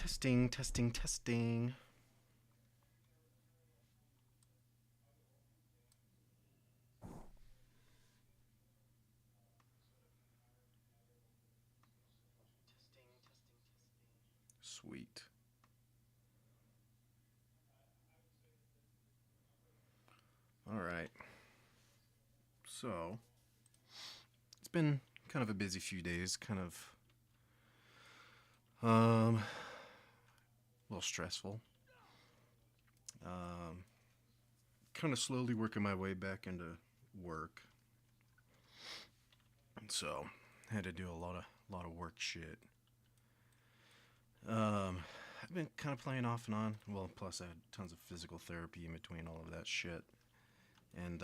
Testing, testing, testing. Sweet. All right. So, it's been kind of a busy few days, a little stressful. Um, kind of slowly working my way back into work. So, had to do a lot of work shit. Um, I've been kind of playing off and on. Well, plus I had tons of physical therapy in between all of that shit. And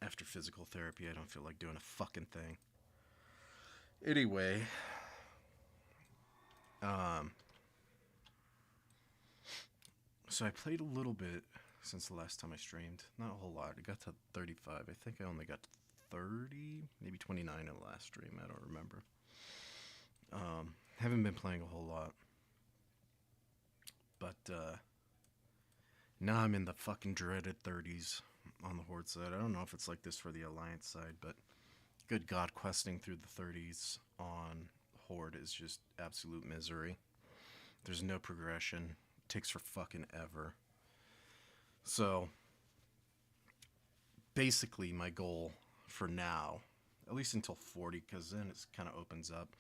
after physical therapy, I don't feel like doing a fucking thing. Anyway, um, so I played a little bit since the last time I streamed. Not a whole lot. I got to 35. I think I only got to 30, maybe 29 in the last stream. I don't remember. Haven't been playing a whole lot. But now I'm in the fucking dreaded 30s on the Horde side. I don't know if it's like this for the Alliance side, but good God, questing through the 30s on Horde is just absolute misery. There's no progression. It takes for fucking ever. So, basically, my goal for now, at least until 40, because then it kind of opens up.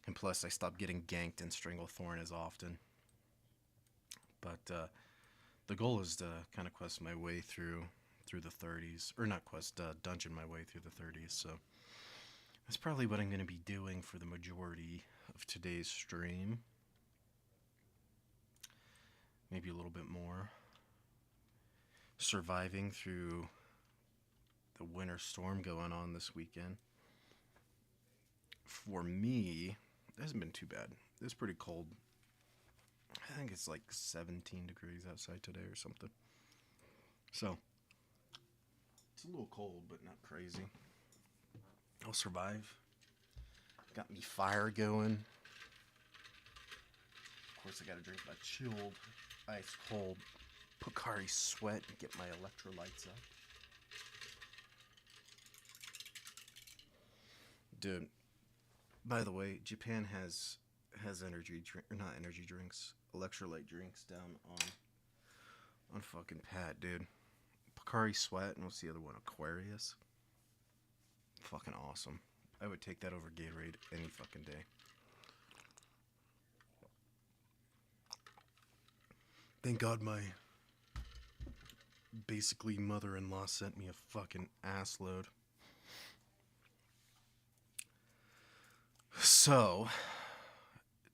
And plus, I stop getting ganked in Stranglethorn as often. But the goal is to kind of quest my way through the 30s, or not quest, dungeon my way through the 30s. So that's probably what I'm going to be doing for the majority of today's stream. Maybe a little bit more. Surviving through the winter storm going on this weekend. For me, it hasn't been too bad. It's pretty cold. I think it's like 17 degrees outside today or something. So, it's a little cold, but not crazy. I'll survive. Got me fire going. Of course, I gotta drink my chilled, ice cold Pocari Sweat and get my electrolytes up. Dude, by the way, Japan has energy drink, or not energy drinks, electrolyte drinks down on fucking Pat, dude. Pocari Sweat, and what's the other one? Aquarius. Fucking awesome. I would take that over Gatorade any fucking day. Thank God my basically mother-in-law sent me a fucking ass load. So,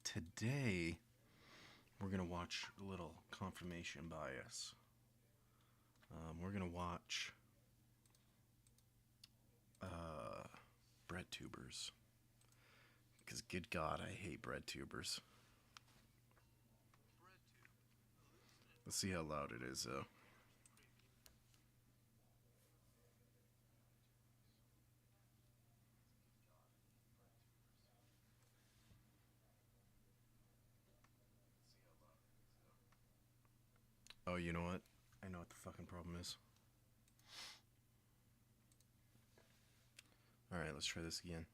today we're gonna watch a little confirmation bias. We're gonna watch bread tubers. Because good God, I hate bread tubers. Let's see how loud it is, though. Oh, you know what? I know what the fucking problem is. Alright, let's try this again.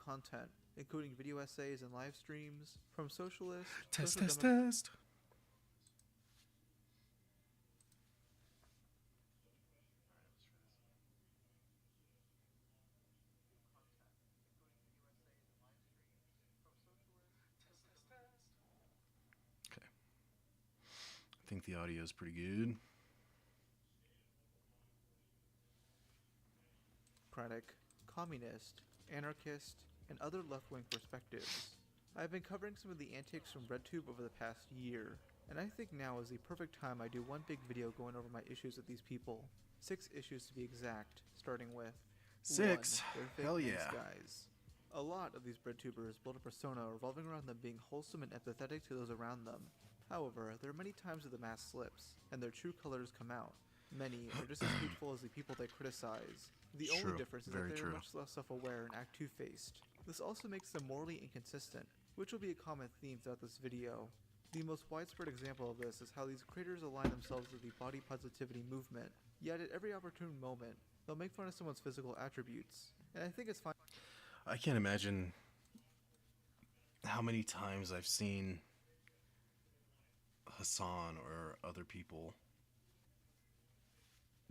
Content, including video essays and live streams from socialist, Test, test, test. Okay. I think the audio is pretty good. democratic, communist, anarchist, and other left-wing perspectives. I've been covering some of the antics from RedTube over the past year, and I think now is the perfect time I do one big video going over my issues with these people. 6 issues to be exact, starting with 6? 1. They're fake Hell nice yeah. guys. A lot of these breadtubers build a persona revolving around them being wholesome and empathetic to those around them. However, there are many times that the mask slips, and their true colors come out. Many are just as hateful as the people they criticize. The True, only difference is very that they true. are much less self-aware and act two-faced. This also makes them morally inconsistent. which will be a common theme throughout this video. The most widespread example of this is how these creators align themselves with the body positivity movement, yet at every opportune moment, they'll make fun of someone's physical attributes. And I think it's fine. I can't imagine how many times I've seen Hassan or other people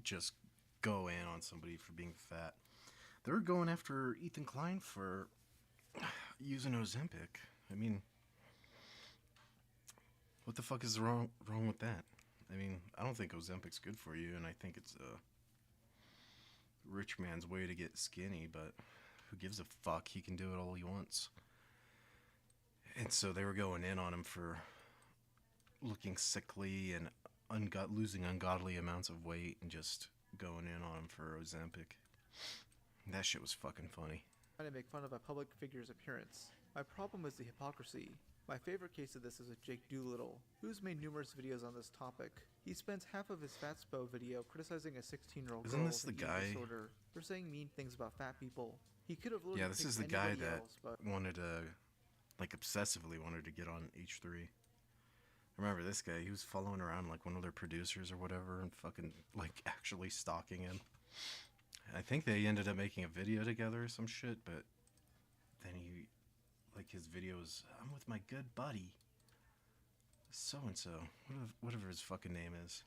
just go in on somebody for being fat. They were going after Ethan Klein for using Ozempic. I mean, what the fuck is wrong with that? I mean, I don't think Ozempic's good for you, and I think it's a rich man's way to get skinny, but who gives a fuck? He can do it all he wants. And so they were going in on him for looking sickly and losing ungodly amounts of weight and just going in on him for Ozempic. That shit was fucking funny. Trying to make fun of a public figure's appearance. My problem is the hypocrisy. My favorite case of this is with Jake Doolittle, who's made numerous videos on this topic. He spends half of his Fatspo video criticizing a 16-year-old girl with an eating disorder for saying mean things about fat people. He could have literally this picked is the guy anybody that else, but wanted to, like, obsessively wanted to get on H3. I remember this guy. He was following around like one of their producers or whatever and fucking, like, actually stalking him. I think they ended up making a video together or some shit, but then he, like, his videos, I'm with my good buddy, so-and-so, whatever his fucking name is.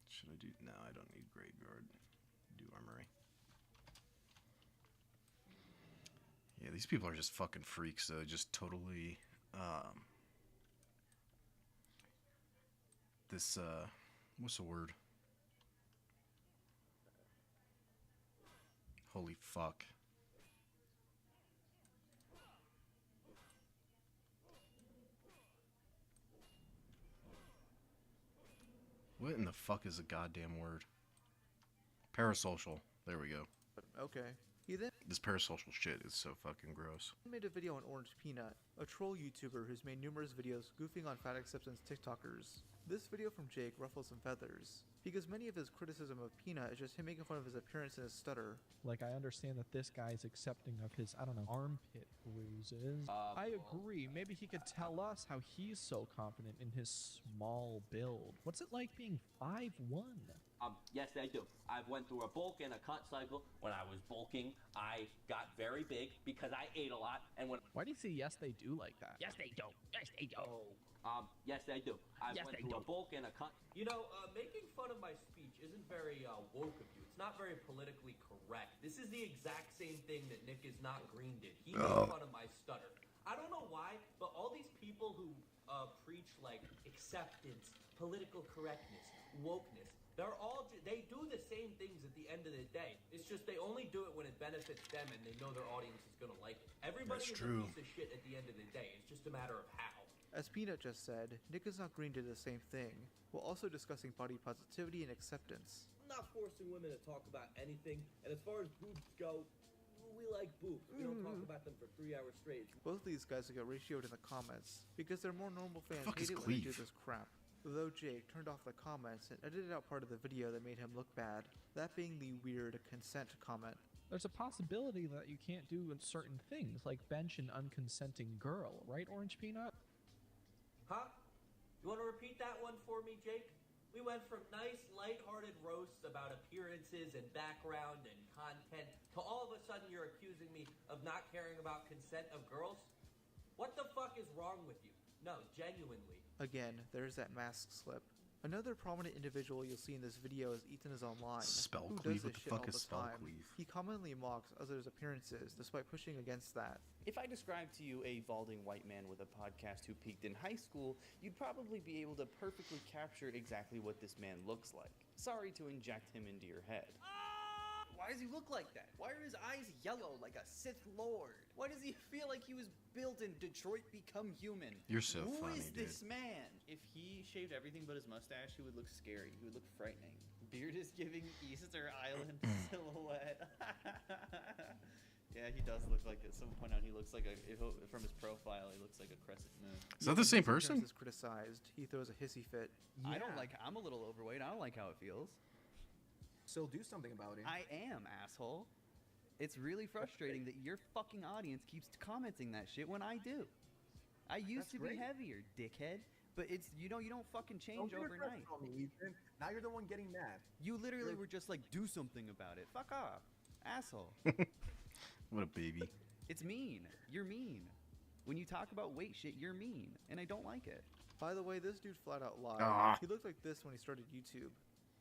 Should I do, no, I don't need Graveyard, do Armory. Yeah, these people are just fucking freaks, though, just totally, what's the word? Holy fuck. What in the fuck is a goddamn word? Parasocial. There we go. okay. He then This parasocial shit is so fucking gross. made a video on Orange Peanut, a troll YouTuber who's made numerous videos goofing on fat acceptance TikTokers. This video from Jake ruffles some feathers, because many of his criticism of Peanut is just him making fun of his appearance and his stutter. Like, I understand that this guy's accepting of his, I don't know, armpit bruises. I agree. Maybe he could tell us how he's so confident in his small build. What's it like being 5'1"? Yes, I do. I've went through a bulk and a cut cycle. When I was bulking, I got very big because I ate a lot. And when Why do you say yes they do like that? Yes, they do. Yes, they do. yes, I do. I Yes, went they through a do. bulk and a cut. You know, making fun of my speech isn't very woke of you. It's not very politically correct. This is the exact same thing that Nick is not green did. He made fun of my stutter. I don't know why, but all these people who preach like acceptance, political correctness, wokeness, they do the same things at the end of the day. It's just they only do it when it benefits them and they know their audience is gonna like it. Everybody That's is true. a piece of shit at the end of the day. It's just a matter of how. As Peanut just said, Nick is not green did the same thing, while also discussing body positivity and acceptance. I'm not forcing women to talk about anything, and as far as boobs go, we like boobs. We don't talk about them for 3 hours straight. Both of these guys will get ratioed in the comments, because their more normal fans fuck is hate it when they do Cleve? this crap. Though Jake turned off the comments and edited out part of the video that made him look bad, that being the weird consent comment. There's a possibility that you can't do certain things, like bench an unconsenting girl, right, Orange Peanut? Huh? You want to repeat that one for me, Jake? We went from nice, lighthearted roasts about appearances and background and content to all of a sudden you're accusing me of not caring about consent of girls? What the fuck is wrong with you? No, genuinely. Again, there's that mask slip. Another prominent individual you'll see in this video is Ethan is Online, Spell who cleave? does What this the shit fuck all is the spell time. cleave? He commonly mocks others' appearances, despite pushing against that. If I described to you a balding white man with a podcast who peaked in high school, you'd probably be able to perfectly capture exactly what this man looks like. Sorry to inject him into your head. Why does he look like that? Why are his eyes yellow like a Sith Lord? Why does he feel like he was built in Detroit Become Human? You're so Who funny, is dude. this man? If he shaved everything but his mustache, he would look scary. He would look frightening. Beard is giving Easter Island silhouette. Yeah, he does look like it. Someone point out he looks like from his profile, he looks like a crescent moon. Is that the same His appearance person? is criticized. He throws a hissy fit. I don't like. I'm a little overweight. I don't like how it feels. So do something about it. I am, asshole. It's really frustrating that your fucking audience keeps commenting that shit when I do. I used to be heavier, dickhead. But it's, you know, you don't fucking change overnight. Now you're the one getting mad. You literally were just like, do something about it. Fuck off. Asshole. What a baby. It's mean. You're mean. When you talk about weight shit, you're mean. And I don't like it. By the way, this dude flat out lied. Ah. He looked like this when he started YouTube.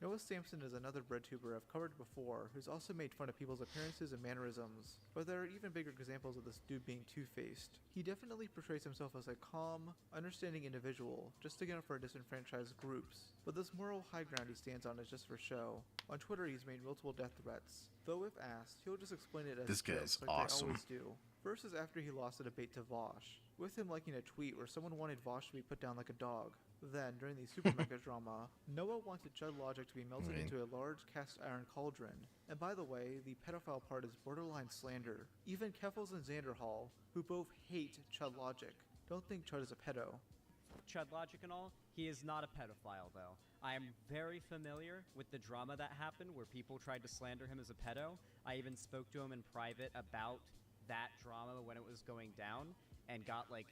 Noah Sampson is another breadtuber I've covered before, who's also made fun of people's appearances and mannerisms. But there are even bigger examples of this dude being two-faced. He definitely portrays himself as a calm, understanding individual, just sticking up for disenfranchised groups. But this moral high ground he stands on is just for show. On Twitter, he's made multiple death threats. Though if asked, he'll just explain it as This jokes guy's like awesome. they always do. First is after he lost a debate to Vosh, with him liking a tweet where someone wanted Vosh to be put down like a dog. Then, during the Super Mega drama, Noah wanted Chud Logic to be melted into a large cast iron cauldron. And by the way, the pedophile part is borderline slander. Even Keffels and Xanderhall, who both hate Chud Logic, don't think Chud is a pedo. Chud Logic and all, he is not a pedophile though. I am very familiar with the drama that happened where people tried to slander him as a pedo. I even spoke to him in private about that drama when it was going down and got like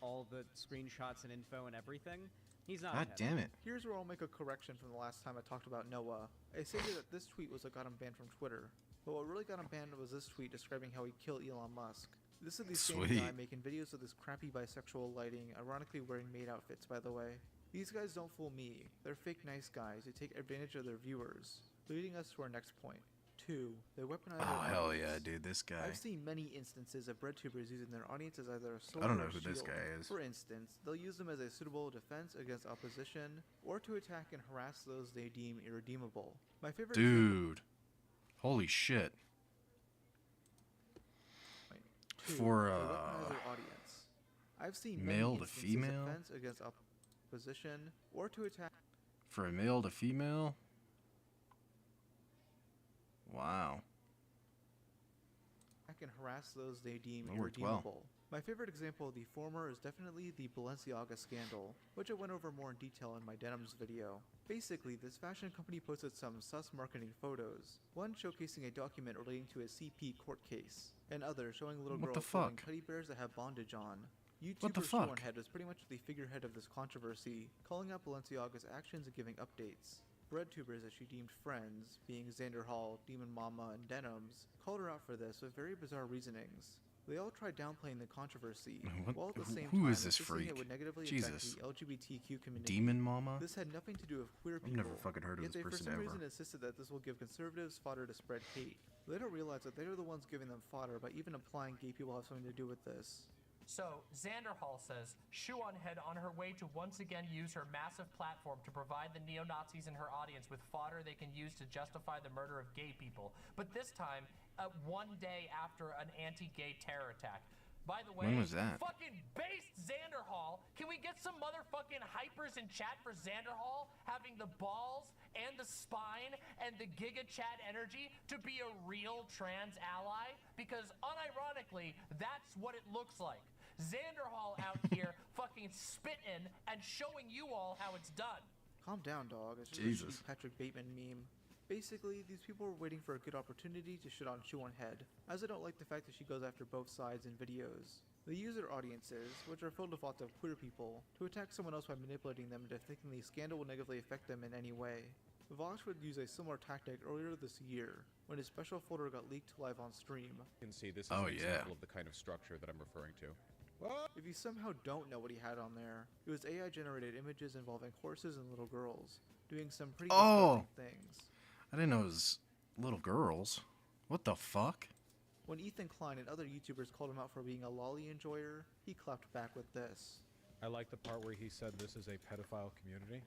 all the screenshots and info and everything. He's not. God damn it. Here's where I'll make a correction from the last time I talked about Noah. I stated that this tweet was what got him banned from Twitter. But what really got him banned was this tweet describing how he killed Elon Musk. This is the same Sweet. guy making videos of this crappy bisexual lighting, ironically wearing maid outfits, by the way. These guys don't fool me. They're fake nice guys who take advantage of their viewers. Leading us to our next point. 2. They weaponize Oh, their hell audience. yeah, dude. This guy. I've seen many instances of breadtubers using their audience as either a sword I don't or know a who this shield. guy is. For instance, they'll use them as a suitable defense against opposition, or to attack and harass those they deem irredeemable. My favorite Dude. Holy shit. Two, For, they weaponize their audience. I've seen male many to instances female? of defense against opposition, or to attack For a male to female? Wow. and harass those they deem That worked well. irredeemable. My favorite example of the former is definitely the Balenciaga scandal, which I went over more in detail in my denims video. Basically, this fashion company posted some sus marketing photos, one showcasing a document relating to a CP court case, and others showing little What the girls holding fuck? teddy bears that have bondage on. What the YouTuber fuck? Shonehead was pretty much the figurehead of this controversy, calling out Balenciaga's actions and giving updates. Breadtubers that she deemed friends, being Xander Hall, Demon Mama, and Denims, called her out for this with very bizarre reasonings. They all tried downplaying the controversy, What- while at the same who time is this insisting freak? it would negatively Jesus. affect the LGBTQ community. Demon Mama? This had nothing to do with queer I've people. never fucking heard of Yet this they for person some ever. reason insisted that this will give conservatives fodder to spread hate. They don't realize that they're the ones giving them fodder by even implying gay people have something to do with this. So, Xander Hall says, Shoe on Head on her way to once again use her massive platform to provide the neo-Nazis in her audience with fodder they can use to justify the murder of gay people. But this time, one day after an anti-gay terror attack. By the way, When was that? fucking based Xander Hall. Can we get some motherfucking hypers in chat for Xander Hall having the balls and the spine and the Giga Chat energy to be a real trans ally? Because unironically, that's what it looks like. Xander Hall out here fucking spitting and showing you all how it's done. Calm down, dog. It's just Jesus. a shitty Patrick Bateman meme. Basically, these people were waiting for a good opportunity to shit on Shoe on Head, as I don't like the fact that she goes after both sides in videos. They use their audiences, which are filled with lots of queer people, to attack someone else by manipulating them into thinking the scandal will negatively affect them in any way. Vosh would use a similar tactic earlier this year, when his special folder got leaked live on stream. You can see this is Oh, an yeah. example of the kind of structure that I'm referring to. If you somehow don't know what he had on there, it was AI-generated images involving horses and little girls, doing some pretty Oh! disgusting things. I didn't know it was little girls. What the fuck? When Ethan Klein and other YouTubers called him out for being a lolly enjoyer, he clapped back with this. I like the part where he said this is a pedophile community.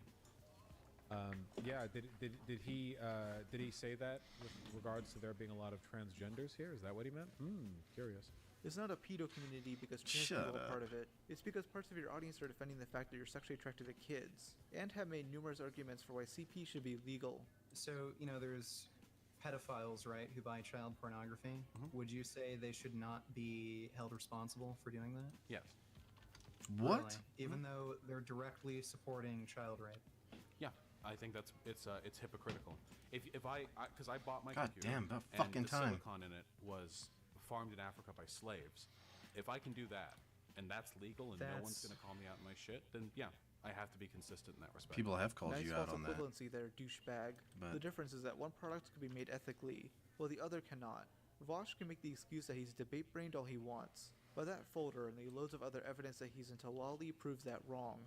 Yeah, did he say that with regards to there being a lot of transgenders here? Is that what he meant? Curious. It's not a pedo community because trans Shut people are up. part of it. It's because parts of your audience are defending the fact that you're sexually attracted to kids, and have made numerous arguments for why CP should be legal. So, you know, there's pedophiles, right, who buy child pornography. Would you say they should not be held responsible for doing that? Yes. What? Really? Even though they're directly supporting child rape? Yeah. I think it's hypocritical. If I because I bought my God computer damn, about and fucking the time. silicon in it was farmed in Africa by slaves. If I can do that and that's legal and no one's gonna call me out on my shit, then yeah, I have to be consistent in that respect. People have called Nice you out false on that. equivalency there, douchebag. But- The difference is that one product could be made ethically, while the other cannot. Vosh can make the excuse that he's debate-brained all he wants, but that folder and the loads of other evidence that he's into Lolly proves that wrong.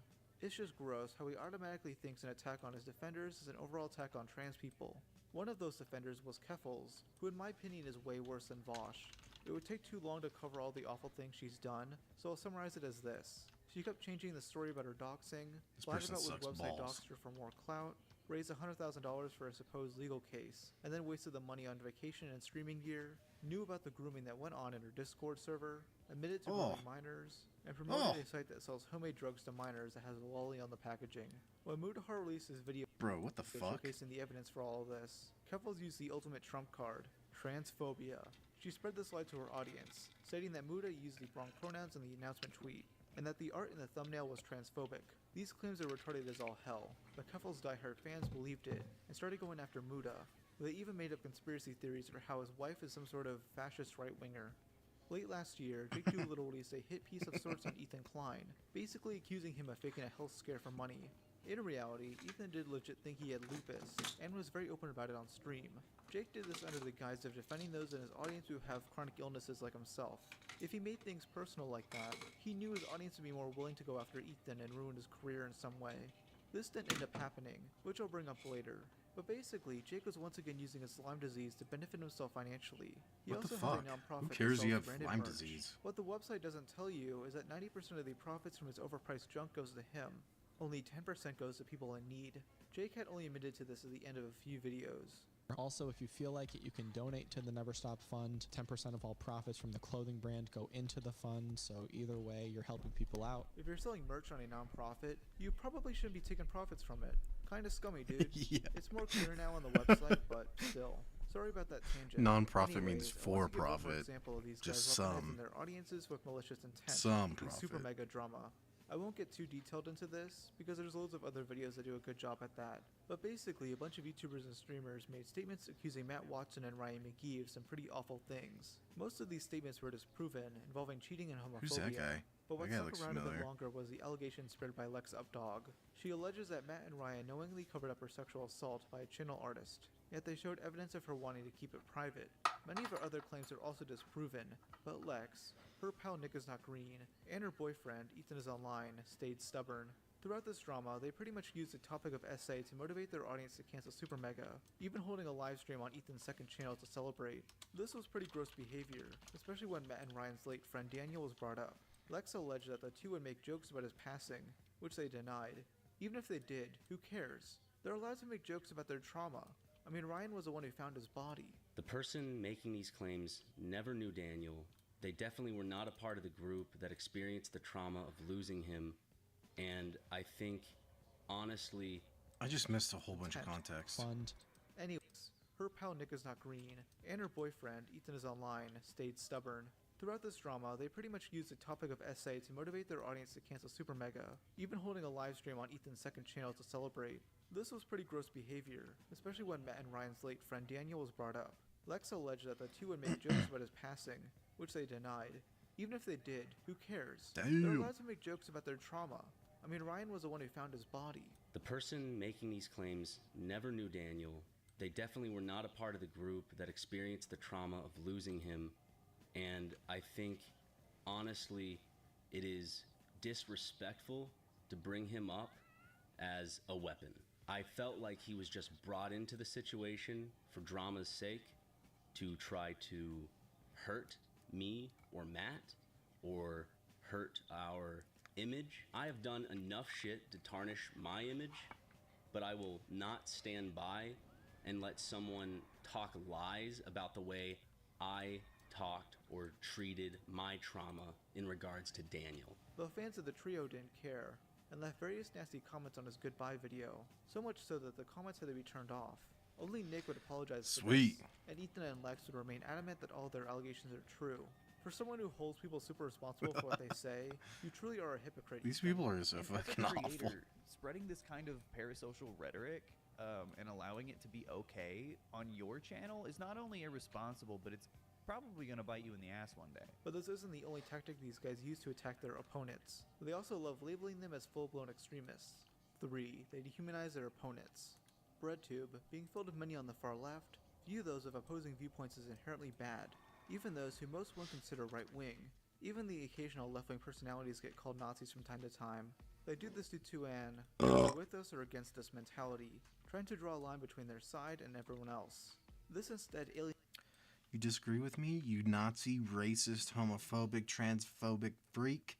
It's just gross how he automatically thinks an attack on his defenders is an overall attack on trans people. One of those defenders was Keffels, who in my opinion is way worse than Vosh. It would take too long to cover all the awful things she's done, so I'll summarize it as this. She kept changing the story about her doxing, lied person about which sucks website balls. doxed her for more clout, raised $100,000 for a supposed legal case, and then wasted the money on vacation and streaming gear, knew about the grooming that went on in her Discord server, admitted to grooming minors, and promoted a site that sells homemade drugs to minors that has a lolly on the packaging. When Mudahar released his video Bro, what the fuck? showcasing the evidence for all of this, Keffels used the ultimate trump card, transphobia. She spread this lie to her audience, stating that Muda used the wrong pronouns in the announcement tweet, and that the art in the thumbnail was transphobic. These claims are retarded as all hell, but Keffels' diehard fans believed it, and started going after Muda. They even made up conspiracy theories for how his wife is some sort of fascist right-winger. Late last year, Jake Doolittle released a hit piece of sorts on Ethan Klein, basically accusing him of faking a health scare for money. In reality, Ethan did legit think he had lupus, and was very open about it on stream. Jake did this under the guise of defending those in his audience who have chronic illnesses like himself. If he made things personal like that, he knew his audience would be more willing to go after Ethan and ruin his career in some way. This didn't end up happening, which I'll bring up later. But basically, Jake was once again using his Lyme disease to benefit himself financially. He What also the has fuck? a nonprofit Who that cares sells you have branded Lyme merch. disease? What the website doesn't tell you is that 90% of the profits from his overpriced junk goes to him. Only 10% goes to people in need. Jake had only admitted to this at the end of a few videos. Also, if you feel like it, you can donate to the Never Stop Fund. 10% of all profits from the clothing brand go into the fund, so either way, you're helping people out. If you're selling merch on a nonprofit, you probably shouldn't be taking profits from it. Kinda scummy, dude. Yeah. It's more clear now on the website, but still. Sorry about that tangent. Non-profit Anyways, means I want to give one more for-profit. example of these Just guys weaponizing some. their audiences with malicious intent. Some the super profit. mega drama. I won't get too detailed into this, because there's loads of other videos that do a good job at that. But basically, a bunch of YouTubers and streamers made statements accusing Matt Watson and Ryan McGee of some pretty awful things. Most of these statements were disproven, involving cheating and homophobia. Who's that guy? But what That guy stuck looks around a bit familiar. longer was the allegation spread by Lex Updog. She alleges that Matt and Ryan knowingly covered up her sexual assault by a channel artist, yet they showed evidence of her wanting to keep it private. Many of her other claims are also disproven, but Lex, her pal Nick is not green, and her boyfriend, Ethan is online, stayed stubborn. Throughout this drama, they pretty much used the topic of SA to motivate their audience to cancel Super Mega, even holding a live stream on Ethan's second channel to celebrate. This was pretty gross behavior, especially when Matt and Ryan's late friend Daniel was brought up. Lex alleged that the two would make jokes about his passing, which they denied. Even if they did, who cares? They're allowed to make jokes about their trauma. I mean, Ryan was the one who found his body. The person making these claims never knew Daniel. They definitely were not a part of the group that experienced the trauma of losing him. And I think, honestly, I just missed a whole bunch of context. Fund. Anyways, her pal Nick is not green, and her boyfriend, Ethan is online, stayed stubborn. Throughout this drama, they pretty much used the topic of SA to motivate their audience to cancel Super Mega, even holding a live stream on Ethan's second channel to celebrate. This was pretty gross behavior, especially when Matt and Ryan's late friend Daniel was brought up. Lex alleged that the two would make jokes about his passing, which they denied. Even if they did, who cares? They're Damn. allowed to make jokes about their trauma. I mean, Ryan was the one who found his body. the person making these claims never knew Daniel. They definitely were not a part of the group that experienced the trauma of losing him. And I think, honestly, it is disrespectful to bring him up as a weapon. I felt like he was just brought into the situation for drama's sake to try to hurt me or Matt or hurt our image. I have done enough shit to tarnish my image, but I will not stand by and let someone talk lies about the way I talked or treated my trauma in regards to Daniel. The fans of the trio didn't care, and left various nasty comments on his goodbye video, so much so that the comments had to be turned off. Only Nick would apologize for Sweet. this, and Ethan and Lex would remain adamant that all their allegations are true. For someone who holds people super responsible for what they say, you truly are a hypocrite. These Ethan. people are so And as a fucking awful. creator, spreading this kind of parasocial rhetoric and allowing it to be okay on your channel is not only irresponsible, but it's probably going to bite you in the ass one day. But this isn't the only tactic these guys use to attack their opponents. They also love labeling them as full-blown extremists. 3. They dehumanize their opponents. BreadTube, being filled with many on the far left, view those of opposing viewpoints as inherently bad, even those who most won't consider right-wing. Even the occasional left-wing personalities get called Nazis from time to time. They do this due to an "you're with us or against us" mentality, trying to draw a line between their side and everyone else. This instead alienates You disagree with me, you Nazi, racist, homophobic, transphobic freak?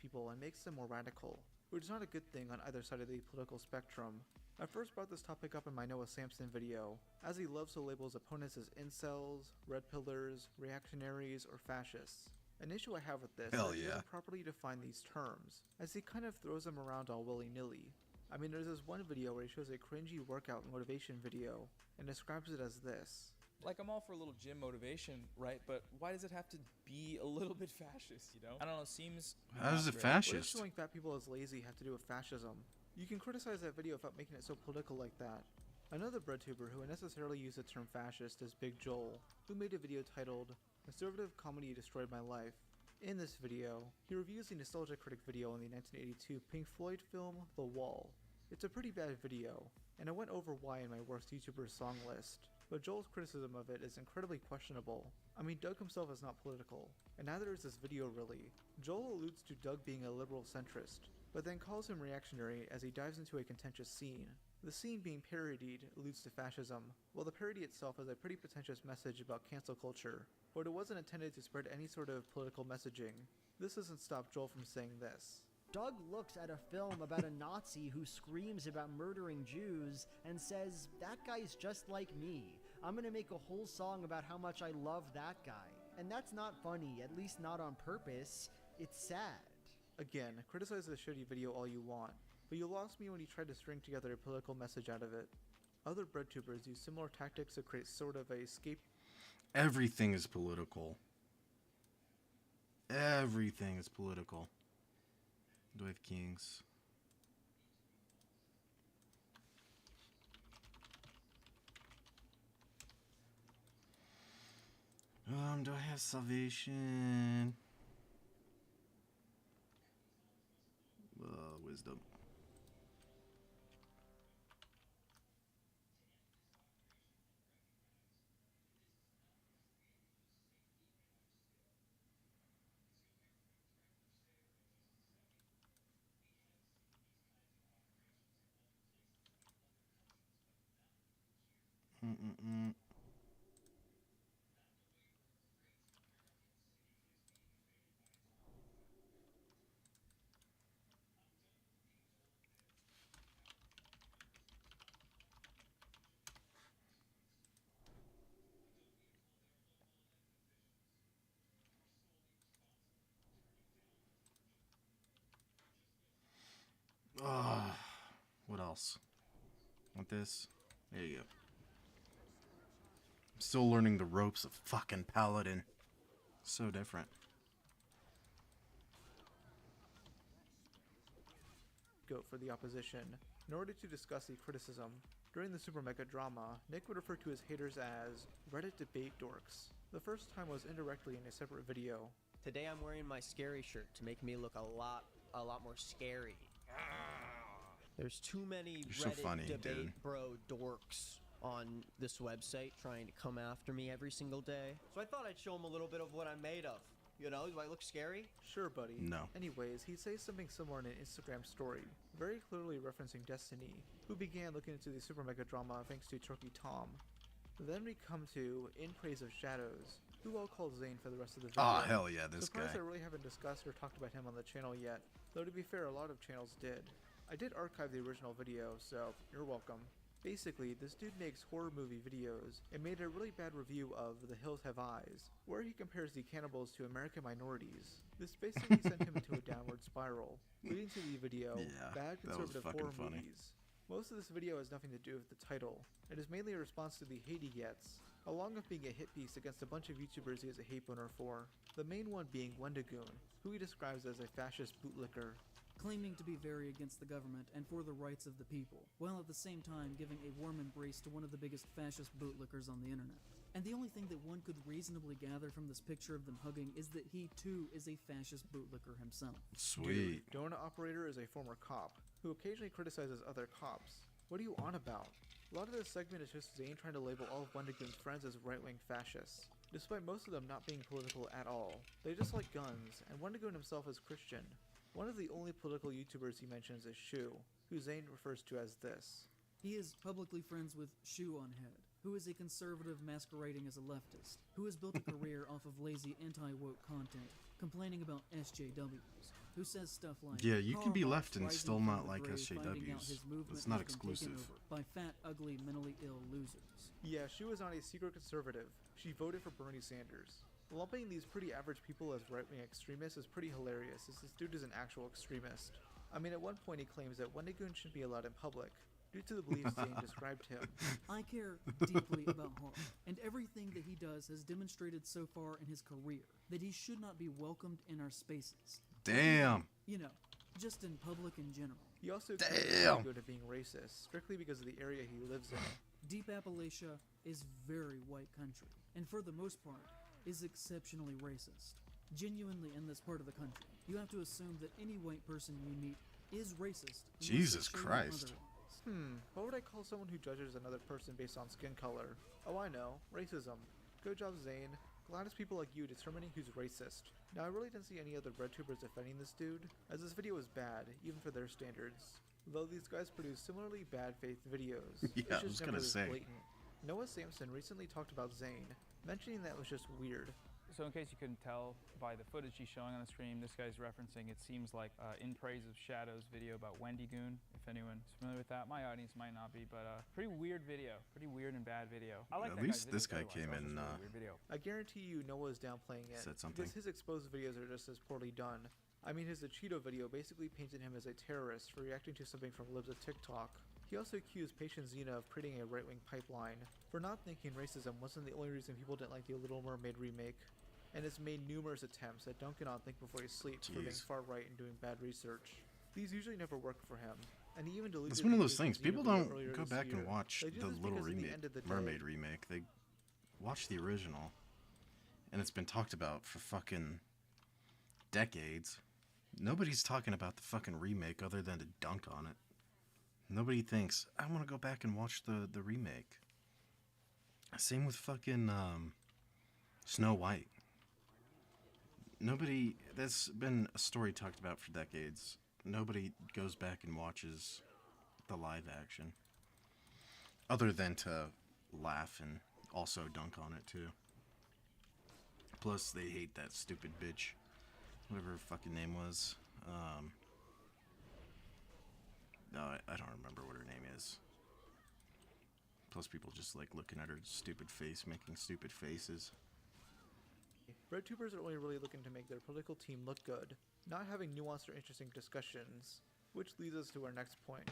people and makes them more radical, which is not a good thing on either side of the political spectrum. I first brought this topic up in my Noah Samson video, as he loves to label his opponents as incels, red pillars, reactionaries, or fascists. An issue I have with this Hell is he yeah. doesn't properly define these terms, as he kind of throws them around all willy-nilly. I mean, there's this one video where he shows a cringy workout motivation video, and describes it as this. Like, I'm all for a little gym motivation, right? But why does it have to be a little bit fascist, you know? I don't know, seems... How is it What fascist? does showing fat people as lazy have to do with fascism? You can criticize that video without making it so political like that. Another breadtuber who unnecessarily used the term fascist is Big Joel, who made a video titled, "Conservative Comedy Destroyed My Life." In this video, he reviews the Nostalgia Critic video on the 1982 Pink Floyd film, The Wall. It's a pretty bad video, and I went over why in my worst YouTuber song list, but Joel's criticism of it is incredibly questionable. I mean, Doug himself is not political, and neither is this video really. Joel alludes to Doug being a liberal centrist, but then calls him reactionary as he dives into a contentious scene. The scene being parodied alludes to fascism, while the parody itself has a pretty pretentious message about cancel culture, but it wasn't intended to spread any sort of political messaging. This doesn't stop Joel from saying this. Doug looks at a film about a Nazi who screams about murdering Jews and says, "That guy's just like me. I'm gonna make a whole song about how much I love that guy." And that's not funny, at least not on purpose. It's sad. Again, criticize the shitty video all you want, but you lost me when you tried to string together a political message out of it. Other breadtubers use similar tactics to create sort of a Everything is political. Everything is political. Do I have kings? Do I have salvation? Wisdom. What else? Want this? There you go. I'm still learning the ropes of fucking Paladin. So different. Goat for the opposition, in order to discuss the criticism. During the Super Mega drama, Nick would refer to his haters as Reddit debate dorks. The first time was indirectly in a separate video. Today I'm wearing my scary shirt to make me look a lot more scary. There's too many You're so Reddit funny, debate dude. bro dorks on this website trying to come after me every single day. So I thought I'd show them a little bit of what I'm made of. You know, do I look scary? Sure, buddy. No. Anyways, he says something similar in an Instagram story, very clearly referencing Destiny, who began looking into the Super Mega drama thanks to Turkey Tom. Then we come to In Praise of Shadows, who I'll call Zane for the rest of the video. Ah, hell yeah, this Surprised guy. I really haven't discussed or talked about him on the channel yet, though to be fair, a lot of channels did. I did archive the original video, so you're welcome. Basically, this dude makes horror movie videos, and made a really bad review of The Hills Have Eyes, where he compares the cannibals to American minorities. This basically sent him into a downward spiral, leading to the video, Yeah, Bad that was Conservative fucking Horror funny. Movies. Most of this video has nothing to do with the title. It is mainly a response to the hate he gets, along with being a hit piece against a bunch of YouTubers he is a hate boner for. The main one being Wendigoon, who he describes as a fascist bootlicker. claiming to be very against the government and for the rights of the people, while at the same time giving a warm embrace to one of the biggest fascist bootlickers on the internet. And the only thing that one could reasonably gather from this picture of them hugging is that he too is a fascist bootlicker himself. Sweet. Dude, Donut Operator is a former cop who occasionally criticizes other cops. What are you on about? A lot of this segment is just Zane trying to label all of Wendigoon's friends as right-wing fascists, despite most of them not being political at all. They just like guns, and Wendigoon himself is Christian. One of the only political YouTubers he mentions is Shu, who Zane refers to as this. He is publicly friends with Shoe on Head, who is a conservative masquerading as a leftist, who has built a career off of lazy anti-woke content, complaining about SJWs, who says stuff like, Yeah, you can be "Karl left and Marx still rising not from the like grave, finding out SJWs. his movement It's not has been taken exclusive. over by fat, ugly, mentally ill losers. Yeah, Shu is not a secret conservative. She voted for Bernie Sanders. Lumping these pretty average people as right-wing extremists is pretty hilarious, as this dude is an actual extremist. I mean, at one point he claims that Wendigoon shouldn't be allowed in public, due to the beliefs Zane described him. I care deeply about Harl, and everything that he does has demonstrated so far in his career that he should not be welcomed in our spaces. Damn. You know, just in public in general. He also accused Wendigoon of being racist, strictly because of the area he lives in. Deep Appalachia is very white country, and for the most part, is exceptionally racist. Genuinely in this part of the country, you have to assume that any white person you meet is racist. unless they Jesus show you Christ. otherwise. What would I call someone who judges another person based on skin color? Oh, I know. Racism. Good job, Zane. Glad it's people like you determining who's racist. Now, I really didn't see any other RedTubers defending this dude, as this video was bad, even for their standards. Though these guys produce similarly bad faith videos. Yeah, it's I just was never gonna this say. blatant. Noah Sampson recently talked about Zane, mentioning that it was just weird. So in case you couldn't tell by the footage he's showing on the screen, this guy's referencing, it seems like In Praise of Shadows video about Wendigoon, if anyone's familiar with that. My audience might not be, but pretty weird video. Pretty weird and bad video. I like At that least guy's this videos guy otherwise, came also in, it's a really weird video. I guarantee you Noah is downplaying it, Said something. because his exposed videos are just as poorly done. I mean, his Cheeto video basically painted him as a terrorist for reacting to something from libs of TikTok. He also accused Patient Xena of creating a right-wing pipeline, for not thinking racism wasn't the only reason people didn't like the Little Mermaid remake, and has made numerous attempts at dunking on Think Before You Sleep for being Jeez. far-right and doing bad research. These usually never work for him, and he even deleted It's one of the those Patient things. Xena People video don't earlier go this back and year. watch They did the this Little because at the end of the day- Mermaid remake. They watch the original, and it's been talked about for fucking decades. Nobody's talking about the fucking remake other than to dunk on it. Nobody thinks, I want to go back and watch the remake. Same with fucking Snow White. Nobody, that's been a story talked about for decades. Nobody goes back and watches the live action. Other than to laugh and also dunk on it too. Plus, they hate that stupid bitch. Whatever her fucking name was. No, I don't remember what her name is. Plus, people just like looking at her stupid face, making stupid faces. RedTubers are only really looking to make their political team look good, not having nuanced or interesting discussions. Which leads us to our next point.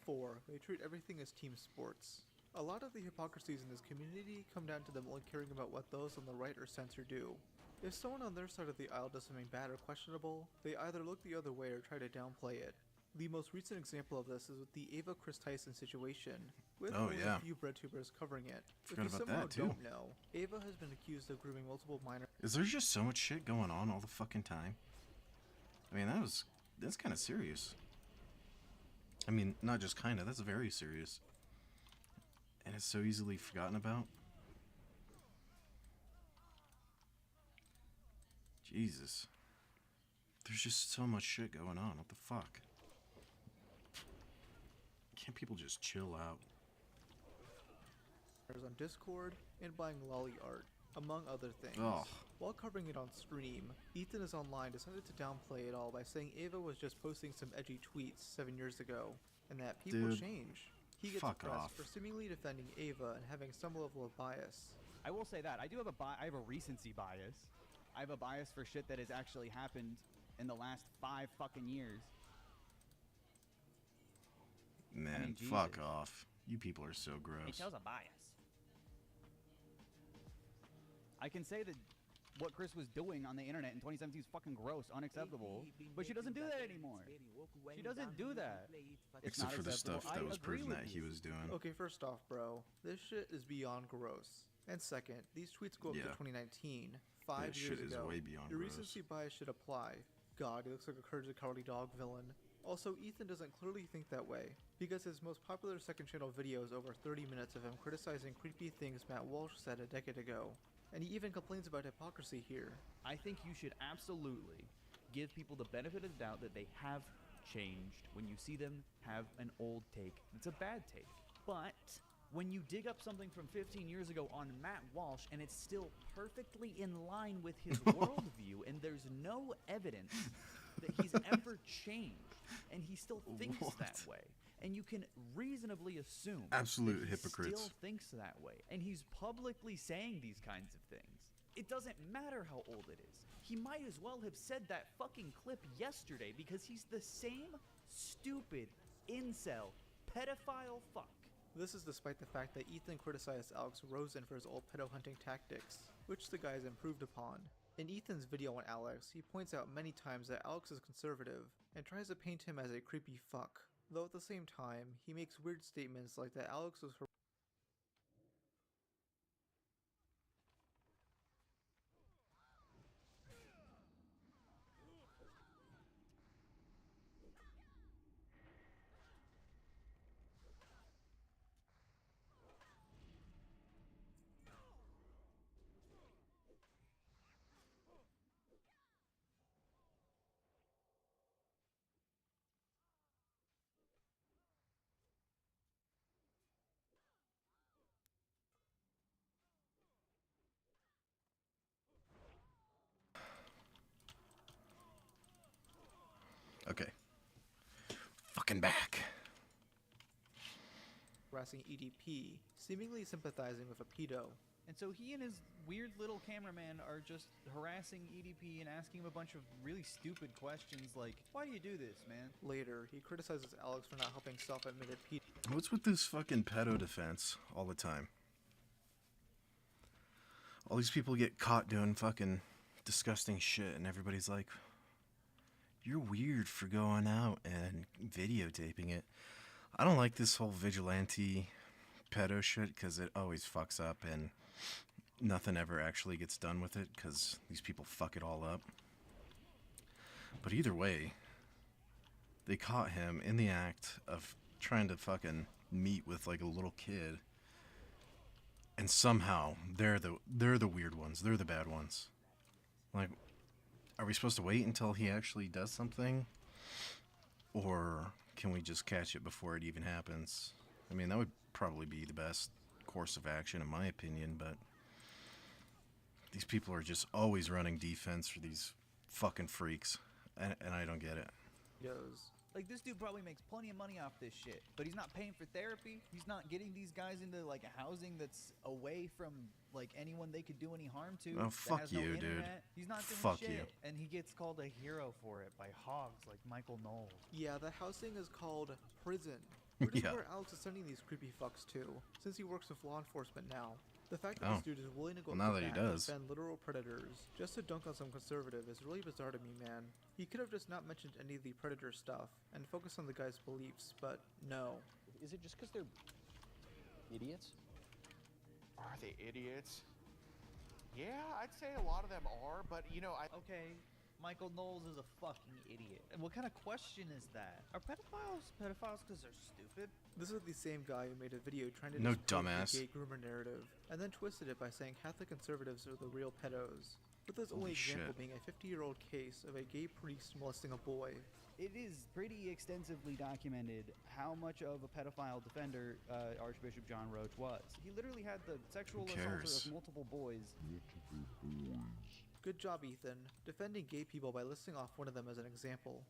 4. They treat everything as team sports. A lot of the hypocrisies in this community come down to them only caring about what those on the right or censor do. If someone on their side of the aisle does something bad or questionable, they either look the other way or try to downplay it. The most recent example of this is with the Ava Chris Tyson situation, with only a few RedTubers covering it. Forgot if you about somehow that, too. don't know, Ava has been accused of grooming multiple minors. Is there just so much shit going on all the fucking time? I mean, that's kind of serious. I mean, not just kind of, that's very serious. And it's so easily forgotten about. Jesus. There's just so much shit going on. What the fuck? Can't people just chill out? On Discord and buying lolly art, among other things. Ugh. While covering it on stream, Ethan is online decided to downplay it all by saying Ava was just posting some edgy tweets 7 years ago, and that people Dude, change. He gets fuck pressed off. for seemingly defending Ava and having some level of bias. I will say that I do have I have a recency bias. I have a bias for shit that has actually happened in the last 5 fucking years. Man, fuck off. You people are so gross. It shows a bias. I can say that what Chris was doing on the internet in 2017 is fucking gross, unacceptable. But she doesn't do that anymore. She doesn't do that. It's Except not for the acceptable. stuff that I was agree proven with that you. he was doing. Okay, first off, bro, this shit is beyond gross. And second, these tweets go up to Yeah. 2019, 5 That years shit is ago. way beyond Your gross. recency bias should apply. God, he looks like a Courage the Cowardly Dog villain. Also, Ethan doesn't clearly think that way, because his most popular second channel video is over 30 minutes of him criticizing creepy things Matt Walsh said a decade ago. And he even complains about hypocrisy here. I think you should absolutely give people the benefit of the doubt that they have changed when you see them have an old take. It's a bad take. But when you dig up something from 15 years ago on Matt Walsh and it's still perfectly in line with his worldview and there's no evidence that he's ever changed and he still thinks that way, and you can reasonably assume Absolute that he hypocrites. still thinks that way, and he's publicly saying these kinds of things, it doesn't matter how old it is. He might as well have said that fucking clip yesterday because he's the same stupid incel pedophile fuck. This is despite the fact that Ethan criticized Alex Rosen for his old pedo hunting tactics, which the guys improved upon. In Ethan's video on Alex, he points out many times that Alex is conservative and tries to paint him as a creepy fuck, though at the same time, he makes weird statements like that Alex was Okay. Fucking back. harassing EDP, seemingly sympathizing with a pedo. And so he and his weird little cameraman are just harassing EDP and asking him a bunch of really stupid questions like, why do you do this, man? Later, he criticizes Alex for not helping self-admitted pedo. What's with this fucking pedo defense all the time? All these people get caught doing fucking disgusting shit, and everybody's like, you're weird for going out and videotaping it. I don't like this whole vigilante pedo shit because it always fucks up and nothing ever actually gets done with it because these people fuck it all up. But either way, they caught him in the act of trying to fucking meet with like a little kid, and somehow they're the weird ones. They're the bad ones. Like, are we supposed to wait until he actually does something, or can we just catch it before it even happens? I mean, that would probably be the best course of action in my opinion, but these people are just always running defense for these fucking freaks, and I don't get it. Like, this dude probably makes plenty of money off this shit, but he's not paying for therapy. He's not getting these guys into, like, a housing that's away from, like, anyone they could do any harm to. Oh, that fuck has no you, dude. internet. He's not doing Fuck shit. you. And he gets called a hero for it by hogs like Michael Knowles. Yeah, the housing is called prison, which is Yeah. where Alex is sending these creepy fucks to, since he works with law enforcement now. The fact that Oh. this dude is willing to go Well, now up that to he bat and does. defend literal predators just to dunk on some conservative is really bizarre to me, man. He could have just not mentioned any of the predator stuff and focused on the guy's beliefs, but no. Is it just because they're idiots? Are they idiots? Yeah, I'd say a lot of them are, but you know, Okay, Michael Knowles is a fucking idiot. And what kind of question is that? Are pedophiles because they're stupid? This is the same guy who made a video trying to No, disprove dumbass. the gay groomer narrative, and then twisted it by saying Catholic conservatives are the real pedos, with his Holy only example shit. being a 50-year-old case of a gay priest molesting a boy. It is pretty extensively documented how much of a pedophile defender Archbishop John Roach was. He literally had the sexual assaulter cares? of multiple boys. Good job, Ethan, defending gay people by listing off one of them as an example.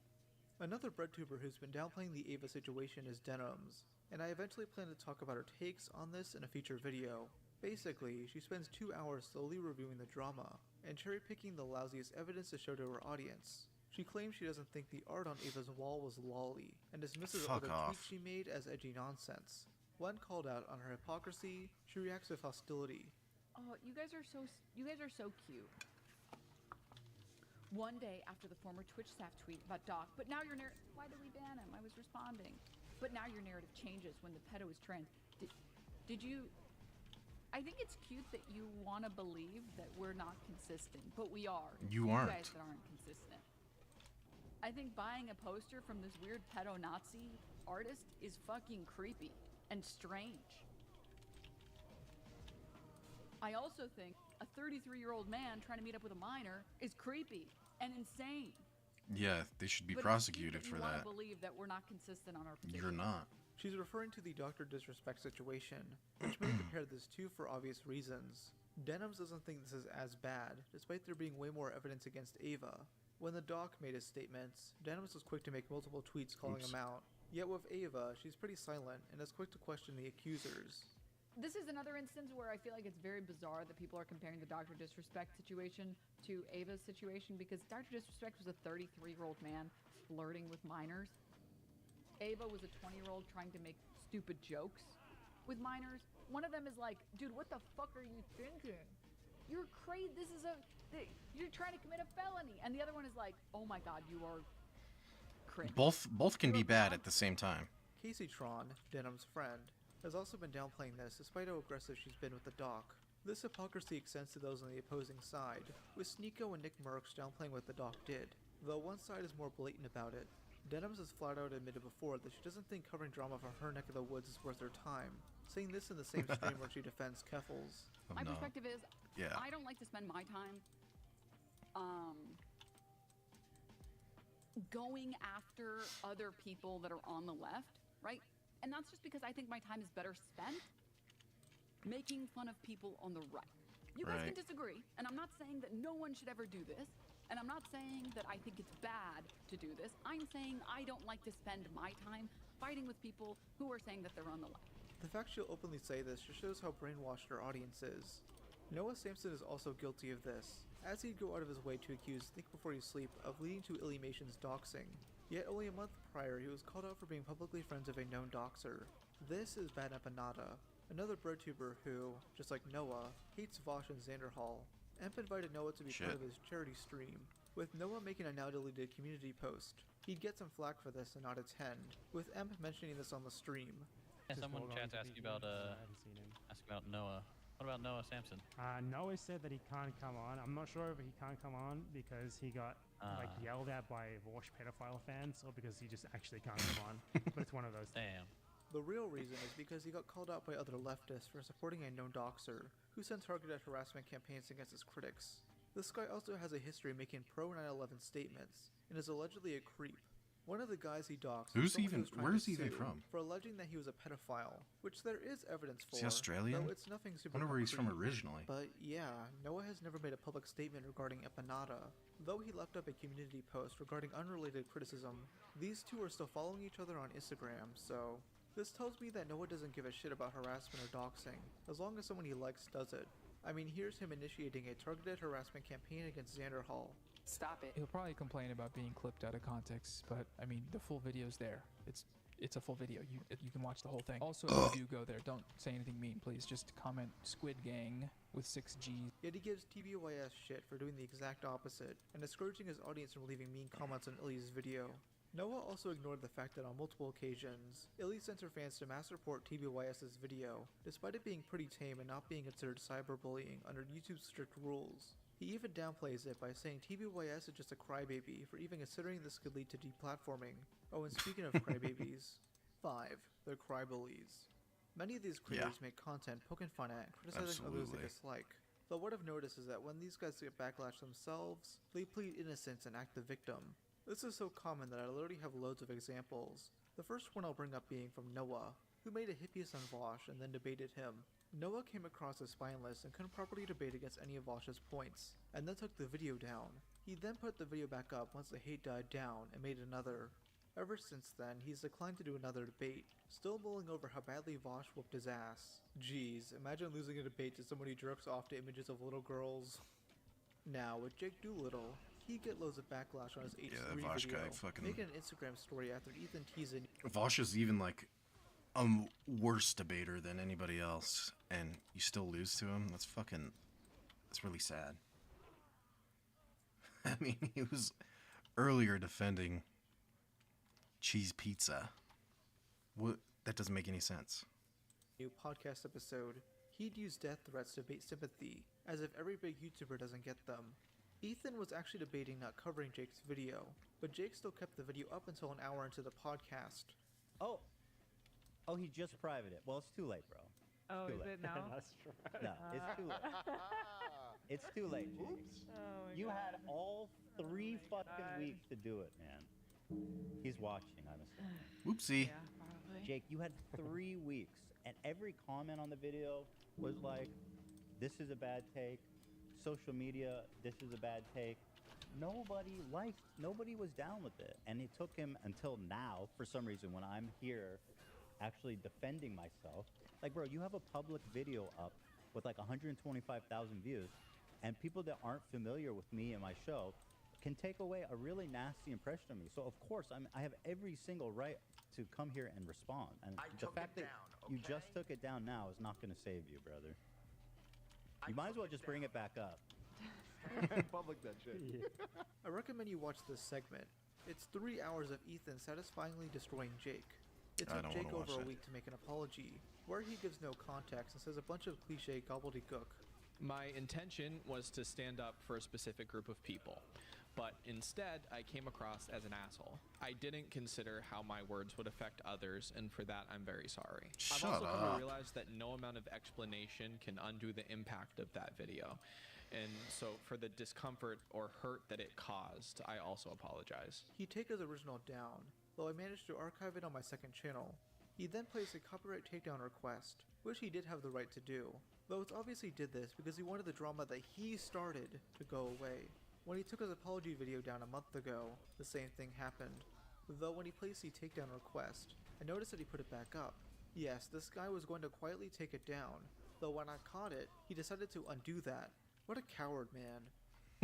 Another breadtuber who's been downplaying the Ava situation is Denims, and I eventually plan to talk about her takes on this in a future video. Basically, she spends 2 hours slowly reviewing the drama, and cherry-picking the lousiest evidence to show to her audience. She claims she doesn't think the art on Ava's wall was lolly, and dismisses Fuck other off. tweets she made as edgy nonsense. When called out on her hypocrisy, she reacts with hostility. Oh, you guys are so cute. One day after the former Twitch staff tweet about Doc, but now your narrative. Why did we ban him? I was responding. But now your narrative changes when the pedo is trans. Did you? I think it's cute that you want to believe that we're not consistent, but we are. It's You aren't. guys that aren't consistent. I think buying a poster from this weird pedo Nazi artist is fucking creepy and strange. I also think a 33-year-old man trying to meet up with a minor is creepy and insane. Yeah, they should be But it's prosecuted cute for you that. want to believe that we're not consistent on our position. You're not. She's referring to the Dr. Disrespect situation, which many compare this to for obvious reasons. Denims doesn't think this is as bad, despite there being way more evidence against Ava. When the doc made his statements, Denims was quick to make multiple tweets calling Oops. him out. Yet with Ava, she's pretty silent and is quick to question the accusers. This is another instance where I feel like it's very bizarre that people are comparing the Dr. Disrespect situation to Ava's situation, because Dr. Disrespect was a 33-year-old man flirting with minors. Ava was a 20-year-old trying to make stupid jokes with minors. One of them is like, dude, what the fuck are you thinking? You're crazy. You're trying to commit a felony. And the other one is like, oh my god, you are cringe. Both can be bad at the same time. Casey Tron, Denim's friend, has also been downplaying this despite how aggressive she's been with the doc. This hypocrisy extends to those on the opposing side, with Sneeko and Nick Merckx downplaying what the doc did, though one side is more blatant about it. Denims has flat out admitted before that she doesn't think covering drama from her neck of the woods is worth her time, saying this in the same stream where she defends Keffels. My perspective is, Yeah. I don't like to spend my time going after other people that are on the left, right? And that's just because I think my time is better spent making fun of people on the right. You guys Right. can disagree, and I'm not saying that no one should ever do this, and I'm not saying that I think it's bad to do this. I'm saying I don't like to spend my time fighting with people who are saying that they're on the left. The fact she'll openly say this just shows how brainwashed her audience is. Noah Sampson is also guilty of this, as he'd go out of his way to accuse Think Before You Sleep of leading to Illumination's doxing. Yet only a month prior, he was called out for being publicly friends of a known doxer. This is Bad Empanada, another breadtuber who, just like Noah, hates Vosh and Xanderhall. Emp invited Noah to be part of his charity stream, with Noah making a now-deleted community post. He'd get some flack for this and not attend, with Emp mentioning this on the stream. Yeah, someone in chat's asking about Noah. What about Noah Sampson? Noah said that he can't come on. I'm not sure if he can't come on because he got yelled at by Vosh pedophile fans, or because he just actually can't come on. But it's one of those. Damn. The real reason is because he got called out by other leftists for supporting a known doxer, who sent targeted harassment campaigns against his critics. This guy also has a history of making pro-9/11 statements, and is allegedly a creep. One of the guys he doxed was someone he was trying where to is he even sue from? for alleging that he was a pedophile, which there is evidence for. Is he Australian? Though it's nothing super Wonder where he's from concrete. originally. But yeah, Noah has never made a public statement regarding Empanada, though he left up a community post regarding unrelated criticism. These two are still following each other on Instagram, so this tells me that Noah doesn't give a shit about harassment or doxing, as long as someone he likes does it. I mean, here's him initiating a targeted harassment campaign against Xanderhall. Stop it. He'll probably complain about being clipped out of context, but I mean, the full video's there. It's a full video. You can watch the whole thing. Also, if you do go there, don't say anything mean, please. Just comment Squid Gang with 6 G's. Yet he gives TBYS shit for doing the exact opposite, and discouraging his audience from leaving mean comments on Illy's video. Noah also ignored the fact that on multiple occasions, Illy sent her fans to mass report TBYS's video, despite it being pretty tame and not being considered cyberbullying under YouTube's strict rules. He even downplays it by saying TBYS is just a crybaby for even considering this could lead to deplatforming. Oh, and speaking of crybabies, 5. They're crybullies. Many of these creators make content poking fun at and criticizing others they dislike. Though what I've noticed is that when these guys get backlash themselves, they plead innocence and act the victim. This is so common that I literally have loads of examples. The first one I'll bring up being from Noah, who made a hippiest on Vosh and then debated him. Noah came across as spineless and couldn't properly debate against any of Vosh's points, and then took the video down. He then put the video back up once the hate died down and made another. Ever since then, he's declined to do another debate, still mulling over how badly Vosh whooped his ass. Jeez, imagine losing a debate to someone who jerks off to images of little girls. Now, with Jake Doolittle, he get loads of backlash on his H3 Vosh video, guy fucking- making an Instagram story after Ethan teasing. Vosh is even like a worse debater than anybody else, and you still lose to him. That's really sad. I mean, he was earlier defending cheese pizza. What? That doesn't make any sense. New podcast episode, he'd use death threats to bait sympathy, as if every big YouTuber doesn't get them. Ethan was actually debating not covering Jake's video, but Jake still kept the video up until an hour into the podcast. Oh, he just privated it. Well, it's too late, bro. Oh, Too is late. it now? That's right. No, it's too late. It's too late, Jake. Oops. Oh my You God. had all 3 fucking God. weeks to do it, man. He's watching, I'm assuming. Whoopsie. Yeah, probably. Jake, you had 3 weeks, and every comment on the video was like, this is a bad take. Social media, this is a bad take. Nobody was down with it. And it took him until now, for some reason, when I'm here actually defending myself. Like, bro, you have a public video up with like 125,000 views, and people that aren't familiar with me and my show can take away a really nasty impression of me. So, of course, I have every single right to come here and respond. And the fact that you just took it down now is not going to save you, brother. You might as well just bring it back up. Public that shit. I recommend you watch this segment. It's 3 hours of Ethan satisfyingly destroying Jake. It I took don't Jake wanna watch over a that. week to make an apology, where he gives no context and says a bunch of cliche gobbledygook. My intention was to stand up for a specific group of people, but instead I came across as an asshole. I didn't consider how my words would affect others, and for that I'm very sorry. I've also come to realize that no amount of explanation can undo the impact of that video. And so for the discomfort or hurt that it caused, I also apologize. He'd take his original down, though I managed to archive it on my second channel. He then placed a copyright takedown request, which he did have the right to do, though it's obvious he did this because he wanted the drama that he started to go away. When he took his apology video down a month ago, the same thing happened. Though when he placed the takedown request, I noticed that he put it back up. Yes, this guy was going to quietly take it down, though when I caught it, he decided to undo that. What a coward, man.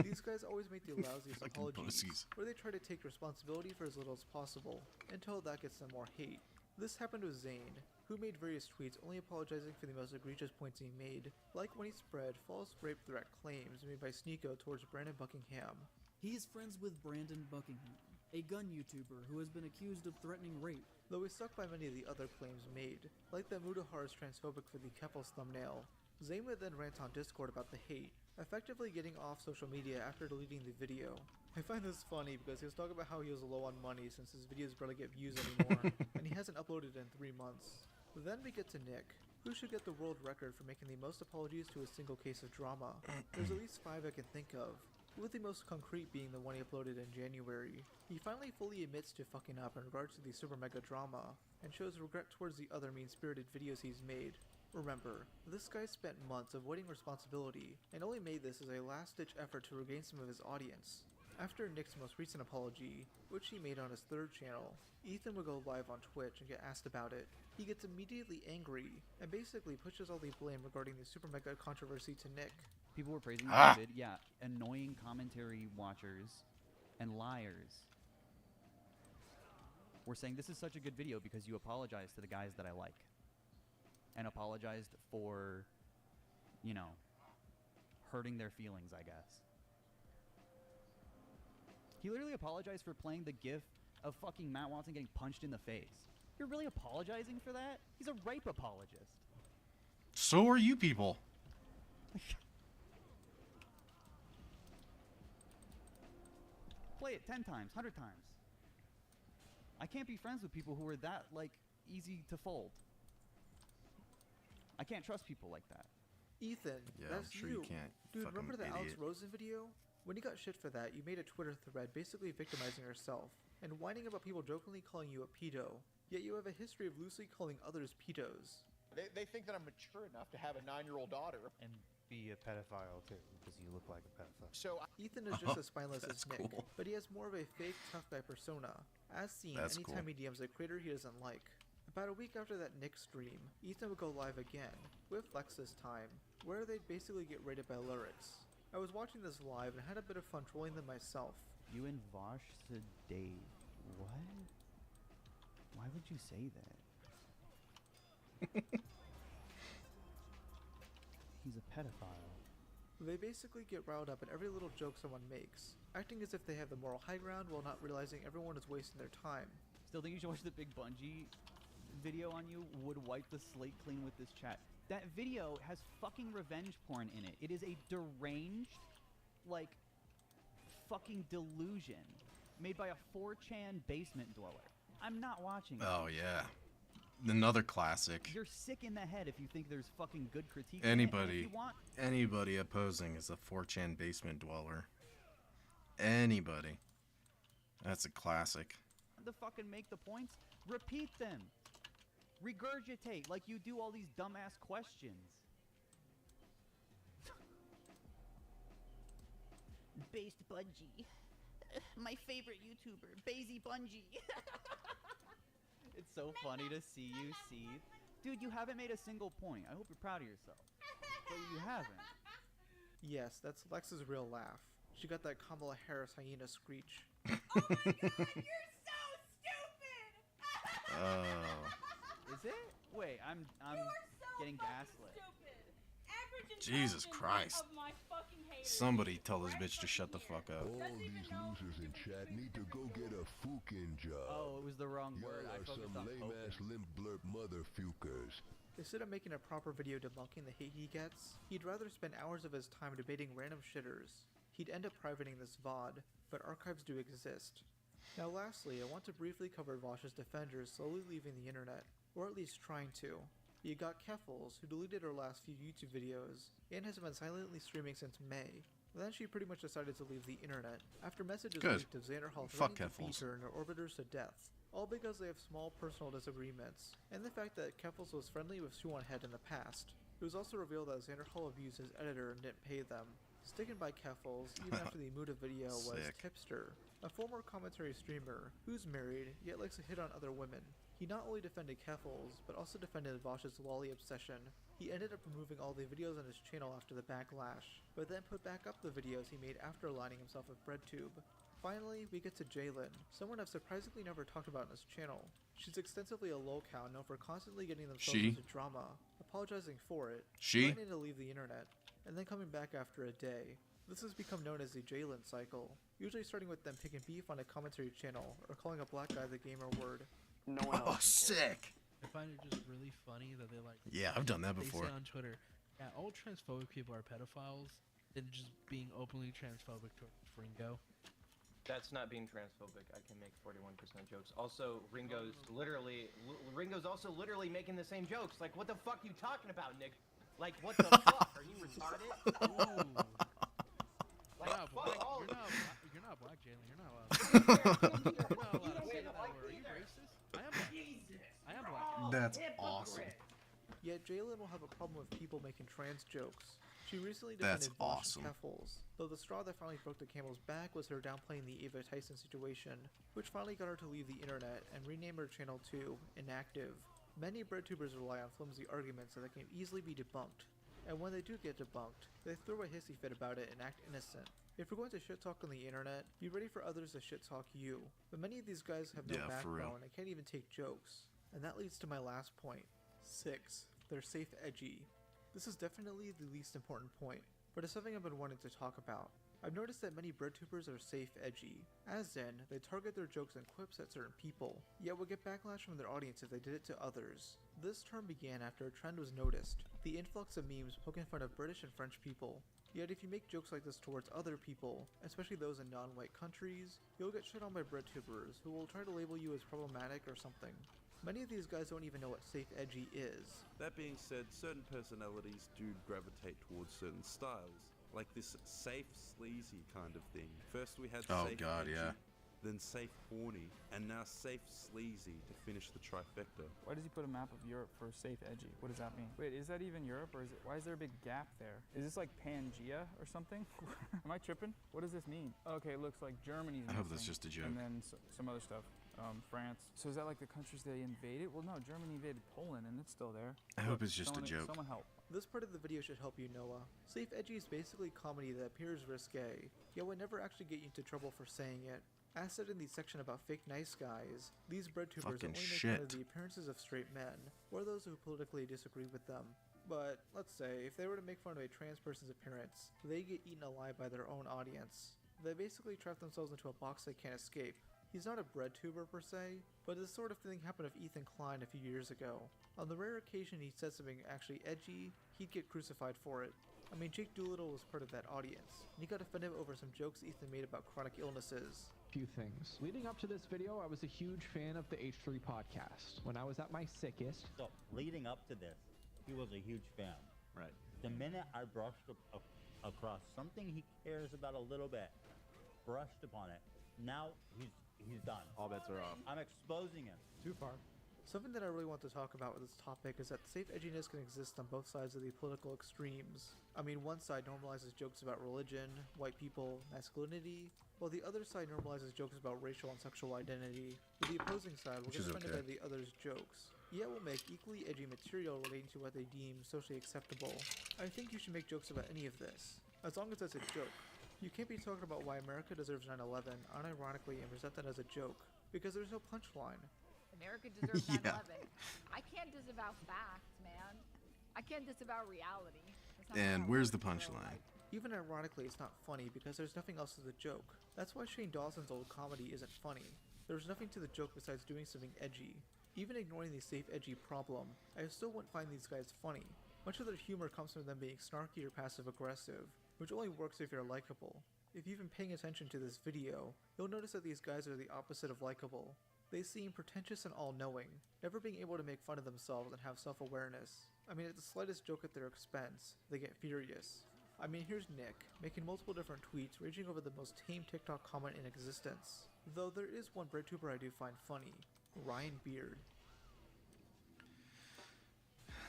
These guys always make the lousiest Fucking apologies, pussies. where they try to take responsibility for as little as possible, until that gets them more hate. This happened with Zane, who made various tweets only apologizing for the most egregious points he made, like when he spread false rape threat claims made by Sneeko towards Brandon Buckingham. He is friends with Brandon Buckingham, a gun YouTuber who has been accused of threatening rape. Though he stuck by many of the other claims made, like that Mudahar is transphobic for the Keffels thumbnail. Zane would then rant on Discord about the hate, effectively getting off social media after deleting the video. I find this funny because he was talking about how he was low on money since his videos barely get views anymore, and he hasn't uploaded in 3 months. Then we get to Nick, who should get the world record for making the most apologies to a single case of drama. There's at least 5 I can think of, with the most concrete being the one he uploaded in January. He finally fully admits to fucking up in regards to the super mega drama, and shows regret towards the other mean-spirited videos he's made. Remember, this guy spent months avoiding responsibility, and only made this as a last-ditch effort to regain some of his audience. After Nick's most recent apology, which he made on his 3rd channel, Ethan would go live on Twitch and get asked about it. He gets immediately angry, and basically pushes all the blame regarding the super mega controversy to Nick. People were praising the vid. Yeah, annoying commentary watchers and liars were saying this is such a good video because you apologized to the guys that I like. And apologized for, you know, hurting their feelings, I guess. He literally apologized for playing the gif of fucking Matt Watson getting punched in the face. You're really apologizing for that? He's a rape apologist. So are you people. Play it 10 times, 100 times. I can't be friends with people who are that, like, easy to fold. I can't trust people like that. Ethan, Yeah, I'm that's sure you can't, Dude, fucking remember the Alex idiot. Rosen video? When you got shit for that, you made a Twitter thread basically victimizing yourself, and whining about people jokingly calling you a pedo, yet you have a history of loosely calling others pedos. They think that I'm mature enough to have a 9-year-old daughter. And be a pedophile too, because you look like a pedophile. So Ethan is just as spineless That's as Nick, cool. but he has more of a fake tough guy persona, as seen That's anytime cool. he DMs a creator he doesn't like. About a week after that Nick stream, Ethan would go live again, with Lex this time, where they'd basically get rated by lyrics. I was watching this live and had a bit of fun trolling them myself. You and Vosh to Dave. What? Why would you say that? He's a pedophile. They basically get riled up at every little joke someone makes, acting as if they have the moral high ground while not realizing everyone is wasting their time. Still think you should watch the Big Bungie video on you would wipe the slate clean with this chat. That video has fucking revenge porn in it. It is a deranged, like, fucking delusion made by a 4chan basement dweller. I'm not watching it. Oh yeah, another classic. You're sick in the head if you think there's fucking good critique. Anybody, if you want, anybody opposing is a 4chan basement dweller. Anybody. That's a classic. to fucking make the points, repeat them. Regurgitate like you do all these dumbass questions. Based Bungie. My favorite YouTuber, Bazy Bungie. It's so funny to see you seethe. Dude, you haven't made a single point. I hope you're proud of yourself. But you haven't. Yes, that's Lex's real laugh. She got that Kamala Harris hyena screech. Oh. Is it? Wait, I'm getting gaslit. Jesus Christ. Somebody tell this bitch to shut the fuck up. All these losers in chat need to go get a fucking job. Oh, it was the wrong word. I Y'all are focused some on lame-ass limp blurp motherfuckers. Instead of making a proper video debunking the hate he gets, he'd rather spend hours of his time debating random shitters. He'd end up privating this VOD, but archives do exist. Now lastly, I want to briefly cover Vosh's defenders slowly leaving the internet, or at least trying to. You got Keffels, who deleted her last few YouTube videos, and has been silently streaming since May. Then she pretty much decided to leave the internet, after messages Good. leaked of Xander Hall Fuck threatening to beat Keffels. her and her orbiters to death, all because they have small personal disagreements, and the fact that Keffels was friendly with Shoe-on-Head in the past. It was also revealed that Xander Hall abused his editor and didn't pay them. Sticking by Keffels, even after the Muda video, was Sick. Tipster, a former commentary streamer who's married, yet likes to hit on other women. He not only defended Keffels, but also defended Vosh's lolly obsession. He ended up removing all the videos on his channel after the backlash, but then put back up the videos he made after aligning himself with BreadTube. Finally, we get to Jalen, someone I've surprisingly never talked about on his channel. She's extensively a lolcow known for constantly getting themselves into drama, apologizing for it, threatening to leave the internet, and then coming back after a day. This has become known as the Jalen cycle, usually starting with them picking beef on a commentary channel or calling a black guy the gamer word. No one else sick. I find it just really funny that they like. Yeah, I've done that they before. Say on Twitter, yeah, all transphobic people are pedophiles, and just being openly transphobic towards Ringo. That's not being transphobic. I can make 41% jokes. Also, Ringo's also literally making the same jokes. Like, what the fuck you talking about, Nick? Like, what the fuck? Are you retarded? Like, You're not black, Jalen. You're not allowed. You're not allowed to say that word. Are you racist? I am black. I am black. That's awesome. Yet Jalen will have a problem with people making trans jokes. She recently That's defended Vosh awesome. and Keffels, though the straw that finally broke the camel's back was her downplaying the Ava Tyson situation, which finally got her to leave the internet and rename her channel to Inactive. Many BreadTubers rely on flimsy arguments that can easily be debunked, and when they do get debunked, they throw a hissy fit about it and act innocent. If you're going to shit talk on the internet, be ready for others to shit talk you. But many of these guys have no Yeah, for real. backbone and can't even take jokes. And that leads to my last point. 6. They're safe edgy. This is definitely the least important point, but it's something I've been wanting to talk about. I've noticed that many BreadTubers are safe edgy, as in, they target their jokes and quips at certain people, yet will get backlash from their audience if they did it to others. This term began after a trend was noticed, the influx of memes poking fun of British and French people. Yet if you make jokes like this towards other people, especially those in non-white countries, you'll get shit on by BreadTubers who will try to label you as problematic or something. Many of these guys don't even know what safe edgy is. That being said, certain personalities do gravitate towards certain styles, like this safe sleazy kind of thing. First we had Oh, safe God, edgy, yeah. then safe horny, and now safe sleazy to finish the trifecta. Why does he put a map of Europe for safe edgy? What does that mean? Wait, is that even Europe, or is it? Why is there a big gap there? Is this like Pangea or something? Am I tripping? What does this mean? Okay, it looks like Germany's I hope that's missing, just a joke. And then some other stuff. France. So is that like the countries they invaded? Well, no, Germany invaded Poland, and it's still there. I hope it's just a joke. Someone help. This part of the video should help you, Noah. Safe edgy is basically comedy that appears risque, yet would never actually get you into trouble for saying it. As said in the section about fake nice guys, these BreadTubers Fucking only make fun of shit. the appearances of straight men, or those who politically disagree with them. But let's say, if they were to make fun of a trans person's appearance, they get eaten alive by their own audience. They basically trap themselves into a box they can't escape. He's not a bread tuber per se, but this sort of thing happened with Ethan Klein a few years ago. On the rare occasion he said something actually edgy, he'd get crucified for it. I mean, Jake Doolittle was part of that audience, and he got offended over some jokes Ethan made about chronic illnesses. Few things. Leading up to this video, I was a huge fan of the H3 podcast. When I was at my sickest... So, leading up to this, he was a huge fan. Right. The minute I brushed across something he cares about a little bit, brushed upon it, now he's done. All bets are off. I'm exposing him. Too far. Something that I really want to talk about with this topic is that safe edginess can exist on both sides of the political extremes. I mean, one side normalizes jokes about religion, white people, masculinity, while the other side normalizes jokes about racial and sexual identity. With the opposing side will get offended by the other's jokes. Yet will make equally edgy material relating to what they deem socially acceptable. I think you should make jokes about any of this, as long as it's a joke. You can't be talking about why America deserves 9/11 unironically and present that as a joke, because there's no punchline. America deserves 9/11. I can't disavow facts, man. I can't disavow reality. And where's the punchline? Even ironically, it's not funny because there's nothing else to the joke. That's why Shane Dawson's old comedy isn't funny. There's nothing to the joke besides doing something edgy. Even ignoring the safe edgy problem, I still wouldn't find these guys funny. Much of their humor comes from them being snarky or passive aggressive, which only works if you're likable. If you've been paying attention to this video, you'll notice that these guys are the opposite of likable. They seem pretentious and all-knowing, never being able to make fun of themselves and have self-awareness. I mean, at the slightest joke at their expense, they get furious. I mean, here's Nick, making multiple different tweets, raging over the most tame TikTok comment in existence. Though there is one breadtuber I do find funny, Ryan Beard.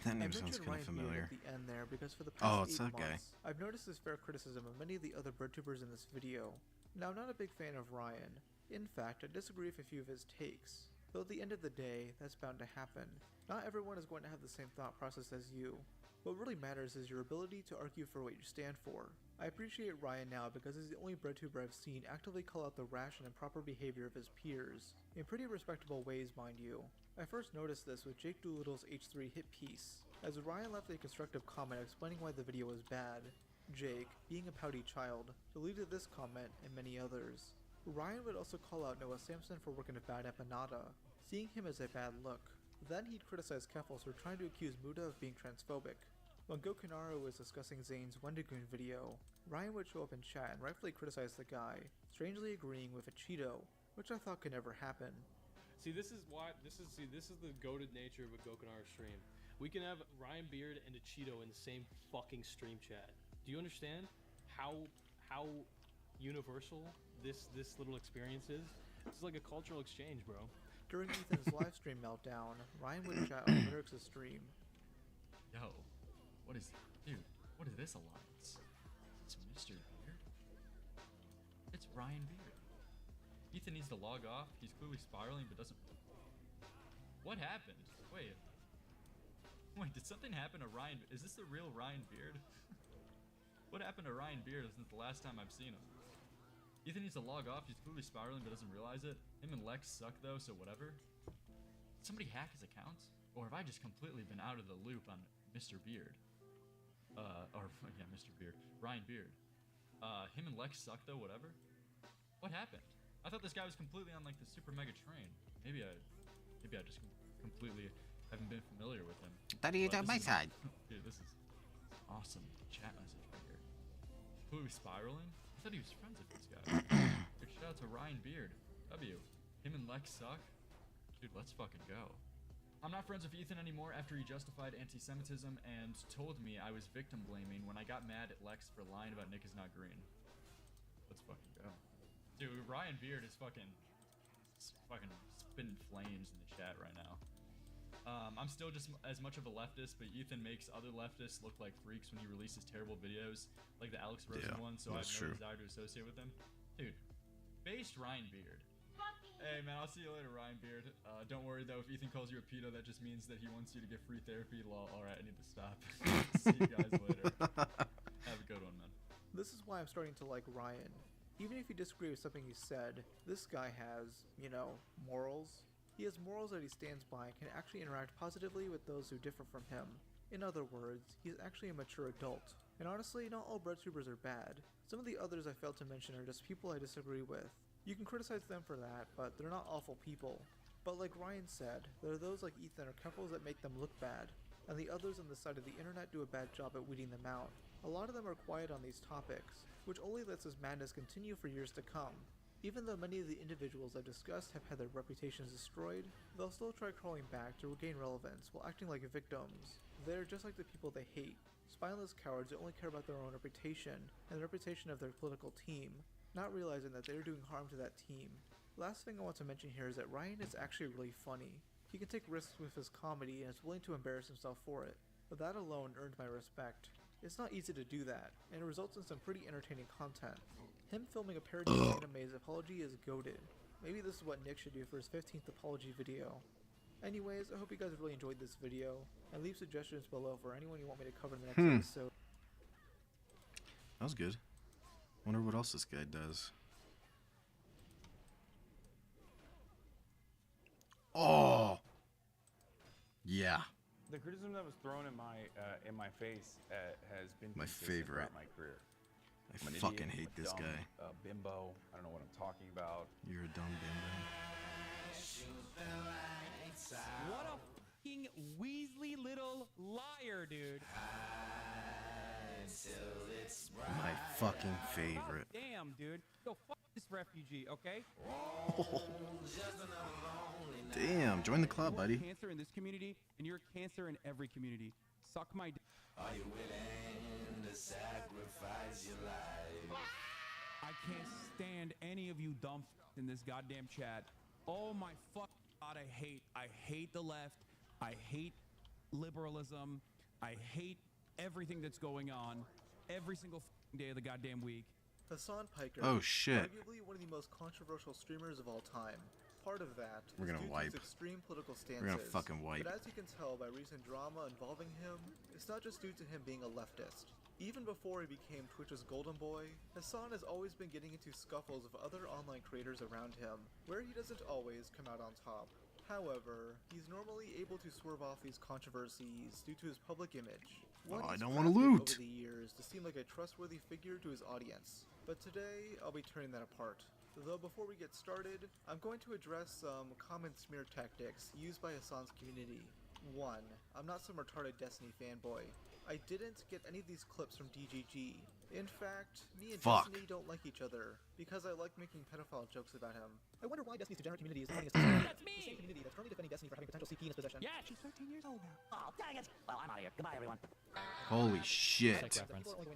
That name sounds kind of familiar. At the end there because for the past Oh, it's 8 that guy. months, I've noticed this fair criticism of many of the other breadtubers in this video. Now, I'm not a big fan of Ryan. In fact, I disagree with a few of his takes. Though at the end of the day, that's bound to happen. Not everyone is going to have the same thought process as you. What really matters is your ability to argue for what you stand for. I appreciate Ryan now because he's the only breadtuber I've seen actively call out the rash and improper behavior of his peers. In pretty respectable ways, mind you. I first noticed this with Jake Doolittle's H3 hit piece, as Ryan left a constructive comment explaining why the video was bad. Jake, being a pouty child, deleted this comment and many others. Ryan would also call out Noah Samson for working a bad empanada, seeing him as a bad look. Then he'd criticize Keffels for trying to accuse Muda of being transphobic. When Gokunaru was discussing Zane's Wendigoon video, Ryan would show up in chat and rightfully criticize the guy, strangely agreeing with a Cheeto, which I thought could never happen. See, this is the goated nature of a Gokunaru stream. We can have Ryan Beard and a Cheeto in the same fucking stream chat. Do you understand how universal this little experience is? It's like a cultural exchange, bro. During Ethan's livestream meltdown, Ryan would chat on Lyric's stream. Yo, what is this alliance? It's Mr. Beard? It's Ryan Beard. Ethan needs to log off. He's clearly spiraling, but doesn't... What happened? Wait, did something happen to Ryan? Is this the real Ryan Beard? What happened to Ryan Beard since the last time I've seen him? Ethan needs to log off. He's clearly spiraling, but doesn't realize it. Him and Lex suck, though, so whatever. Did somebody hack his account? Or have I just completely been out of the loop on Mr. Beard? Mr. Beard. Ryan Beard. Him and Lex suck, though, whatever. What happened? I thought this guy was completely on, like, the super mega train. Maybe I just completely haven't been familiar with him. Thought he was on my side. Dude, this is awesome chat message right here. Completely spiraling? I thought he was friends with this guy. Big shout out to Ryan Beard. W. Him and Lex suck? Dude, let's fucking go. I'm not friends with Ethan anymore after he justified anti-Semitism and told me I was victim blaming when I got mad at Lex for lying about Nick is not green. Let's fucking go. Dude, Ryan Beard is fucking spitting flames in the chat right now. I'm still just as much of a leftist, but Ethan makes other leftists look like freaks when he releases terrible videos, like the Alex Rosen one, so I have no desire to associate with him. Dude, based Ryan Beard. Hey man, I'll see you later, Ryan Beard. Don't worry though, if Ethan calls you a pedo, that just means that he wants you to get free therapy. Lol. Alright, I need to stop. See you guys later. Have a good one, man. This is why I'm starting to like Ryan. Even if you disagree with something he said, this guy has, morals. He has morals that he stands by and can actually interact positively with those who differ from him. In other words, he's actually a mature adult. And honestly, not all breadtubers are bad. Some of the others I failed to mention are just people I disagree with. You can criticize them for that, but they're not awful people. But like Ryan said, there are those like Ethan or couples that make them look bad, and the others on the side of the internet do a bad job at weeding them out. A lot of them are quiet on these topics, which only lets this madness continue for years to come. Even though many of the individuals I've discussed have had their reputations destroyed, they'll still try crawling back to regain relevance while acting like victims. They're just like the people they hate, spineless cowards that only care about their own reputation and the reputation of their political team, not realizing that they're doing harm to that team. Last thing I want to mention here is that Ryan is actually really funny. He can take risks with his comedy and is willing to embarrass himself for it, but that alone earned my respect. It's not easy to do that, and it results in some pretty entertaining content. Him filming a parody of Anime's apology is goated. Maybe this is what Nick should do for his 15th apology video. Anyways, I hope you guys really enjoyed this video, and leave suggestions below for anyone you want me to cover in the next episode. That was good. Wonder what else this guy does. Oh! Yeah. The criticism that was thrown in my face has been My consistent favorite. throughout my career. I I'm an fucking idiot, hate I'm a this dumb, guy. Bimbo. I don't know what I'm talking about. You're a dumb bimbo. What a fucking Weasley little liar, dude. My fucking favorite. Damn, dude. Yo, fuck this refugee, okay? Damn, join the club, buddy. Cancer in this community, and you're a cancer in every community. Suck my dick. Are you willing to sacrifice your life? I can't stand any of you dumb in this goddamn chat. Oh my fuck God, I hate the left. I hate liberalism. I hate everything that's going on every single day of the goddamn week. Hassan Piker, Oh, shit. arguably one of the most controversial streamers of all time. Part of that We're is gonna due to wipe. his extreme political stances. We're gonna fucking wipe. But as you can tell by recent drama involving him, it's not just due to him being a leftist. Even before he became Twitch's golden boy, Hassan has always been getting into scuffles with other online creators around him, where he doesn't always come out on top. However, he's normally able to swerve off these controversies due to his public image. One I he's don't wanna crafted loot. over the years to seem like a trustworthy figure to his audience. But today, I'll be turning that apart. Though before we get started, I'm going to address some common smear tactics used by Hassan's community. 1. I'm not some retarded Destiny fanboy. I didn't get any of these clips from DGG. In fact, me and Fuck. Destiny don't like each other, because I like making pedophile jokes about him. I wonder why Destiny's degenerate community is defending us. That's me! The same community that's currently defending Destiny for having potential CP in its possession. Yeah, she's 13 years old now. Oh, dang it! Well, I'm out of here. Goodbye, everyone. Holy shit.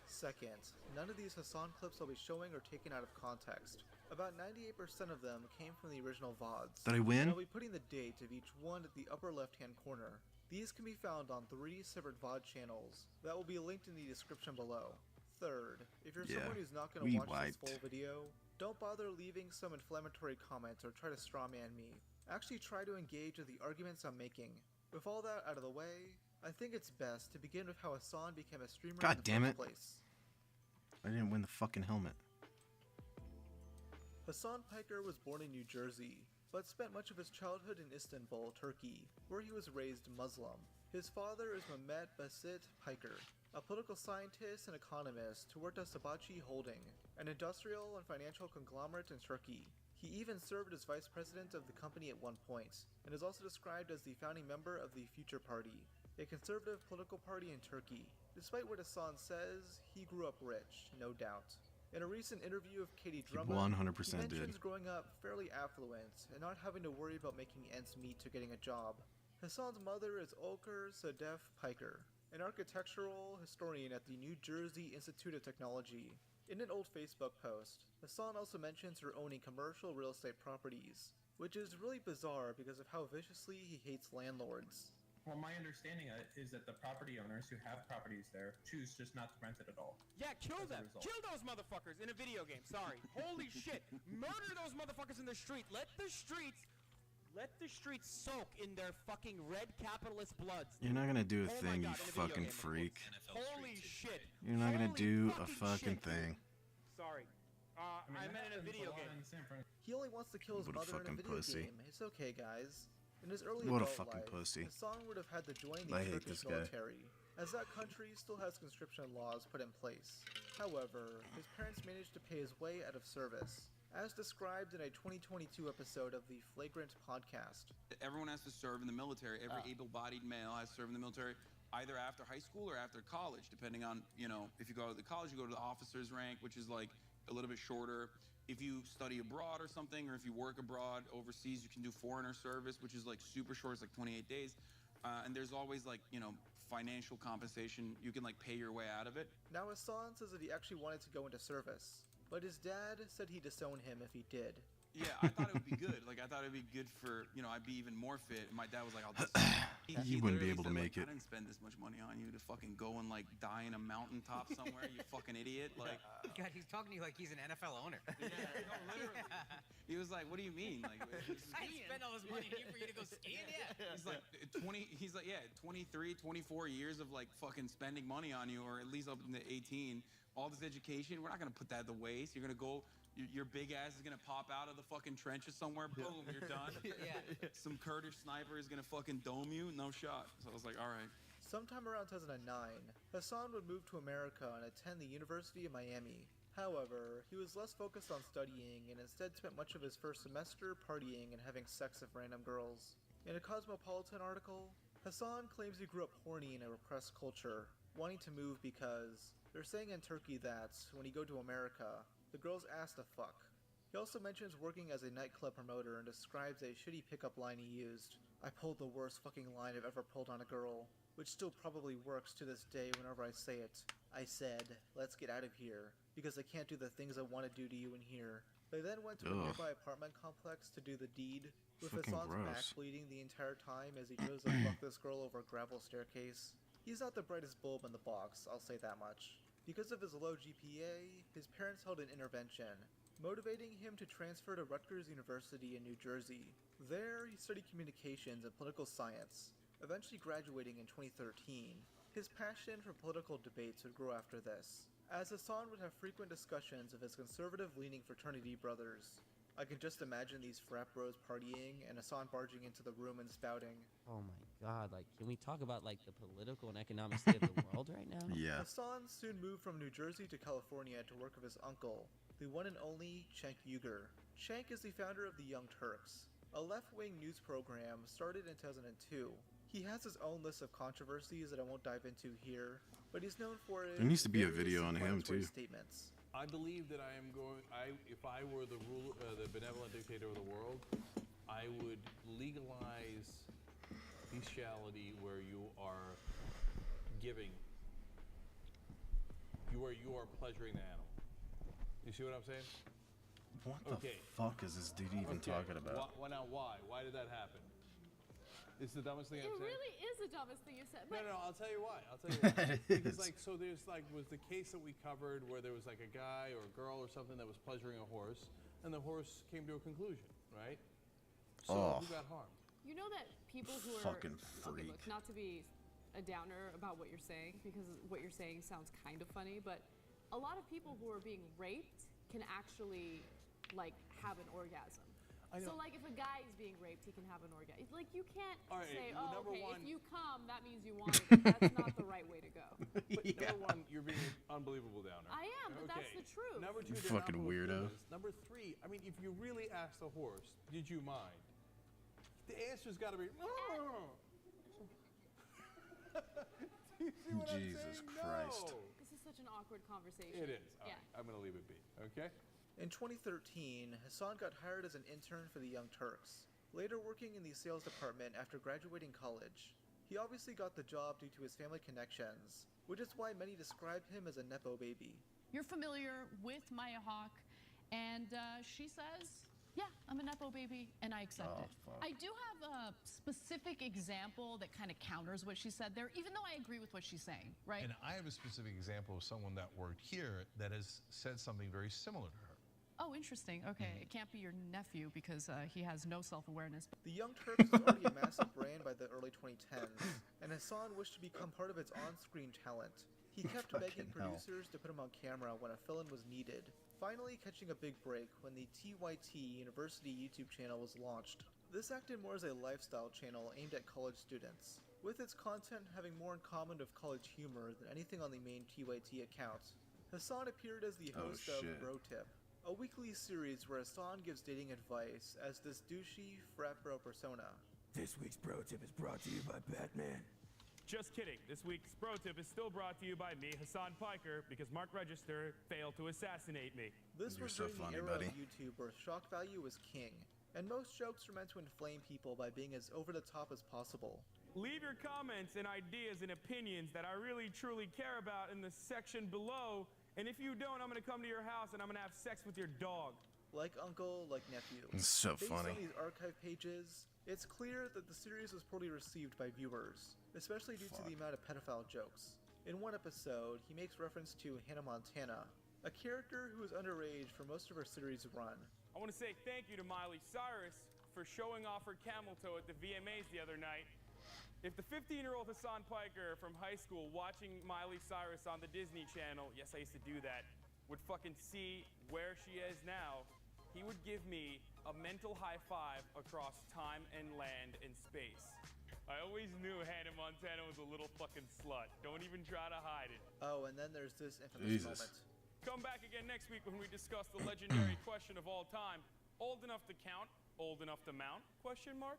Second, none of these Hassan clips I'll be showing are taken out of context. About 98% of them came from the original VODs. Did I win? And I'll be putting the date of each one at the upper left-hand corner. These can be found on 3 separate VOD channels that will be linked in the description below. Third, if you're Yeah, someone who's not going we to watch wiped. this full video, don't bother leaving some inflammatory comments or try to strawman me. Actually try to engage with the arguments I'm making. With all that out of the way, I think it's best to begin with how Hassan became a streamer God in the damn first it. place. I didn't win the fucking helmet. Hassan Piker was born in New Jersey, but spent much of his childhood in Istanbul, Turkey, where he was raised Muslim. His father is Mehmet Basit Piker, a political scientist and economist who worked at Sabancı Holding, an industrial and financial conglomerate in Turkey. He even served as vice president of the company at one point, and is also described as the founding member of the Future Party, a conservative political party in Turkey. Despite what Hassan says, he grew up rich, no doubt. In a recent interview of Katie Drummond, 100% he mentions did. growing up fairly affluent and not having to worry about making ends meet to getting a job. Hassan's mother is Olker Sadef Piker, an architectural historian at the New Jersey Institute of Technology. In an old Facebook post, Hassan also mentions her owning commercial real estate properties, which is really bizarre because of how viciously he hates landlords. Well, my understanding is that the property owners who have properties there choose just not to rent it at all. Yeah, kill As a them. result. Kill those motherfuckers in a video game. Sorry. Holy shit. Murder those motherfuckers in the street. Let the streets soak in their fucking red capitalist bloods. You're not gonna do a Oh my thing, God, you in a video fucking game. freak. Holy shit. You're not gonna Holy do a fucking fucking shit. thing. Sorry. I meant in a video game. He only wants to kill his What a mother in a fucking video pussy. game. It's okay, guys. In his early What a adult fucking life, pussy. Hassan would have had to join the I hate Turkish this guy. military. as that country still has conscription laws put in place. However, his parents managed to pay his way out of service, as described in a 2022 episode of the Flagrant podcast. Everyone has to serve in the military. Every able-bodied male has to serve in the military, either after high school or after college, depending on, you know, if you go to the college, you go to the officer's rank, which is like a little bit shorter. If you study abroad or something, or if you work abroad overseas, you can do foreigner service, which is like super short, it's like 28 days. And there's always like, you know, financial compensation. You can like pay your way out of it. Now Hassan says that he actually wanted to go into service, but his dad said he'd disown him if he did. Yeah, I thought it would be good. Like, I thought it would be good for, you know, I'd be even more fit. And my dad was like, I'll just... You wouldn't be able to literally make said, it. I didn't spend this much money on you to fucking go and, like, die in a mountaintop somewhere, you fucking idiot. Like, God, he's talking to you like he's an NFL owner. he was like, what do you mean? Like, I spent all this money here for you to go skiing? Yeah. He's like, 23, 24 years of, like, fucking spending money on you, or at least up to 18. All this education, we're not going to put that to waste. You're going to go... Your big ass is gonna pop out of the fucking trenches somewhere. Boom, you're done. Some Kurdish sniper is gonna fucking dome you. No shot. So I was like, all right. Sometime around 2009, Hassan would move to America and attend the University of Miami. However, he was less focused on studying and instead spent much of his first semester partying and having sex with random girls. In a Cosmopolitan article, Hassan claims he grew up horny in a repressed culture, wanting to move because they're saying in Turkey that when you go to America, the girls ask to fuck. He also mentions working as a nightclub promoter and describes a shitty pickup line he used. I pulled the worst fucking line I've ever pulled on a girl, which still probably works to this day whenever I say it. I said, let's get out of here, because I can't do the things I want to do to you in here. They then went to a nearby apartment complex to do the deed, with Hassan's back bleeding the entire time as he tries to fuck this girl over a gravel staircase. He's not the brightest bulb in the box, I'll say that much. Because of his low GPA, his parents held an intervention, motivating him to transfer to Rutgers University in New Jersey. There, he studied communications and political science, eventually graduating in 2013. His passion for political debates would grow after this, as Hassan would have frequent discussions of his conservative-leaning fraternity brothers. I can just imagine these frat bros partying and Hassan barging into the room and spouting, "Oh my God, like, can we talk about, like, the political and economic state of the world right now?" Yeah. Hassan soon moved from New Jersey to California to work with his uncle, the one and only Cenk Uygur. Cenk is the founder of the Young Turks, a left-wing news program started in 2002. He has his own list of controversies that I won't dive into here, but he's known for his There needs to be a various video on him, inflammatory too. statements. I believe that if I were the benevolent dictator of the world, I would legalize bestiality where you are giving, where you are pleasuring the animal. You see what I'm saying? What the fuck is this dude even talking about? Now, why? Why did that happen? It's the dumbest thing I've It said. really is the dumbest thing you've said. But No, I'll tell you why. It Because, is. like, so there's, like, was the case that we covered where there was, like, a guy or a girl or something that was pleasuring a horse, and the horse came to a conclusion, right? So who got harmed? you know that people who are Fucking okay, freak. look, not to be a downer about what you're saying, because what you're saying sounds kind of funny, but a lot of people who are being raped can actually, like, have an orgasm. I know. So, like, if a guy is being raped, he can have an orgasm. Like, you can't All right, say, well, oh, number okay, one- if you come, that means you want it. That's not the right way to go. But number one, you're being an unbelievable downer. I am, but that's the truth. Number two, You they're fucking not both weirdo. humans. Number three, I mean, if you really ask the horse, did you mind? The answer's got to be. Do you see what I'm Jesus saying? Christ. No. This is such an awkward conversation. It is. All Yeah. right, I'm going to leave it be. Okay? In 2013, Hassan got hired as an intern for the Young Turks, later working in the sales department after graduating college. He obviously got the job due to his family connections, which is why many describe him as a Nepo baby. You're familiar with Maya Hawk, and she says, yeah, I'm a Nepo baby, and I accept it. I do have a specific example that kind of counters what she said there, even though I agree with what she's saying, right? And I have a specific example of someone that worked here that has said something very similar to her. Oh, interesting. Okay, it can't be your nephew because he has no self-awareness. The Young Turks was already a massive brand by the early 2010s, and Hassan wished to become part of its on-screen talent. He kept begging Fucking hell. producers to put him on camera when a fill-in was needed, finally catching a big break when the TYT University YouTube channel was launched. This acted more as a lifestyle channel aimed at college students, with its content having more in common with college humor than anything on the main TYT account. Hassan appeared as the host of Bro Tip, a weekly series where Hassan gives dating advice as this douchey frat bro persona. This week's Bro Tip is brought to you by Batman. Just kidding. This week's Bro Tip is still brought to you by me, Hassan Piker, because Mark Register failed to assassinate me. This was during the era of YouTube where shock value was king, and most jokes were meant to inflame people by being as over the top as possible. Leave your comments and ideas and opinions that I really truly care about in the section below, and if you don't, I'm gonna come to your house and I'm gonna have sex with your dog. Like uncle, like nephew. It's so Based funny. on these archive pages, it's clear that the series was poorly received by viewers, especially due to the amount of pedophile jokes. In one episode, he makes reference to Hannah Montana, a character who was underage for most of her series run. I want to say thank you to Miley Cyrus for showing off her camel toe at the VMAs the other night. If the 15-year-old Hassan Piker from high school watching Miley Cyrus on the Disney Channel, yes, I used to do that, would fucking see where she is now, he would give me a mental high five across time and land and space. I always knew Hannah Montana was a little fucking slut. Don't even try to hide it. Oh, and then there's this infamous moment. Come back again next week when we discuss the legendary question of all time. Old enough to count, old enough to mount? Question mark?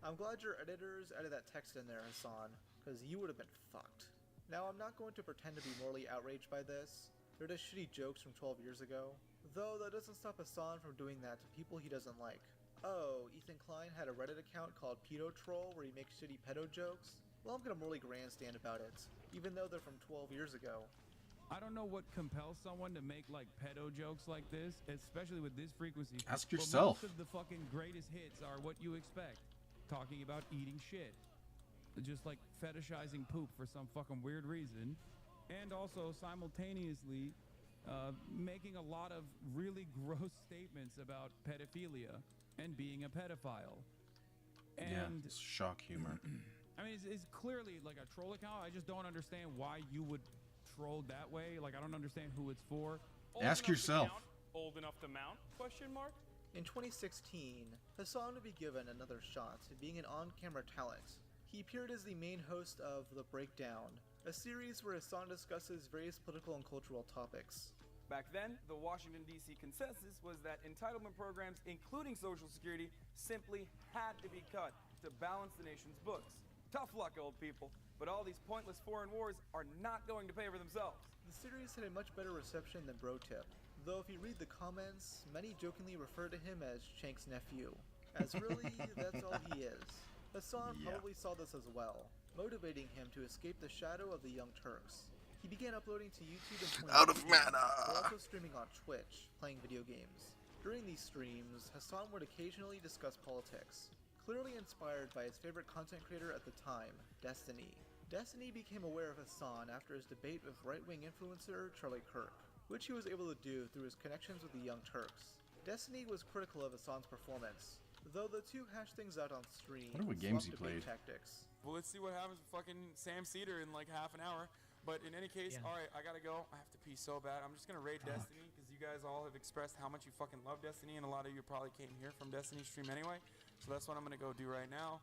I'm glad your editors added that text in there, Hassan, because you would have been fucked. Now, I'm not going to pretend to be morally outraged by this. They're just shitty jokes from 12 years ago. Though that doesn't stop Hassan from doing that to people he doesn't like. Oh, Ethan Klein had a Reddit account called Pedo Troll where he makes shitty pedo jokes? Well, I'm gonna morally grandstand about it, even though they're from 12 years ago. I don't know what compels someone to make like pedo jokes like this, especially with this frequency. Ask yourself. Most of the fucking greatest hits are what you expect. Talking about eating shit. Just like fetishizing poop for some fucking weird reason. And also simultaneously making a lot of really gross statements about pedophilia and being a pedophile. And yeah, it's shock humor. I mean, it's clearly like a troll account. I just don't understand why you would troll that way. Like, I don't understand who it's for. Ask yourself. Old enough to mount? Question mark? In 2016, Hassan would be given another shot at being an on-camera talent. He appeared as the main host of The Breakdown, a series where Hassan discusses various political and cultural topics. Back then, the Washington, D.C. consensus was that entitlement programs, including Social Security, simply had to be cut to balance the nation's books. Tough luck, old people, but all these pointless foreign wars are not going to pay for themselves. The series had a much better reception than Bro Tip, though if you read the comments, many jokingly refer to him as Shank's nephew, as really, that's all he is. Hassan probably saw this as well, motivating him to escape the shadow of the Young Turks. He began uploading to YouTube in 2018, Out of mana! while also streaming on Twitch, playing video games. During these streams, Hassan would occasionally discuss politics, clearly inspired by his favorite content creator at the time, Destiny. Destiny became aware of Hassan after his debate with right-wing influencer Charlie Kirk, which he was able to do through his connections with the Young Turks. Destiny was critical of Hassan's performance, though the two hashed things out on stream. I wonder what games he played. Tactics. Well, let's see what happens with fucking Sam Cedar in like half an hour. But in any case, all right, I gotta go. I have to pee so bad. I'm just gonna raid Destiny because you guys all have expressed how much you fucking love Destiny, and a lot of you probably came here from Destiny stream anyway. So that's what I'm gonna go do right now.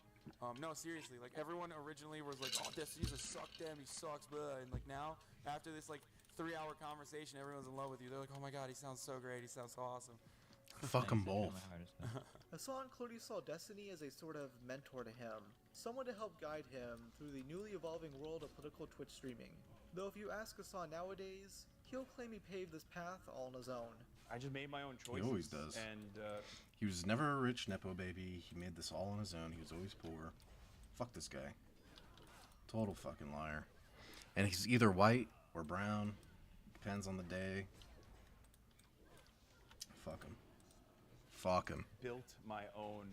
No, seriously, like everyone originally was like, "Oh, Destiny's a suck, damn, he sucks," blah. And like now, after this like 3-hour conversation, everyone's in love with you. They're like, "Oh my god, he sounds so great. He sounds so awesome." Fuck them both. Hassan clearly saw Destiny as a sort of mentor to him, someone to help guide him through the newly evolving world of political Twitch streaming. Though if you ask Hassan nowadays, he'll claim he paved this path all on his own. I just made my own choices. He always does. And he was never a rich Nepo baby. He made this all on his own. He was always poor. Fuck this guy. Total fucking liar. And he's either white or brown. Depends on the day. Fuck him. Fuck him. built my own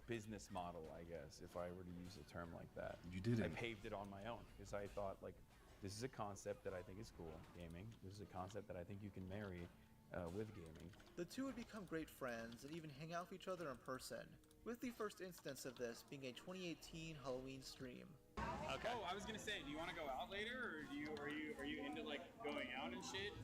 business model, I guess, if I were to use a term like that. You did I it. paved it on my own because I thought, like, this is a concept that I think is cool, gaming. This is a concept that I think you can marry with gaming. The two would become great friends and even hang out with each other in person, with the first instance of this being a 2018 Halloween stream. Okay. Oh, I was gonna say, do you want to go out later, or are you into like going out and shit?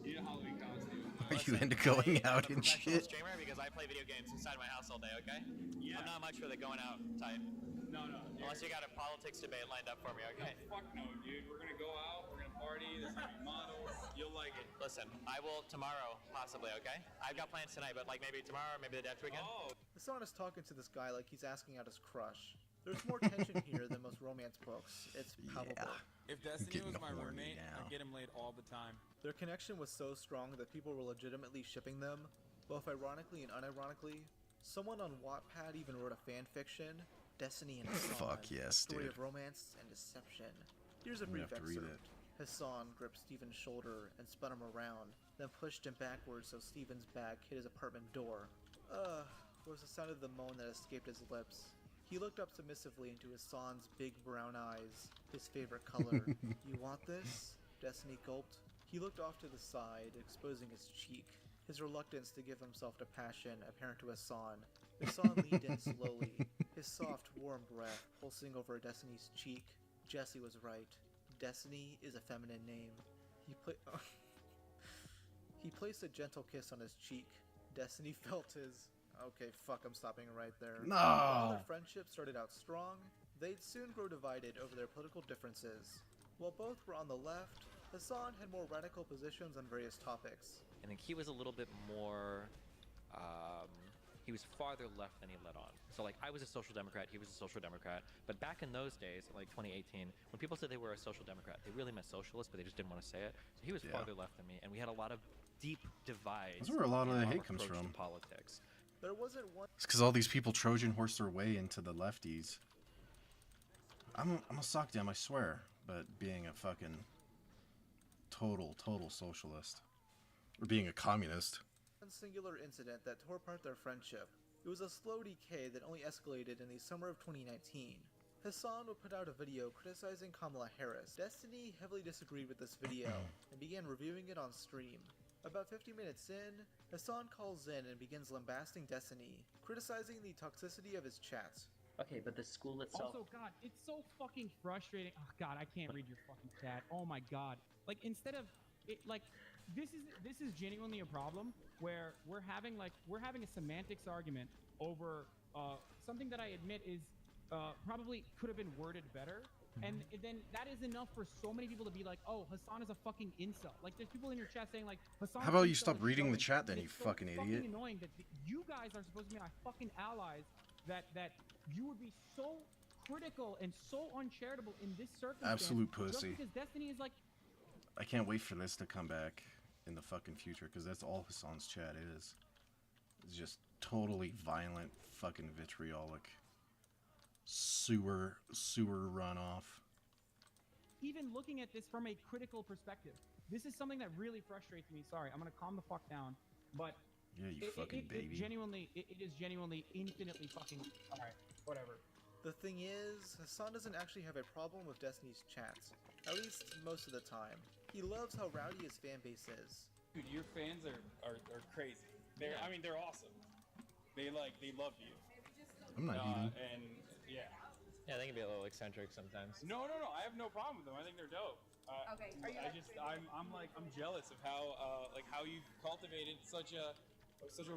You need a Halloween costume. Are you into going out and shit? Streamer, because I play video games inside my house all day, okay? Yeah. I'm not much for the going out type. No. Unless you got a politics debate lined up for me, okay? Fuck no, dude. We're gonna go out. We're gonna party. There's gonna be models. You'll like it. Listen, I will tomorrow, possibly, okay? I've got plans tonight, but like maybe tomorrow, maybe the next weekend. Oh. Hassan is talking to this guy like he's asking out his crush. There's more tension here than most romance books. It's palpable. If Destiny was my roommate, I'd get him laid all the time. Their connection was so strong that people were legitimately shipping them, both ironically and unironically. Someone on Wattpad even wrote a fan fiction, Destiny and Hassan, Fuck yes, a story dude. of romance and deception. Here's a I'm brief gonna have to read excerpt. Hassan gripped Steven's shoulder and spun him around, then pushed him backwards so Steven's back hit his apartment door. Was the sound of the moan that escaped his lips. He looked up submissively into Hassan's big brown eyes, his favorite color. You want this? Destiny gulped. He looked off to the side, exposing his cheek, his reluctance to give himself to passion apparent to Hassan. Hassan leaned in slowly, his soft, warm breath pulsing over Destiny's cheek. Jesse was right. Destiny is a feminine name. He placed a gentle kiss on his cheek. Destiny felt his... Okay, fuck, I'm stopping right there. No! While their friendship started out strong, they'd soon grow divided over their political differences. While both were on the left, Hassan had more radical positions on various topics. I think he was a little bit more, he was farther left than he let on. So like, I was a social democrat, he was a social democrat, but back in those days, like 2018, when people said they were a social democrat, they really meant socialist, but they just didn't want to say it. So he was farther left than me, and we had a lot of deep divides. That's where a lot of in the our hate comes approach to from. politics. There wasn't one... It's because all these people Trojan horse their way into the lefties. I'm a sock them, I swear. But being a fucking total socialist. Or being a communist. One singular incident that tore apart their friendship. It was a slow decay that only escalated in the summer of 2019. Hassan would put out a video criticizing Kamala Harris. Destiny heavily disagreed with this video and began reviewing it on stream. About 50 minutes in, Hassan calls in and begins lambasting Destiny, criticizing the toxicity of his chats. Okay, but the school itself... Also, God, it's so fucking frustrating. Oh, God, I can't read your fucking chat. Oh, my God. Like, instead of... it, like, this is genuinely a problem where we're having a semantics argument over something that I admit is probably could have been worded better. And then that is enough for so many people to be like, oh, Hassan is a fucking incel. Like, there's people in your chat saying, like, Hassan... How about you stop reading the chat then, you fucking idiot? It's fucking annoying that you guys are supposed to be my fucking allies, that you would be so critical and so uncharitable in this circumstance. Absolute pussy. Just because Destiny is like... I can't wait for this to come back in the fucking future, because that's all Hassan's chat is. It's just totally violent, fucking vitriolic. Sewer runoff. Even looking at this from a critical perspective, this is something that really frustrates me. Sorry, I'm gonna calm the fuck down, but yeah, you fucking baby. It is genuinely infinitely fucking... Alright, whatever. The thing is, Hassan doesn't actually have a problem with Destiny's chats, at least most of the time. He loves how rowdy his fan base is. Dude, your fans are crazy. I mean, they're awesome. They love you. I'm not eating. And yeah. Yeah, they can be a little eccentric sometimes. No. I have no problem with them. I think they're dope. Okay. I'm jealous of how you've cultivated such a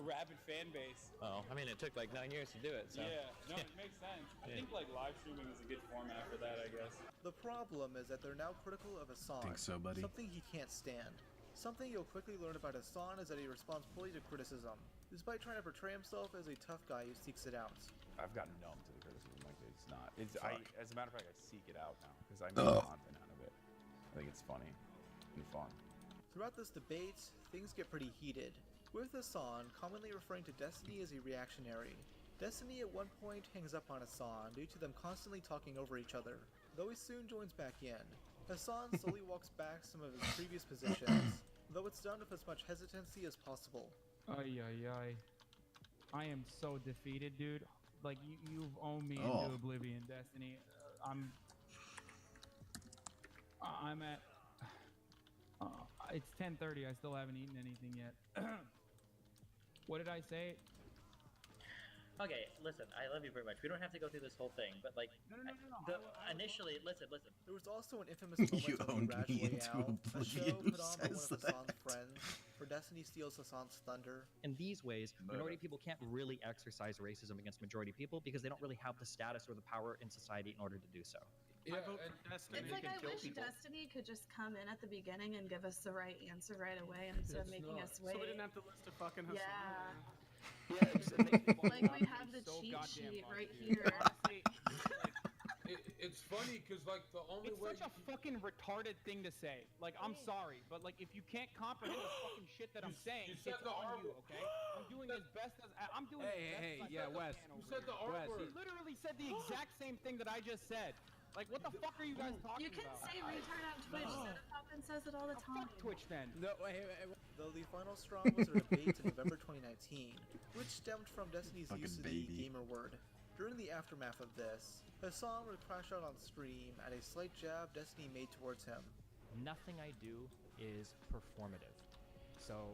rabid fan base. Oh, I mean, it took like 9 years to do it, so. Yeah, no, it makes sense. I think like live streaming is a good format for that, I guess. The problem is that they're now critical of Hassan. Think so, buddy? Something he can't stand. Something you'll quickly learn about Hassan is that he responds poorly to criticism, despite trying to portray himself as a tough guy who seeks it out. I've gotten numb to the criticism. Like, it's not. As a matter of fact, I seek it out now because I make content out of it. I think it's funny and fun. Throughout this debate, things get pretty heated, with Hassan commonly referring to Destiny as a reactionary. Destiny at one point hangs up on Hassan due to them constantly talking over each other, though he soon joins back in. Hassan slowly walks back some of his previous positions, though it's done with as much hesitancy as possible. Ay. I am so defeated, dude. Like, you've owned me into oblivion, Destiny. I'm at... it's 10:30. I still haven't eaten anything yet. What did I say? Okay, listen, I love you very much. We don't have to go through this whole thing, but like, initially, listen. There was also an infamous moment You of the owned Garage me into Royale, a show oblivion. put on by one Says of Hassan's that. friends, where Destiny steals Hassan's thunder. In these ways, minority people can't really exercise racism against majority people because they don't really have the status or the power in society in order to do so. Yeah, It's like I wish Destiny could just come in at the beginning and give us the right answer right away instead of making us wait. So we didn't have to list a fucking Hassan. Yeah. Like we have the cheat sheet right here. It's funny because like the only It's way such a fucking retarded thing to say. Like, I'm sorry, but like, if you can't comprehend the fucking shit that I'm saying, you said it's the on R you, word. okay? I'm doing as best as I'm doing. Hey, yeah, Wes. You said the R He word. literally said the exact same thing that I just said. Like, what the fuck are you guys talking You can about? say retard on Twitch. Zenithopin says it all the time. Fuck Twitch then. No, wait. Though the final straw was a debate in November 2019, which stemmed from Destiny's Fucking use of baby. the gamer word. During the aftermath of this, Hassan would crash out on stream at a slight jab Destiny made towards him. Nothing I do is performative. So,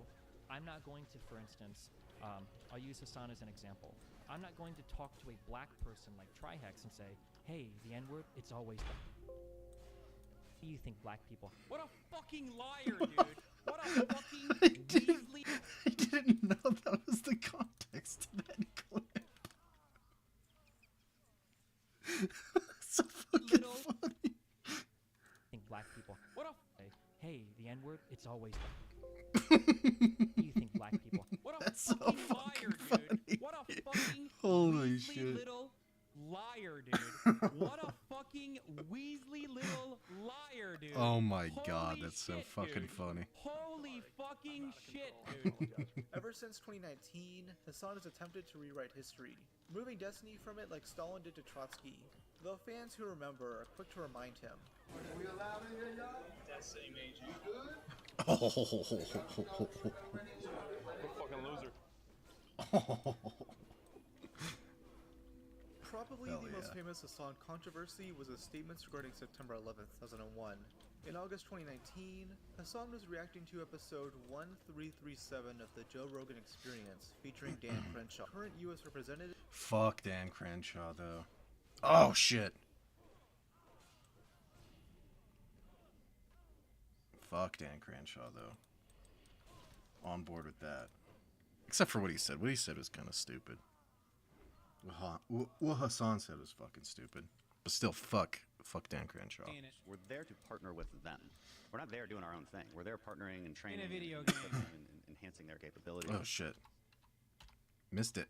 I'm not going to, for instance, I'll use Hassan as an example. I'm not going to talk to a black person like Trihex and say, hey, the N-word, it's always the... Do you think black people... What a fucking liar, dude! What a fucking I didn't know that was the context to that clip. So fucking funny. think black people... What a... Hey, the N-word, it's always the... Do you think black people... What a That's so fucking fucking liar, funny. dude! What a fucking Holy weaselly shit. little liar, dude! What a fucking weaselly little liar, dude! Oh my god, Holy that's so shit, fucking dude. funny. Holy fucking shit, dude! Ever since 2019, Hassan has attempted to rewrite history, moving Destiny from it like Stalin did to Trotsky. Though fans who remember are quick to remind him. We allowed in here, y'all? Destiny made you good. Fucking loser. Probably Hell the most yeah. famous Hassan controversy was his statements regarding September 11th, 2001. In August 2019, Hassan was reacting to episode 1337 of the Joe Rogan Experience, featuring Dan Crenshaw, current U.S. representative. Fuck Dan Crenshaw, though. Oh, shit. Fuck Dan Crenshaw, though. On board with that. Except for what he said. What he said was kind of stupid. What Hassan said was fucking stupid. But still, fuck Dan Crenshaw. We're there to partner with them. We're not there doing our own thing. We're there partnering and training In a video and game. equipping and enhancing their capabilities. Oh, shit. Missed it.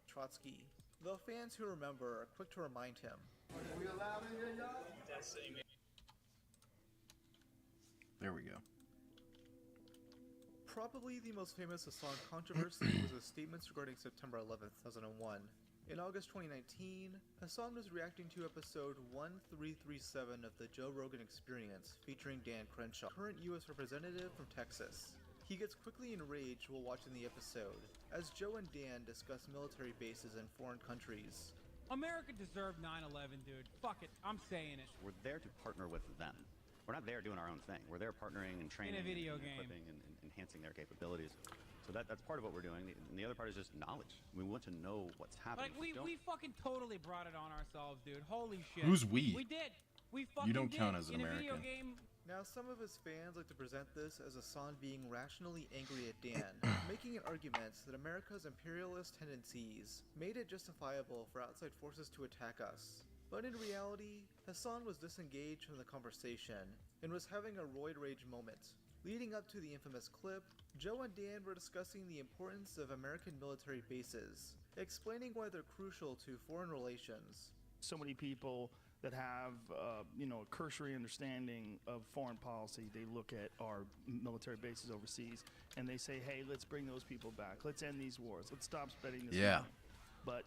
Trotsky. Though fans who remember are quick to remind him. We allowed in here, y'all? Destiny made There we go. Probably the most famous Hassan controversy was his statements regarding September 11th, 2001. In August 2019, Hassan was reacting to episode 1337 of the Joe Rogan Experience, featuring Dan Crenshaw, current U.S. representative from Texas. He gets quickly enraged while watching the episode, as Joe and Dan discuss military bases in foreign countries. America deserved 9/11, dude. Fuck it, I'm saying it. We're there to partner with them. We're not there doing our own thing. We're there partnering and training video and game. equipping and enhancing their capabilities. So that's part of what we're doing. And the other part is just knowledge. We want to know what's happening. Like, we fucking totally brought it on ourselves, dude. Holy shit. Who's we? We did. We fucking don't did. count as an In a video American. game. Now, some of his fans like to present this as Hassan being rationally angry at Dan, making an argument that America's imperialist tendencies made it justifiable for outside forces to attack us. But in reality, Hassan was disengaged from the conversation and was having a roid rage moment. Leading up to the infamous clip, Joe and Dan were discussing the importance of American military bases, explaining why they're crucial to foreign relations. So many people that have, a cursory understanding of foreign policy, they look at our military bases overseas and they say, hey, let's bring those people back. Let's end these wars. Let's stop spending this Yeah. money. But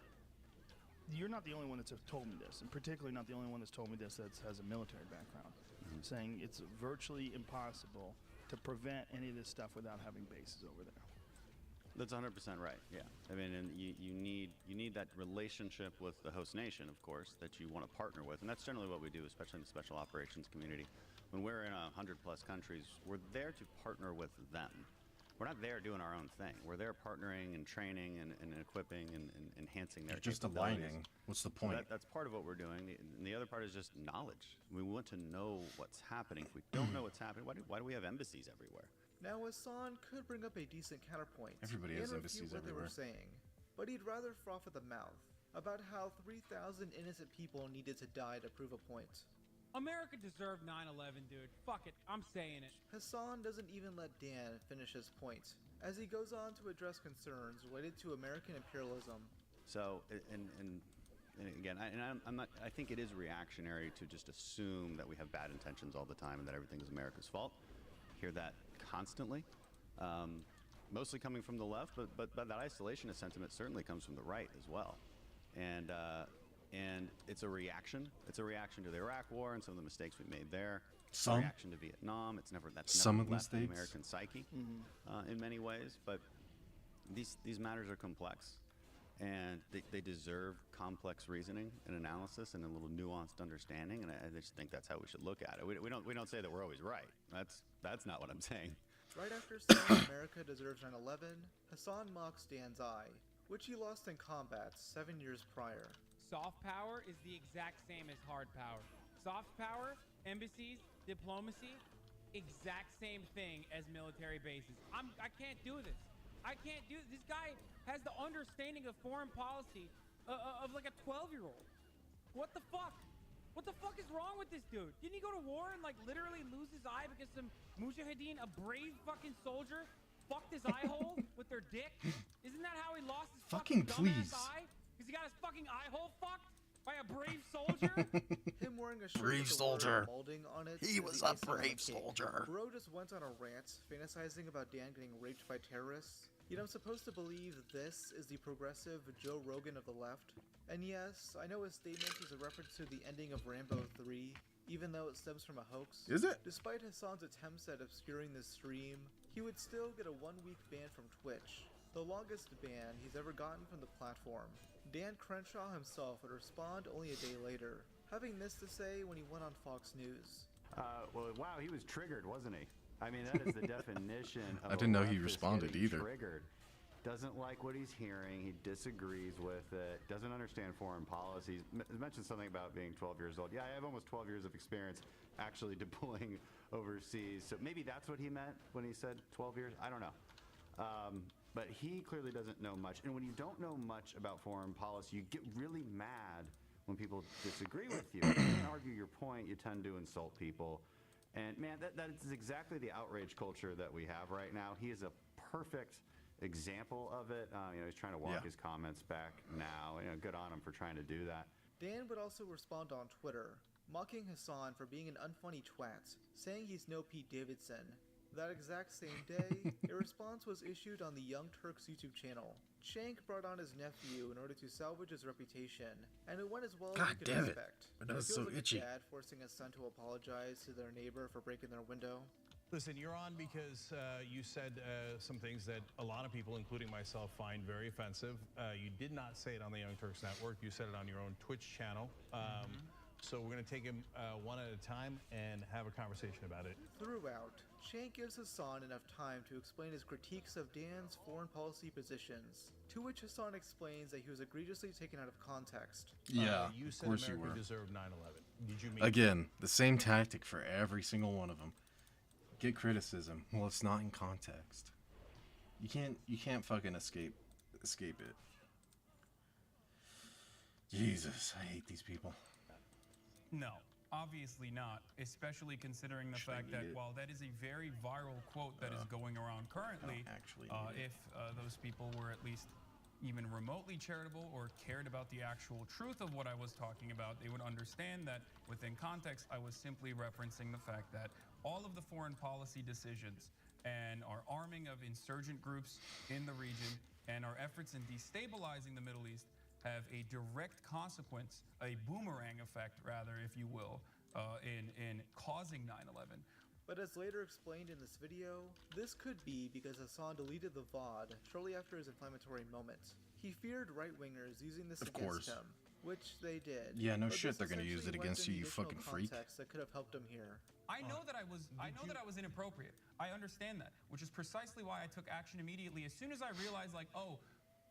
you're not the only one that's told me this, and particularly not the only one that's told me this that has a military background, saying it's virtually impossible to prevent any of this stuff without having bases over there. That's 100% right. Yeah, I mean, and you need that relationship with the host nation, of course, that you want to partner with, and that's generally what we do, especially in the special operations community. When we're in 100+ countries, we're there to partner with them. we're not there doing our own thing. We're there partnering and training and equipping and enhancing their Just capabilities. aligning. What's the So point? that's part of what we're doing. And the other part is just knowledge. We want to know what's happening. If we don't know what's happening, why do we have embassies everywhere? Now, Hassan could bring up a decent counterpoint Everybody and has refute embassies what they everywhere. were saying, but he'd rather froth at the mouth about how 3,000 innocent people needed to die to prove a point. America deserved 9/11, dude. Fuck it, I'm saying it. Hassan doesn't even let Dan finish his point, as he goes on to address concerns related to American imperialism. So, and again, I'm not. I think it is reactionary to just assume that we have bad intentions all the time and that everything is America's fault. I hear that constantly, mostly coming from the left, but that isolationist sentiment certainly comes from the right as well, and it's a reaction. It's a reaction to the Iraq War and some of the mistakes we made there. It's a reaction to Vietnam. That's never Some of the left the mistakes. American psyche in many ways. But these matters are complex, and they deserve complex reasoning and analysis and a little nuanced understanding. And I just think that's how we should look at it. We don't say that we're always right. That's not what I'm saying. Right after saying America deserves 9/11, Hassan mocks Dan's eye, which he lost in combat 7 years prior. Soft power is the exact same as hard power. Soft power, embassies, diplomacy, exact same thing as military bases. I can't do this. I can't do this. This guy has the understanding of foreign policy of like a 12-year-old. What the fuck? What the fuck is wrong with this dude? Didn't he go to war and like literally lose his eye because some mujahideen, a brave fucking soldier, fucked his eye hole with their dick? Isn't that how he lost his fucking please. dumbass eye? Because he got his fucking eye hole fucked by a brave soldier? Him wearing a shirt Brave with the word soldier. molding on it. He is was the a icing on the brave cake. soldier. Bro just went on a rant, fantasizing about Dan getting raped by terrorists. Yet I'm supposed to believe that this is the progressive Joe Rogan of the left. And yes, I know his statement is a reference to the ending of Rambo 3, even though it stems from a hoax. Is it? Despite Hassan's attempts at obscuring this stream, he would still get a 1-week ban from Twitch, the longest ban he's ever gotten from the platform. Dan Crenshaw himself would respond only a day later, having this to say when he went on Fox News. Well, wow, he was triggered, wasn't he? I mean, that is the definition of I didn't know he leftist responded getting either. Triggered. Doesn't like what he's hearing. He disagrees with it. Doesn't understand foreign policies. Mentioned something about being 12 years old. Yeah, I have almost 12 years of experience actually deploying overseas. So maybe that's what he meant when he said 12 years. I don't know. But he clearly doesn't know much. And when you don't know much about foreign policy, you get really mad when people disagree with you. You can't argue your point. You tend to insult people. And man, that is exactly the outrage culture that we have right now. He is a perfect example of it. He's trying to walk his comments back now. Good on him for trying to do that. Dan would also respond on Twitter, mocking Hassan for being an unfunny twat, saying he's no Pete Davidson. That exact same day, a response was issued on the Young Turks YouTube channel. Shank brought on his nephew in order to salvage his reputation, and it went as well as God he could damn it. expect. My nose is so feels like itchy. a dad forcing his son to apologize to their neighbor for breaking their window. Listen, you're on because you said some things that a lot of people, including myself, find very offensive. You did not say it on the Young Turks Network. You said it on your own Twitch channel. So we're going to take him one at a time and have a conversation about it. Throughout, Shank gives Hassan enough time to explain his critiques of Dan's foreign policy positions, to which Hassan explains that he was egregiously taken out of context. Yeah, you of said course America you were. deserved 9/11. Did you mean Again, the same tactic for every single one of them. Get criticism. Well, it's not in context. You can't fucking escape it. Jesus, I hate these people. No, obviously not, especially considering the fact that while that is a very viral quote that is going around currently, if those people were at least even remotely charitable or cared about the actual truth of what I was talking about, they would understand that within context, I was simply referencing the fact that all of the foreign policy decisions and our arming of insurgent groups in the region and our efforts in destabilizing the Middle East have a direct consequence, a boomerang effect, rather, if you will, in causing 9/11. But as later explained in this video, this could be because Hassan deleted the VOD shortly after his inflammatory moment. He feared right-wingers using this against him. which they did. Yeah, no But shit this they're gonna use essentially it went against into you, you additional fucking freak. context that could have helped him here. I know that I was inappropriate. I understand that, which is precisely why I took action immediately. As soon as I realized, like, oh,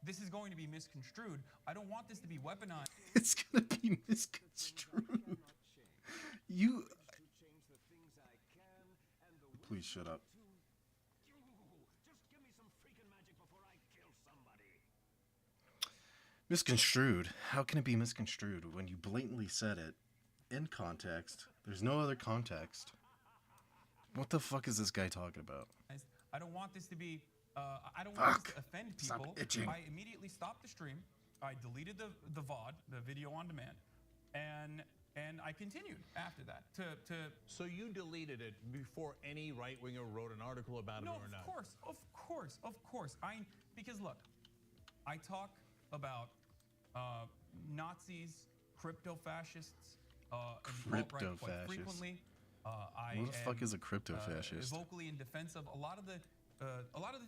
this is going to be misconstrued. I don't want this to be weaponized. It's gonna be misconstrued. You. Please shut up. Misconstrued? How can it be misconstrued when you blatantly said it in context? There's no other context. What the fuck is this guy talking about? I don't want this to be. I don't want this to offend Stop people. itching. I immediately stopped the stream. I deleted the VOD, the video on demand, and I continued after that to. So you deleted it before any right winger wrote an article about it or not? Of course. Because look, I talk about Nazis, crypto fascists, and the alt-right quite frequently. What the fuck is a crypto fascist? Vocally in defense of a lot of the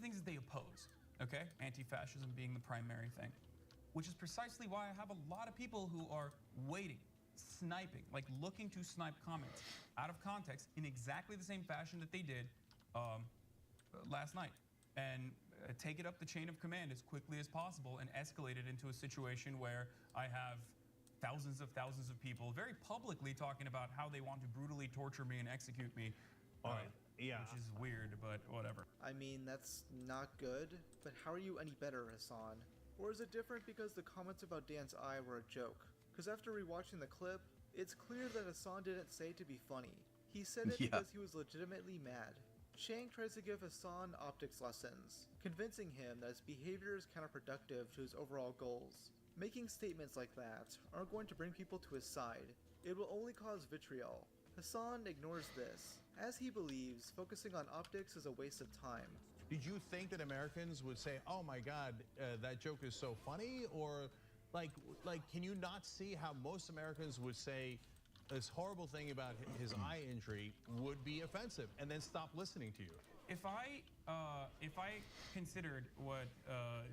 things that they oppose. Okay, anti-fascism being the primary thing, which is precisely why I have a lot of people who are waiting, sniping, like looking to snipe comments out of context in exactly the same fashion that they did last night, and take it up the chain of command as quickly as possible and escalate it into a situation where I have thousands of people very publicly talking about how they want to brutally torture me and execute me. All right. Yeah. Which is weird, but whatever. I mean, that's not good, but how are you any better, Hassan? Or is it different because the comments about Dan's eye were a joke? Because after rewatching the clip, it's clear that Hassan didn't say it to be funny. He said it because he was legitimately mad. Chang tries to give Hassan optics lessons, convincing him that his behavior is counterproductive to his overall goals. Making statements like that aren't going to bring people to his side. It will only cause vitriol. Hassan ignores this, as he believes focusing on optics is a waste of time. Did you think that Americans would say, "Oh my God, that joke is so funny," or like, can you not see how most Americans would say this horrible thing about his eye injury would be offensive, and then stop listening to you? If I considered what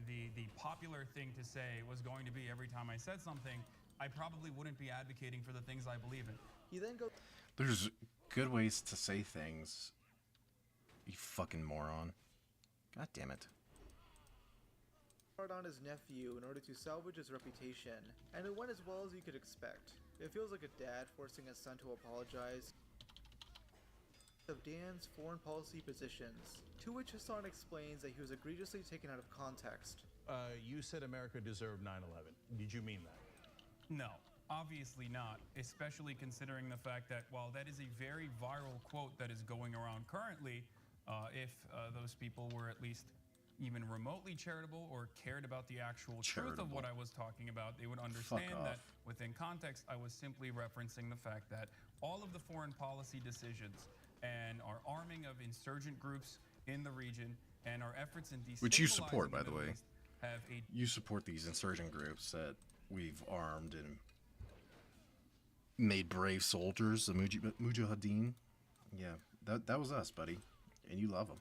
the popular thing to say was going to be every time I said something, I probably wouldn't be advocating for the things I believe in. He then goes. There's good ways to say things. You fucking moron. God damn it. Hard on his nephew in order to salvage his reputation, and it went as well as you could expect. It feels like a dad forcing his son to apologize of Dan's foreign policy positions, to which Hassan explains that he was egregiously taken out of context. You said America deserved 9/11. Did you mean that? No, obviously not, especially considering the fact that while that is a very viral quote that is going around currently, if those people were at least even remotely charitable or cared about the actual truth of what I was talking about, they would understand that within context, I was simply referencing the fact that all of the foreign policy decisions and our arming of insurgent groups in the region and our efforts in destabilizing Which you support, by the Middle way. East have a You support these insurgent groups that we've armed and made brave soldiers, the Mujahideen. Yeah, that was us, buddy. And you love them.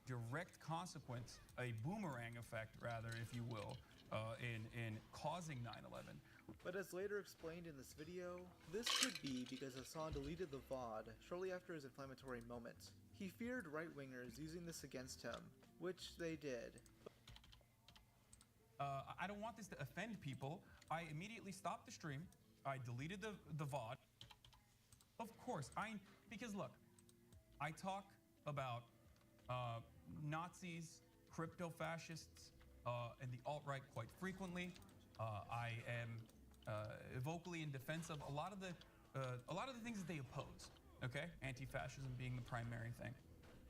direct consequence, a boomerang effect, rather, if you will, in causing 9/11. But as later explained in this video, this could be because Hassan deleted the VOD shortly after his inflammatory moment. He feared right-wingers using this against him, which they did. I don't want this to offend people. I immediately stopped the stream. I deleted the VOD. Of course, because look, I talk about Nazis, crypto fascists, and the alt-right quite frequently. I am vocally in defense of a lot of the things that they oppose. Okay, anti-fascism being the primary thing,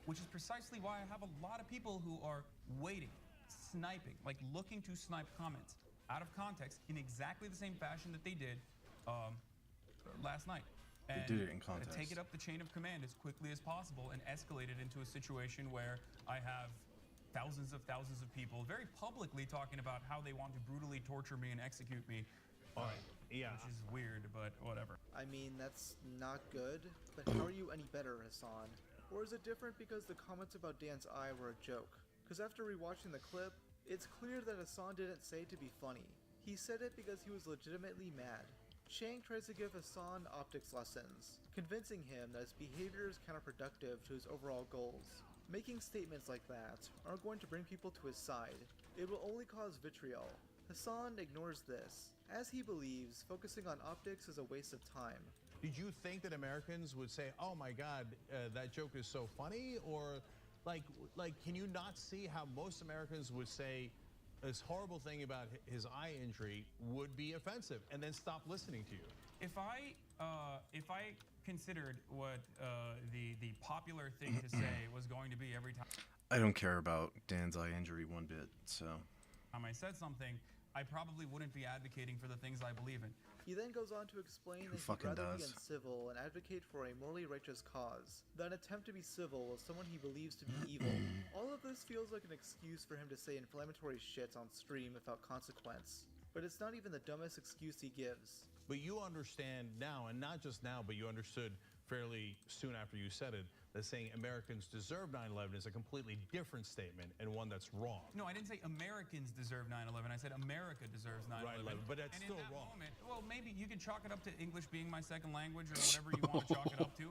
which is precisely why I have a lot of people who are waiting, sniping, like looking to snipe comments out of context in exactly the same fashion that they did last night. And they did it in context. Take it up the chain of command as quickly as possible and escalate it into a situation where I have thousands of people very publicly talking about how they want to brutally torture me and execute me. Yeah. Which is weird, but whatever. I mean, that's not good, but how are you any better, Hassan? Or is it different because the comments about Dan's eye were a joke? Because after rewatching the clip, it's clear that Hassan didn't say it to be funny. He said it because he was legitimately mad. Chang tries to give Hassan optics lessons, convincing him that his behavior is counterproductive to his overall goals. Making statements like that aren't going to bring people to his side. It will only cause vitriol. Hassan ignores this, as he believes focusing on optics is a waste of time. Did you think that Americans would say, "Oh my God, that joke is so funny," or like, can you not see how most Americans would say this horrible thing about his eye injury would be offensive, and then stop listening to you? If I considered what the popular thing to say was going to be every I don't care about Dan's eye injury one bit, so. time I said something, I probably wouldn't be advocating for the things I believe in. He then goes on to explain that he'd fucking rather be does? uncivil and advocate for a morally righteous cause than attempt to be civil with someone he believes to be evil. All of this feels like an excuse for him to say inflammatory shit on stream without consequence. But it's not even the dumbest excuse he gives. But you understand now, and not just now, but you understood fairly soon after you said it, that saying Americans deserve 9/11 is a completely different statement and one that's wrong. No, I didn't say Americans deserve 9/11. I said America deserves 9/11. Right, but that's and still in that wrong. Moment, well, maybe you can chalk it up to English being my second language or whatever you want to chalk it up to.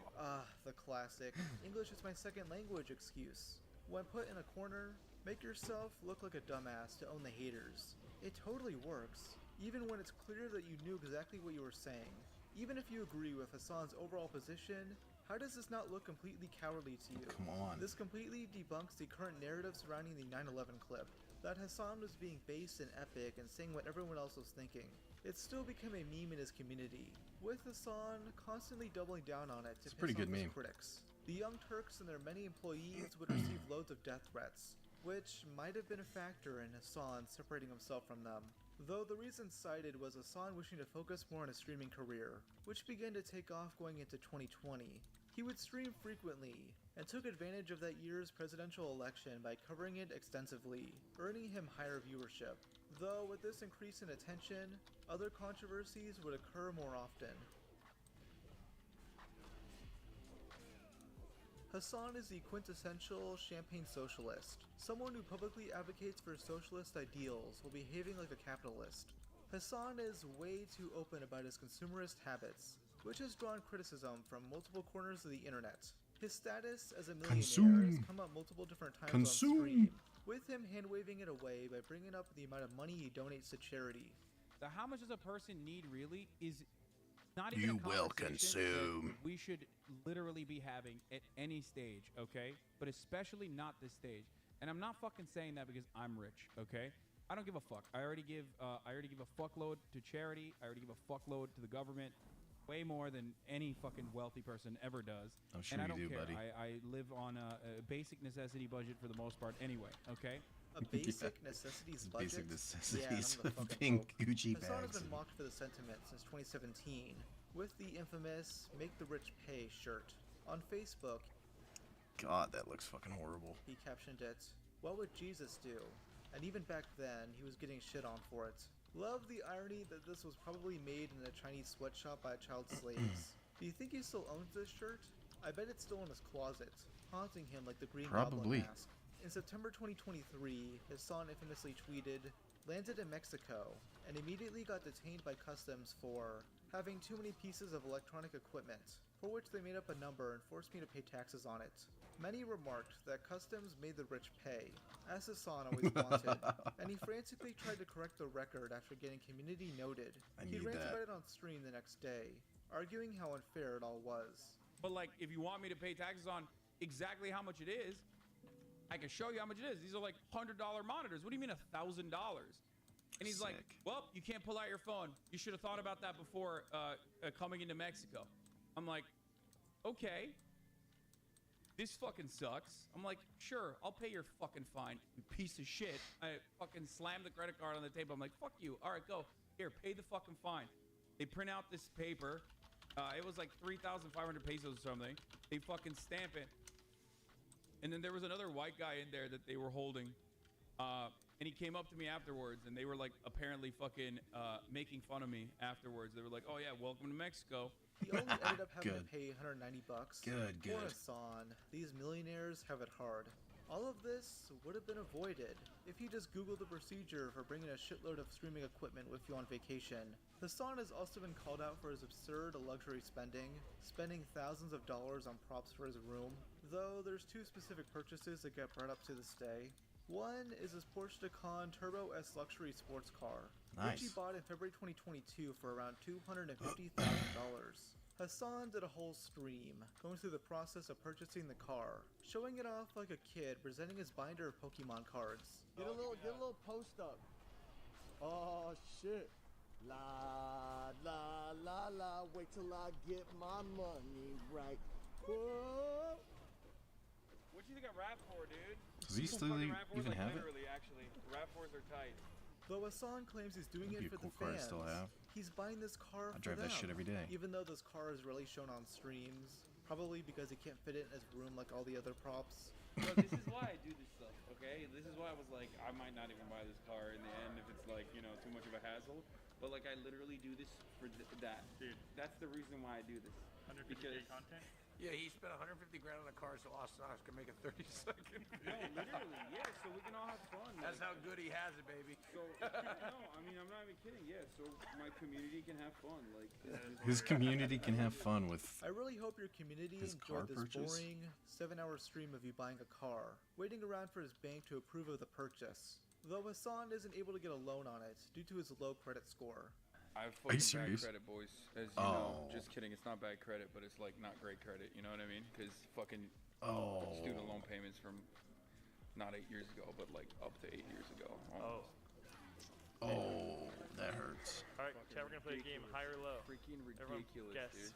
The classic English is my second language excuse. When put in a corner, make yourself look like a dumbass to own the haters. It totally works, even when it's clear that you knew exactly what you were saying. Even if you agree with Hassan's overall position, how does this not look completely cowardly to you? Come on. This completely debunks the current narrative surrounding the 9/11 clip, that Hassan was being base and epic and saying what everyone else was thinking. It's still become a meme in his community, with Hassan constantly doubling down on it to It's a pretty piss good off his meme. critics. The Young Turks and their many employees would receive loads of death threats, which might have been a factor in Hassan separating himself from them. Though the reason cited was Hassan wishing to focus more on his streaming career, which began to take off going into 2020. He would stream frequently, and took advantage of that year's presidential election by covering it extensively, earning him higher viewership. Though with this increase in attention, other controversies would occur more often. Hassan is the quintessential champagne socialist, someone who publicly advocates for socialist ideals while behaving like a capitalist. Hassan is way too open about his consumerist habits, which has drawn criticism from multiple corners of the internet. His status as a millionaire has come up multiple different times on stream, with him hand-waving it away by bringing up the amount of money he donates to charity. The how much does a person need really is not even You a will conversation consume. that we should literally be having at any stage, okay? But especially not this stage. And I'm not fucking saying that because I'm rich, okay? I don't give a fuck. I already give a fuckload to charity. I already give a fuckload to the government. Way more than any fucking wealthy person ever does. I'm sure and I you don't do, care. buddy. I live on a basic necessity budget for the most part anyway, okay? A basic necessities budget? Basic Yeah, necessities none of the of fucking pink hope. Gucci Hassan has bags. been mocked for the sentiment since 2017, with the infamous "Make the Rich Pay" shirt. On Facebook, God, that looks fucking horrible. he captioned it, "What would Jesus do?" And even back then, he was getting shit on for it. Love the irony that this was probably made in a Chinese sweatshop by child slaves. Do you think he still owns this shirt? I bet it's still in his closet, haunting him like the Green Probably. Goblin mask. In September 2023, Hassan infamously tweeted, "Landed in Mexico, and immediately got detained by customs for having too many pieces of electronic equipment, for which they made up a number and forced me to pay taxes on it." Many remarked that customs made the rich pay, as Hassan always wanted, and he frantically tried to correct the record after getting community noted. He need ranted that. about it on stream the next day, arguing how unfair it all was. But like, if you want me to pay taxes on exactly how much it is, I can show you how much it is. These are like $100 monitors. What do you mean $1,000? And he's like, well, you can't pull out your phone. You should have thought about that before coming into Mexico. I'm like, okay. This fucking sucks. I'm like, sure, I'll pay your fucking fine, you piece of shit. I fucking slammed the credit card on the table. I'm like, fuck you. All right, go. Here, pay the fucking fine. They print out this paper. It was like 3,500 pesos or something. They fucking stamp it. And then there was another white guy in there that they were holding. And he came up to me afterwards, and they were like apparently fucking making fun of me afterwards. They were like, "Oh yeah, welcome to Mexico." He only ended up having to pay $190. Good. Poor Hassan. These millionaires have it hard. All of this would have been avoided if you just Googled the procedure for bringing a shitload of streaming equipment with you on vacation. Hassan has also been called out for his absurd luxury spending thousands of dollars on props for his room, though there's two specific purchases that get brought up to this day. One is his Porsche Taycan Turbo S luxury sports car, which he Nice. bought in February 2022 for around $250,000. Hassan did a whole stream, going through the process of purchasing the car, showing it off like a kid, presenting his binder of Pokemon cards. Get a little post up. Oh shit. La la la la. Wait till I get my money right. Whoa. What do you think I rap for, dude? Does he still Fucking rap for, even like, have it? literally, actually. Rap wars are tight. Though Hassan claims he's doing That'd it be a for cool the car to fans, still have. he's buying this car I for drive that them, shit every day. even though this car is really shown on streams, probably because he can't fit it in his room like all the other props. Bro, this is why I do this stuff, okay? This is why I was like, I might not even buy this car in the end if it's like, you know, too much of a hassle. But like, I literally do this for that. Dude, that's the reason why I do this. 150K content? Yeah, he spent 150 grand on a car so Austin can make a 30-second No, video. literally, yeah, so we can all have fun. That's like- how good he has it, baby. So, no, I mean, I'm not even kidding, yeah, so my community can have fun, like. His community can have fun with. I really hope your community His car enjoyed this purchase? boring 7-hour stream of you buying a car, waiting around for his bank to approve of the purchase, though Hassan isn't able to get a loan on it due to his low credit score. I have Are you fucking bad serious? credit, boys. As you know, Oh. just kidding. It's not bad credit, but it's like not great credit. You know what I mean? Because fucking student loan payments from not 8 years ago, but like up to 8 years ago. Almost. Oh, that hurts. All right, chat, we're gonna play a game, high or low. Freaking Everyone ridiculous, guess. dude.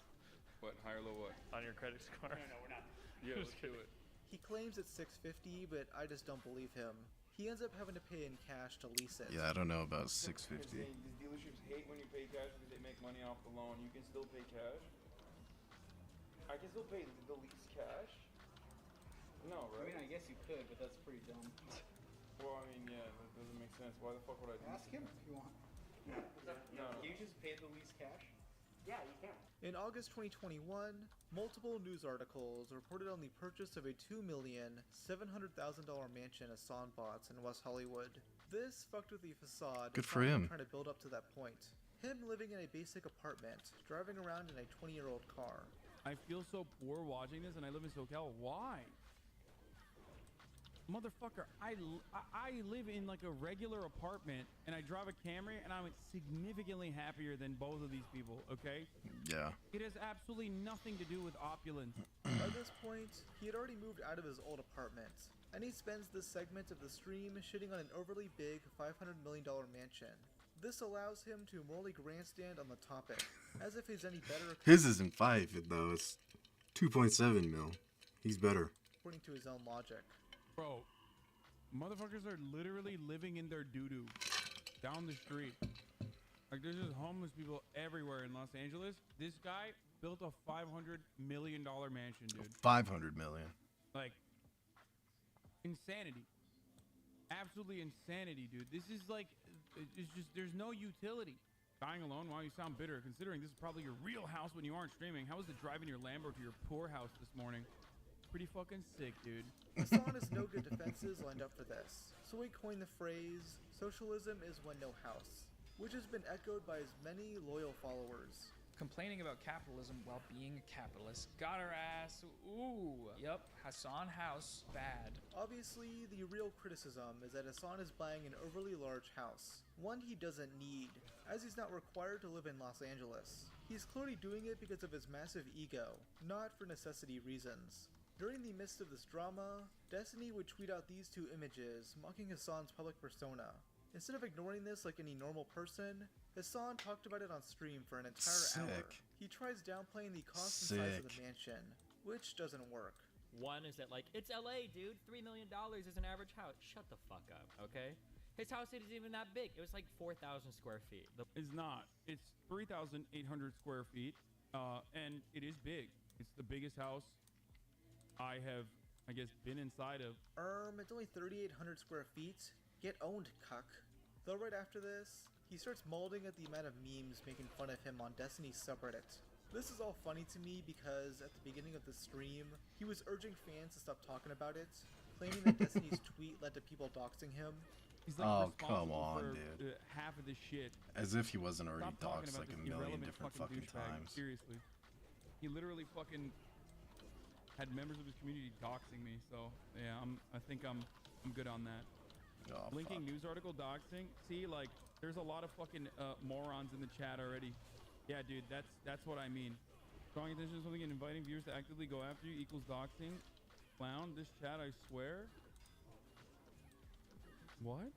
What, high or low what? On your credit score. No, we're not. Yeah, let's Just do kidding. it. He claims it's $650, but I just don't believe him. He ends up having to pay in cash to lease it. Yeah, I don't know about Because 650. these dealerships hate when you pay cash because they make money off the loan. You can still pay cash. I can still pay the lease cash. No, right? I mean, I guess you could, but that's pretty dumb. Well, I mean, yeah, that doesn't make sense. Why the fuck would I do Ask him if you want. No. Can you just pay the lease cash? Yeah, you can. In August 2021, multiple news articles reported on the purchase of a $2,700,000 mansion Hassan bought in West Hollywood. This fucked with the facade Good for Hassan him. trying to build up to that point. Him living in a basic apartment, driving around in a 20-year-old car. I feel so poor watching this, and I live in SoCal. Why? Motherfucker, I live in like a regular apartment, and I drive a Camry, and I'm significantly happier than both of these people, okay? Yeah. It has absolutely nothing to do with opulence. By this point, he had already moved out of his old apartment, and he spends this segment of the stream shitting on an overly big $500 million mansion. This allows him to morally grandstand on the topic, as if he's any better His isn't 5 though. It's 2.7 mil. He's better. according to his own logic. Bro, motherfuckers are literally living in their doo-doo down the street. Like, there's just homeless people everywhere in Los Angeles. This guy built a $500 million mansion, dude. 500 million. Like, insanity. Absolutely insanity, dude. This is like, it's just, there's no utility. Dying alone? Wow, you sound bitter. Considering this is probably your real house when you aren't streaming. How was it driving your Lambo to your poor house this morning? Pretty fucking sick, dude. Hassan has no good defenses lined up for this, so he coined the phrase, socialism is when no house, which has been echoed by his many loyal followers. Complaining about capitalism while being a capitalist. Got her ass. Ooh. Yep. Hassan House. Bad. Obviously, the real criticism is that Hassan is buying an overly large house, one he doesn't need, as he's not required to live in Los Angeles. He's clearly doing it because of his massive ego, not for necessity reasons. During the midst of this drama, Destiny would tweet out these two images mocking Hassan's public persona. Instead of ignoring this like any normal person, Hassan talked about it on stream for an entire hour. Sick. He tries downplaying the cost and size of the Sick. mansion, which doesn't work. One is that, like, it's LA, dude. $3 million is an average house. Shut the fuck up, okay? His house isn't even that big. It was like 4,000 square feet. It's not. It's 3,800 square feet, and it is big. It's the biggest house I have, I guess, been inside of. It's only 3,800 square feet. Get owned, cuck. Though right after this, he starts molding at the amount of memes making fun of him on Destiny's subreddit. This is all funny to me because at the beginning of the stream, he was urging fans to stop talking about it, claiming that Destiny's tweet led to people doxing him. He's like Oh, come responsible on, for, dude. Half of this shit. As if he wasn't already Stop talking doxed about like a this million irrelevant different fucking douchebag. times. Seriously, he literally fucking had members of his community doxing me. So yeah, I think I'm good on that. Oh, Linking fuck. news article doxing. See, like, there's a lot of fucking morons in the chat already. Yeah, dude, that's what I mean. Drawing attention to something and inviting viewers to actively go after you equals doxing. Clown, this chat, I swear. What?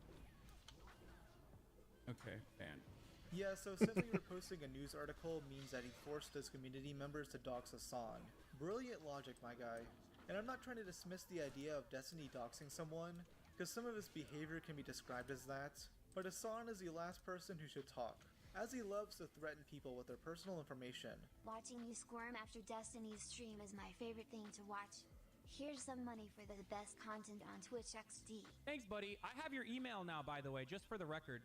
Okay, banned. Yeah, so simply reposting a news article means that he forced his community members to dox Hassan. Brilliant logic, my guy. And I'm not trying to dismiss the idea of Destiny doxing someone, because some of his behavior can be described as that, but Hassan is the last person who should talk, as he loves to threaten people with their personal information. Watching you squirm after Destiny's stream is my favorite thing to watch. Here's some money for the best content on Twitch XD. Thanks, buddy. I have your email now, by the way, just for the record.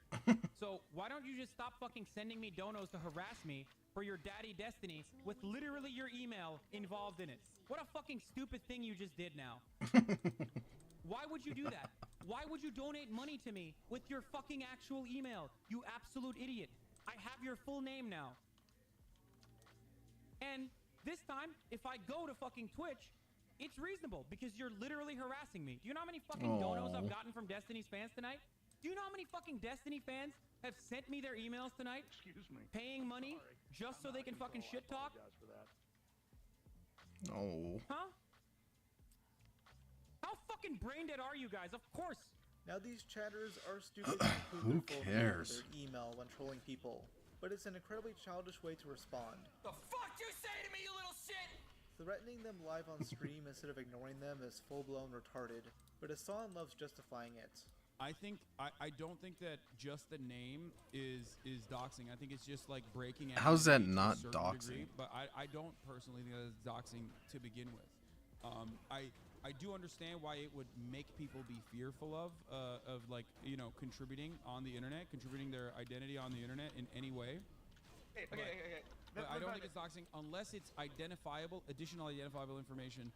So why don't you just stop fucking sending me donos to harass me for your daddy Destiny with literally your email involved in it? What a fucking stupid thing you just did now. Why would you do that? Why would you donate money to me with your fucking actual email? You absolute idiot. I have your full name now. And this time, if I go to fucking Twitch, it's reasonable because you're literally harassing me. Do you know how many fucking donos I've gotten from Destiny's fans tonight? Do you know how many fucking Destiny fans have sent me their emails tonight? Excuse me. Paying money just so they can fucking shit talk? No. Huh? How fucking brain dead are you guys? Of course. Now these chatters are stupid to Who include their full name cares? in their email when trolling people, but it's an incredibly childish way to respond. The fuck you say to me, you little shit? Threatening them live on stream instead of ignoring them is full-blown retarded, but Hassan loves justifying it. I don't think that just the name is doxing. I think it's just like breaking. How's that anonymity to a not certain doxing? degree, but I don't personally think that it's doxing to begin with. I do understand why it would make people be fearful of like, you know, contributing on the internet, contributing their identity on the internet in any way. Okay. But I don't think it's doxing unless it's identifiable, additional identifiable information.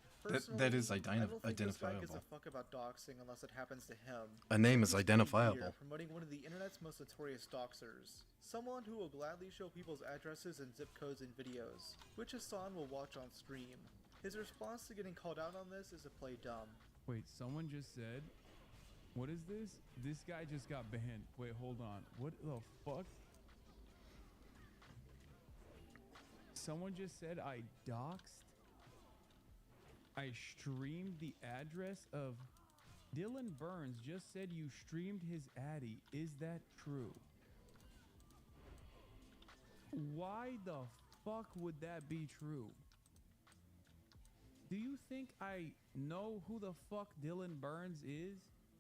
That is I don't think this guy gives identifiable. a fuck about doxing unless it happens to him. A name is He's identifiable. here promoting one of the internet's most notorious doxers. Someone who will gladly show people's addresses and zip codes in videos, which Hassan will watch on stream. His response to getting called out on this is to play dumb. Wait, someone just said, what is this? This guy just got banned. Wait, hold on. What the fuck? Someone just said I doxed. I streamed the address of Dylan Burns. Just said you streamed his addy. Is that true? Why the fuck would that be true? Do you think I know who the fuck Dylan Burns is?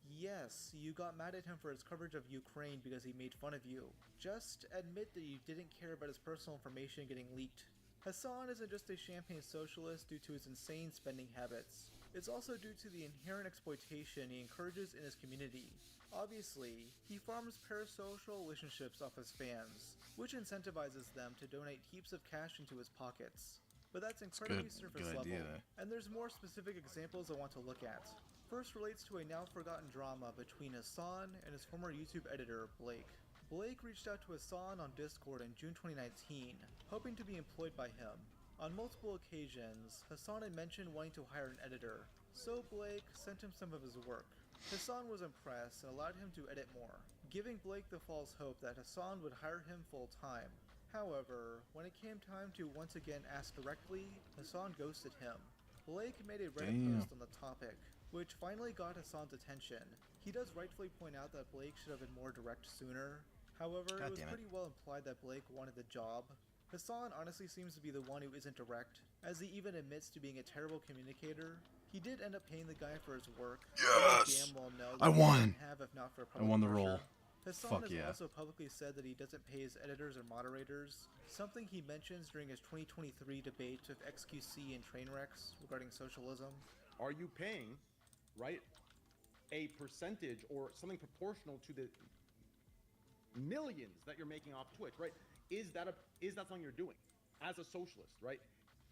Yes, you got mad at him for his coverage of Ukraine because he made fun of you. Just admit that you didn't care about his personal information getting leaked. Hassan isn't just a champagne socialist due to his insane spending habits. It's also due to the inherent exploitation he encourages in his community. Obviously, he farms parasocial relationships off his fans, which incentivizes them to donate heaps of cash into his pockets. But that's incredibly surface level, and there's more specific examples I want to look at. First relates to a now forgotten drama between Hassan and his former YouTube editor, Blake. Blake reached out to Hassan on Discord in June 2019, hoping to be employed by him. On multiple occasions, Hassan had mentioned wanting to hire an editor, so Blake sent him some of his work. Hassan was impressed and allowed him to edit more, giving Blake the false hope that Hassan would hire him full-time. However, when it came time to once again ask directly, Hassan ghosted him. Blake made a Reddit post on the topic, which finally got Hassan's attention. He does rightfully point out that Blake should have been more direct sooner. However, it was pretty well implied that Blake wanted the job. Hassan honestly seems to be the one who isn't direct, as he even admits to being a terrible communicator. He did end up paying the guy for his work. Yes! Damn well know I that won! Have if not for I won the role. Hassan Fuck has yeah. also publicly said that he doesn't pay his editors or moderators, something he mentions during his 2023 debate with XQC and Trainwrecks regarding socialism. Are you paying, right, a percentage or something proportional to the millions that you're making off Twitch, right? Is that something you're doing as a socialist, right?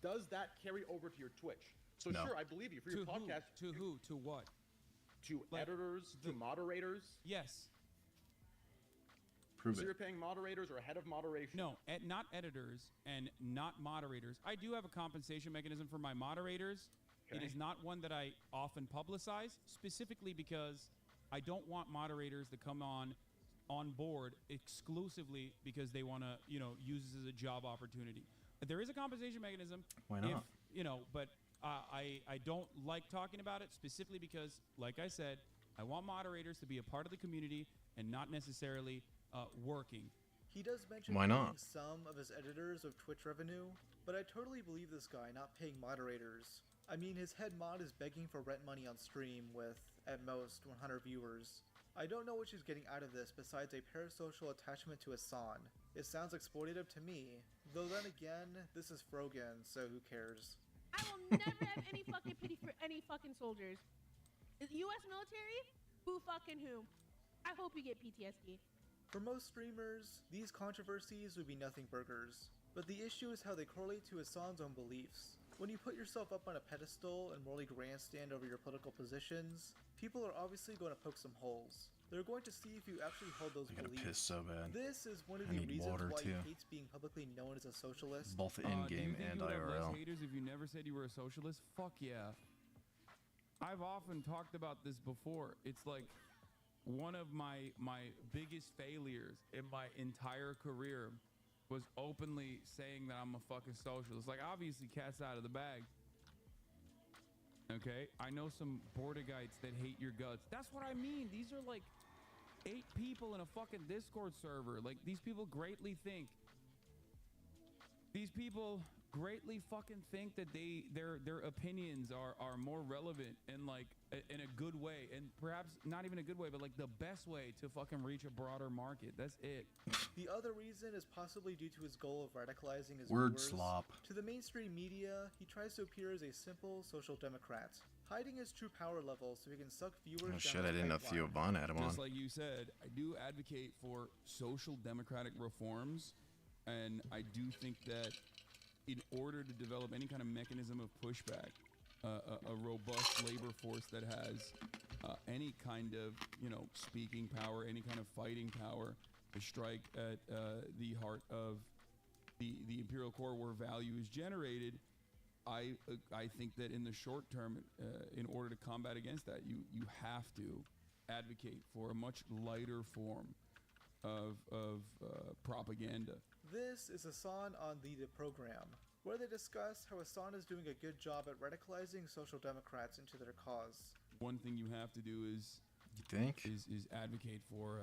Does that carry over to your Twitch? So No. sure, I believe you for your podcast. To who? To what? To editors, to moderators? Yes. Prove So it. you're paying moderators or head of moderation? No, not editors and not moderators. I do have a compensation mechanism for my moderators. It Okay. is not one that I often publicize, specifically because I don't want moderators to come on board exclusively because they want to, use this as a job opportunity. There is a compensation mechanism. Why not? But I don't like talking about it specifically because, like I said, I want moderators to be a part of the community and not necessarily working. He does mention Why not? paying some of his editors of Twitch revenue, but I totally believe this guy not paying moderators. I mean, his head mod is begging for rent money on stream with, at most, 100 viewers. I don't know what she's getting out of this besides a parasocial attachment to Hassan. It sounds exploitative to me, though then again, this is Frogan, so who cares? I will never have any fucking pity for any fucking soldiers. The U.S. military? Who fucking who? I hope you get PTSD. For most streamers, these controversies would be nothing burgers, but the issue is how they correlate to Hassan's own beliefs. When you put yourself up on a pedestal and morally grandstand over your political positions, people are obviously going to poke some holes. They're going to see if you actually hold those I gotta beliefs. piss so bad. This is one of I the need reasons water, why too. he hates being publicly known as a socialist. Both Do you in-game think and you would have IRL. less haters if you never said you were a socialist? Fuck yeah. I've often talked about this before. It's like one of my biggest failures in my entire career was openly saying that I'm a fucking socialist. Like, obviously, cat's out of the bag. Okay? I know some Bordegites that hate your guts. That's what I mean. These are like 8 people in a fucking Discord server. Like, these people greatly think that their opinions are more relevant and like in a good way, and perhaps not even a good way, but like the best way to fucking reach a broader market. That's it. The other reason is possibly due to his goal of radicalizing his Word viewers. slop. To the mainstream media, he tries to appear as a simple social democrat, hiding his true power level so he can suck viewers Oh down shit, the I didn't know pipeline. Theo Von had him on. Just like you said, I do advocate for social democratic reforms, and I do think that in order to develop any kind of mechanism of pushback, a robust labor force that has any kind of, speaking power, any kind of fighting power to strike at the heart of the imperial core where value is generated, I think that in the short term, in order to combat against that, you have to advocate for a much lighter form of propaganda. This is Hassan on the program, where they discuss how Hassan is doing a good job at radicalizing social democrats into their cause. One thing you have to do is advocate for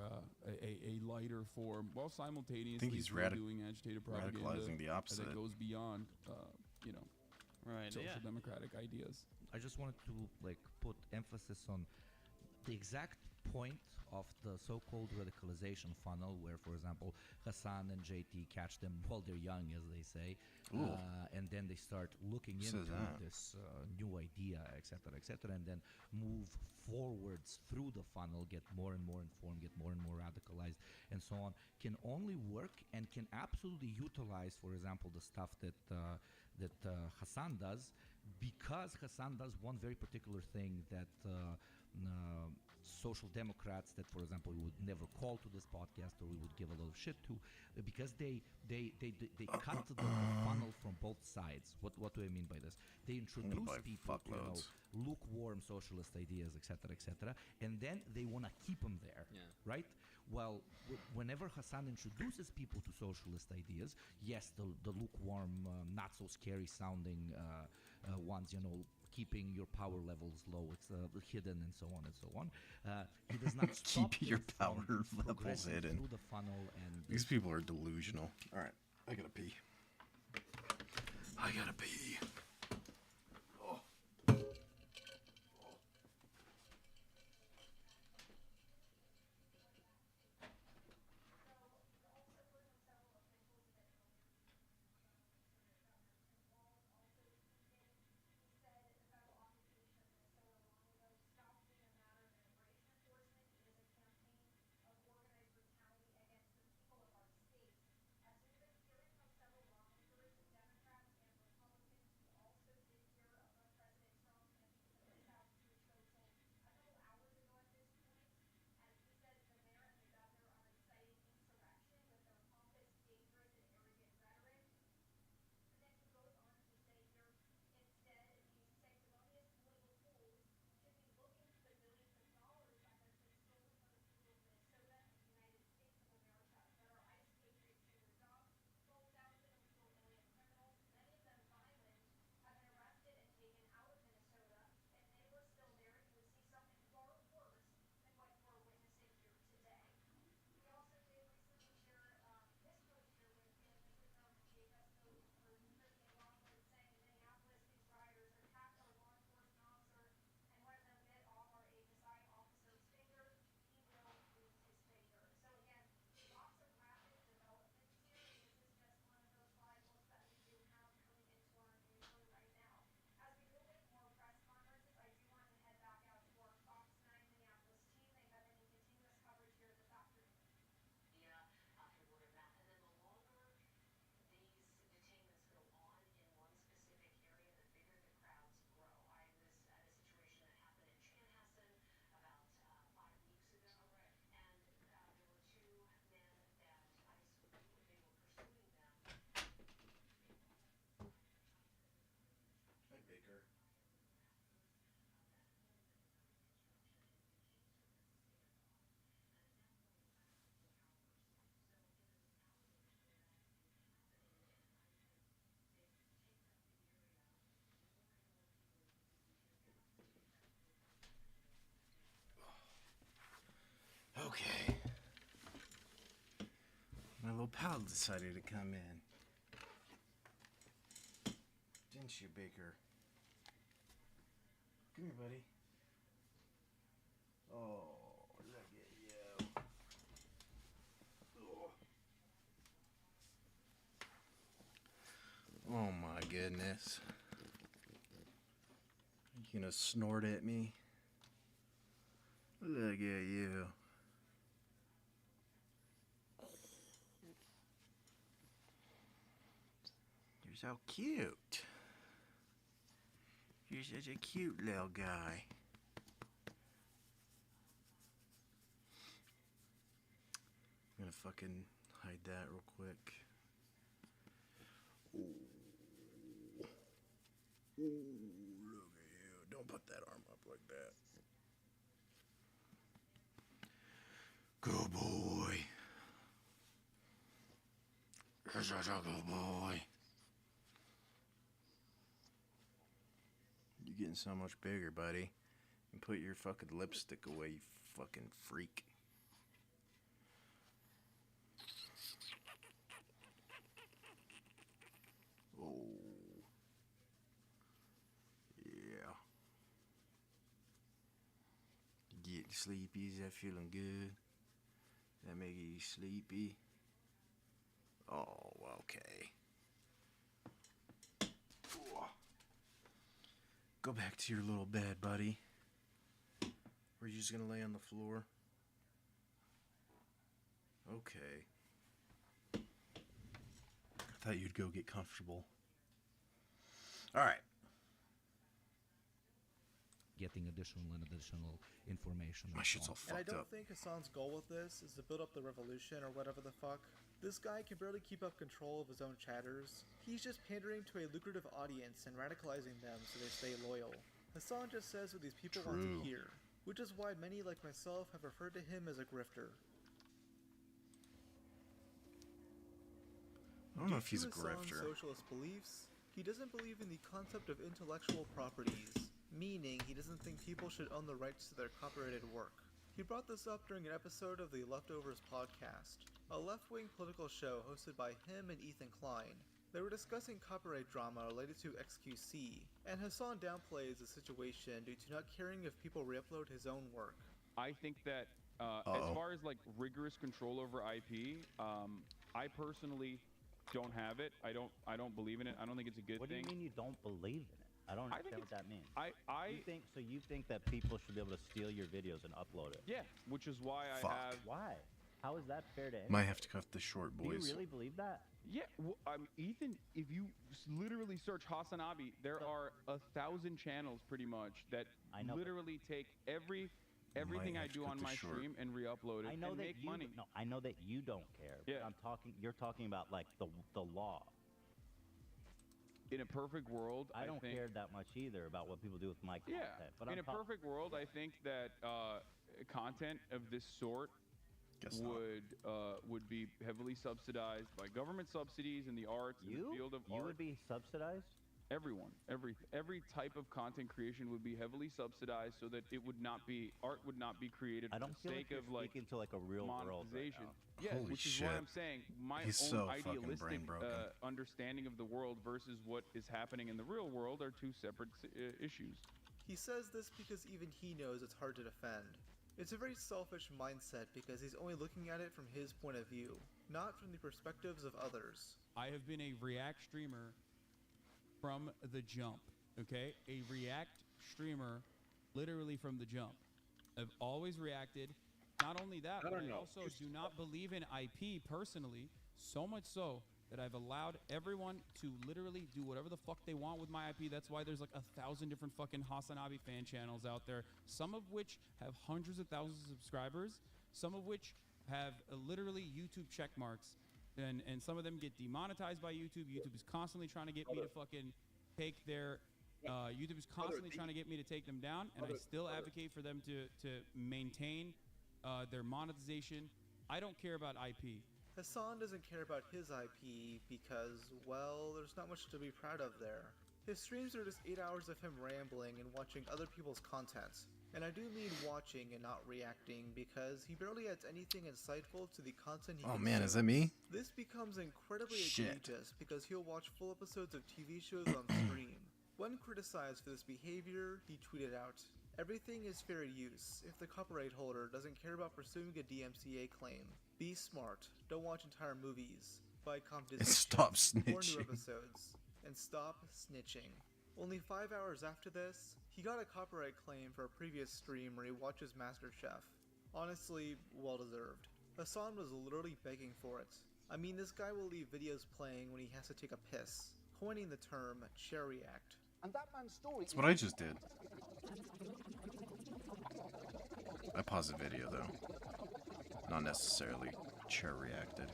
a lighter form, while simultaneously he's still doing agitated propaganda radicalizing the opposite. that goes beyond, Right, social yeah. democratic ideas. I just wanted to put emphasis on the exact point of the so-called radicalization funnel, where, for example, Hassan and JT catch them while they're young, as they say, and then they start looking into this new idea, etc., and then move forwards through the funnel, get more and more informed, get more and more radicalized, and so on, can only work and can absolutely utilize, for example, the stuff that Hassan does, because Hassan does one very particular thing that social democrats that, for example, we would never call to this podcast or we would give a lot of shit to, because they cut the funnel from both sides. What do I mean by this? They introduce people to lukewarm socialist ideas, etc., and then they want to keep them there, right? Well, whenever Hassan introduces people to socialist ideas, yes, the lukewarm, not so scary sounding ones, keeping your power levels low, it's hidden, and so on and so on. He does not stop Keep your them power from levels progressing hidden. through the funnel, and These people are delusional. All right, I gotta pee. I gotta pee. Okay. My little pal decided to come in. Didn't you, Baker? Come here, buddy. Oh, look at you. Oh my goodness. You gonna snort at me? Look at you. You're so cute. You're such a cute little guy. I'm gonna fucking hide that real quick. Ooh. Ooh, look at you. Don't put that arm up like that. Good boy. You're such a good boy. You're getting so much bigger, buddy. And put your fucking lipstick away, you fucking freak. Oh. Yeah. You getting sleepy? Is that feeling good? That making you sleepy? Oh, okay. Go back to your little bed, buddy. Or are you just gonna lay on the floor? Okay. I thought you'd go get comfortable. Alright. Getting additional information. My shit's all And I fucked don't up. think Hassan's goal with this is to build up the revolution or whatever the fuck. This guy can barely keep up control of his own chatters. He's just pandering to a lucrative audience and radicalizing them so they stay loyal. Hassan just says what these people want to hear, which is why many like myself have referred to him as a grifter. I don't know if he's a Due to Hassan's grifter. socialist beliefs, he doesn't believe in the concept of intellectual properties, meaning he doesn't think people should own the rights to their copyrighted work. He brought this up during an episode of the Leftovers podcast, a left-wing political show hosted by him and Ethan Klein. They were discussing copyright drama related to XQC, and Hassan downplays the situation due to not caring if people re-upload his own work. I think that as far as like rigorous control over IP, I personally don't have it. I don't believe in it. I don't think it's a good What thing. do you mean you don't believe in it? I don't I think understand what that means. You think that people should be able to steal your videos and upload it? Yeah, which is why Fuck. I have. Why? How is that fair to anyone? Might have to cut this short, Do boys. you really believe that? Yeah, well, Ethan, if you literally search Hasanabi, there are 1,000 channels pretty much that literally take everything I have to do cut on this my short. stream and re-upload it I know and that make you, money. No, I know that you don't care. Yeah. But you're talking about like the law. In a perfect world, I don't think, care that much either about what people do with my content. Yeah, But in a perfect world, I think that content of this sort would be heavily subsidized by government subsidies in the arts, in the field of art. You would be subsidized? Everyone, every type of content creation would be heavily subsidized, so that art would not be created for the sake of like speaking to like a real world right monetization. now. Yeah, Holy which is shit. why I'm saying my He's own so fucking idealistic brain-broken. understanding of the world versus what is happening in the real world are two separate issues. He says this because even he knows it's hard to defend. It's a very selfish mindset because he's only looking at it from his point of view, not from the perspectives of others. I have been a React streamer from the jump, okay? A React streamer literally from the jump. I've always reacted. Not only that, but I also do not believe in IP personally, so much so that I've allowed everyone to literally do whatever the fuck they want with my IP. That's why there's like 1,000 different fucking Hasanabi fan channels out there, some of which have hundreds of thousands of subscribers, some of which have literally YouTube check marks, and some of them get demonetized by YouTube. YouTube is constantly trying to get me to fucking take their YouTube is constantly trying to get me to take them down, and I still advocate for them to maintain their monetization. I don't care about IP. Hassan doesn't care about his IP because, well, there's not much to be proud of there. His streams are just 8 hours of him rambling and watching other people's content. And I do mean watching and not reacting, because he barely adds anything insightful to the content he Oh man, is that consumes. me? This becomes incredibly Shit. egregious because he'll watch full episodes of TV shows on stream. When criticized for this behavior, he tweeted out, "Everything is fair use if the copyright holder doesn't care about pursuing a DMCA claim. Be smart, don't watch entire movies. Viacom And Disney stop Channel, 4 new snitching. episodes. And stop snitching." Only 5 hours after this, he got a copyright claim for a previous stream where he watches MasterChef. Honestly, well deserved. Hassan was literally begging for it. I mean, this guy will leave videos playing when he has to take a piss, coining the term chair react. And that man's story. That's what I just did. I paused the video though. Not necessarily chair reacted.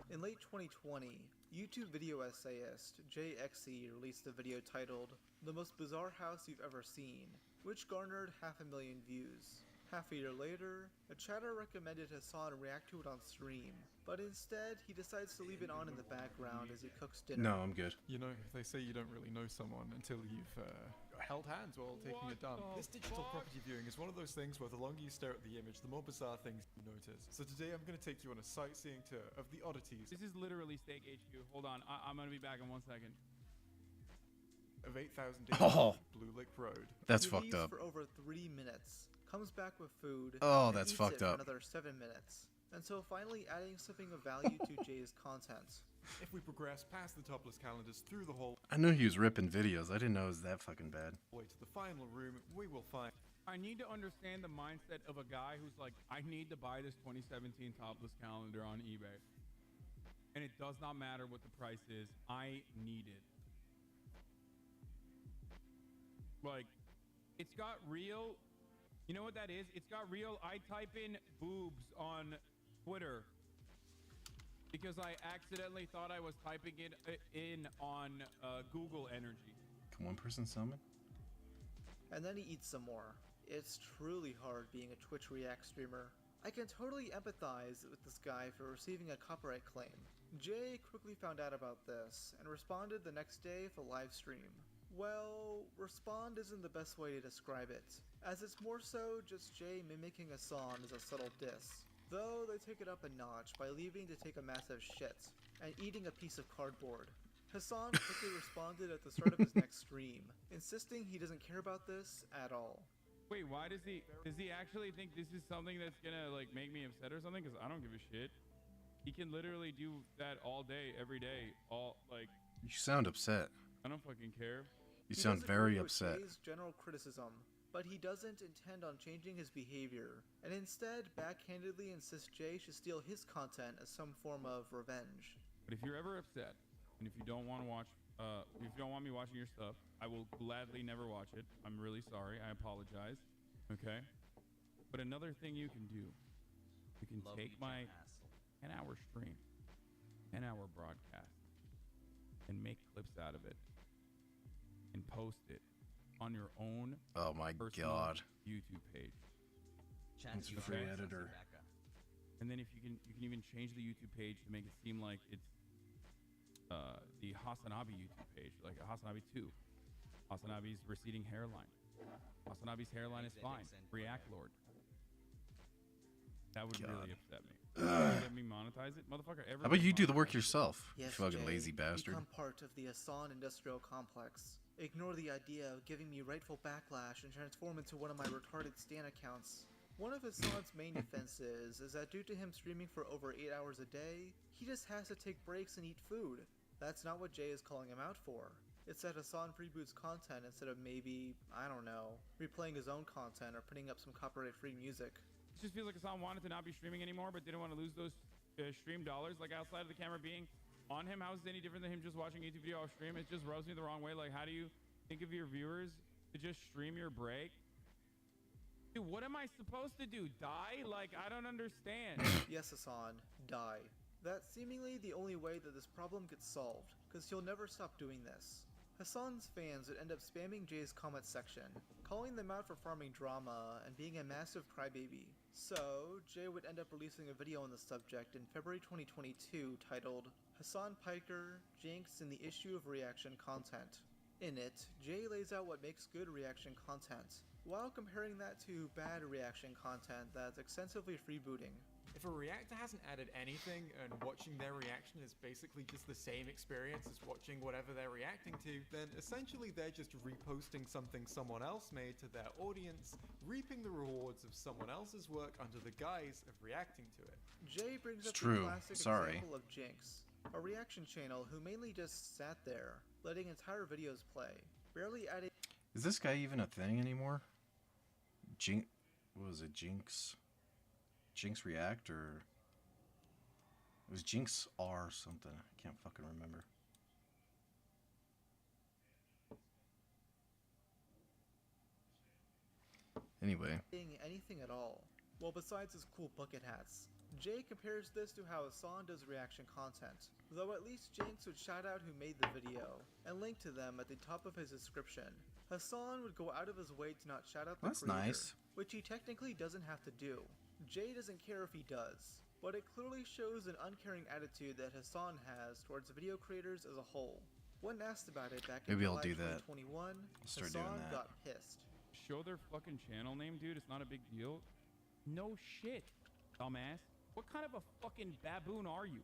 In late 2020, YouTube video essayist JXE released a video titled "The Most Bizarre House You've Ever Seen," which garnered 500,000 views. Half a year later, a chatter recommended Hassan react to it on stream, but instead he decides to leave it on in the background as he cooks dinner. No, I'm good. You know, they say you don't really know someone until you've held hands while taking a dump. This digital property viewing is one of those things where the longer you stare at the image, the more bizarre things you notice. So today I'm going to take you on a sightseeing tour of the oddities This is literally Steak HQ. Hold on, I'm gonna be back in 1 second. of 8,000 days Oh. Blue Lake Road. That's He fucked leaves up. for over 3 minutes, comes back with food, Oh, and that's eats fucked it for up. another 7 minutes, until finally adding something of value to Jay's content. If we progress past the topless calendars through the hallway I knew he was ripping videos. I didn't know it was that fucking bad. to the final room, we will find I need to understand the mindset of a guy who's like, I need to buy this 2017 topless calendar on eBay. And it does not matter what the price is. I need it. Like, it's got real, you know what that is? It's got real, I type in boobs on Twitter because I accidentally thought I was typing it in on Google Energy. Can one person summon? And then he eats some more. It's truly hard being a Twitch React streamer. I can totally empathize with this guy for receiving a copyright claim. Jay quickly found out about this and responded the next day with a live stream. Well, respond isn't the best way to describe it, as it's more so just Jay mimicking a song as a subtle diss. Though they take it up a notch by leaving to take a massive shit and eating a piece of cardboard. Hassan quickly responded at the start of his next stream, insisting he doesn't care about this at all. Wait, why does he actually think this is something that's gonna like make me upset or something? Because I don't give a shit. He can literally do that all day, every day, all like. You sound upset. I don't fucking care. You He sound does very agree with upset. Jay's general criticism, but he doesn't intend on changing his behavior, and instead backhandedly insists Jay should steal his content as some form of revenge. But if you're ever upset, and if you don't want to watch, if you don't want me watching your stuff, I will gladly never watch it. I'm really sorry. I apologize. Okay. But another thing you can do, you can take my 10-hour stream, 10-hour broadcast, and make clips out of it, and post it on your own. Oh my personal God. YouTube page. It's a free editor. And then if you can even change the YouTube page to make it seem like it's the Hasanabi YouTube page, like Hasanabi 2. Hasanabi's receding hairline. Hasanabi's hairline is fine. React Lord. That would really upset me. Let me monetize it, motherfucker. How about you do the work yourself? Yes, You fucking Jay, lazy bastard. Become part of the Hassan industrial complex. Ignore the idea of giving me rightful backlash and transform into one of my retarded Stan accounts. One of Hassan's main defenses is that due to him streaming for over 8 hours a day, he just has to take breaks and eat food. That's not what Jay is calling him out for. It's that Hassan reboots content instead of maybe, I don't know, replaying his own content or putting up some copyright-free music. It just feels like Hassan wanted to not be streaming anymore, but didn't want to lose those stream dollars, like outside of the camera being on him. How is it any different than him just watching a YouTube video off stream? It just rubs me the wrong way. Like, how do you think of your viewers to just stream your break? Dude, what am I supposed to do? Die? Like, I don't understand. Yes, Hassan, die. That's seemingly the only way that this problem gets solved, because he'll never stop doing this. Hassan's fans would end up spamming Jay's comment section, calling them out for farming drama and being a massive crybaby. So, Jay would end up releasing a video on the subject in February 2022 titled Hassan Piker, Jinx, and the Issue of Reaction Content. In it, Jay lays out what makes good reaction content, while comparing that to bad reaction content that's extensively freebooting. If a reactor hasn't added anything and watching their reaction is basically just the same experience as watching whatever they're reacting to, then essentially they're just reposting something someone else made to their audience, reaping the rewards of someone else's work under the guise of reacting to it. Jay brings up true. the classic example of Jinx, a reaction channel who mainly just sat there, letting entire videos play, barely adding... Is this guy even a thing anymore? What was it, Jinx? Jinx React, or it was Jinx R something. I can't fucking remember. Anyway. Anything at all. Well, besides his cool bucket hats, Jay compares this to how Hassan does reaction content, though at least Jinx would shout out who made the video, and link to them at the top of his description. Hassan would go out of his way to not shout out the That's creator, nice. which he technically doesn't have to do. Jay doesn't care if he does, but it clearly shows an uncaring attitude that Hassan has towards video creators as a whole. When asked about it back in Maybe I'll July do that. 2021, I'll start Hassan doing that. got pissed. Show their fucking channel name, dude. It's not a big deal. No shit, dumbass. What kind of a fucking baboon are you?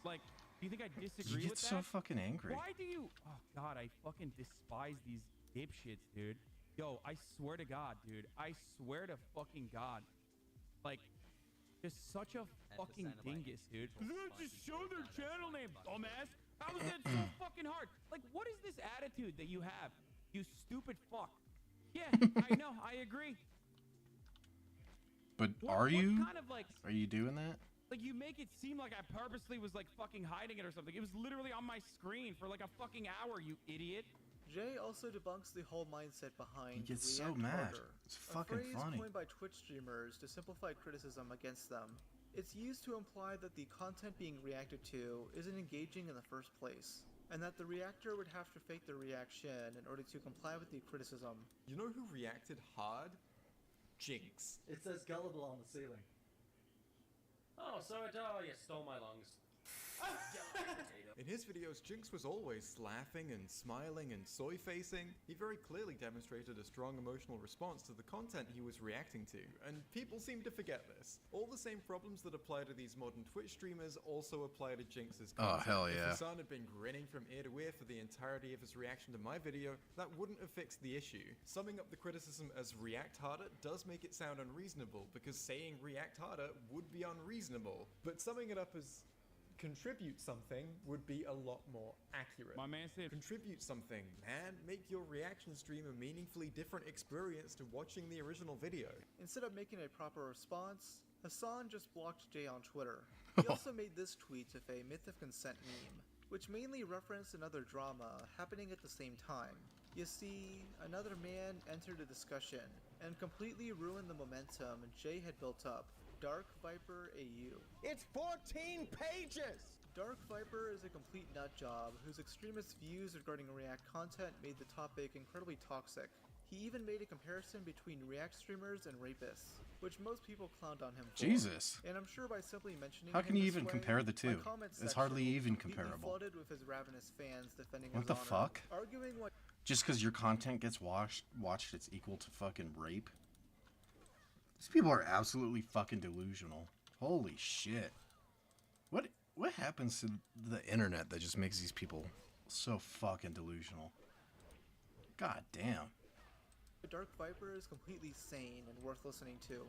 Like, do you think I disagree You get with so that? fucking angry. Why do you? Oh god, I fucking despise these dipshits, dude. Yo, I swear to God, dude. I swear to fucking God. Like, just such a fucking dingus, dude. Just show their channel name, dumbass. How is that so fucking hard? Like, what is this attitude that you have? You stupid fuck. Yeah, I know. I agree. But What kind of, like, Are you doing that? like, you make it seem like I purposely was like fucking hiding it or something. It was literally on my screen for like a fucking hour, you idiot. Jay also debunks the whole mindset behind He gets so react mad. harder, It's a fucking phrase funny. coined by Twitch streamers to simplify criticism against them. It's used to imply that the content being reacted to isn't engaging in the first place, and that the reactor would have to fake their reaction in order to comply with the criticism. You know who reacted hard? Jinx. It says gullible on the ceiling. Oh, so you stole my lungs. In his videos, Jinx was always laughing and smiling and soy-facing. He very clearly demonstrated a strong emotional response to the content he was reacting to, and people seem to forget this. All the same problems that apply to these modern Twitch streamers also apply to Jinx's Oh, content. hell yeah. If Hassan had been grinning from ear to ear for the entirety of his reaction to my video, that wouldn't have fixed the issue. Summing up the criticism as react harder does make it sound unreasonable, because saying react harder would be unreasonable. But summing it up as contribute something would be a lot more accurate. My man said, contribute something, man. Make your reaction stream a meaningfully different experience to watching the original video. Instead of making a proper response, Hassan just blocked Jay on Twitter. He also made this tweet of a Myth of Consent meme, which mainly referenced another drama happening at the same time. You see, another man entered a discussion and completely ruined the momentum Jay had built up. Dark Viper AU. It's 14 pages! Dark Viper is a complete nutjob whose extremist views regarding React content made the topic incredibly toxic. He even made a comparison between React streamers and rapists, which most people clowned on him for. Jesus. And I'm sure by simply mentioning How can him you this even way, compare the my two? comment It's section hardly will be even completely comparable. flooded with his ravenous fans defending What his the honor, fuck? arguing what Just because your content gets watched, it's equal to fucking rape? These people are absolutely fucking delusional. Holy shit. What happens to the internet that just makes these people so fucking delusional? God damn. Dark Viper is completely sane and worth listening to.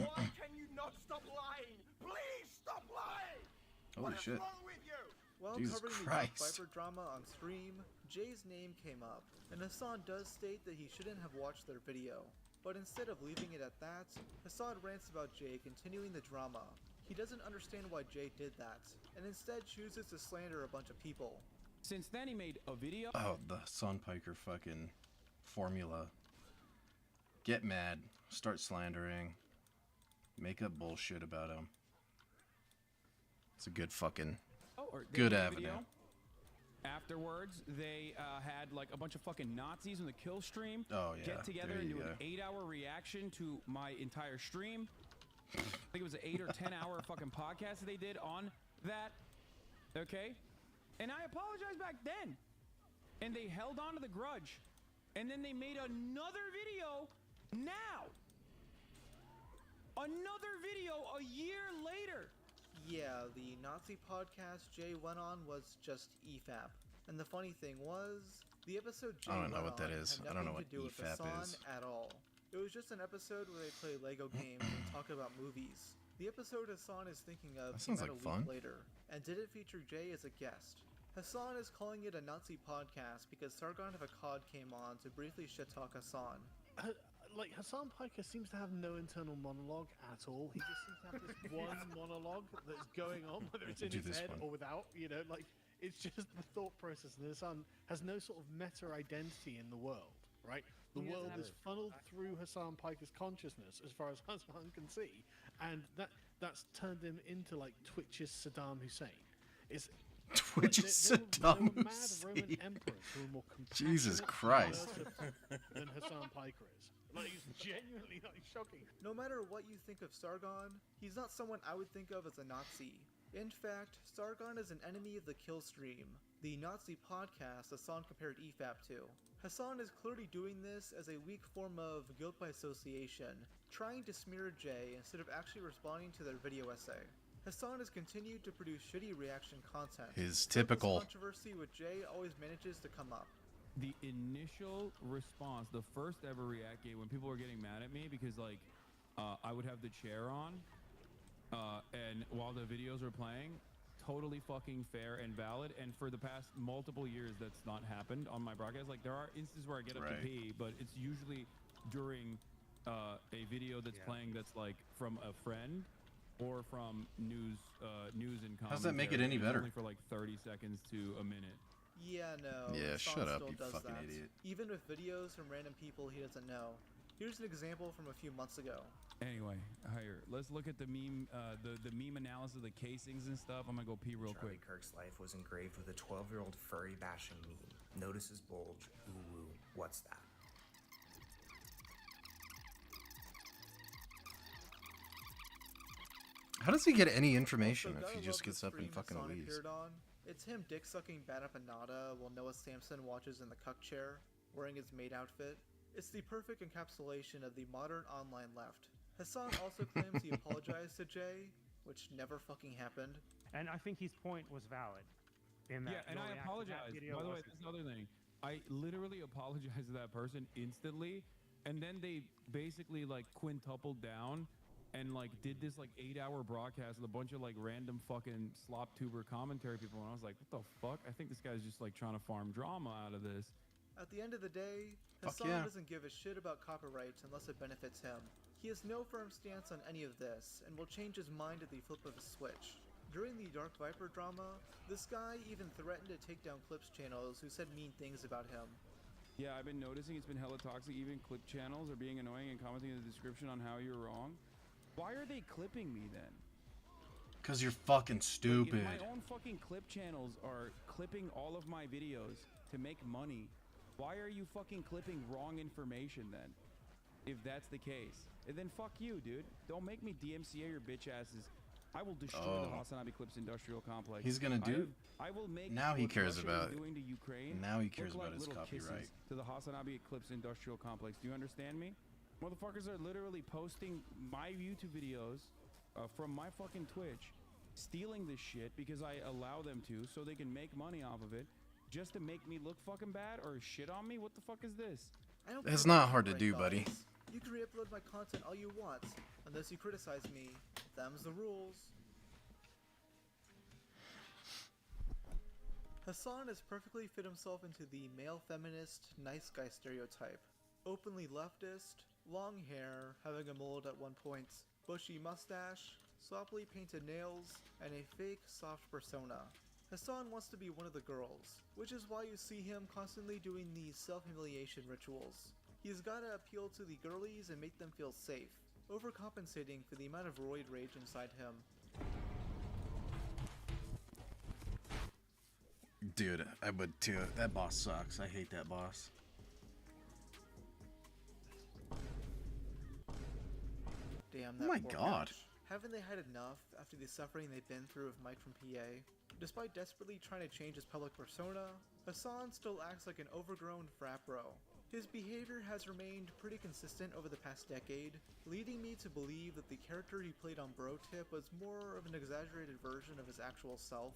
Why can you not stop lying? Please stop lying! Holy What is shit. wrong with you? While Jesus covering Christ. the Dark Viper drama on stream, Jay's name came up, and Hassan does state that he shouldn't have watched their video. But instead of leaving it at that, Hassan rants about Jay continuing the drama. He doesn't understand why Jay did that, and instead chooses to slander a bunch of people. Since then, he made a video. Oh, the Son Piker fucking formula. Get mad, start slandering, make up bullshit about him. It's a good fucking, Or they good made a avenue. video. Afterwards, they had like a bunch of fucking Nazis in the kill stream Oh, yeah. get together There and you do an go. 8-hour reaction to my entire stream. I think it was an 8 or 10 hour fucking podcast that they did on that. Okay? And I apologized back then. And they held on to the grudge. And then they made another video now. Another video a year later. Yeah, the Nazi podcast Jay went on was just EFAP. And the funny thing was, the episode Jay I don't know went what that on is. had I don't know nothing what to do with EFAP Hassan is. at all. It was just an episode where they play Lego games and talk about movies. The episode Hassan is thinking of That came sounds out like a week fun. later, and didn't feature Jay as a guest. Hassan is calling it a Nazi podcast because Sargon of Akkad came on to briefly shit-talk Hassan. Like, Hassan Piker seems to have no internal monologue at all. He just seems to have this one monologue that's going on, whether it's in Do his this head one. or without, you know, like, it's just the thought process. And Hassan has no sort of meta-identity in the world, right? The He doesn't world have is funneled through Hassan Piker's consciousness as far as Hassan can see, and that's turned him into, like, Twitch's Saddam Hussein. It's... Twitch's there Saddam were mad Roman Hussein. emperors who were more Jesus compassionate and Christ. merciful than Hassan Piker is. Like, it's genuinely like shocking. No matter what you think of Sargon, he's not someone I would think of as a Nazi. In fact, Sargon is an enemy of the kill stream, the Nazi podcast Hassan compared EFAP to. Hassan is clearly doing this as a weak form of guilt by association, trying to smear Jay instead of actually responding to their video essay. Hassan has continued to produce shitty reaction content. His but typical. this controversy with Jay always manages to come up. The initial response, the first ever React game, when people were getting mad at me because, like, I would have the chair on, and while the videos were playing, totally fucking fair and valid. And for the past multiple years, that's not happened on my broadcast. Like, there are instances where I get up to Right. pee, but it's usually during a video that's playing that's like from a friend or from news and commentary. How does that make it any It's better? Only for like 30 seconds to a minute. Yeah, no. Yeah, Hassan shut up, still you does fucking that. idiot. Even with videos from random people he doesn't know. Here's an example from a few months ago. Anyway, here, let's look at the meme, the meme analysis of the casings and stuff. I'm gonna go pee real Charlie quick. Kirk's life was engraved with a 12-year-old furry bashing meme. Notice his bulge. Ooh, woo. What's that? How does he get any information Also, if he gotta just love the gets up and stream fucking Hassan leaves? appeared on. It's him dick sucking Bad Up Anada while Noah Samson watches in the cuck chair, wearing his maid outfit. It's the perfect encapsulation of the modern online left. Hassan also claims he apologized to Jay, which never fucking happened. And I think his point was valid. In that Yeah, and your I reaction to that apologize. video By the way, wasn't- that's another thing. I literally apologized to that person instantly, and then they basically like quintupled down and like did this like 8-hour broadcast with a bunch of like random fucking slop tuber commentary people, and I was like, what the fuck? I think this guy's just like trying to farm drama out of this. At the end of the day, Fuck Hassan yeah. doesn't give a shit about copyrights unless it benefits him. He has no firm stance on any of this, and will change his mind at the flip of a switch. During the Dark Viper drama, this guy even threatened to take down Clips channels who said mean things about him. Yeah, I've been noticing it's been hella toxic. Even clip channels are being annoying and commenting in the description on how you're wrong. Why are they clipping me then? Because you're fucking stupid. If my own fucking clip channels are clipping all of my videos to make money, why are you fucking clipping wrong information then? If that's the case. And then fuck you, dude. Don't make me DMCA your bitch asses. I will destroy the Hasanabi Clips industrial complex. He's gonna do- I will make Now he what cares Russia about- is doing to Ukraine. now he cares look about like his little copyright. kisses to the Hasanabi Clips industrial complex. Do you understand me? Motherfuckers are literally posting my YouTube videos from my fucking Twitch, stealing this shit because I allow them to, so they can make money off of it, just to make me look fucking bad or shit on me. What the fuck is this? I don't It's care not about hard to copyright, do, buddy. guys. You can re-upload my content all you want, unless you criticize me. Them's the rules. Hassan has perfectly fit himself into the male feminist, nice guy stereotype. Openly leftist, long hair, having a mold at one point, bushy mustache, softly painted nails, and a fake, soft persona. Hassan wants to be one of the girls, which is why you see him constantly doing these self-humiliation rituals. He's gotta appeal to the girlies and make them feel safe, overcompensating for the amount of roid rage inside him. Dude, I would too. That boss sucks. I hate that boss. Damn, Oh that my poor God. couch. Haven't they had enough after the suffering they've been through with Mike from PA? Despite desperately trying to change his public persona, Hassan still acts like an overgrown frat bro. His behavior has remained pretty consistent over the past decade, leading me to believe that the character he played on Bro Tip was more of an exaggerated version of his actual self.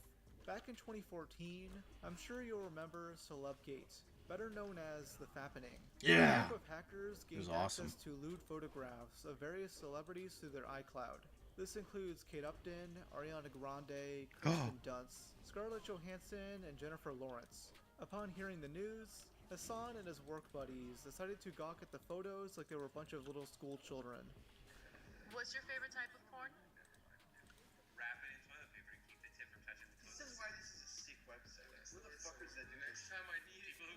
Back in 2014, I'm sure you'll remember Celebgate, better known as The Fappening. Yeah! A group of hackers It was gained awesome. access to lewd photographs of various celebrities through their iCloud. This includes Kate Upton, Ariana Grande, Kirsten Dunst, Scarlett Johansson, and Jennifer Lawrence. Upon hearing the news, Hassan and his work buddies decided to gawk at the photos like they were a bunch of little school children. What's your favorite type of porn? Wrap it in toilet paper to keep the tip from touching the toilet. This is why this is a sick website. Who the fuck is that? The next time I need people who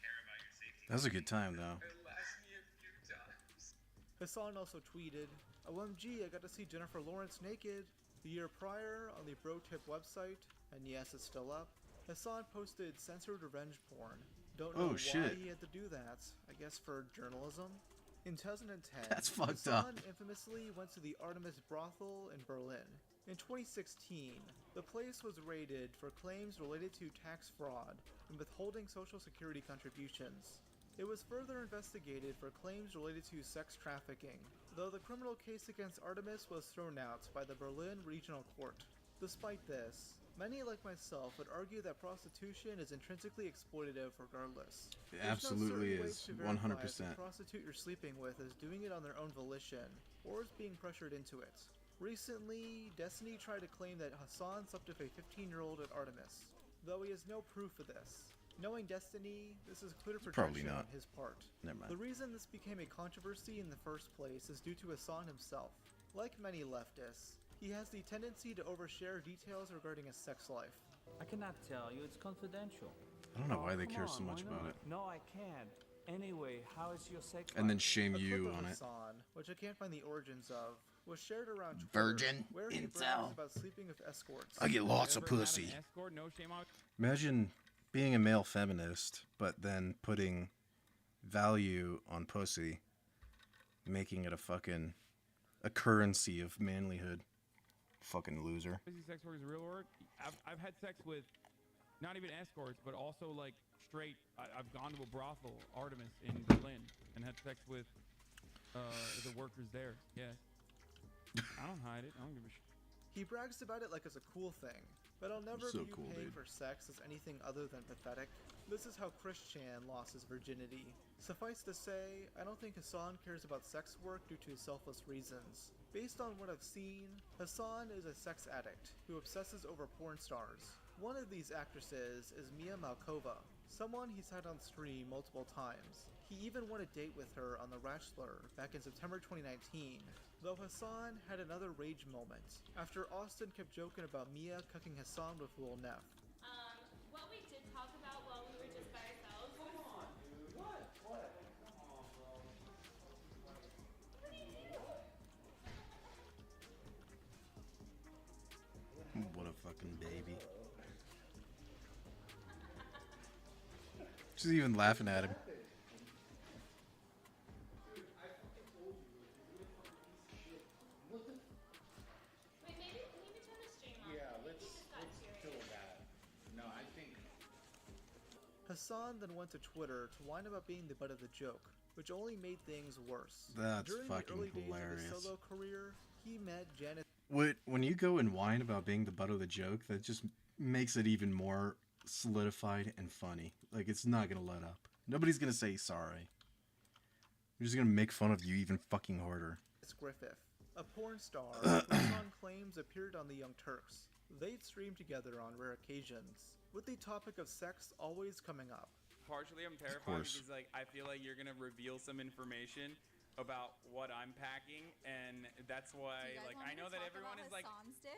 care about your safety. That was a good time, though. It lasted me a few times. Hassan also tweeted, OMG, I got to see Jennifer Lawrence naked. The year prior, on the Bro Tip website, and yes, it's still up, Hassan posted censored revenge porn. Don't know why shit. he had to do that. I guess for journalism. In 2010, That's fucked Hassan up. infamously went to the Artemis brothel in Berlin. In 2016, the place was raided for claims related to tax fraud and withholding social security contributions. It was further investigated for claims related to sex trafficking, though the criminal case against Artemis was thrown out by the Berlin Regional Court. Despite this, many like myself would argue that prostitution is intrinsically exploitative regardless. It There's no absolutely certain way is, to verify if 100%. the prostitute you're sleeping with is doing it on their own volition, or is being pressured into it. Recently, Destiny tried to claim that Hassan slept with a 15-year-old at Artemis, though he has no proof of this. Knowing Destiny, this is clear Probably projection not. on his part. Never mind. The reason this became a controversy in the first place is due to Hassan himself. Like many leftists, he has the tendency to overshare details regarding his sex life. I cannot tell you, it's confidential. I don't know why they come care so on, much why about not? it. No, I can't. Anyway, how is your sex And then life? shame A you clip of on it. Hassan, which I can't find the origins of, was shared around Twitter, Virgin where he incel. brags about sleeping with escorts. I get lots of Ever had an pussy. escort, no shame on. Imagine being a male feminist, but then putting value on pussy, making it a currency of manlyhood. Fucking loser. Busy sex work is real work. I've had sex with not even escorts, but also like straight. I've gone to a brothel, Artemis in Berlin, and had sex with the workers there. Yes. I don't hide it. I don't give a shit. He brags about it like it's a cool thing, but I'll never So view cool, paying dude. for sex as anything other than pathetic. This is how Chris Chan lost his virginity. Suffice to say, I don't think Hassan cares about sex work due to selfless reasons. Based on what I've seen, Hassan is a sex addict who obsesses over porn stars. One of these actresses is Mia Malkova, someone he's had on stream multiple times. He even won a date with her on The Bachelor back in September 2019, though Hassan had another rage moment after Austin kept joking about Mia cucking Hassan with Lil Neff. What we did talk about while we were just by ourselves. Come on, dude. What? What? Come on, bro. What do you do? What a fucking baby. She's even laughing at him. Wait, maybe turn the stream on. Yeah, He let's just got kill serious. that. No, I think Hassan then went to Twitter to whine about being the butt of the joke, which only made things worse. That's During fucking the early days of hilarious. his solo career, he met Janet. When you go and whine about being the butt of the joke, that just makes it even more solidified and funny. Like, it's not gonna let up. Nobody's gonna say sorry. They're just gonna make fun of you even fucking harder. Griffith, a porn star who Hassan claims appeared on The Young Turks. They'd stream together on rare occasions, with the topic of sex always coming up. Partially, I'm terrified course. because like I feel like you're gonna reveal some information about what I'm packing, and that's why like I know that everyone is like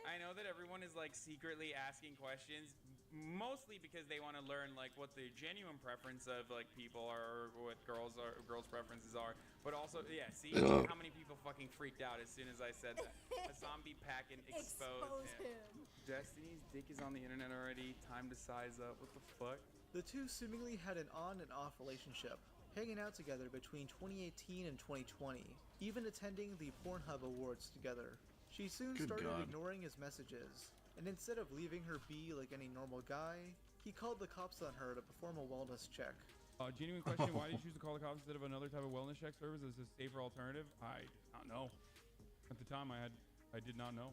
I know that everyone is like secretly asking questions, mostly because they want to learn like what the genuine preference of like people are, or what girls preferences are. But also, yeah, see how many people fucking freaked out as soon as I said that. Hassan be packing, expose him. Destiny's dick is on the internet already. Time to size up. What the fuck? The two seemingly had an on and off relationship. hanging out together between 2018 and 2020, even attending the Pornhub Awards together. She soon Good started God. ignoring his messages, and instead of leaving her be like any normal guy, he called the cops on her to perform a wellness check. Genuine question, why did you choose to call the cops instead of another type of wellness check service as a safer alternative? I did not know. At the time, I did not know.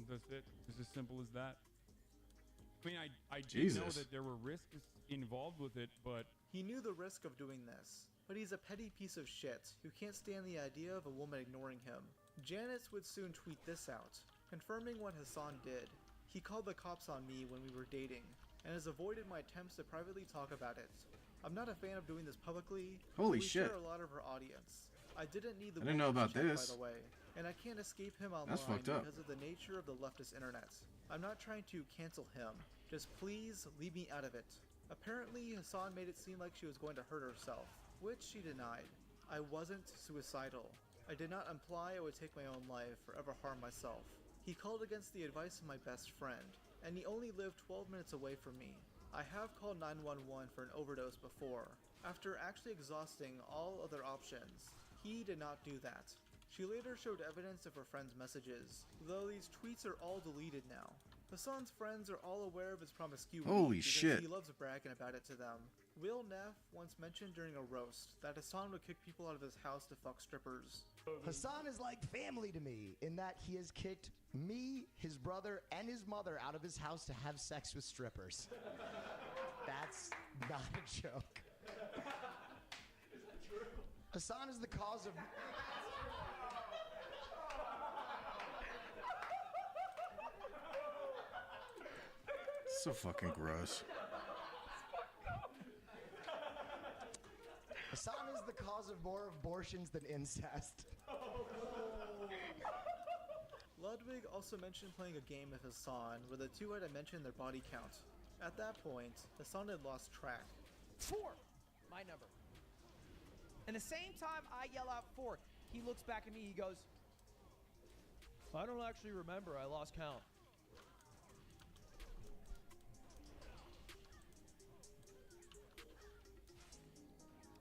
That's it. It's as simple as that. I mean, I did know that there were risks involved with it, but... He knew the risk of doing this, but he's a petty piece of shit who can't stand the idea of a woman ignoring him. Janice would soon tweet this out, confirming what Hassan did. He called the cops on me when we were dating, and has avoided my attempts to privately talk about it. I'm not a fan of doing this publicly. Holy we shit. share a lot of our audience. I didn't need the I didn't know about wellness check, this. by the way, and I can't escape him online That's fucked up. because of the nature of the leftist internet. I'm not trying to cancel him. Just please leave me out of it. Apparently, Hassan made it seem like she was going to hurt herself, which she denied. I wasn't suicidal. I did not imply I would take my own life or ever harm myself. He called against the advice of my best friend, and he only lived 12 minutes away from me. I have called 911 for an overdose before. After actually exhausting all other options, he did not do that. She later showed evidence of her friend's messages, though these tweets are all deleted now. Hassan's friends are all aware of his promiscuity Holy because shit. he loves bragging about it to them. Will Neff once mentioned during a roast that Hassan would kick people out of his house to fuck strippers. Hassan is like family to me in that he has kicked me, his brother, and his mother out of his house to have sex with strippers. That's not a joke. Hassan is the cause of... So fucking gross. Hassan is the cause of more abortions than incest. Ludwig also mentioned playing a game with Hassan where the two had to mention their body count. At that point, Hassan had lost track. 4, my number. And the same time I yell out 4, he looks back at me, he goes, I don't actually remember, I lost count.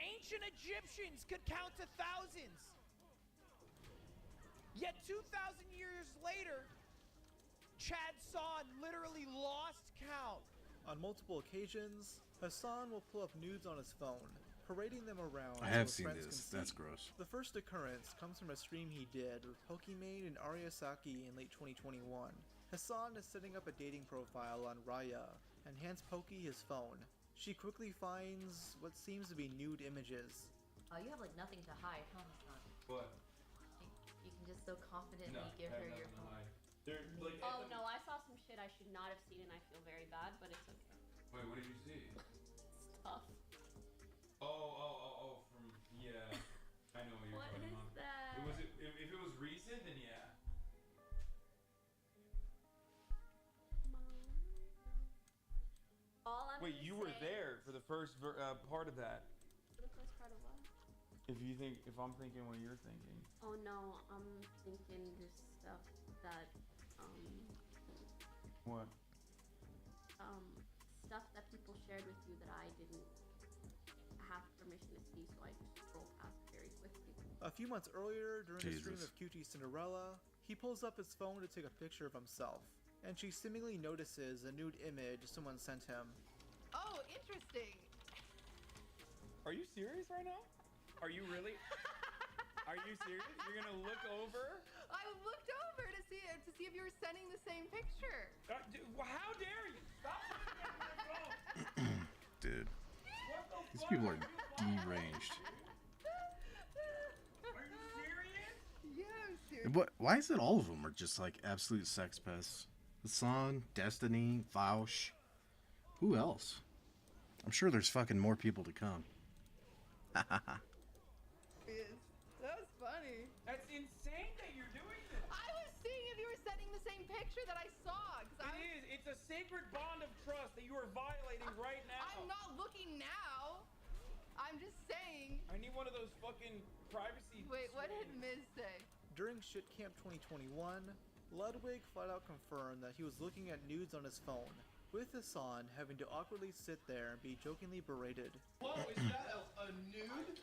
Ancient Egyptians could count to thousands. Yet 2,000 years later, Chad Son literally lost count. On multiple occasions, Hassan will pull up nudes on his phone, parading them around. I have so seen friends this. can That's see. gross. The first occurrence comes from a stream he did with Pokimane and Ariasaki in late 2021. Hassan is setting up a dating profile on Raya and hands Poki his phone. She quickly finds what seems to be nude images. Oh, you have like nothing to hide, huh, Hassan? What? You can just so confidently give her your phone. Oh no, I saw some shit I should not have seen and I feel very bad, but it's okay. Wait, what did you see? Stuff. Oh, from, yeah. I know what you're What talking is about. that? If it was recent, then yeah. All I'm Wait, gonna you were say- there for the first part of that. The first part of what? If I'm thinking what you're thinking. Oh no, I'm thinking this stuff that What? stuff that people shared with you that I didn't have permission to see, so I just scrolled past very quickly. A few months earlier, during a stream Jesus. of QT Cinderella, he pulls up his phone to take a picture of himself, and she seemingly notices a nude image someone sent him. Oh, interesting. Are you serious right now? Are you really? Are you serious? You're gonna look over? I looked over to see if you were sending the same picture. How dare you? Stop looking at my phone. Dude. What the These fuck people are are you deranged. Are you serious? Yeah, I'm serious. Why is it all of them are just like absolute sex pests? Hassan, Destiny, Vaush. Who else? I'm sure there's fucking more people to come. That was funny. That's insane that you're doing this. I was seeing if you were sending the same picture that I saw. It's a sacred bond of trust that you are violating right now. I'm not looking now. I'm just saying. I need one of those fucking privacy. Wait, what did Miz say? During Shit Camp 2021, Ludwig flat out confirmed that he was looking at nudes on his phone, with Hassan having to awkwardly sit there and be jokingly berated. Whoa, is that a nude?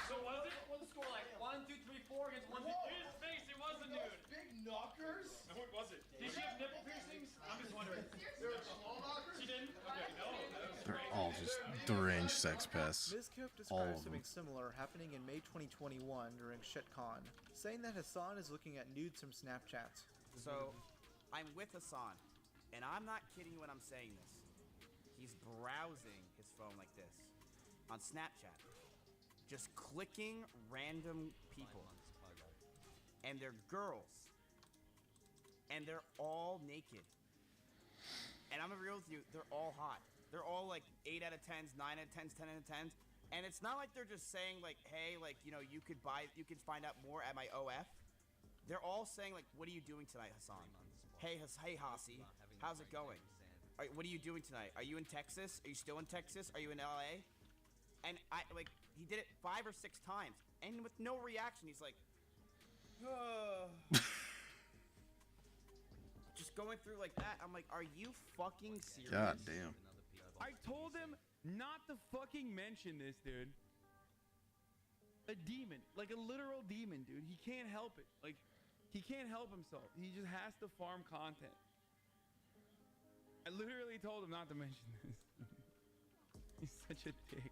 So was it? What was the score like? 1, 2, 3, 4 against 1, 2. In his face, it was a nude. Big knockers? No, it wasn't. Did she have nipple piercings? I'm just wondering. They were small knockers? She didn't? Okay, no. That was They're great. all just deranged sex pests. Ms. Kip All describes of them. something similar happening in May 2021 during ShitCon, saying that Hassan is looking at nudes from Snapchat. So, I'm with Hassan, and I'm not kidding you when I'm saying this. He's browsing his phone like this on Snapchat, just clicking random people, and they're girls, and they're all naked. And I'm gonna be real with you, they're all hot. They're all like 8 out of 10s, 9 out of 10s, 10 out of 10s. And it's not like they're just saying like, hey, like, you know, you could find out more at my OF. They're all saying like, what are you doing tonight, Hassan? Hey, Hasi, how's it going? What are you doing tonight? Are you in Texas? Are you still in Texas? Are you in LA? And he did it 5 or 6 times, and with no reaction, he's like, just going through like that. I'm like, are you fucking serious? God damn. I told him not to fucking mention this, dude. A demon, like a literal demon, dude. He can't help it. Like, he can't help himself. He just has to farm content. I literally told him not to mention this. He's such a dick.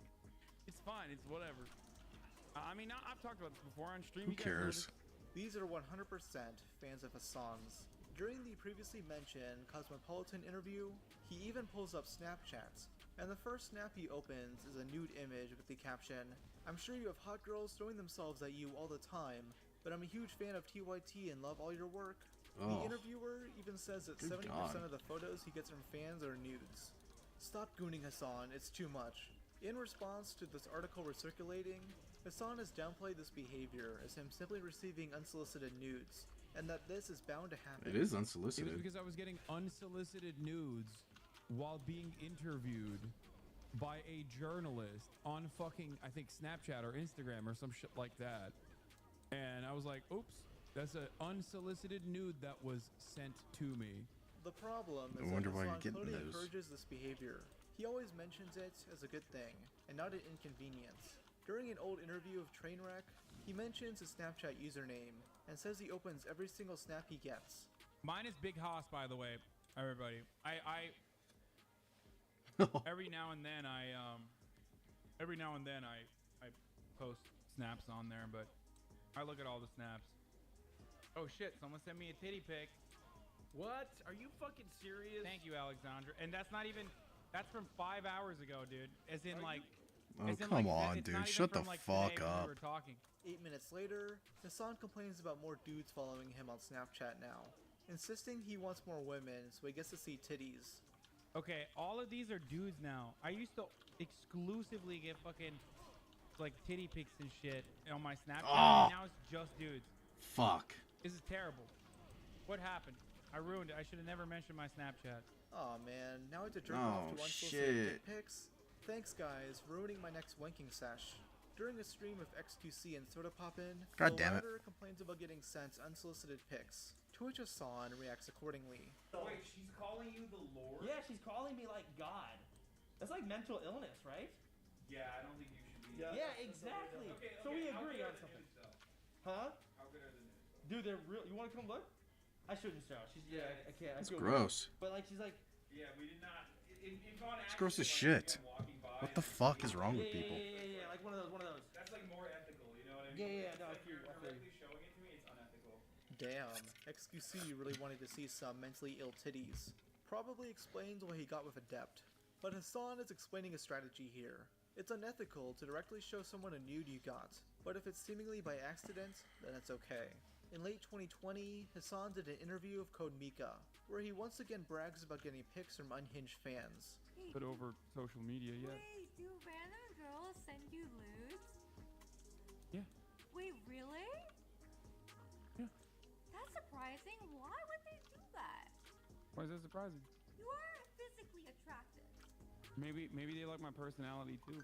It's fine. It's whatever. I mean, I've talked about this before on stream. Who cares? These are 100% fans of Hassan's. During the previously mentioned Cosmopolitan interview, he even pulls up Snapchats, and the first snap he opens is a nude image with the caption, "I'm sure you have hot girls throwing themselves at you all the time, but I'm a huge fan of TYT and love all your work." Oh. The interviewer even says that Good 70% God. of the photos he gets from fans are nudes. Stop gooning Hassan, it's too much. In response to this article recirculating, Hassan has downplayed this behavior as him simply receiving unsolicited nudes, and that this is bound to happen. It is It unsolicited. was because I was getting unsolicited nudes while being interviewed by a journalist on fucking, I think, Snapchat or Instagram or some shit like that. And I was like, oops, that's an unsolicited nude that was sent to me. The problem I is wonder that why you're Hassan getting clearly those. encourages this behavior. He always mentions it as a good thing, and not an inconvenience. During an old interview of Trainwreck, he mentions his Snapchat username, and says he opens every single snap he gets. Mine is Big Hoss, by the way, everybody. I every now and then I post snaps on there, but I look at all the snaps. Oh shit, someone sent me a titty pic. What? Are you fucking serious? Thank you, Alexandra. And that's not even, that's from 5 hours ago, dude. As in like, Oh, as in, come like, on, it's dude. not even Shut the from, like, fuck today when up. we were talking. 8 minutes later, Hassan complains about more dudes following him on Snapchat now, insisting he wants more women so he gets to see titties. Okay, all of these are dudes now. I used to exclusively get fucking like titty pics and shit on my Snapchat. Oh. And now it's just dudes. Fuck. This is terrible. What happened? I ruined it. I should have never mentioned my Snapchat. Aw man, now I have to jerk Oh, off to unsolicited shit. dick pics? Thanks guys, ruining my next wanking sesh. During a stream of X2C and Soda Poppin', God the damn it. latter complains about getting sent unsolicited pics, to which Hassan reacts accordingly. Wait, she's calling you the Lord? Yeah, she's calling me like God. That's like mental illness, right? Yeah, I don't think you should be. Yeah, exactly. So we agree on something. Huh? How good are the news? Dude, they're real. You want to come look? I shouldn't show. She's I can't. I It's feel gross. weird. But like, she's like. Yeah, we did not. It's gross as shit. What the fuck is wrong with people? Yeah. Like one of those. That's like more ethical, you know what I mean? Yeah. No, Like I feel you're you. directly showing it to me, it's unethical. Damn, XQC really wanted to see some mentally ill titties. Probably explains why he got with Adept. But Hassan is explaining a strategy here. It's unethical to directly show someone a nude you got, but if it's seemingly by accident, then it's okay. In late 2020, Hassan did an interview of Code Mika, where he once again brags about getting pics from unhinged fans. But over social media, yeah. Wait, do random girls send you nudes? Yeah. Wait, really? Yeah. That's surprising. Why would they do that? Why is that surprising? You are physically attractive. Maybe they like my personality too.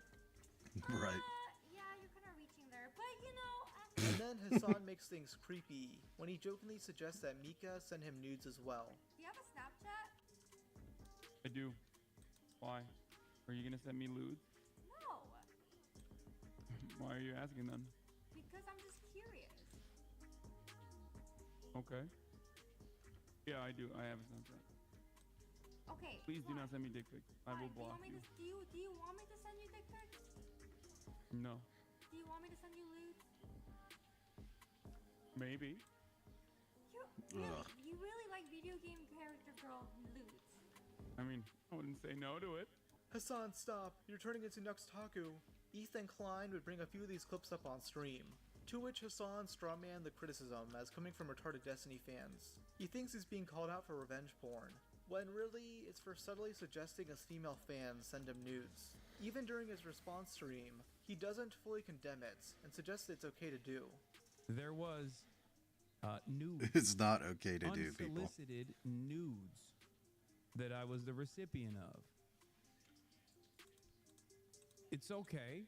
Right. Yeah, you're kind of reaching there, but you know. And then Hassan makes things creepy when he jokingly suggests that Mika send him nudes as well. Do you have a Snapchat? do. Why? Are you gonna send me lewds? No, Why are you asking then? because I'm just curious. Okay. Yeah, I do. I have a Snapchat. Okay. Please do fine. not send me dick pics. I will block you. Do you want me to send you dick pics? No. Do you want me to send you lewds? Maybe. You really like video game character girl lewds. I mean, I wouldn't say no to it. Hassan, stop. You're turning into Nuxtaku. Ethan Klein would bring a few of these clips up on stream. To which Hassan strawmanned the criticism as coming from retarded Destiny fans. He thinks he's being called out for revenge porn, when really, it's for subtly suggesting his female fans send him nudes. Even during his response stream, he doesn't fully condemn it, and suggests it's okay to do. There was nudes. It's not okay to do, people. Unsolicited nudes that I was the recipient of. It's okay.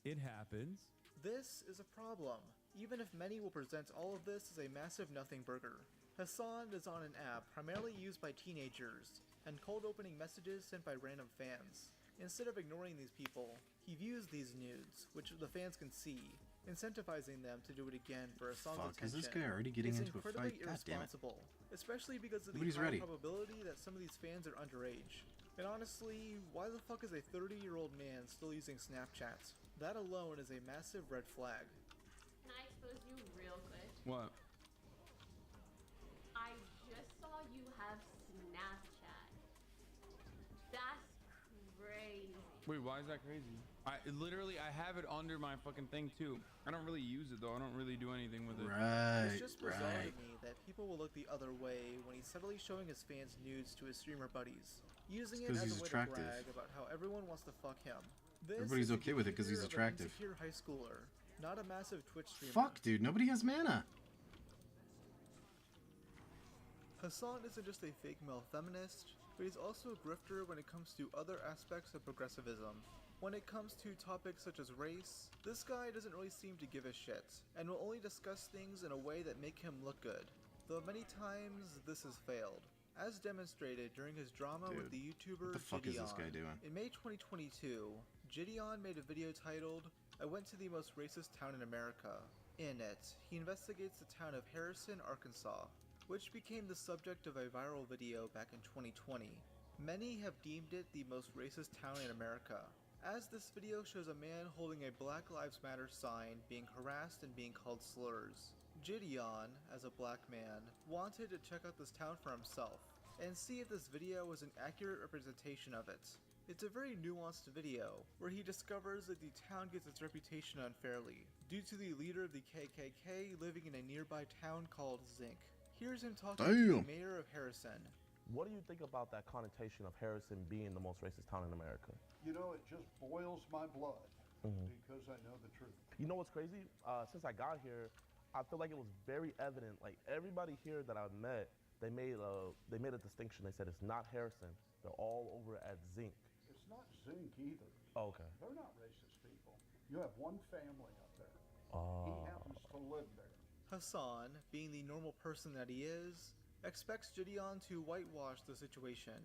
It happens. This is a problem, even if many will present all of this as a massive nothing burger. Hassan is on an app primarily used by teenagers, and cold opening messages sent by random fans. Instead of ignoring these people, he views these nudes, which the fans can see, incentivizing them to do it again for Hassan's Fuck, is attention. this guy already getting It's into a incredibly fight? God damn it. irresponsible, especially because of the Nobody's high ready. probability that some of these fans are underage. And honestly, why the fuck is a 30-year-old man still using Snapchat? That alone is a massive red flag. Can I expose you real quick? What? I just saw you have Snapchat. That's crazy. Wait, why is that crazy? I have it under my fucking thing too. I don't really use it though. I don't really do anything with it. Right, It's just bizarre to me that people will look the other way when he's subtly showing his fans nudes to his streamer buddies, using it 'cause as he's a way attractive. to brag about how everyone wants to fuck him. This Everybody's is the okay with it 'cause he's behavior of an attractive. insecure high schooler, not a massive Twitch streamer. Fuck, dude. Nobody has mana. Hassan isn't just a fake male feminist, but he's also a grifter when it comes to other aspects of progressivism. When it comes to topics such as race, this guy doesn't really seem to give a shit, and will only discuss things in a way that make him look good, though many times this has failed, as demonstrated during his drama with the YouTuber What the fuck is this Gideon. guy doing? In May 2022, Gideon made a video titled, "I went to the most racist town in America." In it, he investigates the town of Harrison, Arkansas, which became the subject of a viral video back in 2020. Many have deemed it the most racist town in America, as this video shows a man holding a Black Lives Matter sign being harassed and being called slurs. Gideon, as a black man, wanted to check out this town for himself, and see if this video was an accurate representation of it. It's a very nuanced video, where he discovers that the town gets its reputation unfairly, due to the leader of the KKK living in a nearby town called Zinc. Here's him talking to the mayor of Harrison. What do you think about that connotation of Harrison being the most racist town in America? You know, it just boils my blood because I know the truth. You know what's crazy? Since I got here, I feel like it was very evident. Like everybody here that I've met, they made a distinction. They said it's not Harrison. They're all over at Zinc. It's not Zinc either. Oh, okay. They're not racist people. You have one family up there. Oh. He happens to live there. Hassan, being the normal person that he is, expects Gideon to whitewash the situation.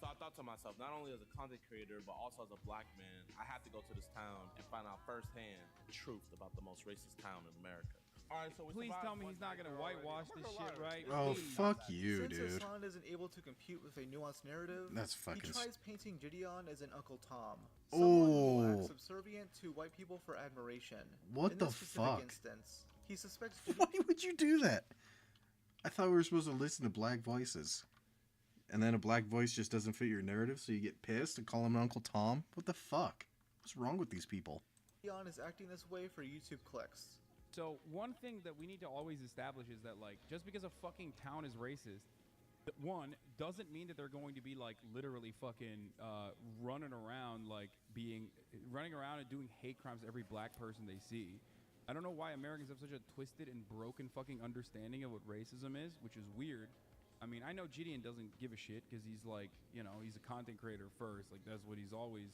So I thought to myself, not only as a content creator, but also as a black man, I have to go to this town and find out firsthand the truth about the most racist town in America. All right, so Please tell me he's not gonna whitewash this shit, right? Oh, Please. fuck you, Since dude. Hassan isn't able to compute with a nuanced narrative, That's he fucking tries painting Gideon as an Uncle Tom. Someone who acts subservient to white people for admiration. What In the this specific fuck? instance, he suspects Why would you do that? I thought we were supposed to listen to black voices. And then a black voice just doesn't fit your narrative, so you get pissed and call him Uncle Tom? What the fuck? What's wrong with these people? Gideon is acting this way for YouTube clicks. So one thing that we need to always establish is that, like, just because a fucking town is racist, one doesn't mean that they're going to be like literally fucking running around and doing hate crimes to every black person they see. I don't know why Americans have such a twisted and broken fucking understanding of what racism is, which is weird. I mean, I know Gideon doesn't give a shit because he's like, you know, he's a content creator first. Like, that's what he's always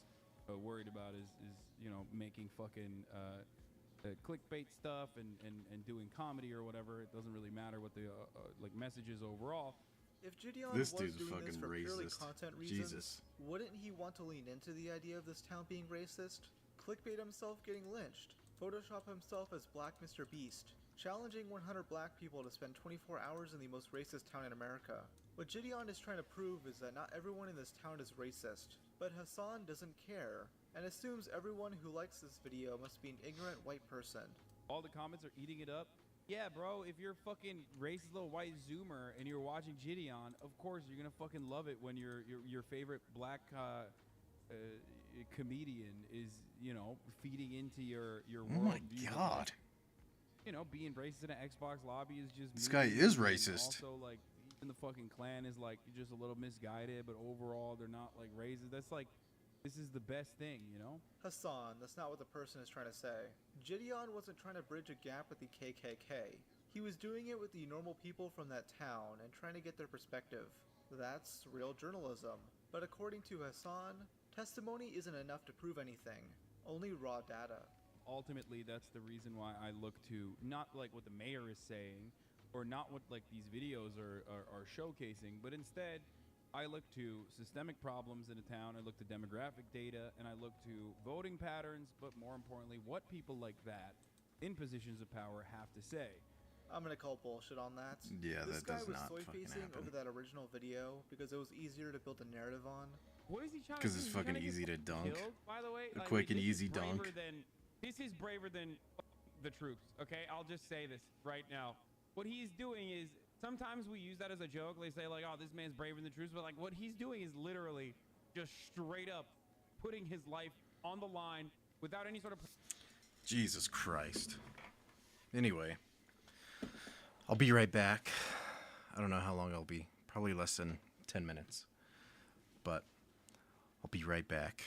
worried about is you know, making fucking clickbait stuff and doing comedy or whatever. It doesn't really matter what the like message is overall. If Gideon This was dude's doing this fucking for purely racist. content reasons, Jesus. wouldn't he want to lean into the idea of this town being racist? Clickbait himself getting lynched, Photoshop himself as Black Mr. Beast, challenging 100 black people to spend 24 hours in the most racist town in America. What Gideon is trying to prove is that not everyone in this town is racist, but Hassan doesn't care, and assumes everyone who likes this video must be an ignorant white person. All the comments are eating it up. Yeah, bro, if you're a fucking racist little white zoomer and you're watching Gideon, of course you're gonna fucking love it when your favorite black comedian is, you know, feeding into your Oh my worldview. God. You know, being racist in an Xbox lobby is just This guy mean, is and racist. Also, like, even the fucking clan is like just a little misguided, but overall they're not like racist. That's like, this is the best thing, you know? Hassan, that's not what the person is trying to say. Gideon wasn't trying to bridge a gap with the KKK. He was doing it with the normal people from that town and trying to get their perspective. That's real journalism. But according to Hassan, testimony isn't enough to prove anything, only raw data. Ultimately, that's the reason why I look to not like what the mayor is saying or not what like these videos are showcasing, but instead I look to systemic problems in a town, I look to demographic data, and I look to voting patterns, but more importantly, what people like that in positions of power have to say. I'm gonna call bullshit on that. Yeah, this that guy does was not soy fucking facing happen. over that original video because it was easier to build a narrative on. What is he trying to do? Because it's He's trying fucking to get easy to fucking dunk. killed, by the way. A Like, quick and this is easy dunk. This is braver than the troops, okay? I'll just say this right now. What he's doing is, sometimes we use that as a joke. They say like, oh, this man's braver than the troops. But like what he's doing is literally just straight up putting his life on the line without any sort of... Jesus Christ. Anyway, I'll be right back. I don't know how long I'll be. Probably less than 10 minutes. But I'll be right back.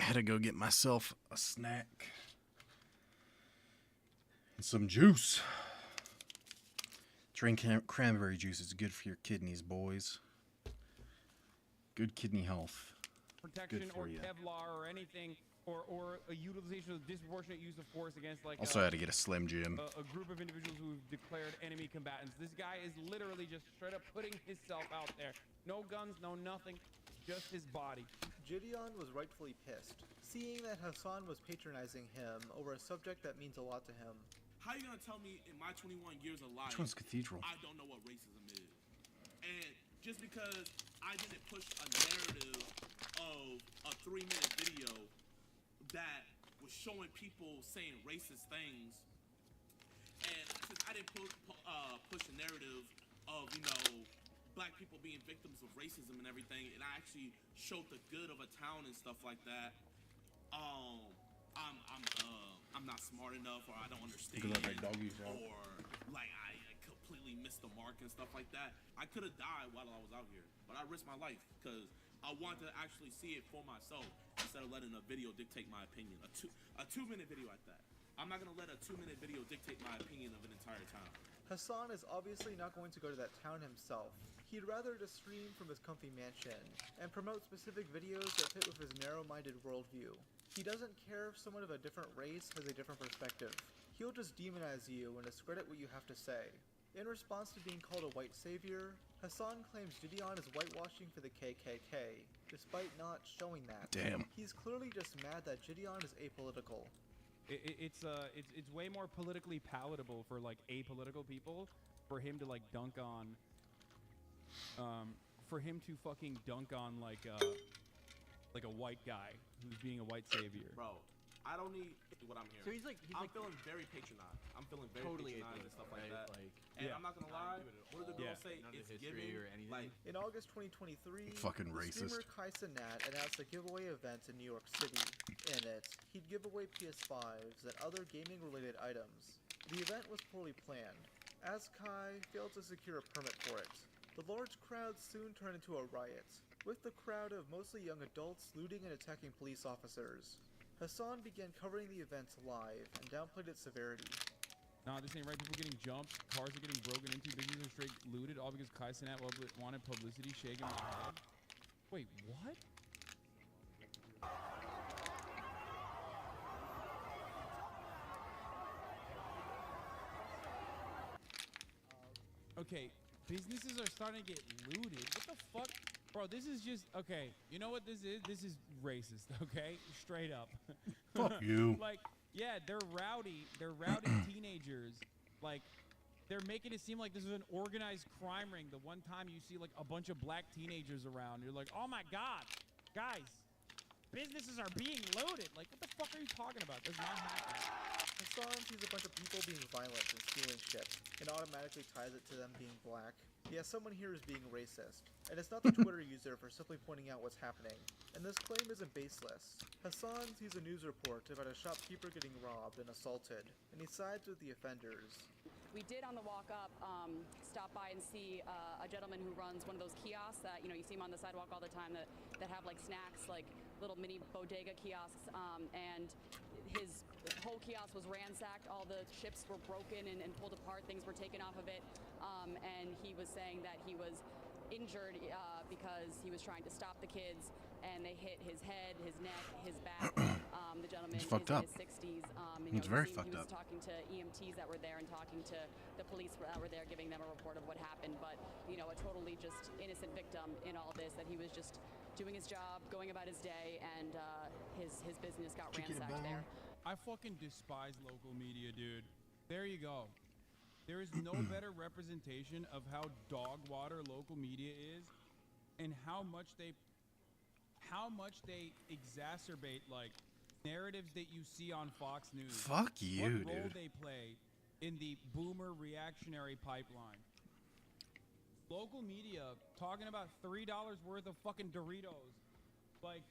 had to go get myself a snack and some juice. Drink cranberry juice. It's good for your kidneys, boys. Good kidney health. Protection Good for or you. Kevlar or anything, or a utilization of disproportionate use of force against like Also had to get a Slim Jim. a group of individuals who've declared enemy combatants. This guy is literally just straight up putting himself out there. No guns, no nothing, just his body. Gideon was rightfully pissed, seeing that Hassan was patronizing him over a subject that means a lot to him. How you gonna tell me in my 21 years of life Which one's Cathedral? I don't know what racism is? And just because I didn't push a narrative of a 3-minute video that was showing people saying racist things, and since I didn't push a narrative of, you know, black people being victims of racism and everything, and I actually showed the good of a town and stuff like that, I'm not smart enough, or I don't understand, or like I completely missed the mark and stuff like that. I could have died while I was out here, but I risked my life because I wanted to actually see it for myself instead of letting a video dictate my opinion. A 2-minute video at that. I'm not gonna let a 2-minute video dictate my opinion of an entire town. Hassan is obviously not going to go to that town himself. He'd rather just stream from his comfy mansion and promote specific videos that fit with his narrow-minded worldview. He doesn't care if someone of a different race has a different perspective. He'll just demonize you and discredit what you have to say. In response to being called a white savior, Hassan claims Gideon is whitewashing for the KKK, despite not showing that. Damn. He's clearly just mad that Gideon is apolitical. It's way more politically palatable for like apolitical people for him to like dunk on, for him to fucking dunk on like a white guy who's being a white savior. Bro, I don't need what I'm hearing. So he's like feeling very patronized. I'm feeling very totally patronized and atheist, stuff like right? that. Like, and I'm not gonna lie, what do the girls say? None of It's history giving or anything. like In August 2023, Fucking the racist. streamer Kaisa Nat announced a giveaway event in New York City. In it, he'd give away PS5s and other gaming-related items. The event was poorly planned, as Kai failed to secure a permit for it. The large crowd soon turned into a riot, with the crowd of mostly young adults looting and attacking police officers. Hassan began covering the event live and downplayed its severity. Nah, this ain't right. People getting jumped, cars are getting broken into, businesses are straight looted, all because Kai Cenat wanted publicity, shaking my head. Wait, what? Okay, businesses are starting to get looted. What the fuck? Bro, this is just, okay, you know what this is? This is racist, okay? Straight up. Fuck you. Like, yeah, they're rowdy teenagers. Like, they're making it seem like this is an organized crime ring. The one time you see, like, a bunch of black teenagers around, you're like, oh my God, guys, businesses are being looted. Like, what the fuck are you talking about? That's not happening. Hassan sees a bunch of people being violent and stealing shit, and automatically ties it to them being black. Yeah, someone here is being racist, and it's not the Twitter user for simply pointing out what's happening. And this claim isn't baseless. Hassan sees a news report about a shopkeeper getting robbed and assaulted, and he sides with the offenders. We did on the walk up stop by and see a gentleman who runs one of those kiosks that, you know, you see him on the sidewalk all the time that have like snacks, like little mini bodega kiosks, and his whole kiosk was ransacked. All the chips were broken and pulled apart. Things were taken off of it. And he was saying that he was injured because he was trying to stop the kids, and they hit his head, his neck, his back. The gentleman is in his 60s. It's very fucked He up. was talking to EMTs that were there and talking to the police that were there, giving them a report of what happened. But, you know, a totally just innocent victim in all this, that he was just doing his job, going about his day, and his business got ransacked there. I fucking despise local media, dude. There you go. There is no better representation of how dog water local media is, and how much they exacerbate like narratives that you see on Fox News. Fuck you, what dude. role they play in the boomer reactionary pipeline. Local media talking about $3 worth of fucking Doritos, like,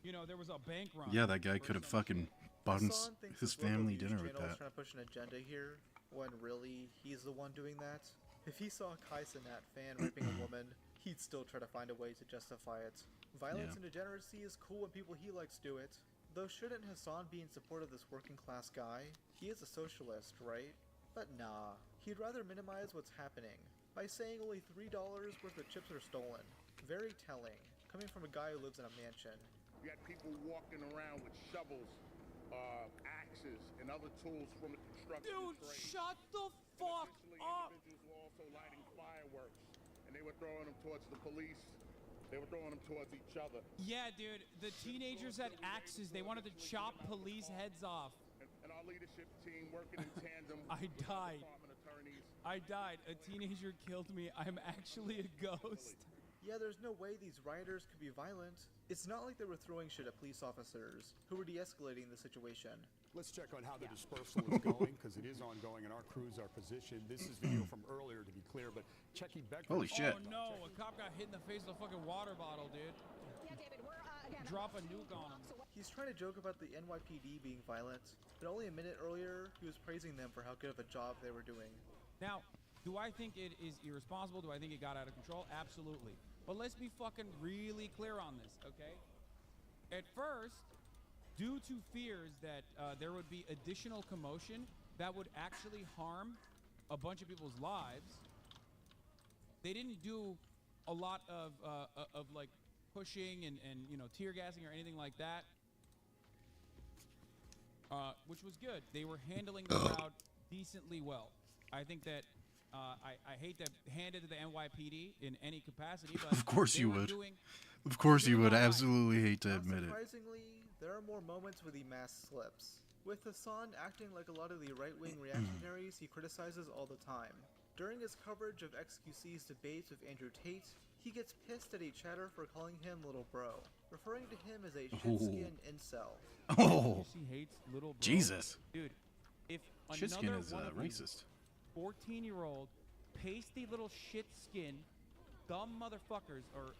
you know, there was a bank run. Yeah, that guy could have fucking bought Hassan thinks his his local family news dinner with channel is that. trying to push an agenda here, when really he's the one doing that. If he saw a Kaisa Nat fan raping a woman, he'd still try to find a way to justify it. Violence Yeah. and degeneracy is cool when people he likes do it. Though shouldn't Hassan be in support of this working class guy? He is a socialist, right? But nah, he'd rather minimize what's happening by saying only $3 worth of chips are stolen. Very telling, coming from a guy who lives in a mansion. You had people walking around with shovels, axes, and other tools from the construction Dude, trade. shut the fuck up! Individuals were also lighting fireworks, and they were throwing them towards the police. They were throwing them towards each other. Yeah, dude, the teenagers had axes. They wanted to chop police heads off. And our leadership team working in tandem I with died. department attorneys. I died. A teenager killed me. I'm actually a ghost. Yeah, there's no way these rioters could be violent. It's not like they were throwing shit at police officers, who were de-escalating the situation. Let's check on how the dispersal is going, because it is ongoing and our crews are positioned. This is video from earlier, to be clear, but Checky Becker... Holy shit. Oh no, a cop got hit in the face with a fucking water bottle, dude. Drop a nuke on him. He's trying to joke about the NYPD being violent, but only a minute earlier, he was praising them for how good of a job they were doing. Now, do I think it is irresponsible? Do I think it got out of control? Absolutely. But let's be fucking really clear on this, okay? At first, due to fears that there would be additional commotion that would actually harm a bunch of people's lives, they didn't do a lot of like pushing and you know, tear gassing or anything like that, which was good. They were handling the crowd decently well. I think that I hate to hand it to the NYPD in any capacity, but Of course they you were would. doing- Of course you would. I alright. absolutely hate to admit it. Surprisingly, there are more moments where the mask slips. With Hassan acting like a lot of the right-wing reactionaries he criticizes all the time. During his coverage of XQC's debates with Andrew Tate, he gets pissed at a chatter for calling him little bro, referring to him as a shit-skin incel. Oh, She hates little bro. Jesus. Dude, if Shitskin another is one of these racist. 14-year-old pasty little shit skin dumb motherfuckers or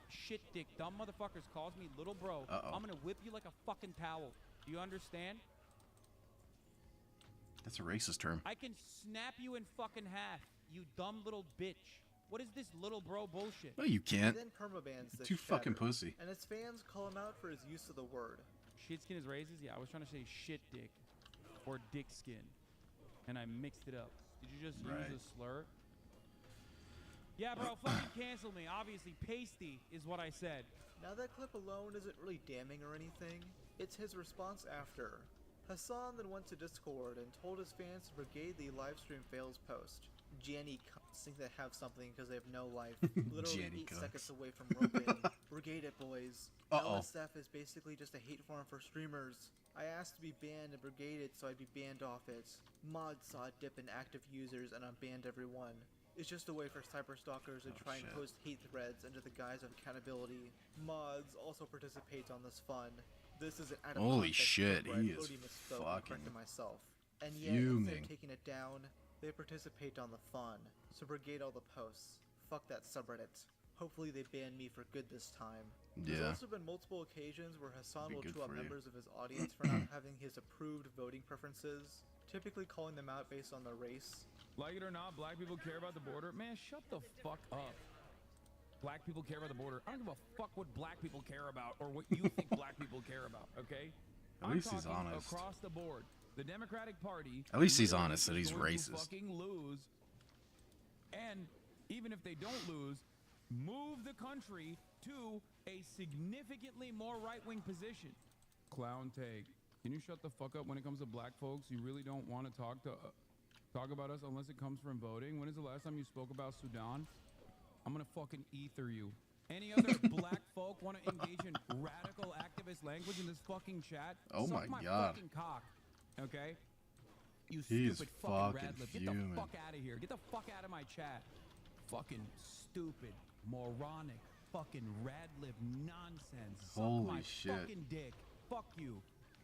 shit dick dumb motherfuckers calls me little bro, Uh-oh. I'm gonna whip you like a fucking towel. Do you understand? That's a racist term. I can snap you in fucking half, you dumb little bitch. What is this little bro bullshit? No, you can't. He then permabans this Too fucking chatter, pussy. and his fans call him out for his use of the word. Shit skin is racist? Yeah, I was trying to say shit dick or dick skin, and I mixed it up. Did you just Right. use a slur? Yeah, bro, fucking cancel me. Obviously, pasty is what I said. Now that clip alone isn't really damning or anything, it's his response after. Hassan then went to Discord and told his fans to brigade the livestream fails post. Janny cunts think they have something because they have no life. Literally Janny 8 cunts. seconds away from roping. Brigade it, boys. Uh-oh. LSF is basically just a hate form for streamers. I asked to be banned and brigaded so I'd be banned off it. Mods saw a dip in active users and unbanned everyone. It's just a way for cyberstalkers to try and shit. post hate threads under the guise of accountability. Mods also participate on this fun. This is an out of Holy context shit, clip where I he is totally misspoke and fucking corrected myself. And yet, instead fuming. of taking it down, they participate on the fun. So brigade all the posts. Fuck that subreddit. Hopefully they ban me for good this time. There's Yeah. also been multiple occasions where Hassan Be will good chew out for you. members of his audience for not having his approved voting preferences, typically calling them out based on their race. Like it or not, black people care about the border. Man, shut the fuck up. Black people care about the border. I don't give a fuck what black people care about or what you think black people care about, okay? At least he's talking honest. across the board. The Democratic Party... At least he's literally honest that is he's going to racist. fucking lose. And even if they don't lose, move the country to a significantly more right-wing position. Clown take. Can you shut the fuck up when it comes to black folks? You really don't want to talk about us unless it comes from voting. When is the last time you spoke about Sudan? I'm gonna fucking ether you. Any other black folk want to engage in radical activist language in this fucking chat? Oh Suck my my God. fucking cock. Okay? You He is stupid fucking fucking radlib. Get the fuming. fuck out of here. Get the fuck out of my chat. Fucking stupid, moronic, fucking radlib nonsense. Suck Holy my shit. fucking dick. Fuck you.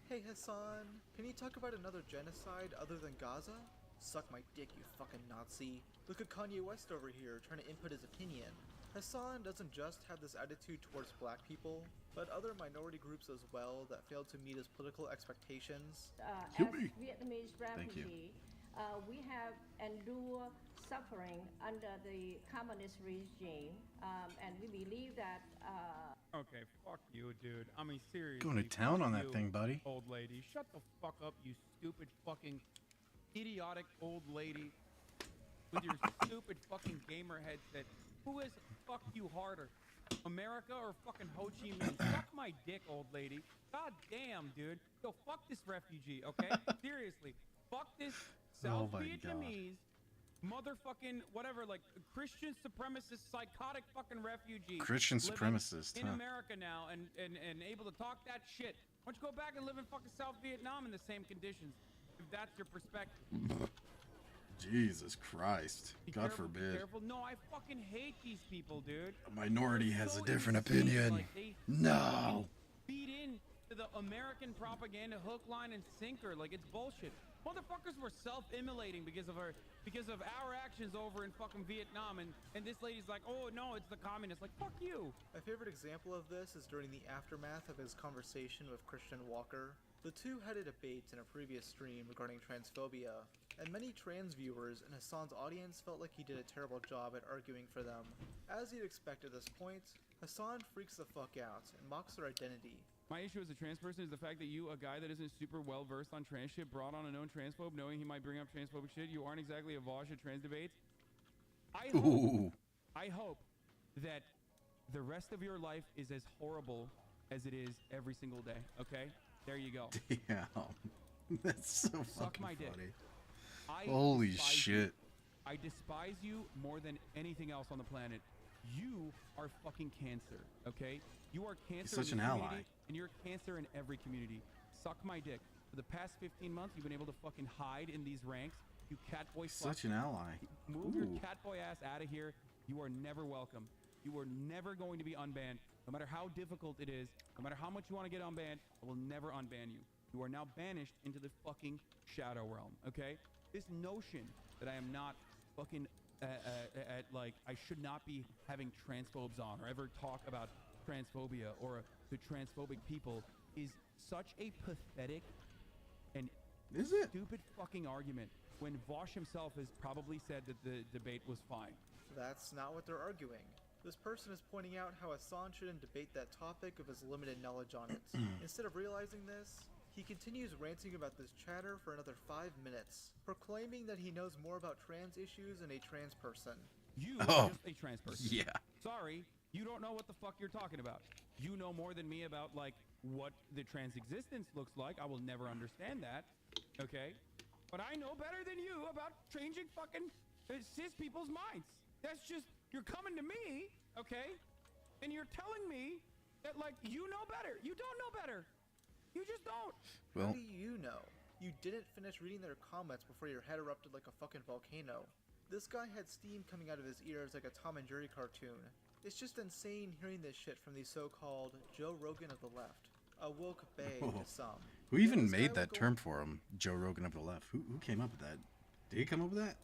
Hey Hassan, can you talk about another genocide other than Gaza? Suck my dick, you fucking Nazi. Look at Kanye West over here, trying to input his opinion. Hassan doesn't just have this attitude towards black people, but other minority groups as well that fail to meet his political expectations. As Yippee. Vietnamese Thank you. refugee, we have endured suffering under the communist regime, and we believe that. Okay, fuck you, dude. I mean, seriously. Going to town fuck on that you, thing, buddy. Old lady. Shut the fuck up, you stupid fucking idiotic old lady with your stupid fucking gamer headset. Who is fuck you harder? America or fucking Ho Chi Minh? Suck my dick, old lady. God damn, dude. Yo, fuck this refugee, okay? Seriously. Fuck this South Oh my Vietnamese motherfucking whatever, like Christian supremacist, psychotic fucking refugee. Christian living supremacist, in huh? America now and able to talk that shit. Why don't you go back and live in fucking South Vietnam in the same conditions, if that's your perspective? Jesus Christ. Be God careful, be forbid. careful. No, I fucking hate these people, dude. A minority They're has so a different insane. opinion. Like, they No. feed in to the American propaganda hook, line, and sinker. Like, it's bullshit. Motherfuckers were self-immolating because of our actions over in fucking Vietnam, and this lady's like, oh no, it's the communists. Like, fuck you. My favorite example of this is during the aftermath of his conversation with Christian Walker. The two had a debate in a previous stream regarding transphobia, and many trans viewers in Hassan's audience felt like he did a terrible job at arguing for them. As you'd expect at this point, Hassan freaks the fuck out and mocks their identity. My issue as a trans person is the fact that you, a guy that isn't super well versed on trans shit, brought on a known transphobe knowing he might bring up transphobic shit. You aren't exactly a Vosh at trans debates. I hope that the rest of your life is as horrible as it is every single day, okay? There you go. Damn. That's so Suck fucking my dick. funny. I Holy despise shit. you. I despise you more than anything else on the planet. You are fucking cancer, okay? You are cancer He's such in this an community, ally. and you're cancer in every community. Suck my dick. For the past 15 months, you've been able to fucking hide in these ranks. You catboy fuck. Such an ally. Move your Ooh. catboy ass out of here. You are never welcome. You are never going to be unbanned. No matter how difficult it is, no matter how much you want to get unbanned, I will never unban you. You are now banished into the fucking shadow realm, okay? This notion that I am not fucking like I should not be having transphobes on or ever talk about transphobia or the transphobic people is such a pathetic and stupid fucking argument when Vosh himself has probably said that the debate was fine. That's not what they're arguing. This person is pointing out how Hassan shouldn't debate that topic of his limited knowledge on it. Instead of realizing this, he continues ranting about this chatter for another 5 minutes, proclaiming that he knows more about trans issues than a trans person. You are just a trans person. Yeah. Sorry, you don't know what the fuck you're talking about. You know more than me about, like, what the trans existence looks like. I will never understand that, okay? But I know better than you about changing fucking cis people's minds. That's just, you're coming to me, okay? And you're telling me that, like, you know better. You don't know better. You just don't. How do you know? You didn't finish reading their comments before your head erupted like a fucking volcano. This guy had steam coming out of his ears like a Tom and Jerry cartoon. It's just insane hearing this shit from the so-called Joe Rogan of the left. A woke bae to some. Who even made that term for him? Joe Rogan of the left. Who came up with that? Did he come up with that?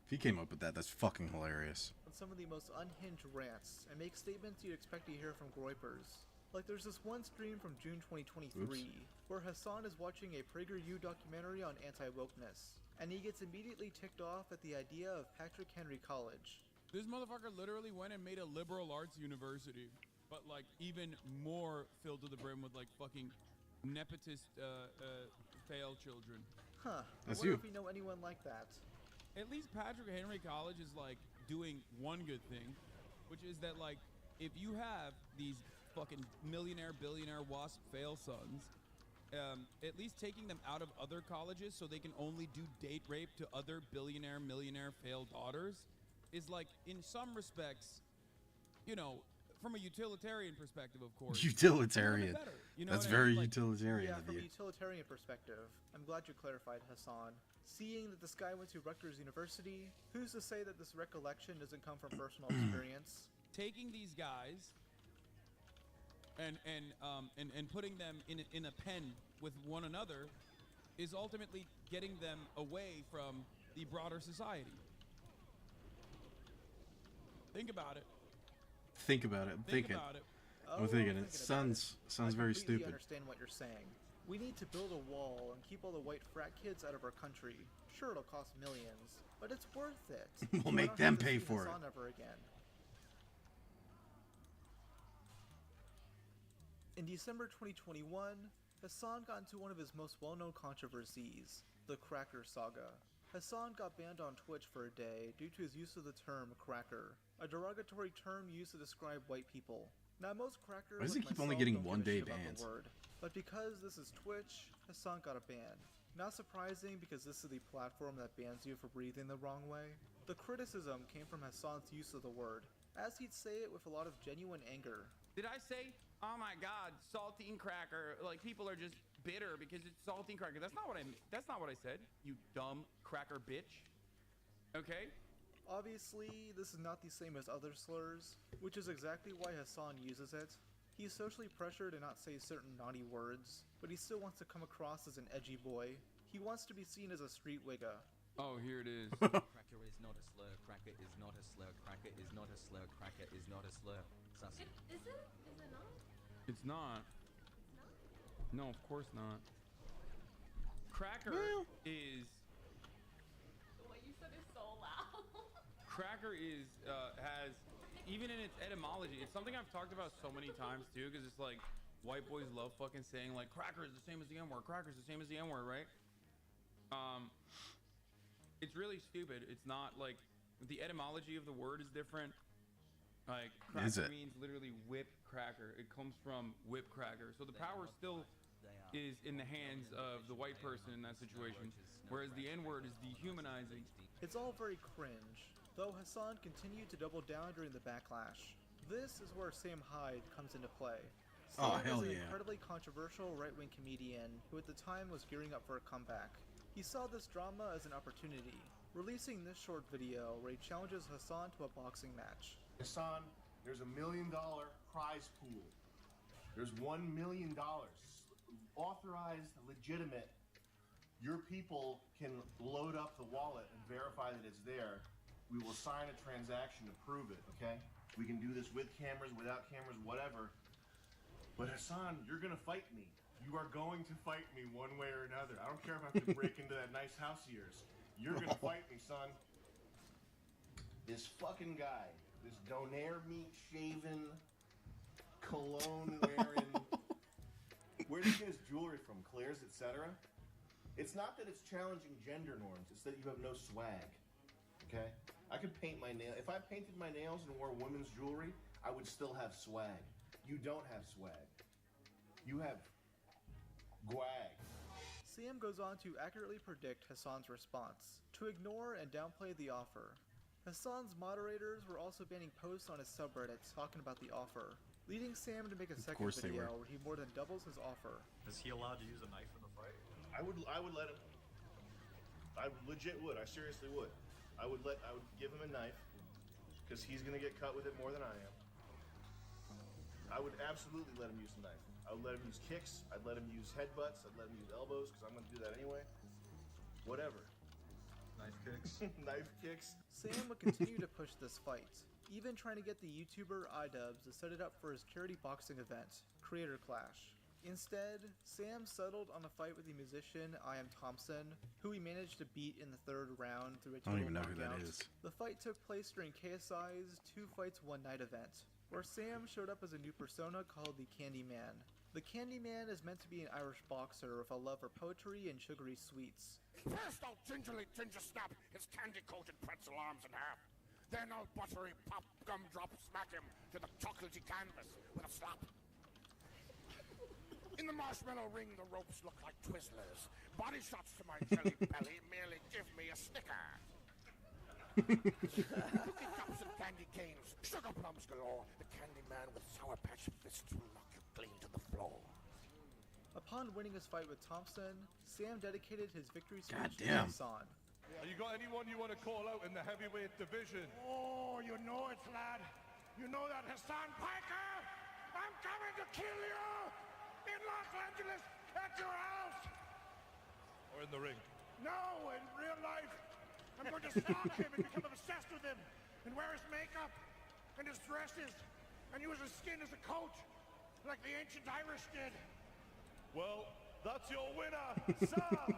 If he came up with that, that's fucking hilarious. On some of the most unhinged rants and make statements you'd expect to hear from groypers. Like there's this one stream from June 2023 where Hassan is watching a PragerU documentary on anti-wokeness, and he gets immediately ticked off at the idea of Patrick Henry College. This motherfucker literally went and made a liberal arts university, but like even more filled to the brim with like fucking nepotist failed children. Huh. That's I wonder you. if we know anyone like that. At least Patrick Henry College is like doing one good thing, which is that like if you have these fucking millionaire, billionaire, wasp fail sons, at least taking them out of other colleges so they can only do date rape to other billionaire, millionaire failed daughters is like in some respects, you know, from a utilitarian perspective, of course. Utilitarian. Better, you know That's what I very mean? Like, utilitarian Yeah, of from a you. utilitarian perspective, I'm glad you clarified, Hassan. Seeing that this guy went to Rutgers University, who's to say that this recollection doesn't come from personal experience? Taking these guys and putting them in a pen with one another is ultimately getting them away from the broader society. Think about it. Think about it. I'm thinking. about it. I'm thinking. It sounds very I completely stupid. understand what you're saying. We need to build a wall and keep all the white frat kids out of our country. Sure, it'll cost millions, but it's worth it. We'll So I make don't them have to pay see for it. Hassan ever again. In December 2021, Hassan got into one of his most well-known controversies, the Cracker Saga. Hassan got banned on Twitch for a day due to his use of the term cracker, a derogatory term used to describe white people. Now most crackers Why does like he keep only myself getting don't 1 give a day shit about bans? the word, but because this is Twitch, Hassan got a ban. Not surprising because this is the platform that bans you for breathing the wrong way. The criticism came from Hassan's use of the word, as he'd say it with a lot of genuine anger. Did I say, oh my god, saltine cracker, like people are just bitter because it's saltine cracker? That's not what I said, you dumb cracker bitch. Okay? Obviously, this is not the same as other slurs, which is exactly why Hassan uses it. He's socially pressured to not say certain naughty words, but he still wants to come across as an edgy boy. He wants to be seen as a street wigger. Oh, here it is. Cracker is not a slur. Cracker is not a slur. Cracker is not a slur. Cracker is not a slur. Sussy. Is it? Is it not? It's not. No, of course not. Cracker is... The way you said it so loud. Cracker is, has, even in its etymology, it's something I've talked about so many times too, because it's like, white boys love fucking saying like, cracker is the same as the N-word, cracker is the same as the N-word, right? It's really stupid. It's not like, the etymology of the word is different. Like, cracker means literally whip cracker. It comes from whip cracker. So the power still is in the hands of the white person in that situation, whereas the N-word is dehumanizing. It's all very cringe, though Hassan continued to double down during the backlash. This is where Sam Hyde comes into play. Oh, Sam hell is an yeah. incredibly controversial right-wing comedian who at the time was gearing up for a comeback. He saw this drama as an opportunity, releasing this short video where he challenges Hassan to a boxing match. Hassan, there's $1 million prize pool. There's $1 million. Authorized, legitimate. Your people can load up the wallet and verify that it's there. We will sign a transaction to prove it, okay? We can do this with cameras, without cameras, whatever. But Hassan, you're gonna fight me. You are going to fight me one way or another. I don't care if I have to break into that nice house of yours. You're gonna fight me, son. This fucking guy, this donaire meat shaven, cologne wearing, where did he get his jewelry from? Claire's, etc.? It's not that it's challenging gender norms, it's that you have no swag. Okay? I could paint my nail. If I painted my nails and wore women's jewelry, I would still have swag. You don't have swag. You have gwag. Sam goes on to accurately predict Hassan's response, to ignore and downplay the offer. Hassan's moderators were also banning posts on his subreddit talking about the offer, leading Sam to make a second video where he more than doubles his offer. Is he allowed to use a knife in the fight? I would let him. I legit would. I seriously would. I would give him a knife, because he's gonna get cut with it more than I am. I would absolutely let him use the knife. I would let him use kicks. I'd let him use headbutts. I'd let him use elbows, because I'm gonna do that anyway. Whatever. Knife kicks. Knife kicks. Sam would continue to push this fight, even trying to get the YouTuber iDubbbz to set it up for his charity boxing event, Creator Clash. Instead, Sam settled on a fight with the musician I Am Thompson, who he managed to beat in the third round through a I don't total even know who that knockout. is. The fight took place during KSI's 2 Fights One Night event, where Sam showed up as a new persona called the Candyman. The Candyman is meant to be an Irish boxer with a love for poetry and sugary sweets. First I'll gingerly ginger snap his candy-coated pretzel arms in half. Then I'll buttery pop gumdrop smack him to the chocolatey canvas with a slap. In the marshmallow ring, the ropes look like Twizzlers. Body shots to my jelly belly merely give me a snicker. Cookie cups and candy canes, sugar plums galore. The candy man with Sour Patch fists will knock you clean to the floor. Upon winning his fight with Thompson, Sam dedicated his victory speech to Goddamn. Hassan. Have you got anyone you want to call out in the heavyweight division? Oh, you know it, lad. You know that, Hassan Piker? I'm coming to kill you! In Los Angeles, at your house! Or in the ring? No, in real life. I'm going to stalk him and become obsessed with him, and wear his makeup, and his dresses, and use his skin as a coat, like the ancient Irish did. Well, That's your winner, Sam.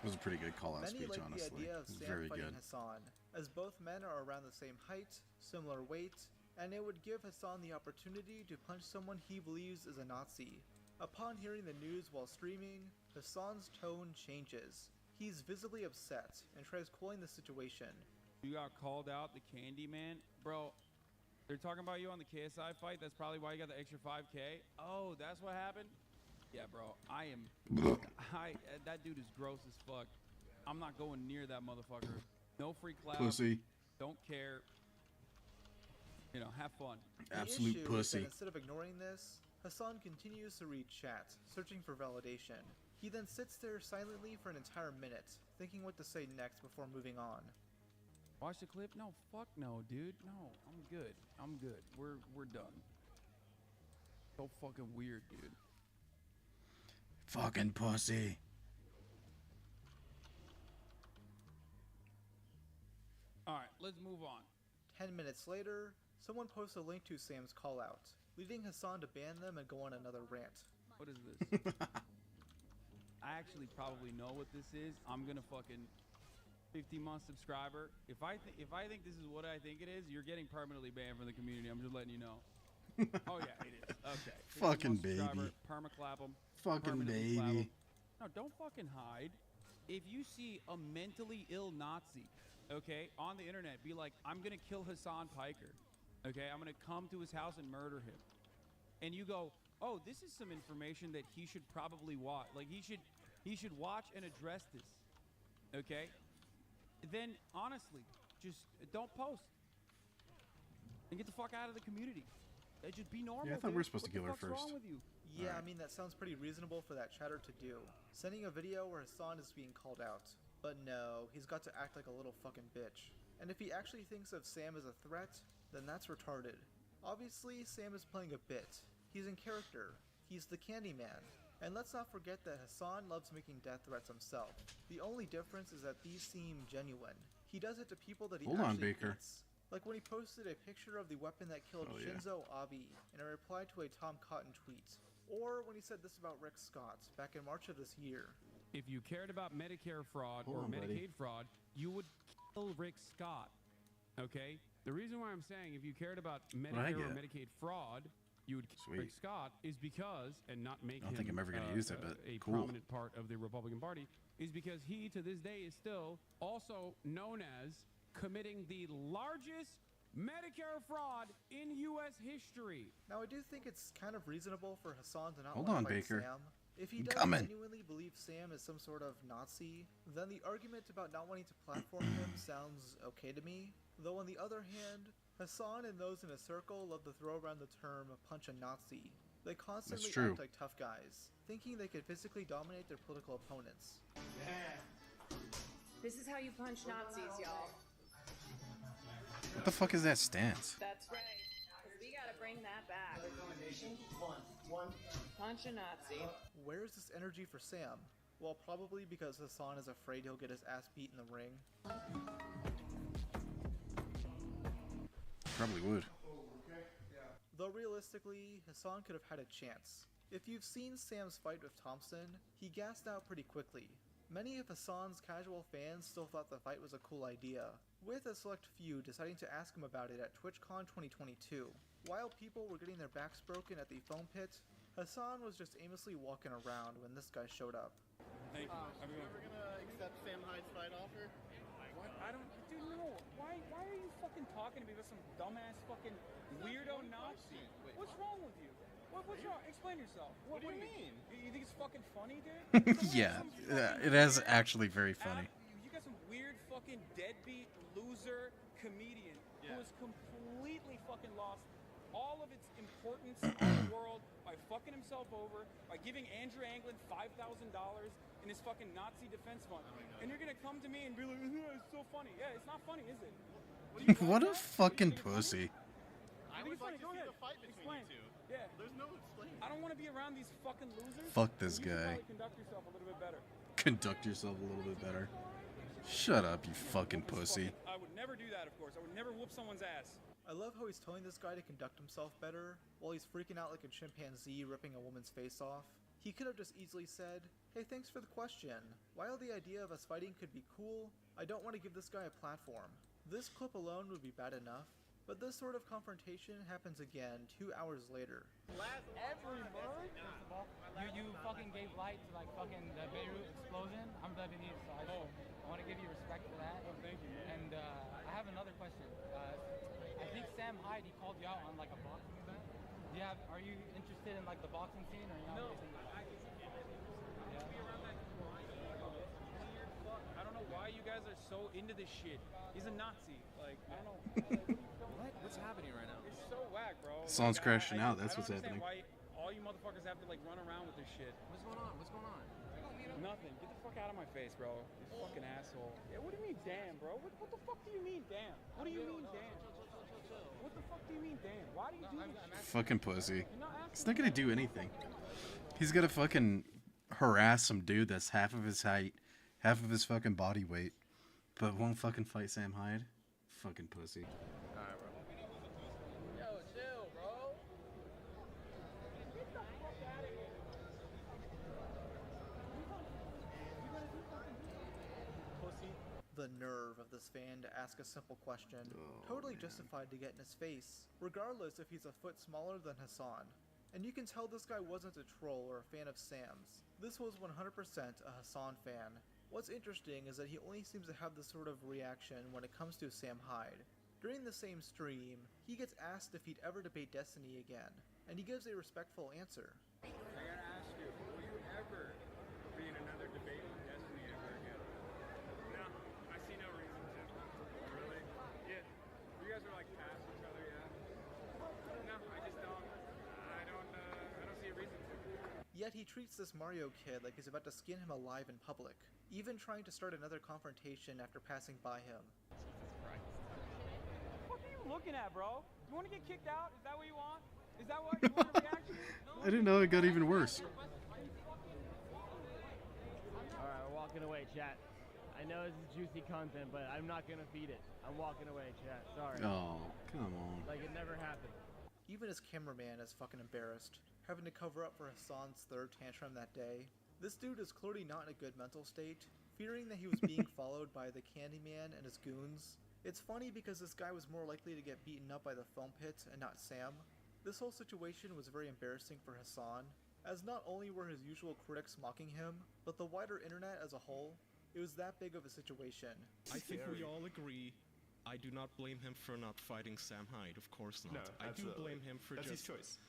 It was a pretty good call-out Many speech, like honestly. the idea of It was Sam very fighting good. Hassan, as both men are around the same height, similar weight, and it would give Hassan the opportunity to punch someone he believes is a Nazi. Upon hearing the news while streaming, Hassan's tone changes. He's visibly upset and tries cooling the situation. You got called out, the Candyman, bro. They're talking about you on the KSI fight. That's probably why you got the extra 5K. Oh, that's what happened. Yeah, bro. That dude is gross as fuck. I'm not going near that motherfucker. No free clap. Pussy. Don't care. You know, have fun. Absolute the issue pussy. Is that instead of ignoring this, Hassan continues to read chat, searching for validation. He then sits there silently for an entire minute, thinking what to say next before moving on. Watch the clip? No, fuck no, dude. No, I'm good. I'm good. We're done. So fucking weird, dude. Fucking pussy. Alright, let's move on. 10 minutes later, someone posts a link to Sam's callout, leading Hassan to ban them and go on another rant. What is this? I actually probably know what this is. I'm gonna fucking 50-month subscriber. If I think this is what I think it is, you're getting permanently banned from the community. I'm just letting you know. Oh yeah, it is. Okay. Fucking 50-month subscriber, baby. Permaclap 'em. Fucking Permanently clap 'em. baby. No, don't fucking hide. If you see a mentally ill Nazi, okay, on the internet, be like, I'm gonna kill Hassan Piker. Okay, I'm gonna come to his house and murder him. And you go, oh, this is some information that he should probably watch. Like he should watch and address this. Okay? Then honestly, just don't post. And get the fuck out of the community. Just be normal. Yeah, I thought we were supposed to kill her What's wrong first. with you? Yeah, Alright. I mean, that sounds pretty reasonable for that chatter to do. Sending a video where Hassan is being called out. But no, he's got to act like a little fucking bitch. And if he actually thinks of Sam as a threat, then that's retarded. Obviously, Sam is playing a bit. He's in character. He's the Candyman. And let's not forget that Hassan loves making death threats himself. The only difference is that these seem genuine. He does it to people that he Hold on, actually Baker. hates. Like when he posted a picture of the weapon that killed Oh, yeah. Shinzo Abe in a reply to a Tom Cotton tweet. Or when he said this about Rick Scott back in March of this year. If you cared about Medicare fraud Hold or on, buddy. Medicaid fraud, you would kill Rick Scott. Okay? The reason why I'm saying if you cared about I Medicare or get? Medicaid fraud, you would kill Sweet. Rick Scott is because, and not make I don't him think I'm ever gonna use it, but a cool. prominent part of the Republican Party, is because he to this day is still also known as committing the largest Medicare fraud in U.S. history. Now I do think it's kind of reasonable for Hassan to not Hold want on, to fight Baker. Sam. If he I'm does coming. genuinely believe Sam is some sort of Nazi, then the argument about not wanting to platform him sounds okay to me. Though on the other hand, Hassan and those in a circle love to throw around the term punch a Nazi. They constantly true. act like tough guys, thinking they could physically dominate their political opponents. This is how you punch Nazis, y'all. What the fuck is that stance? That's right. 'Cause we gotta bring that back. Punch a Nazi. Where is this energy for Sam? Well, probably because Hassan is afraid he'll get his ass beat in the ring. Probably would. Though realistically, Hassan could have had a chance. If you've seen Sam's fight with Thompson, he gassed out pretty quickly. Many of Hassan's casual fans still thought the fight was a cool idea, with a select few deciding to ask him about it at TwitchCon 2022. While people were getting their backs broken at the foam pit, Hassan was just aimlessly walking around when this guy showed up. Thank you. Everyone. Ever gonna accept Sam Hyde's fight offer? What? I don't, dude, no. Why are you fucking talking to me about some dumbass fucking weirdo Nazi? What's wrong with you? What's wrong? Explain yourself. What do you mean? You think it's fucking funny, dude? Yeah, it is actually very funny. You got some weird fucking deadbeat loser comedian who has completely fucking lost all of its importance in the world by fucking himself over, by giving Andrew Anglin $5,000 in his fucking Nazi defense fund. And you're gonna come to me and be like, it's so funny. Yeah, it's not funny, is it? What a fucking pussy. I would like to see the fight between you two. Yeah. There's no explaining. I don't want to be around these fucking losers. Fuck this You should guy. probably conduct yourself a little bit better. Conduct yourself a little bit better. Shut up, you fucking pussy. I would never do that, of course. I would never whoop someone's ass. I love how he's telling this guy to conduct himself better, while he's freaking out like a chimpanzee ripping a woman's face off. He could have just easily said, "Hey, thanks for the question. While the idea of us fighting could be cool, I don't want to give this guy a platform." This clip alone would be bad enough, but this sort of confrontation happens again 2 hours later. Every word? First of all, you fucking gave light to like fucking the Beirut explosion. I'm Lebanese, so I want to give you respect for that. Oh, thank you. And I have another question. I think Sam Hyde, he called you out on like a boxing event. Are you interested in like the boxing scene or not? No. I don't know why you guys are so into this shit. He's a Nazi. Like, I don't know. What? What's happening right now? It's so whack, bro. Someone's crashing out, that's I what's don't understand happening. why all you motherfuckers have to like run around with this shit. What's going on? What's going on? Nothing. Get the fuck out of my face, bro. You fucking asshole. Yeah, what do you mean, damn, bro? What the fuck do you mean, damn? What do you mean, damn? What the fuck do you mean, damn? Why do you do this shit? Fucking pussy. He's not gonna do anything. He's gonna fucking harass some dude that's half of his height, half of his fucking body weight, but won't fucking fight Sam Hyde. Fucking pussy. Alright, bro. Yo, chill, bro. Get the fuck out of here. Pussy. The nerve of this fan to ask a simple question, totally justified to get in his face, regardless if he's a foot smaller than Hassan. And you can tell this guy wasn't a troll or a fan of Sam's. This was 100% a Hassan fan. What's interesting is that he only seems to have this sort of reaction when it comes to Sam Hyde. During the same stream, he gets asked if he'd ever debate Destiny again, and he gives a respectful answer. I gotta ask you, will you ever be in another debate with Destiny ever again? No, I see no reason to. Really? Yeah. You guys are like past each other, yeah? No, I just don't. I don't see a reason to. Yet he treats this Mario kid like he's about to skin him alive in public, even trying to start another confrontation after passing by him. What are you looking at, bro? You want to get kicked out? Is that what you want? Is that what you want a reaction? I didn't know it got even worse. Alright, we're walking away, chat. I know this is juicy content, but I'm not gonna feed it. I'm walking away, chat. Sorry. Oh, come on. Like it never happened. Even his cameraman is fucking embarrassed, having to cover up for Hassan's third tantrum that day. This dude is clearly not in a good mental state, fearing that he was being followed by the Candyman and his goons. It's funny because this guy was more likely to get beaten up by the foam pit and not Sam. This whole situation was very embarrassing for Hassan, as not only were his usual critics mocking him, but the wider internet as a whole. It was that big of a situation. I think we all agree. I do not blame him for not fighting Sam Hyde, of course not. No, I do absolutely. blame him for That's his just choice.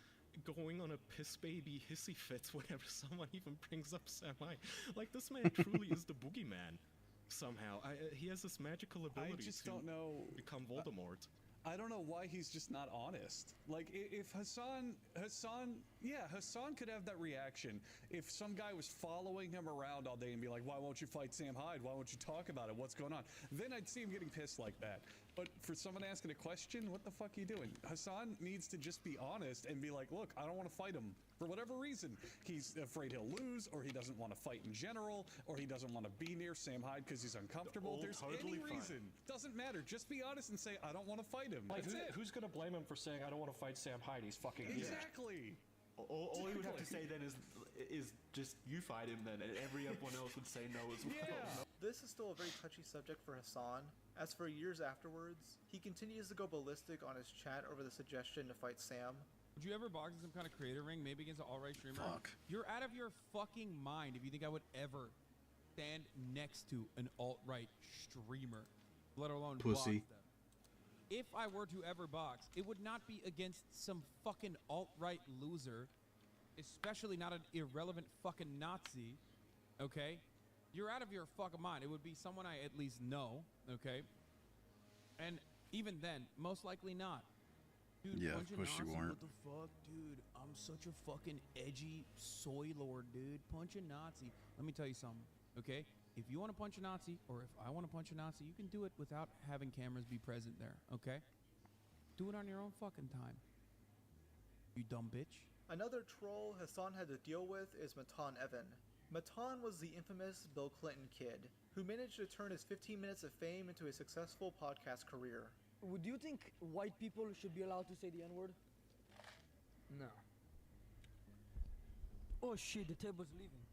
going on a piss baby hissy fits whenever someone even brings up Sam Hyde. Like, this man truly is the boogeyman. Somehow. He has this magical ability I just to don't know. become Voldemort. I don't know why he's just not honest. Like, if Hassan could have that reaction. If some guy was following him around all day and be like, why won't you fight Sam Hyde? Why won't you talk about it? What's going on? Then I'd see him getting pissed like that. But for someone asking a question, what the fuck are you doing? Hassan needs to just be honest and be like, look, I don't want to fight him. For whatever reason. He's afraid he'll lose, or he doesn't want to fight in general, or he doesn't want to be near Sam Hyde because he's uncomfortable. All There's totally any fine. reason. Doesn't matter. Just be honest and say, I don't want to fight him. Like, That's it. who's gonna blame him for saying I don't want to fight Sam Hyde? He's fucking here. Exactly. All he would have to say then is just you fight him then, and everyone else would say no as well. Yeah. This is still a very touchy subject for Hassan, as for years afterwards, he continues to go ballistic on his chat over the suggestion to fight Sam. Would you ever box in some kind of creator ring, maybe against an alt-right streamer? Fuck. You're out of your fucking mind if you think I would ever stand next to an alt-right streamer, let alone Pussy. box them. If I were to ever box, it would not be against some fucking alt-right loser, especially not an irrelevant fucking Nazi, okay? You're out of your fucking mind. It would be someone I at least know, okay? And even then, most likely not. Dude, Yeah, of punch a course you Nazi, weren't. What the fuck, dude? I'm such a fucking edgy soy lord, dude. Punch a Nazi. Let me tell you something, okay? If you want to punch a Nazi, or if I want to punch a Nazi, you can do it without having cameras be present there, okay? Do it on your own fucking time. You dumb bitch. Another troll Hassan had to deal with is Matan Evan. Matan was the infamous Bill Clinton kid, who managed to turn his 15 minutes of fame into a successful podcast career. Would you think white people should be allowed to say the N-word? No. Oh shit, the table's leaving.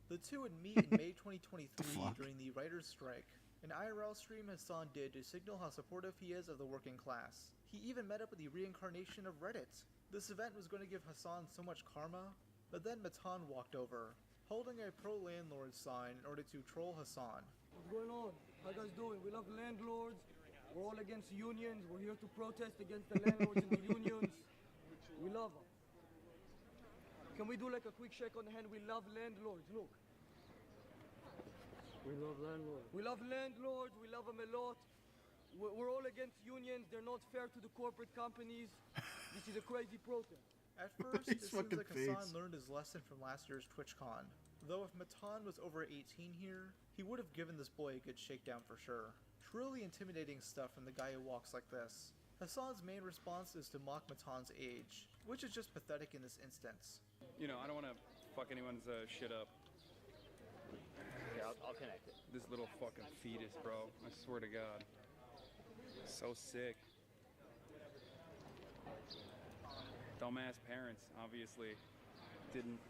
The two would meet in May 2023 during the writer's strike. An IRL stream Hassan did to signal how supportive he is of the working class. He even met up with the reincarnation of Reddit. This event was going to give Hassan so much karma, but then Matan walked over, holding a pro-landlord sign in order to troll Hassan. What's going on? How you guys doing? We love landlords. We're all against unions. We're here to protest against the landlords and the unions. We love them. Can we do like a quick shake on the hand? We love landlords. Look. We love landlords. We love landlords. We love them a lot. We're all against unions. They're not fair to the corporate companies. This is a crazy protest. At first, it seems like Hassan learned his lesson from last year's TwitchCon. Though if Matan was over 18 here, he would have given this boy a good shakedown for sure. Truly intimidating stuff from the guy who walks like this. Hassan's main response is to mock Matan's age, which is just pathetic in this instance. You know, I don't want to fuck anyone's shit up. Yeah, I'll connect it. This little fucking fetus, bro. I swear to God. So sick. Dumbass parents, obviously, didn't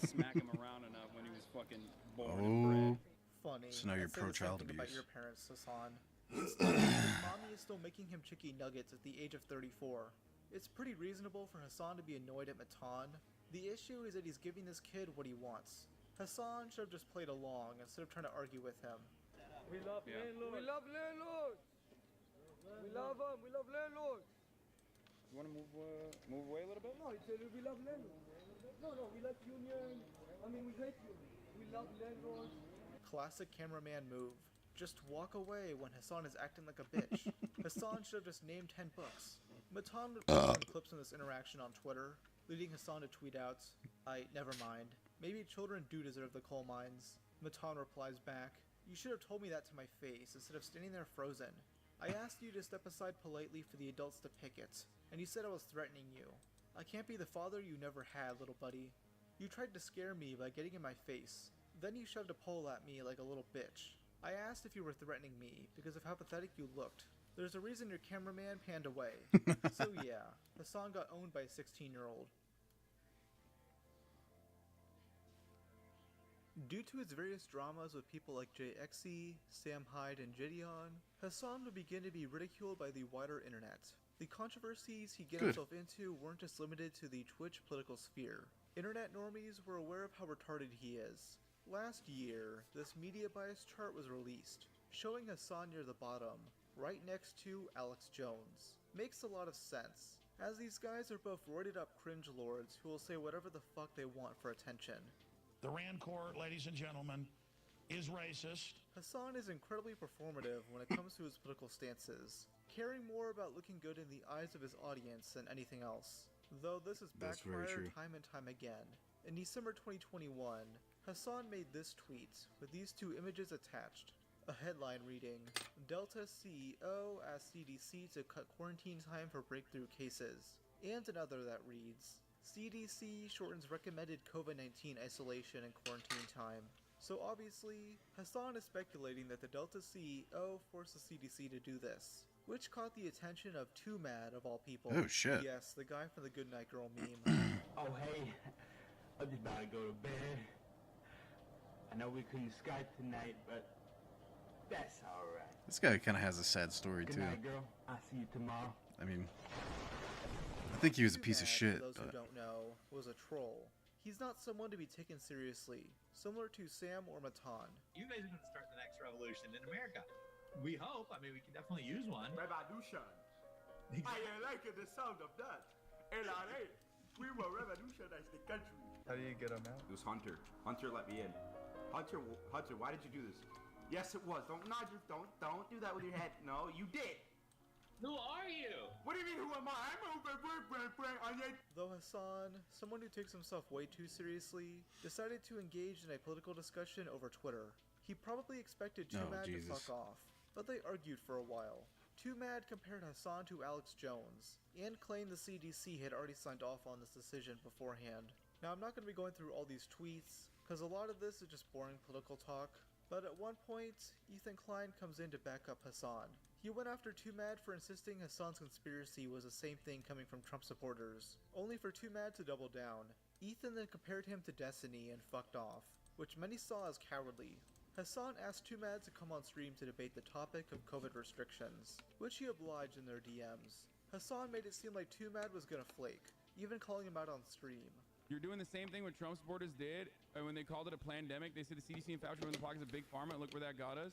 smack him around enough when he was fucking born and bred. Funny. So now you're I'd say the same pro-child thing abuse. about your parents, Hassan. Instead, his mommy is still making him chicky nuggets at the age of 34. It's pretty reasonable for Hassan to be annoyed at Matan. The issue is that he's giving this kid what he wants. Hassan should have just played along instead of trying to argue with him. We love landlords. We love landlords. We love them. We love landlords. You want to move away a little bit? No, it's we love landlords. No, we like unions. I mean, we hate unions. We love landlords. Classic cameraman move. Just walk away when Hassan is acting like a bitch. Hassan should have just named 10 books. Matan would post some clips from this interaction on Twitter, leading Hassan to tweet out, never mind. Maybe children do deserve the coal mines. Matan replies back, you should have told me that to my face instead of standing there frozen. I asked you to step aside politely for the adults to picket, and you said I was threatening you. I can't be the father you never had, little buddy. You tried to scare me by getting in my face. Then you shoved a pole at me like a little bitch. I asked if you were threatening me because of how pathetic you looked. There's a reason your cameraman panned away. So yeah, Hassan got owned by a 16-year-old. Due to his various dramas with people like JXE, Sam Hyde, and Gideon, Hassan would begin to be ridiculed by the wider internet. The controversies he'd get himself into weren't just limited to the Twitch political sphere. Internet normies were aware of how retarded he is. Last year, this media bias chart was released, showing Hassan near the bottom, right next to Alex Jones. Makes a lot of sense, as these guys are both roided up cringe lords who will say whatever the fuck they want for attention. The Rand Corps, ladies and gentlemen, is racist. Hassan is incredibly performative when it comes to his political stances, caring more about looking good in the eyes of his audience than anything else. Though this has That's very backfired true. time and time again. In December 2021, Hassan made this tweet with these two images attached. A headline reading, Delta CEO asks CDC to cut quarantine time for breakthrough cases. And another that reads, CDC shortens recommended COVID-19 isolation and quarantine time. So obviously, Hassan is speculating that the Delta CEO forced the CDC to do this, which caught the attention of 2Mad of all people. Oh, shit. Yes, the guy from the Goodnight Girl meme. Oh, hey, I'm just about to go to bed. I know we couldn't Skype tonight, but that's alright. This guy kind of has a sad story, Good too. night, girl. I'll see you tomorrow. I mean, I think he was a piece of 2Mad, shit, for those but who don't know, was a troll. He's not someone to be taken seriously, similar to Sam or Matan. You guys are going to start the next revolution in America. We hope. I mean, we can definitely use one. Revolution. I like the sound of that. LRA. We will revolutionize the country. How do you get him out? It was Hunter. Hunter let me in. Hunter, why did you do this? Yes, it was. Don't nod your, don't do that with your head. No, you did. Who are you? What do you mean, who am I? Though Hassan, someone who takes himself way too seriously, decided to engage in a political discussion over Twitter. He probably expected 2Mad to fuck off, but they argued for a while. 2Mad compared Hassan to Alex Jones, and claimed the CDC had already signed off on this decision beforehand. Now I'm not going to be going through all these tweets, because a lot of this is just boring political talk. But at one point, Ethan Klein comes in to back up Hassan. He went after 2Mad for insisting Hassan's conspiracy was the same thing coming from Trump supporters, only for 2Mad to double down. Ethan then compared him to Destiny and fucked off, which many saw as cowardly. Hassan asked 2Mad to come on stream to debate the topic of COVID restrictions, which he obliged in their DMs. Hassan made it seem like 2Mad was gonna flake, even calling him out on stream. You're doing the same thing what Trump supporters did when they called it a pandemic. They said the CDC and Fauci were in the pockets of Big Pharma, and look where that got us.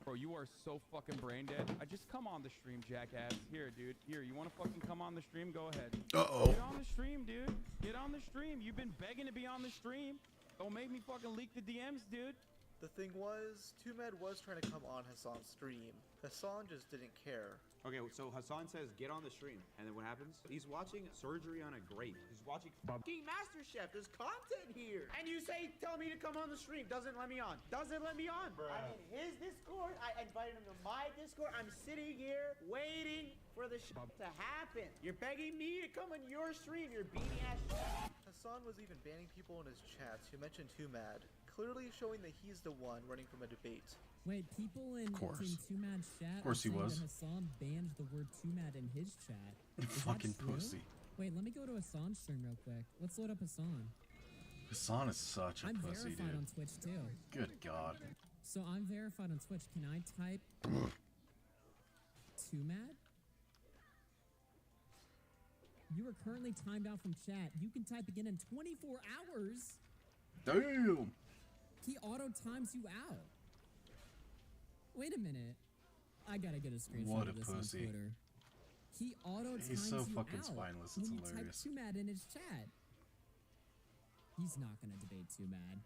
Bro, you are so fucking brain dead. I just come on the stream, jackass. Here, dude. Here, you want to fucking come on the stream? Go ahead. Uh-oh. Get on the stream, dude. Get on the stream. You've been begging to be on the stream. Don't make me fucking leak the DMs, dude. The thing was, 2Mad was trying to come on Hassan's stream. Hassan just didn't care. Okay, so Hassan says, get on the stream. And then what happens? He's watching surgery on a grape. He's watching fucking MasterChef. There's content here. And you say, tell me to come on the stream. Doesn't let me on. Doesn't let me on. Bruh. I'm in his Discord. I invited him to my Discord. I'm sitting here waiting for the to happen. You're begging me to come on your stream. You're beating ass. Hassan was even banning people in his chats who mentioned 2Mad, clearly showing that he's the one running from a debate. Wait, people in 2Mad's chat Of course he are saying was. that Hassan banned the word 2Mad in his chat. Is that Fucking true? pussy. Wait, let me go to Hassan's stream real quick. Let's load up Hassan. Hassan is such a I'm pussy, verified dude. on Twitch too. Good God. So I'm verified on Twitch. Can I type 2Mad? You are currently timed out from chat. You can type again in 24 hours. Damn. He auto times you out. Wait a minute. I gotta get a screenshot What a of this pussy. on Twitter. He auto times He's so you fucking out spineless, when it's you hilarious. type 2Mad in his chat. He's not gonna debate 2Mad.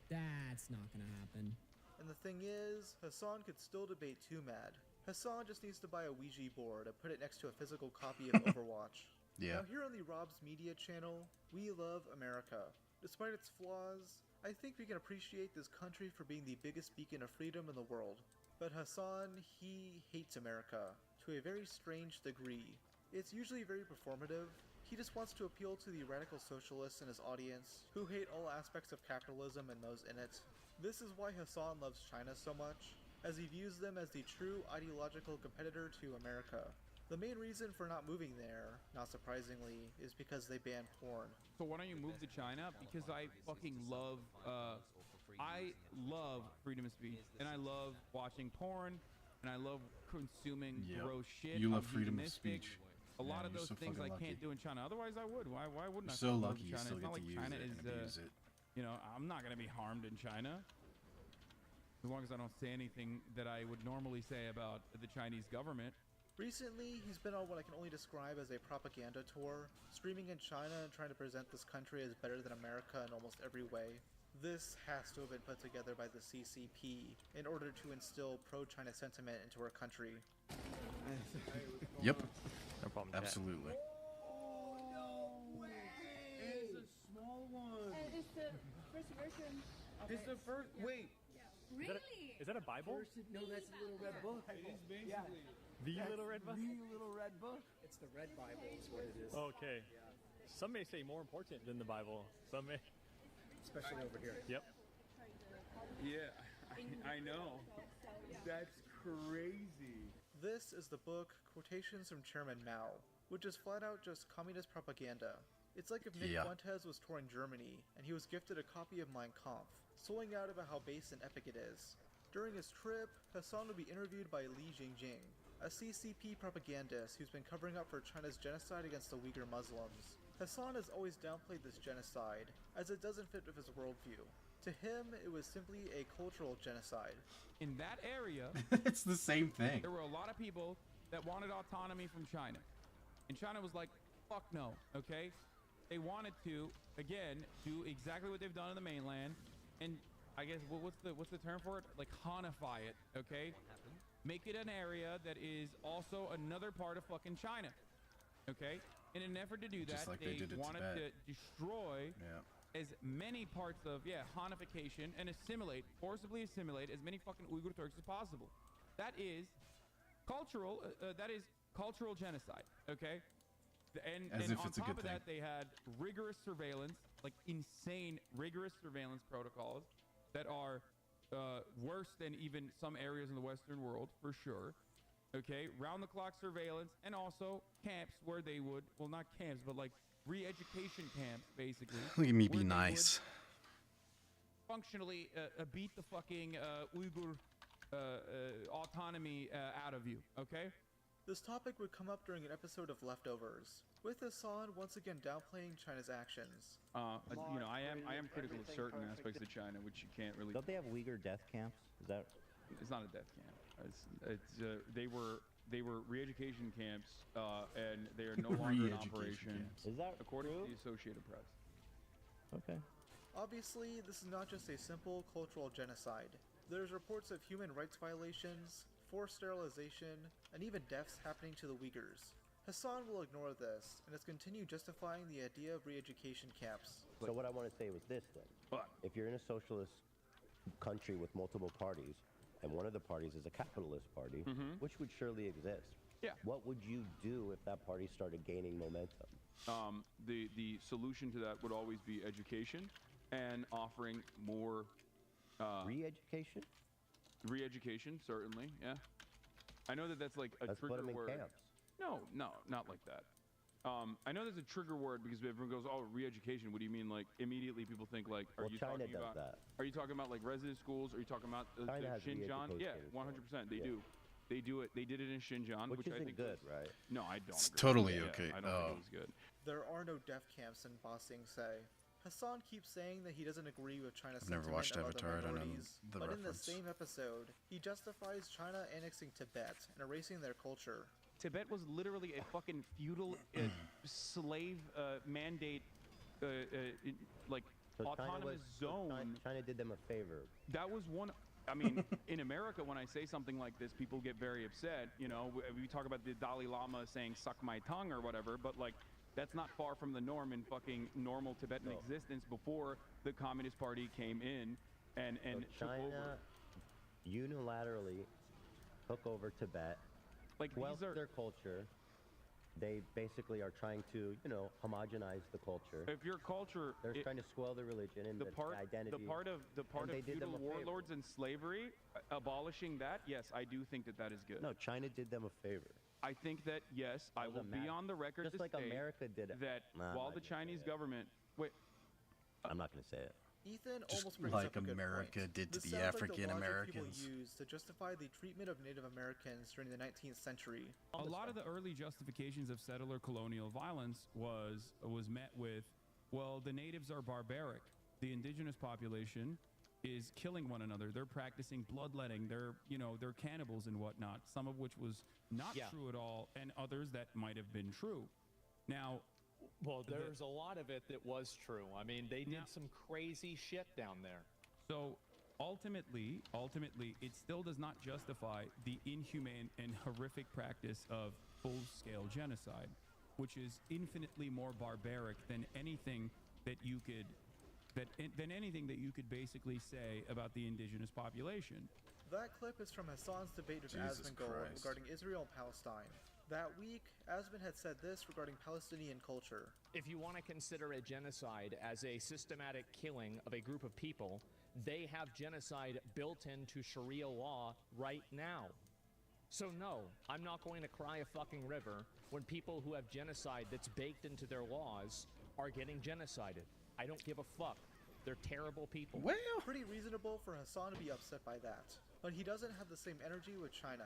That's not gonna happen. And the thing is, Hassan could still debate 2Mad. Hassan just needs to buy a Ouija board and put it next to a physical copy of Overwatch. Yeah. Now here on the Rob's Media channel, we love America. Despite its flaws, I think we can appreciate this country for being the biggest beacon of freedom in the world. But Hassan, he hates America, to a very strange degree. It's usually very performative. He just wants to appeal to the radical socialists in his audience, who hate all aspects of capitalism and those in it. This is why Hassan loves China so much, as he views them as the true ideological competitor to America. The main reason for not moving there, not surprisingly, is because they ban porn. So why don't you move to China? Because I fucking love, I love freedom of speech, and I love watching porn, and I love consuming Yep. gross shit. You I'm love freedom of hedonistic. speech. A lot Yeah, of you're those so things I fucking can't lucky. do in China. Otherwise, I would. Why wouldn't I? You're so fucking move lucky to you China? still It's not get like to use China it is, and abuse it. you know, I'm not gonna be harmed in China. As long as I don't say anything that I would normally say about the Chinese government. Recently, he's been on what I can only describe as a propaganda tour, streaming in China and trying to present this country as better than America in almost every way. This has to have been put together by the CCP in order to instill pro-China sentiment into our country. Yep. No problem. Absolutely. It's a small one. And it's the first version. It's the first. Wait. Really? Is that a Bible? No, that's a little red book. It is basically. The Little Red Book? The little red book. It's the red Bible. Is what it is. Okay. Some may say more important than the Bible. Some may. Especially over here. Yep. Yeah, I know. That's crazy. This is the book Quotations from Chairman Mao, which is flat out just communist propaganda. It's like if Nick Yeah. Fuentes was touring Germany and he was gifted a copy of Mein Kampf, soaring out about how base and epic it is. During his trip, Hassan would be interviewed by Li Jingjing, a CCP propagandist who's been covering up for China's genocide against the Uyghur Muslims. Hassan has always downplayed this genocide, as it doesn't fit with his worldview. To him, it was simply a cultural genocide. In that area, It's the same thing. there were a lot of people that wanted autonomy from China. And China was like, fuck no, okay? They wanted to, again, do exactly what they've done in the mainland. And I guess, what's the term for it? Like, Hanify it, okay? Make it an area that is also another part of fucking China, okay? In an effort to do that, Just like they did in wanted Tibet. to destroy as many parts of, Hanification and forcibly assimilate as many fucking Uyghur Turks as possible. That is cultural genocide, okay? And As if on it's a top good of that, they had rigorous surveillance, like insane rigorous surveillance protocols that are worse than even some areas in the Western world, for sure. Okay, round-the-clock surveillance, and also camps where they would, well, not camps, but like re-education camps, basically. Look at me be where they nice. would Functionally, beat the fucking Uyghur autonomy out of you. Okay. This topic would come up during an episode of Leftovers, with Hassan once again downplaying China's actions. You know, I am critical of certain aspects of China, which you can't really. Don't they have Uyghur death camps? Is that? It's not a death camp. They were re-education camps, and they are no longer in operation. Is that according true? to the Associated Press? Okay. Obviously, this is not just a simple cultural genocide. There's reports of human rights violations, forced sterilization, and even deaths happening to the Uyghurs. Hassan will ignore this, and has continued justifying the idea of re-education camps. So what I want to say was this then. If you're in a socialist country with multiple parties, and one of the parties is a capitalist party, which would surely exist. Yeah. What would you do if that party started gaining momentum? The solution to that would always be education and offering more re-education. Re-education, certainly, yeah. I know that that's like a Let's trigger put them in word. camps. No, not like that. I know there's a trigger word because everyone goes, "Oh, re-education." What do you mean? Like immediately people think like, "Are Well, you China talking does about? that. Are you talking about like resident schools? Are you talking about China has Xinjiang?" Yeah, re-education 100%. They yeah. do. They do it. They did it in Xinjiang, Which I isn't think good, was, right? No, I don't. It's agree. totally Yeah, okay. I don't think it was good. There are no death camps in Ba Sing Se. Hassan keeps saying that he doesn't agree with China's I've never sentiment watched of other Avatar, I don't know minorities, the but in the reference. same episode, he justifies China annexing Tibet and erasing their culture. Tibet was literally a fucking feudal slave mandate, like So autonomous zone. China did them a favor. That was one. I mean, in America, when I say something like this, people get very upset. You know, we talk about the Dalai Lama saying "suck my tongue" or whatever, but like, that's not far from the norm in fucking normal Tibetan existence before the Communist Party came in and So took over. China unilaterally took over Tibet, Like squelched these are. their culture. They basically are trying to, homogenize the culture. If your culture, They're trying to swell the religion and the identity. the part of and they did them feudal a favor. warlords and slavery, abolishing that, yes, I do think that is good. No, China did them a favor. I think that yes, I will be on the record Just to like state America did it. that Nah, while I'm the not gonna Chinese say it. government, wait, I'm not going to say it. Ethan Just almost brings like up a good America point. did to This the sounds like African logic Americans. people used to justify the treatment of Native Americans during the 19th century. a lot of the early justifications of settler colonial violence was met with, well, the natives are barbaric. The indigenous population is killing one another. They're practicing bloodletting. They're cannibals and whatnot. Some of which was not true at all, and others that might have been true. Now, well, there's a lot of it that was true. I mean, they did some crazy shit down there. So ultimately, it still does not justify the inhumane and horrific practice of full-scale genocide, which is infinitely more barbaric than anything that you could basically say about the indigenous population. That clip is from Hassan's debate with Jesus Asmongold Christ. regarding Israel and Palestine. That week, Asmon had said this regarding Palestinian culture. If you want to consider a genocide as a systematic killing of a group of people, they have genocide built into Sharia law right now. So no, I'm not going to cry a fucking river when people who have genocide that's baked into their laws are getting genocided. I don't give a fuck. They're terrible people. Well, pretty reasonable for Hassan to be upset by that. But he doesn't have the same energy with China.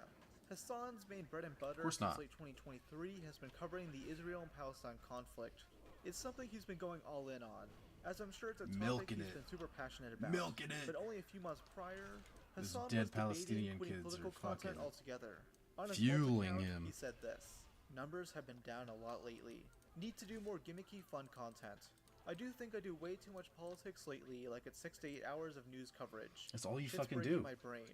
Hassan's main bread and butter course since not. late 2023 has been covering the Israel and Palestine conflict. It's something he's been going all in on, as I'm sure it's a topic Milking he's it. been super passionate about. Milking it. But only a few months prior, Those Hassan dead was Palestinian debating quitting kids political are content fucking altogether. On his fueling account, him. he said this: "Numbers have been down a lot lately. Need to do more gimmicky, fun content. I do think I do way too much politics lately, like it's 6 to 8 hours of news coverage. That's all you Shit's fucking breaking do. my brain.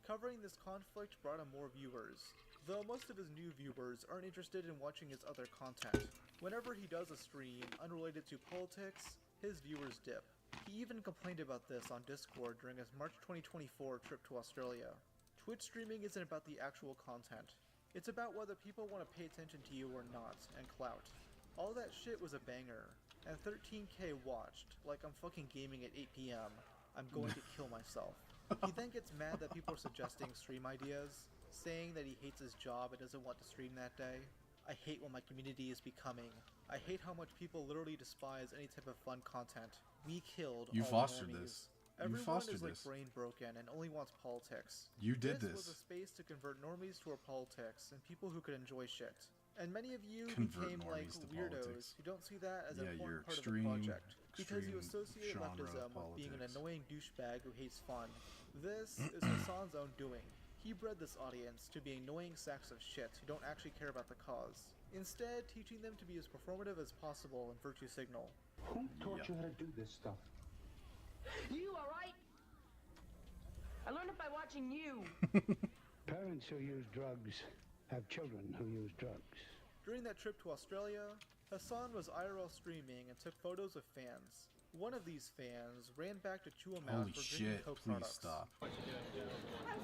Covering this conflict brought him more viewers, though most of his new viewers aren't interested in watching his other content. Whenever he does a stream unrelated to politics, his viewers dip. He even complained about this on Discord during his March 2024 trip to Australia. Twitch streaming isn't about the actual content. It's about whether people want to pay attention to you or not, and clout. All that shit was a banger, and 13k watched, like I'm fucking gaming at 8 p.m. I'm going to kill myself. He then gets mad that people are suggesting stream ideas, saying that he hates his job and doesn't want to stream that day. I hate what my community is becoming. I hate how much people literally despise any type of fun content. We killed You all fostered normies. this. You Everyone fostered is like this. brain broken and only wants politics. You did This this. was a space to convert normies to our politics and people who could enjoy shit. And many of you Convert became like normies to weirdos politics. who don't see that as Yeah, an you're important part of the extreme- project because you extreme associate genre of leftism with being an politics. annoying douchebag who hates fun. This is Hassan's own doing. He bred this audience to be annoying sacks of shit who don't actually care about the cause, instead teaching them to be as performative as possible in virtue signal. Who taught you how to do this stuff? You, alright? I learned it by watching you. Parents who use drugs have children who use drugs. During that trip to Australia, Hassan was IRL streaming and took photos of fans. One of these fans ran back to chew him out Holy for drinking shit, Coke please products. stop. I'm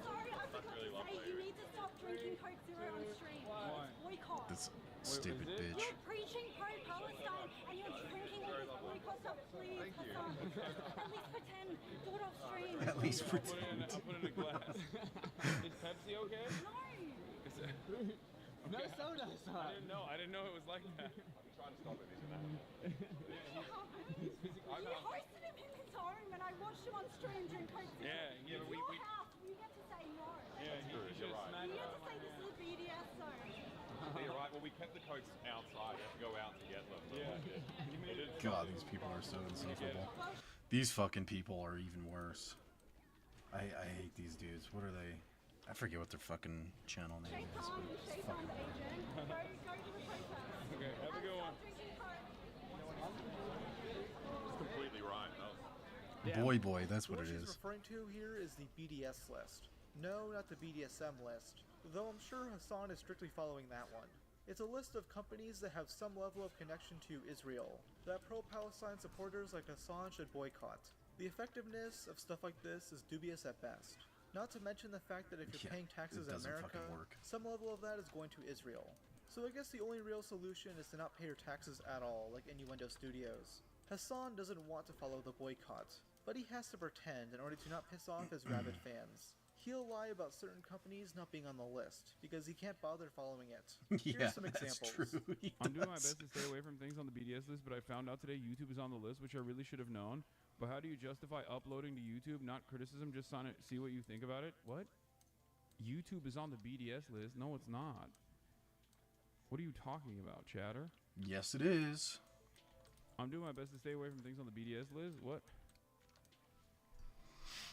sorry, I forgot to say you need to stop drinking Coke Zero on stream. It's boycott. This stupid bitch. You're preaching pro-Palestine and you're drinking all this boycott stuff. Please, Hassan, at least pretend. Do it off stream. At least pretend. I'll put it in a glass. Is Pepsi okay? No. No soda, son. I didn't know it was like that. I'm trying to stop it, isn't it? You hosted him in his home and I watched him on stream drink Coke Zero. Yeah, It's your house. You get to say no. Yeah, You're right. You get to say this is a BDS zone. You're right. Well, we kept the coats outside. We have to go out to get them. Yeah. God, these people are so insufferable. These fucking people are even worse. I hate these dudes. What are they? I forget what their fucking channel name is, but it's fucking Go to the protest. Okay, have a good one. It's completely right. Boy, that's what it What she's is. referring to here is the BDS list. No, not the BDSM list, though I'm sure Hassan is strictly following that one. It's a list of companies that have some level of connection to Israel, that pro-Palestine supporters like Hassan should boycott. The effectiveness of stuff like this is dubious at best. Not to mention the fact that if you're Yeah, paying taxes it in doesn't America, fucking work. some level of that is going to Israel. So I guess the only real solution is to not pay your taxes at all, like Innuendo Studios. Hassan doesn't want to follow the boycott, but he has to pretend in order to not piss off his rabid fans. He'll lie about certain companies not being on the list, because he can't bother following it. Yeah, Here's some that's examples. true. He I'm doing my does. best to stay away from things on the BDS list, but I found out today YouTube is on the list, which I really should have known. But how do you justify uploading to YouTube? Not criticism, just on it. See what you think about it. What? YouTube is on the BDS list? No, it's not. What are you talking about, chatter? Yes, it is. I'm doing my best to stay away from things on the BDS list. What?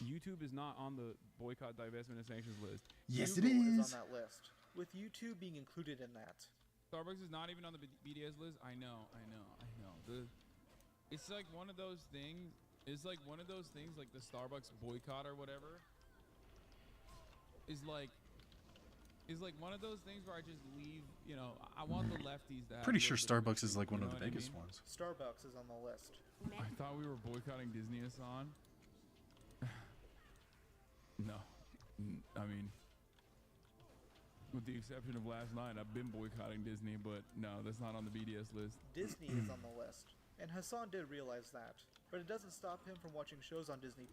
YouTube is not on the boycott, divestment, and sanctions list. Yes, Google it is is. on that list, with YouTube being included in that. Starbucks is not even on the BDS list. I know. It's like one of those things. It's like one of those things, like the Starbucks boycott or whatever. Is like one of those things where I just leave. You know, I want the lefties to have. Pretty a sure little bit Starbucks is like one you of know the what I biggest mean? ones. Starbucks is on the list. I thought we were boycotting Disney, Hassan. No. I mean, with the exception of last night, I've been boycotting Disney, but no, that's not on the BDS list. Disney is on the list, and Hassan did realize that, but it doesn't stop him from watching shows on Disney+.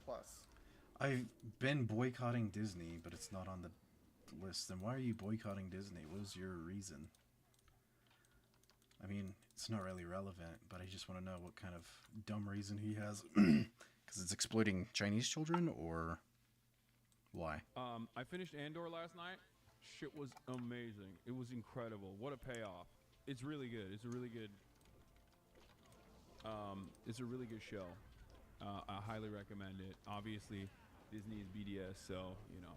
I've been boycotting Disney, but it's not on the list. Then why are you boycotting Disney? What was your reason? I mean, it's not really relevant, but I just want to know what kind of dumb reason he has. Because it's exploiting Chinese children, or why? I finished Andor last night. Shit was amazing. It was incredible. What a payoff. It's really good. It's a really good show. I highly recommend it. Obviously, Disney is BDS, so you know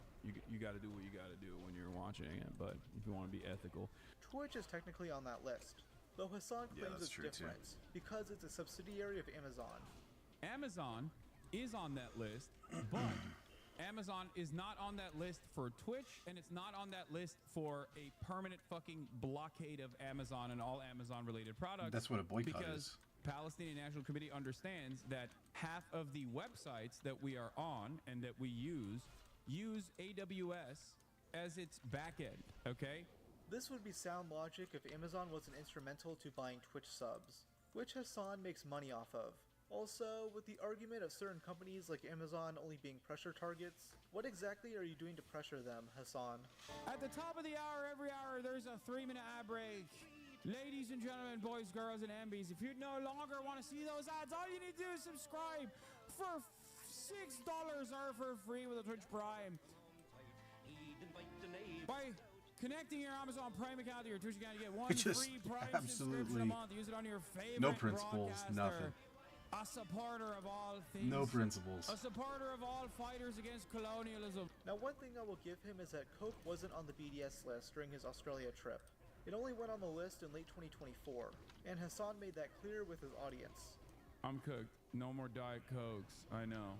you got to do what you got to do when you're watching it. But if you want to be ethical, Twitch is technically on that list, though Hassan Yeah, claims that's it's true, too. different because it's a subsidiary of Amazon. Amazon is on that list, but Amazon is not on that list for Twitch, and it's not on that list for a permanent fucking blockade of Amazon and all Amazon-related products. That's what a boycott because is. Palestinian National Committee understands that half of the websites that we are on and that we use AWS as its backend, okay? This would be sound logic if Amazon wasn't instrumental to buying Twitch subs, which Hassan makes money off of. Also, with the argument of certain companies like Amazon only being pressure targets, what exactly are you doing to pressure them, Hassan? At the top of the hour, every hour, there's a 3-minute ad break. Ladies and gentlemen, boys, girls, and MBs, if you no longer want to see those ads, all you need to do is subscribe for $6 or for free with a Twitch Prime. By connecting your Amazon Prime account to your Twitch account, you get one free Prime subscription a month. Use it on your favorite no principles, broadcaster. nothing. A supporter of all things. No principles. A supporter of all fighters against colonialism. Now, one thing I will give him is that Coke wasn't on the BDS list during his Australia trip. It only went on the list in late 2024, and Hassan made that clear with his audience. I'm cooked. No more Diet Cokes. I know.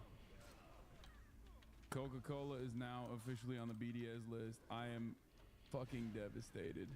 Coca-Cola is now officially on the BDS list. I am fucking devastated.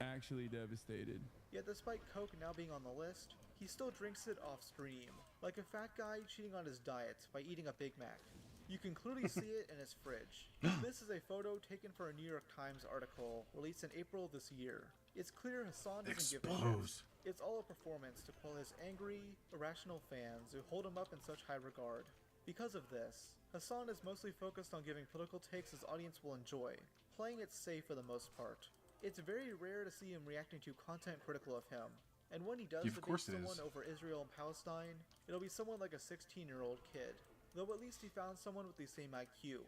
Actually devastated. Yet despite Coke now being on the list, he still drinks it off stream, like a fat guy cheating on his diet by eating a Big Mac. You can clearly see it in his fridge. This is a photo taken for a New York Times article released in April this year. It's clear Hassan doesn't give a shit. It's all a performance to quell his angry, irrational fans who hold him up in such high regard. Because of this, Hassan is mostly focused on giving political takes his audience will enjoy, playing it safe for the most part. It's very rare to see him reacting to content critical of him, and when he does debate someone over Israel and Palestine, it'll be someone like a 16-year-old kid, though at least he found someone with the same IQ.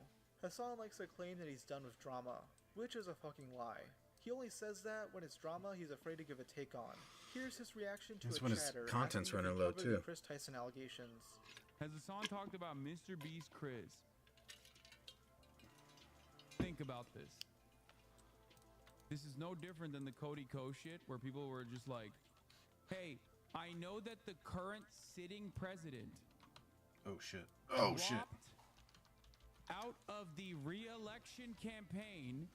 Hassan likes to claim that he's done with drama, which is a fucking lie. He only says that when it's drama he's afraid to give a take on. Here's his reaction to That's a when his chatter content's asking running to low, cover the too. Chris Tyson allegations. Has Hassan talked about Mr. Beast Chris? Think about this. This is no different than the Cody Ko shit where people were just like, hey, I know that the current sitting president Oh shit. Oh shit. out of the re-election campaign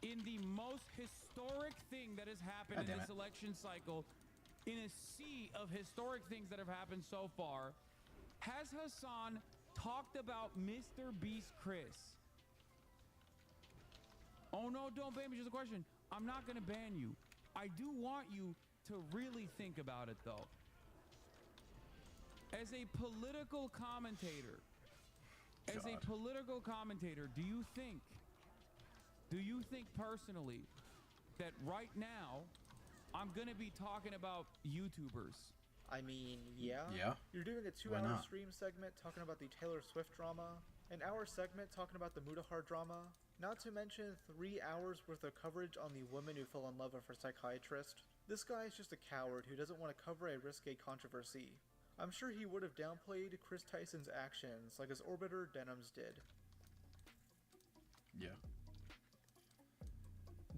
in the most historic thing that has happened God in damn this it. election cycle, in a sea of historic things that have happened so far. Has Hassan talked about Mr. Beast Chris? Oh no, don't ban me, just a question. I'm not gonna ban you. I do want you to really think about it though. As a political commentator, do you think personally that right now I'm gonna be talking about YouTubers? I mean, yeah. Yeah. You're doing a Why 2-hour not? stream segment talking about the Taylor Swift drama, an hour segment talking about the Mudahar drama, not to mention 3 hours worth of coverage on the woman who fell in love with her psychiatrist. This guy is just a coward who doesn't want to cover a risque controversy. I'm sure he would have downplayed Chris Tyson's actions like his orbiter Denims did. Yeah.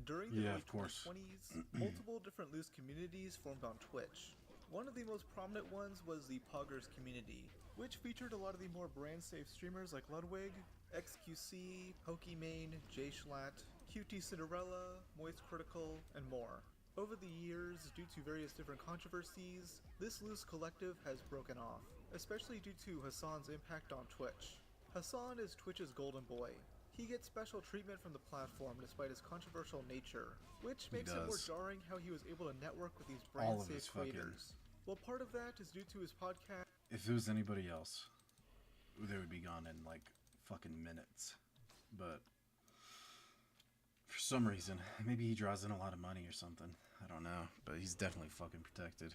During the Yeah, late of course. 2020s, multiple different loose communities formed on Twitch. One of the most prominent ones was the Poggers community, which featured a lot of the more brand-safe streamers like Ludwig, XQC, Pokimane, Jay Schlatt, QT Cinderella, Moist Critical, and more. Over the years, due to various different controversies, this loose collective has broken off, especially due to Hassan's impact on Twitch. Hassan is Twitch's golden boy. He gets special treatment from the platform despite his controversial nature, which makes it more does. jarring how he was able to network with these All of brand-safe his fucking- creators. Well, part of that is due to his podcast. If it was anybody else, they would be gone in like fucking minutes. But for some reason, maybe he draws in a lot of money or something. I don't know, but he's definitely fucking protected.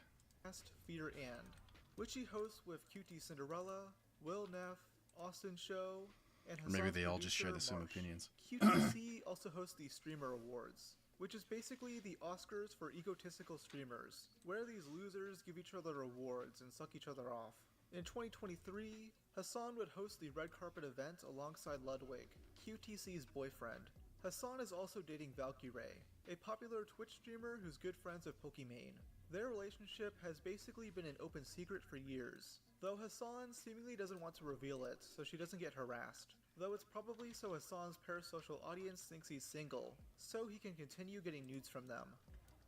Fear and, which he hosts with QT Cinderella, Will Neff, Austin Show, and Or maybe Hassan's they all just share the producer, same Marsh. opinions. QTC also hosts the Streamer Awards, which is basically the Oscars for egotistical streamers, where these losers give each other awards and suck each other off. In 2023, Hassan would host the red carpet event alongside Ludwig, QTC's boyfriend. Hassan is also dating Valkyrae, a popular Twitch streamer who's good friends with Pokimane. Their relationship has basically been an open secret for years, though Hassan seemingly doesn't want to reveal it so she doesn't get harassed. Though it's probably so Hassan's parasocial audience thinks he's single, so he can continue getting nudes from them.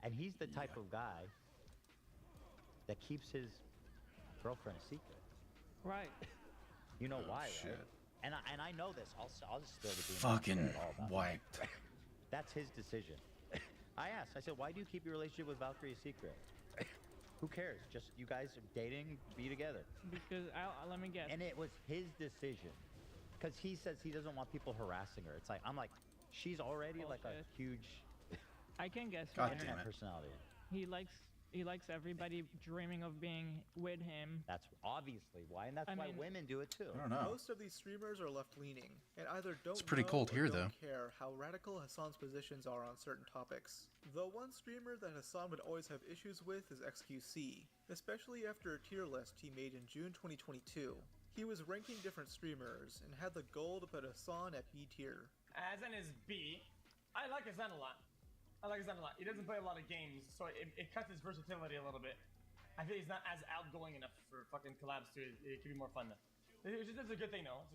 And he's the type of guy that keeps his girlfriend a secret. Right. You know why, shit. right? And I know this. I'll just spill the beans. Fucking all about it. wiped. That's his decision. I asked. I said, why do you keep your relationship with Valkyrie a secret? Who cares? Just you guys are dating, be together. Because let me guess. And it was his decision, because he says he doesn't want people harassing her. It's like I'm like, she's already like a huge I can guess. internet personality. He likes everybody dreaming of being with him. That's obviously why, and that's why women do it too. I don't know. Most of these streamers are left-leaning, and either don't It's pretty know cold or here, don't though. care how radical Hassan's positions are on certain topics. The one streamer that Hassan would always have issues with is XQC, especially after a tier list he made in June 2022. He was ranking different streamers and had the goal to put Hassan at B tier. Hassan is B. I like Hassan a lot. He doesn't play a lot of games, so it cuts his versatility a little bit. I feel he's not as outgoing enough for fucking collabs too. It could be more fun though. It's a good thing though.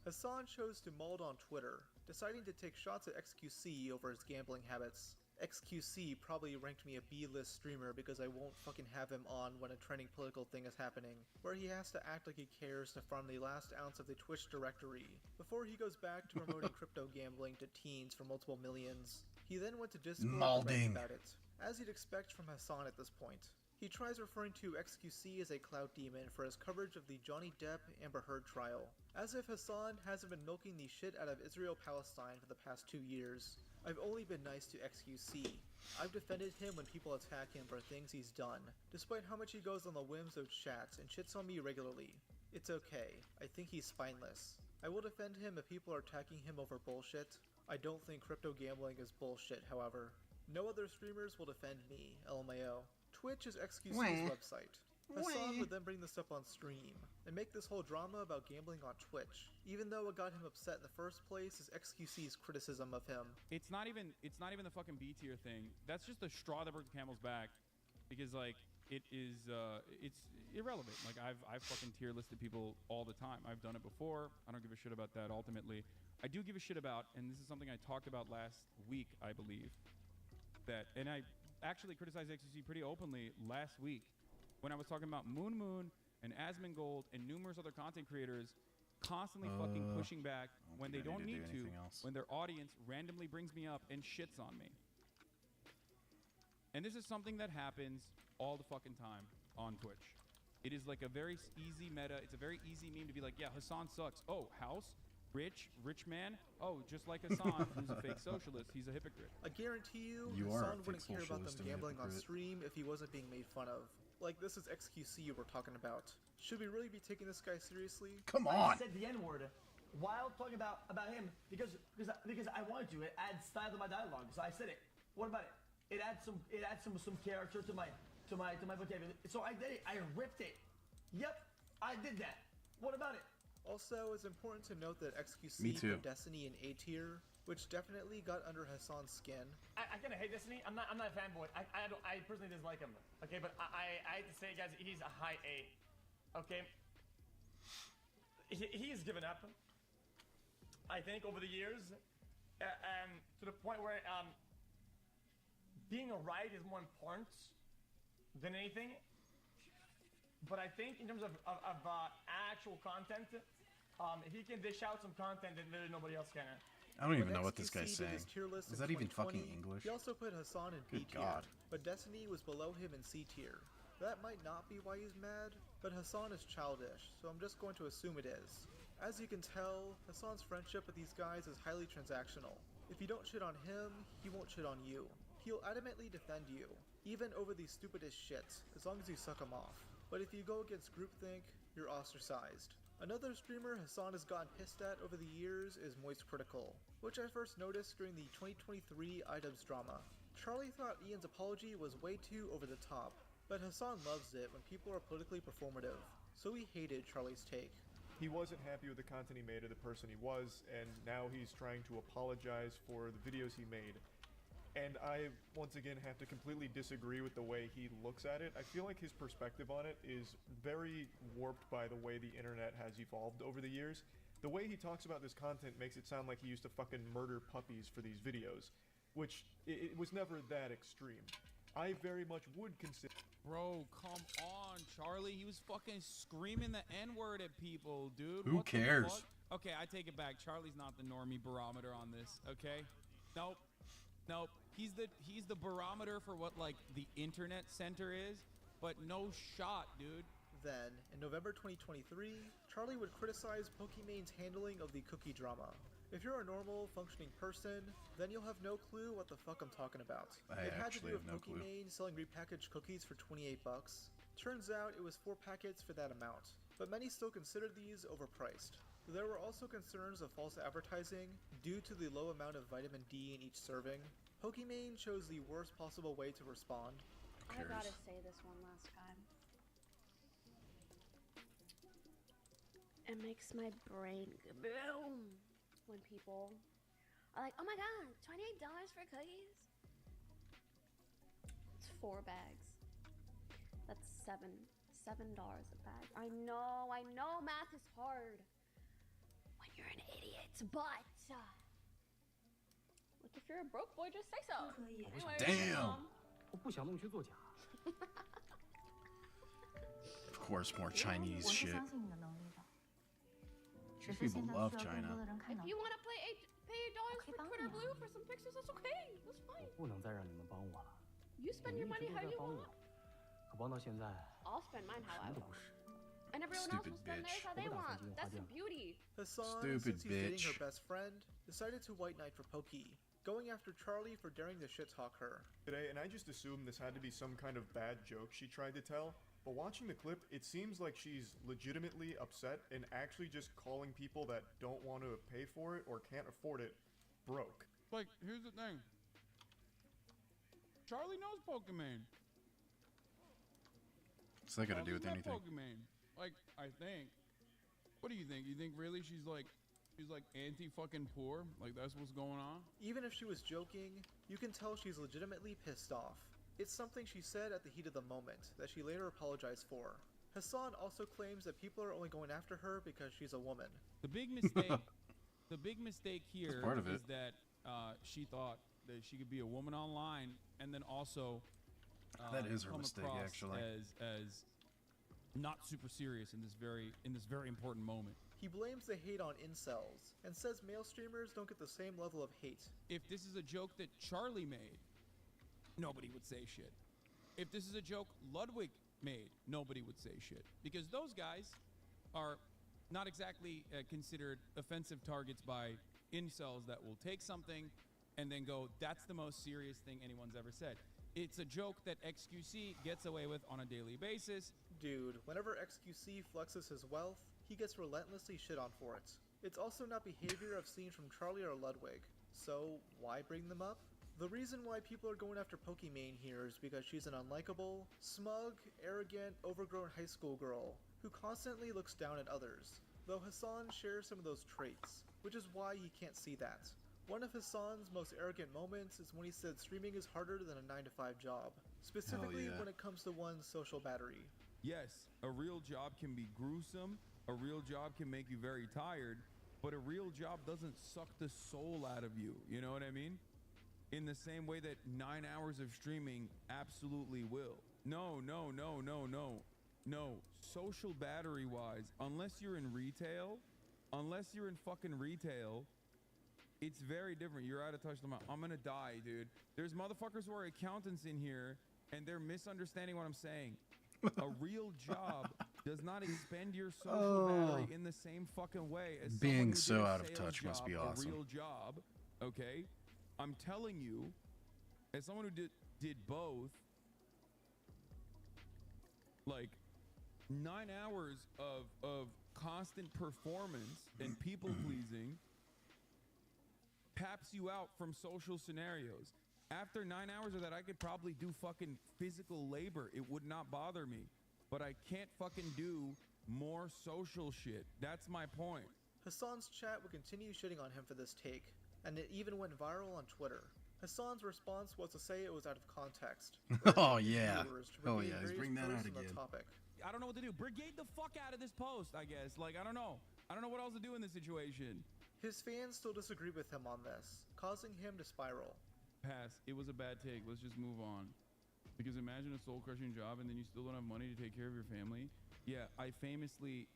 Hassan chose to mold on Twitter, deciding to take shots at XQC over his gambling habits. XQC probably ranked me a B-list streamer because I won't fucking have him on when a trending political thing is happening, where he has to act like he cares to farm the last ounce of the Twitch directory, before he goes back to promoting crypto gambling to teens for multiple millions. He then went to Discord to rant about it, as you'd expect from Hassan at this point. He tries referring to XQC as a clout demon for his coverage of the Johnny Depp Amber Heard trial, as if Hassan hasn't been milking the shit out of Israel-Palestine for the past 2 years. I've only been nice to XQC. I've defended him when people attack him for things he's done, despite how much he goes on the whims of chats and shits on me regularly. It's okay. I think he's spineless. I will defend him if people are attacking him over bullshit. I don't think crypto gambling is bullshit, however. No other streamers will defend me, LMAO. Twitch is XQC's website. Hassan would then bring this up on stream, and make this whole drama about gambling on Twitch, even though what got him upset in the first place is XQC's criticism of him. It's not even the fucking B tier thing. That's just the straw that broke the camel's back, because like it's irrelevant. Like I've fucking tier listed people all the time. I've done it before. I don't give a shit about that ultimately. I do give a shit about, and this is something I talked about last week, I believe, and I actually criticized XQC pretty openly last week when I was talking about Moon and Asmongold and numerous other content creators constantly fucking pushing back when they don't need to, when their audience randomly brings me up and shits on me. And this is something that happens all the fucking time on Twitch. It is like a very easy meta. It's a very easy meme to be like, yeah, Hassan sucks. Oh, house? Rich man? Oh, just like Hassan, who's a fake socialist. He's a hypocrite. I guarantee you Hassan wouldn't care about them gambling on stream if he wasn't being made fun of. Like, this is XQC we're talking about. Should we really be taking this guy seriously? Come on! I said the N-word while talking about him because I wanted to. It adds style to my dialogue, so I said it. What about it? It adds some character to my vocabulary. So I did it. I ripped it. Yep, I did that. What about it? Also, it's important to note that XQC put Destiny in A tier, which definitely got under Hassan's skin. I kind of hate Destiny. I'm not a fanboy. I personally dislike him. Okay, but I hate to say, guys, he's a high A. Okay. He's given up. I think over the years, to the point where being a right is more important than anything. But I think in terms of actual content, he can dish out some content that literally nobody else can. I don't even know what this guy's saying. Is that even fucking English? He also put Hassan in B tier, but Destiny was below him in C tier. That might not be why he's mad, but Hassan is childish, so I'm just going to assume it is. As you can tell, Hassan's friendship with these guys is highly transactional. If you don't shit on him, he won't shit on you. He'll adamantly defend you, even over the stupidest shit, as long as you suck him off. But if you go against groupthink, you're ostracized. Another streamer Hassan has gotten pissed at over the years is Moist Critical, which I first noticed during the 2023 iDubbbz drama. Charlie thought Ian's apology was way too over the top, but Hassan loves it when people are politically performative, so he hated Charlie's take. He wasn't happy with the content he made or the person he was, and now he's trying to apologize for the videos he made. And I, once again, have to completely disagree with the way he looks at it. I feel like his perspective on it is very warped by the way the internet has evolved over the years. The way he talks about this content makes it sound like he used to fucking murder puppies for these videos, which it was never that extreme. I very much would consider... Bro, come on, Charlie. He was fucking screaming the N-word at people, dude. Who cares? Okay, I take it back. Charlie's not the normie barometer on this, okay? Nope. He's the barometer for what, like, the internet center is. but no shot, dude. Then, in November 2023, Charlie would criticize Pokemon's handling of the cookie drama. If you're a normal, functioning person, then you'll have no clue what the fuck I'm talking about. It had to do with Pokemon selling repackaged cookies for 28 bucks. Turns out it was 4 packets for that amount, but many still considered these overpriced. There were also concerns of false advertising due to the low amount of vitamin D in each serving. Pokemon chose the worst possible way to respond. I gotta say this one last time. It makes my brain go boom when people are like, oh my god, $28 for cookies? It's 4 bags. That's $7 a bag. I know math is hard when you're an idiot, but look, if you're a broke boy, just say so. Anyway, Damn! Of course, more Chinese shit. These people love China. If you want to pay $8 for Twitter Blue for some pictures, that's okay. That's fine. You spend your money how you want. I'll spend mine how I want. And everyone else will spend theirs how they want. That's the beauty. Hassan, since he's dating her best friend, decided to white knight for Pokey, going after Charlie for daring to shit-talk her. Today, and I just assumed this had to be some kind of bad joke she tried to tell, but watching the clip, it seems like she's legitimately upset and actually just calling people that don't want to pay for it or can't afford it broke. Like, here's the thing. Charlie knows Pokemon. What's that got to do with Charlie's got anything? Pokemon. Like, I think. What do you think? You think really she's like anti-fucking poor? Like that's what's going on? Even if she was joking, you can tell she's legitimately pissed off. It's something she said at the heat of the moment that she later apologized for. Hassan also claims that people are only going after her because she's a woman. The big mistake, the big mistake here part of is it. that she thought that she could be a woman online and then also That is her come mistake, across actually. as not super serious in this very important moment. He blames the hate on incels and says male streamers don't get the same level of hate. If this is a joke that Charlie made, nobody would say shit. If this is a joke Ludwig made, nobody would say shit. Because those guys are not exactly considered offensive targets by incels that will take something and then go, that's the most serious thing anyone's ever said. It's a joke that XQC gets away with on a daily basis. Dude, whenever XQC flexes his wealth, he gets relentlessly shit on for it. It's also not behavior I've seen from Charlie or Ludwig. So, why bring them up? The reason why people are going after Pokimane here is because she's an unlikable, smug, arrogant, overgrown high school girl who constantly looks down at others. Though Hassan shares some of those traits, which is why he can't see that. One of Hassan's most arrogant moments is when he said streaming is harder than a 9-to-5 job, specifically when it comes to one's social battery. Yes, a real job can be gruesome, a real job can make you very tired, but a real job doesn't suck the soul out of you, you know what I mean? In the same way that 9 hours of streaming absolutely will. No. Social battery wise, unless you're in fucking retail, it's very different. You're out of touch. I'm gonna die, dude. There's motherfuckers who are accountants in here, and they're misunderstanding what I'm saying. A real job does not expend your social battery in the same fucking way as Being someone who so did a out of sales touch must be job, awesome. A real job, okay? I'm telling you, as someone who did both, like 9 hours of constant performance and people pleasing taps you out from social scenarios. After 9 hours of that, I could probably do fucking physical labor. It would not bother me. But I can't fucking do more social shit. That's my point. Hassan's chat would continue shitting on him for this take, and it even went viral on Twitter. Hassan's response was to say it was out of context. Oh yeah. He's bringing that out again. I don't know what to do. Brigade the fuck out of this post, I guess. Like, I don't know. I don't know what else to do in this situation. His fans still disagree with him on this, causing him to spiral. Pass. It was a bad take. Let's just move on. Because imagine a soul-crushing job and then you still don't have money to take care of your family. Yeah, I famously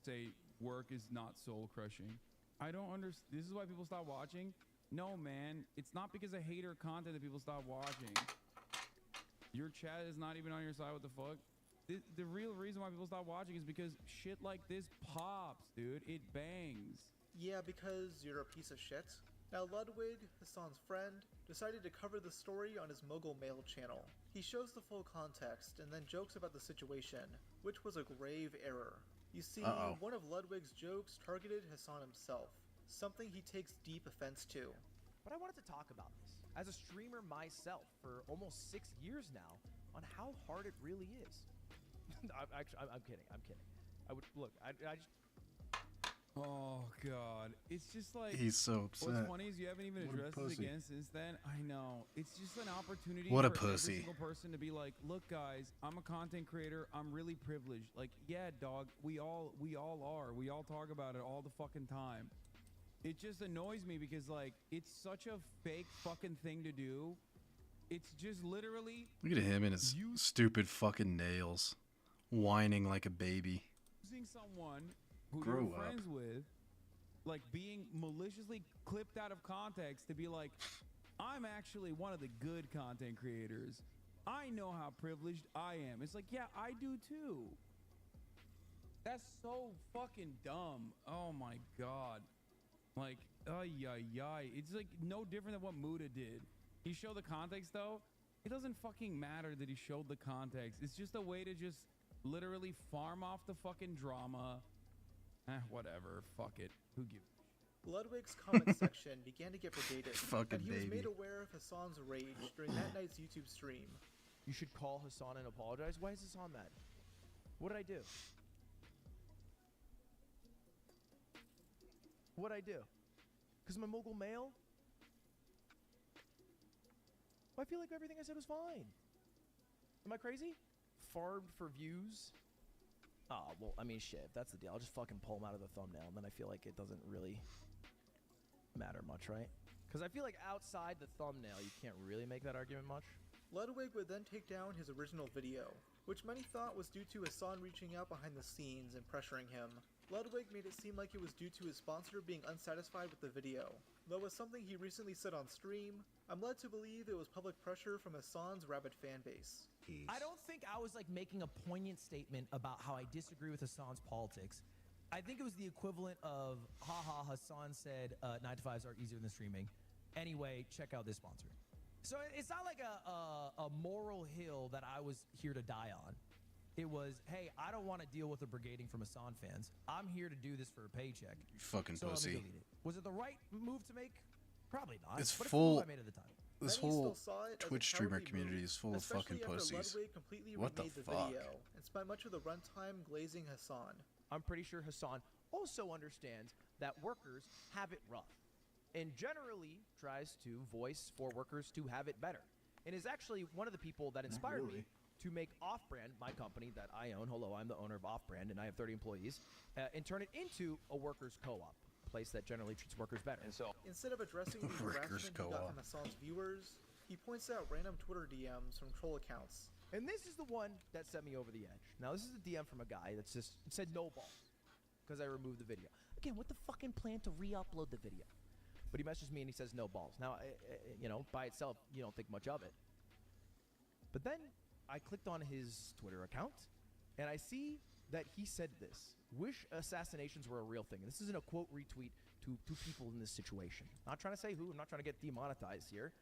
say work is not soul-crushing. I don't understand. This is why people stop watching? No, man. It's not because of hater content that people stop watching. Your chat is not even on your side. What the fuck? The real reason why people stop watching is because shit like this pops, dude. It bangs. Yeah, because you're a piece of shit. Now Ludwig, Hassan's friend, decided to cover the story on his Mogul Mail channel. He shows the full context and then jokes about the situation, which was a grave error. You see, one of Ludwig's jokes targeted Hassan himself, something he takes deep offense to. But I wanted to talk about this, as a streamer myself for almost 6 years now, on how hard it really is. I'm kidding. I would look. I just. Oh God, it's just like he's so upset. What's funny is you haven't even addressed this again since then. I know. It's just an opportunity What a for pussy. every single person to be like, look, guys, I'm a content creator. I'm really privileged. Like, yeah, dog, we all are. We all talk about it all the fucking time. It just annoys me because like it's such a fake fucking thing to do. It's just literally. Look at him and his stupid fucking nails, whining like a baby. Using someone who Grow you're up. friends with, like being maliciously clipped out of context to be like, I'm actually one of the good content creators. I know how privileged I am. It's like, yeah, I do too. That's so fucking dumb. Oh my God. Like, it's like no different than what Muda did. He showed the context though. It doesn't fucking matter that he showed the context. It's just a way to just literally farm off the fucking drama. Whatever. Fuck it. Who gives a shit? Ludwig's comment section began to get brigaded, Fucking and he was baby. made aware of Hassan's rage during that night's YouTube stream. You should call Hassan and apologize. Why is Hassan mad? What did I do? What'd I do? Because I'm a mogul male? I feel like everything I said was fine. Am I crazy? Farmed for views? Oh, well, I mean, shit, if that's the deal, I'll just fucking pull him out of the thumbnail, and then I feel like it doesn't really matter much, right? Because I feel like outside the thumbnail, you can't really make that argument much. Ludwig would then take down his original video, which many thought was due to Hassan reaching out behind the scenes and pressuring him. Ludwig made it seem like it was due to his sponsor being unsatisfied with the video, though as something he recently said on stream, I'm led to believe it was public pressure from Hassan's rabid fanbase. I don't think I was like making a poignant statement about how I disagree with Hassan's politics. I think it was the equivalent of, haha, Hassan said 9 to 5s are easier than streaming. Anyway, check out this sponsor. So it's not like a moral hill that I was here to die on. It was, hey, I don't want to deal with the brigading from Hassan fans. I'm here to do this for a paycheck. You fucking so pussy. Let me delete it. Was it the right move to make? Probably not. It's but full. It's the move I made at the time. This Many whole still saw it as a Twitch streamer cowardly community move, is full of fucking especially after pussies. Ludwig completely What the remade the fuck? video and spent much of the runtime glazing Hassan. I'm pretty sure Hassan also understands that workers have it rough and generally tries to voice for workers to have it better, and is actually one of the people that inspired me to make Off-Brand, my company that I own. Hello, I'm the owner of Off-Brand, and I have 30 employees, and turn it into a workers' co-op, a place that generally treats workers better. And so, Instead of addressing the harassment he got from Hassan's viewers, he points out random Twitter DMs from troll accounts. and this is the one that sent me over the edge. Now, this is a DM from a guy that just said no balls because I removed the video. Again, what the fucking plan to re-upload the video? But he messages me and he says no balls. Now, you know, by itself, you don't think much of it. But then I clicked on his Twitter account, and I see that he said this. Wish assassinations were a real thing. And this isn't a quote retweet to people in this situation. Not trying to say who. I'm not trying to get demonetized here.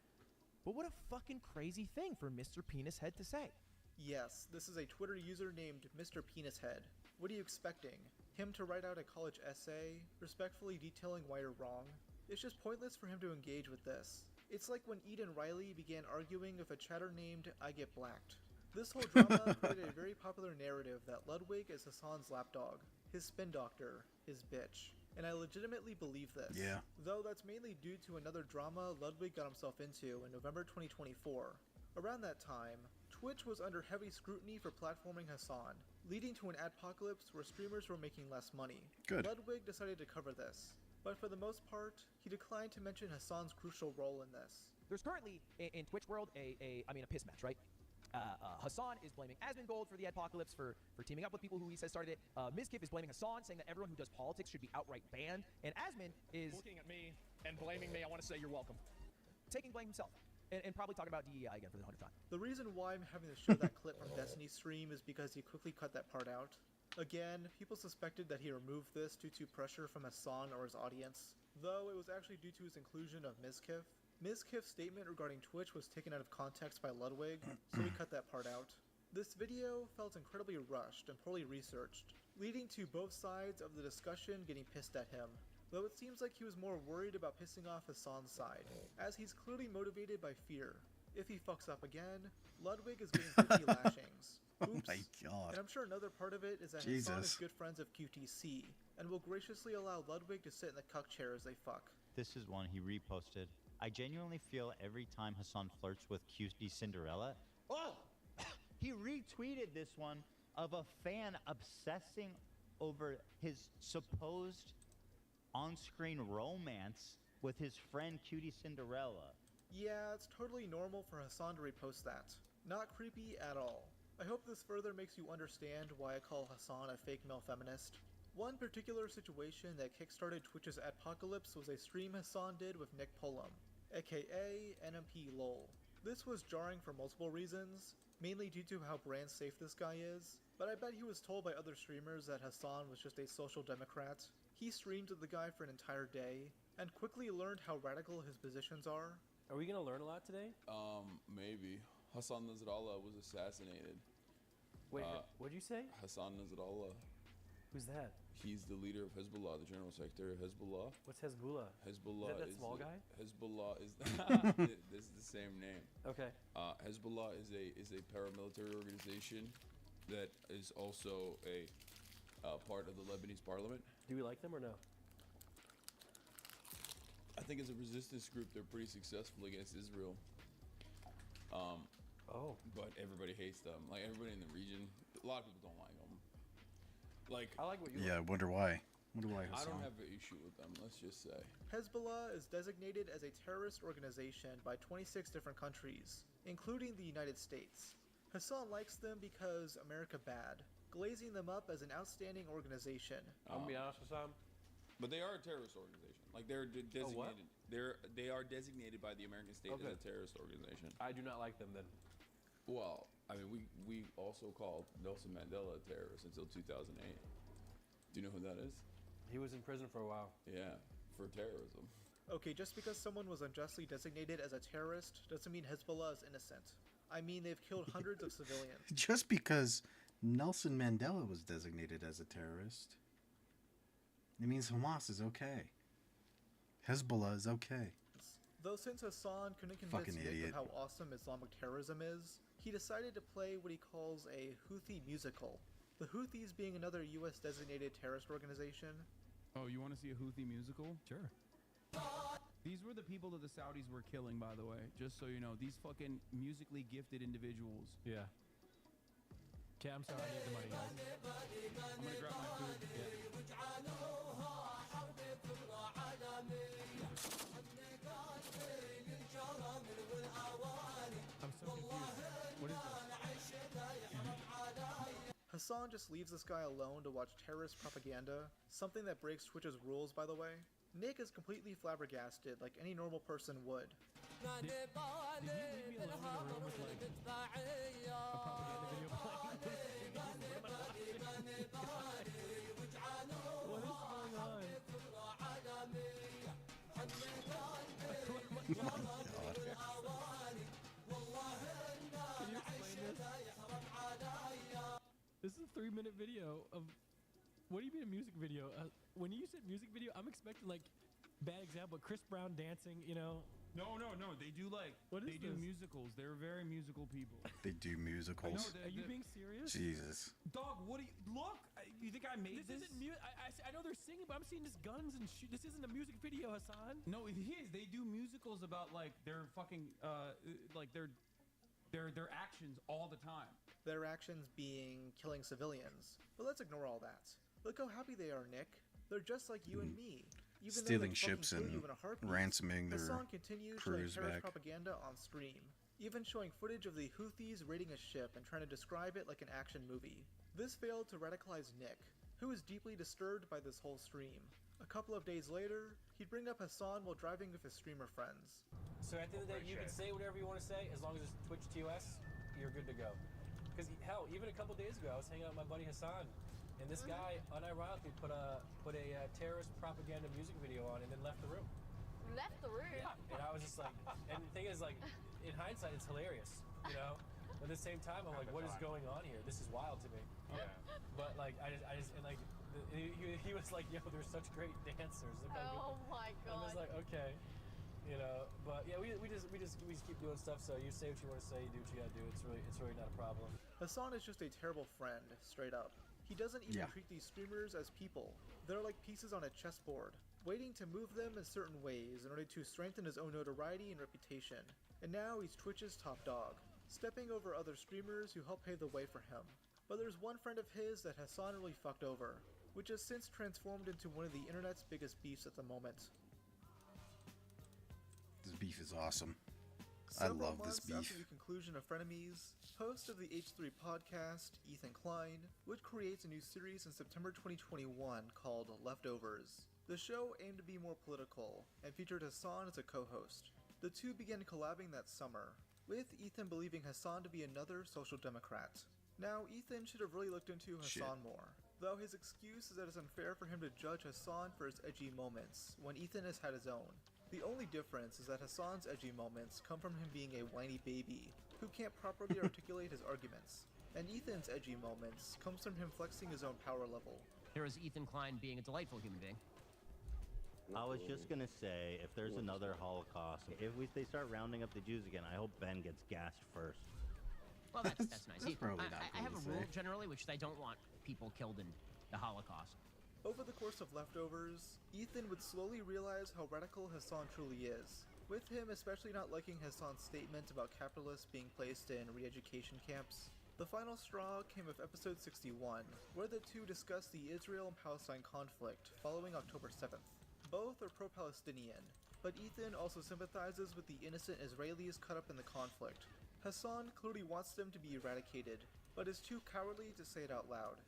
But what a fucking crazy thing for Mr. Penis Head to say. Yes, this is a Twitter user named Mr. Penis Head. What are you expecting? Him to write out a college essay, respectfully detailing why you're wrong? It's just pointless for him to engage with this. It's like when Eden Riley began arguing with a chatter named I Get Blacked. This whole drama created a very popular narrative that Ludwig is Hassan's lapdog, his spin doctor, his bitch. And I legitimately believe this. Yeah. Though that's mainly due to another drama Ludwig got himself into in November 2024. Around that time, Twitch was under heavy scrutiny for platforming Hassan, leading to an adpocalypse where streamers were making less money. Good. Ludwig decided to cover this, but for the most part, he declined to mention Hassan's crucial role in this. There's currently, in Twitch world, a piss match, right? Hassan is blaming Asmongold for the apocalypse for teaming up with people who he says started it. Mizkif is blaming Hassan, saying that everyone who does politics should be outright banned. And Asmon is looking at me and blaming me. I want to say you're welcome. Taking blame himself. and probably talk about DEI again for the 100th time. The reason why I'm having to show that clip from Destiny's stream is because he quickly cut that part out. Again, people suspected that he removed this due to pressure from Hassan or his audience, though it was actually due to his inclusion of Mizkif. Mizkif's statement regarding Twitch was taken out of context by Ludwig, so he cut that part out. This video felt incredibly rushed and poorly researched, leading to both sides of the discussion getting pissed at him, though it seems like he was more worried about pissing off Hassan's side, as he's clearly motivated by fear. If he fucks up again, Ludwig is getting 50 lashings. Oops. Oh my god. And I'm sure another part of it is that Jesus. Hassan is good friends of QTC, and will graciously allow Ludwig to sit in the cuck chair as they fuck. This is one he reposted. I genuinely feel every time Hassan flirts with QT Cinderella. Oh! He retweeted this one of a fan obsessing over his supposed on-screen romance with his friend Cutie Cinderella. Yeah, it's totally normal for Hassan to repost that. Not creepy at all. I hope this further makes you understand why I call Hassan a fake male feminist. One particular situation that kickstarted Twitch's adpocalypse was a stream Hassan did with Nick Pullum, aka NMP LOL. This was jarring for multiple reasons, mainly due to how brand safe this guy is, but I bet he was told by other streamers that Hassan was just a social democrat. He streamed with the guy for an entire day, and quickly learned how radical his positions are. Are we gonna learn a lot today? Maybe. Hassan Nasrallah was assassinated. Wait, what'd you say? Hassan Nasrallah. Who's that? He's the leader of Hezbollah, the general secretary of Hezbollah. What's Hezbollah? Hezbollah is that small guy? Hezbollah is this is the same name. Okay. Hezbollah is a paramilitary organization that is also a part of the Lebanese parliament. Do we like them or no? I think as a resistance group, they're pretty successful against Israel. But everybody hates them. Like everybody in the region, a lot of people don't like them. Like I like what you. Yeah, I wonder why. Wonder why I Hassan. don't have an issue with them. Let's just say. Hezbollah is designated as a terrorist organization by 26 different countries, including the United States. Hassan likes them because America bad, glazing them up as an outstanding organization. I'm gonna be honest with Hassan. But they are a terrorist organization. Like they're designated. They are designated by the American state as a terrorist organization. I do not like them then. Well, I mean, we also called Nelson Mandela a terrorist until 2008. Do you know who that is? He was in prison for a while. Yeah, for terrorism. Okay, just because someone was unjustly designated as a terrorist doesn't mean Hezbollah is innocent. I mean, they've killed hundreds of civilians. Just because Nelson Mandela was designated as a terrorist, it means Hamas is okay. Hezbollah is okay. Though since Hassan couldn't convince Fucking Nick idiot. of how awesome Islamic terrorism is, he decided to play what he calls a Houthi musical. The Houthis being another US designated terrorist organization. Oh, you want to see a Houthi musical? Sure. These were the people that the Saudis were killing, by the way. Just so you know, these fucking musically gifted individuals. Yeah. Okay, I'm sorry, I need the money, guys. I'm gonna grab my food. I'm so confused. What is this? Hassan just leaves this guy alone to watch terrorist propaganda, something that breaks Twitch's rules, by the way. Nick is completely flabbergasted, like any normal person would. Did he leave me alone in a room with like a propaganda video playing? What is going on? Oh my god. Can you explain this? This is a 3-minute video of. What do you mean a music video? When you said music video, I'm expecting like bad example, Chris Brown dancing, you know. No. They do like. What is they do this? musicals. They're very musical people. They do musicals. Are you being serious? Jesus. Dog, what do you look? You think I made this? Isn't music. I know they're singing, but I'm seeing just guns and shoot. This isn't a music video, Hassan. No, it is. They do musicals about like their fucking like their actions all the time. Their actions being killing civilians. But let's ignore all that. Look how happy they are, Nick. They're just like you and me. Even Stealing though they'd ships fucking kill and you in a heartbeat, ransoming their Hassan continues showing crews terrorist back. propaganda on stream, even showing footage of the Houthis raiding a ship and trying to describe it like an action movie. This failed to radicalize Nick, who was deeply disturbed by this whole stream. A couple of days later, he'd bring up Hassan while driving with his streamer friends. So at the end of the day, you can say whatever you want to say, as long as it's Twitch TOS, you're good to go. Because hell, even a couple days ago, I was hanging out with my buddy Hassan, and this guy unironically put a terrorist propaganda music video on and then left the room. Left the room? Yeah. And I was just like, and the thing is, like, in hindsight, it's hilarious, you know? But at the same time, I'm like, what is going on here? This is wild to me. Yeah. But like, I just, and like, he was like, yo, they're such great dancers. Oh my god. I'm just like, okay, you know. But yeah, we just keep doing stuff. So you say what you want to say, you do what you gotta do. It's really not a problem. Hassan is just a terrible friend, straight up. He doesn't even treat these streamers as people. They're like pieces on a chessboard, waiting to move them in certain ways in order to strengthen his own notoriety and reputation. And now he's Twitch's top dog, stepping over other streamers who help pave the way for him. But there's one friend of his that Hassan really fucked over, which has since transformed into one of the internet's biggest beefs at the moment. This beef is awesome. I love this beef. After the conclusion of Frenemies, host of the H3 podcast, Ethan Klein, would create a new series in September 2021 called Leftovers. The show aimed to be more political, and featured Hassan as a co-host. The two began collabing that summer, with Ethan believing Hassan to be another social democrat. Now, Ethan should have really looked into Hassan more, though his excuse is that it's unfair for him to judge Hassan for his edgy moments, when Ethan has had his own. The only difference is that Hassan's edgy moments come from him being a whiny baby, who can't properly articulate his arguments, and Ethan's edgy moments comes from him flexing his own power level. There is Ethan Klein being a delightful human being. I was just gonna say, if there's another Holocaust, if they start rounding up the Jews again, I hope Ben gets gassed first. Well, that's nice. That's probably not I have cool a to rule say. generally, which is I don't want people killed in the Holocaust. Over the course of Leftovers, Ethan would slowly realize how radical Hassan truly is, with him especially not liking Hassan's statement about capitalists being placed in re-education camps. The final straw came with episode 61, where the two discussed the Israel and Palestine conflict following October 7th. Both are pro-Palestinian, but Ethan also sympathizes with the innocent Israelis caught up in the conflict. Hassan clearly wants them to be eradicated, but is too cowardly to say it out loud.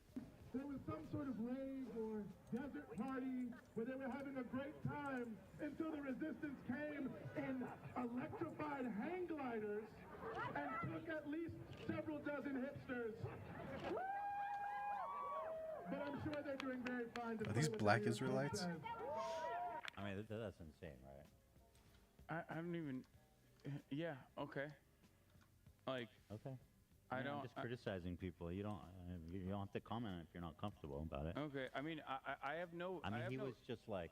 There was some sort of rave or desert party where they were having a great time until the resistance came in electrified hang gliders and took at least several dozen hipsters. But I'm sure they're doing very fine. Are these black Israelites? I mean, that's insane, right? I haven't even. Yeah. Okay. Like. Okay. I mean, don't. I'm just criticizing people. You don't have to comment if you're not comfortable about it. Okay. I mean, I have no. I mean, he was just like,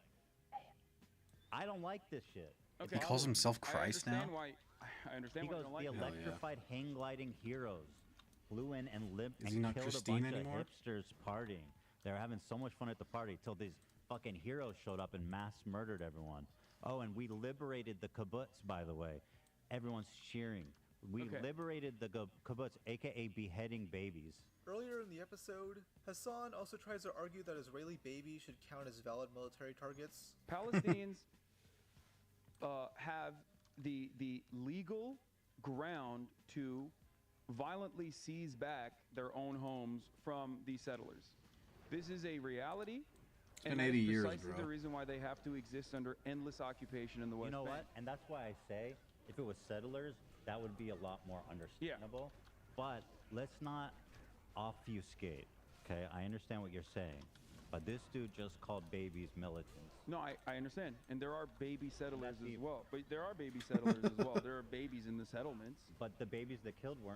I don't like this shit. Okay. He calls himself Christ now? I understand He why goes, you don't like the it. electrified hang gliding heroes flew in and limped, Is he not killed Christine a bunch anymore? of hipsters partying. They were having so much fun at the party till these fucking heroes showed up and mass murdered everyone. Oh, and we liberated the kibbutz, by the way. Everyone's cheering. We liberated the kibbutz, aka beheading babies. Earlier in the episode, Hassan also tries to argue that Israeli babies should count as valid military targets. Palestinians have the legal ground to violently seize back their own homes from these settlers. This is a reality. It's been that 80 is years, precisely bro. the reason why they have to exist under endless occupation in the West You know Bank. what? And that's why I say, if it was settlers, that would be a lot more understandable. But let's not obfuscate, okay? I understand what you're saying. But this dude just called babies militants. No, I understand. And there are baby settlers as well. But there are baby settlers as well. There are babies in the settlements. But the babies that killed were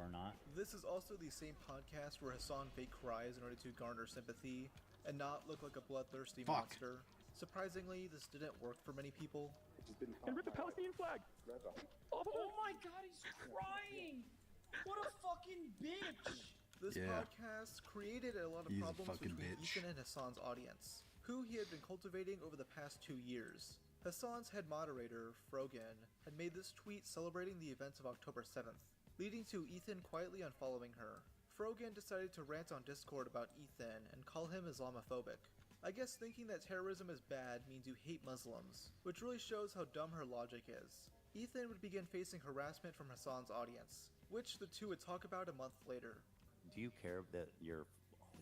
not. This is also the same podcast where Hassan fake cries in order to garner sympathy and not look like a bloodthirsty monster. Surprisingly, this didn't work for many people. And rip the Palestinian flag. Oh my god, he's crying! What a fucking bitch! This podcast created a lot of He's a problems fucking between bitch. Ethan and Hassan's audience, who he had been cultivating over the past 2 years. Hassan's head moderator, Frogan, had made this tweet celebrating the events of October 7th, leading to Ethan quietly unfollowing her. Frogan decided to rant on Discord about Ethan and call him Islamophobic. I guess thinking that terrorism is bad means you hate Muslims, which really shows how dumb her logic is. Ethan would begin facing harassment from Hassan's audience, which the two would talk about a month later. Do you care that your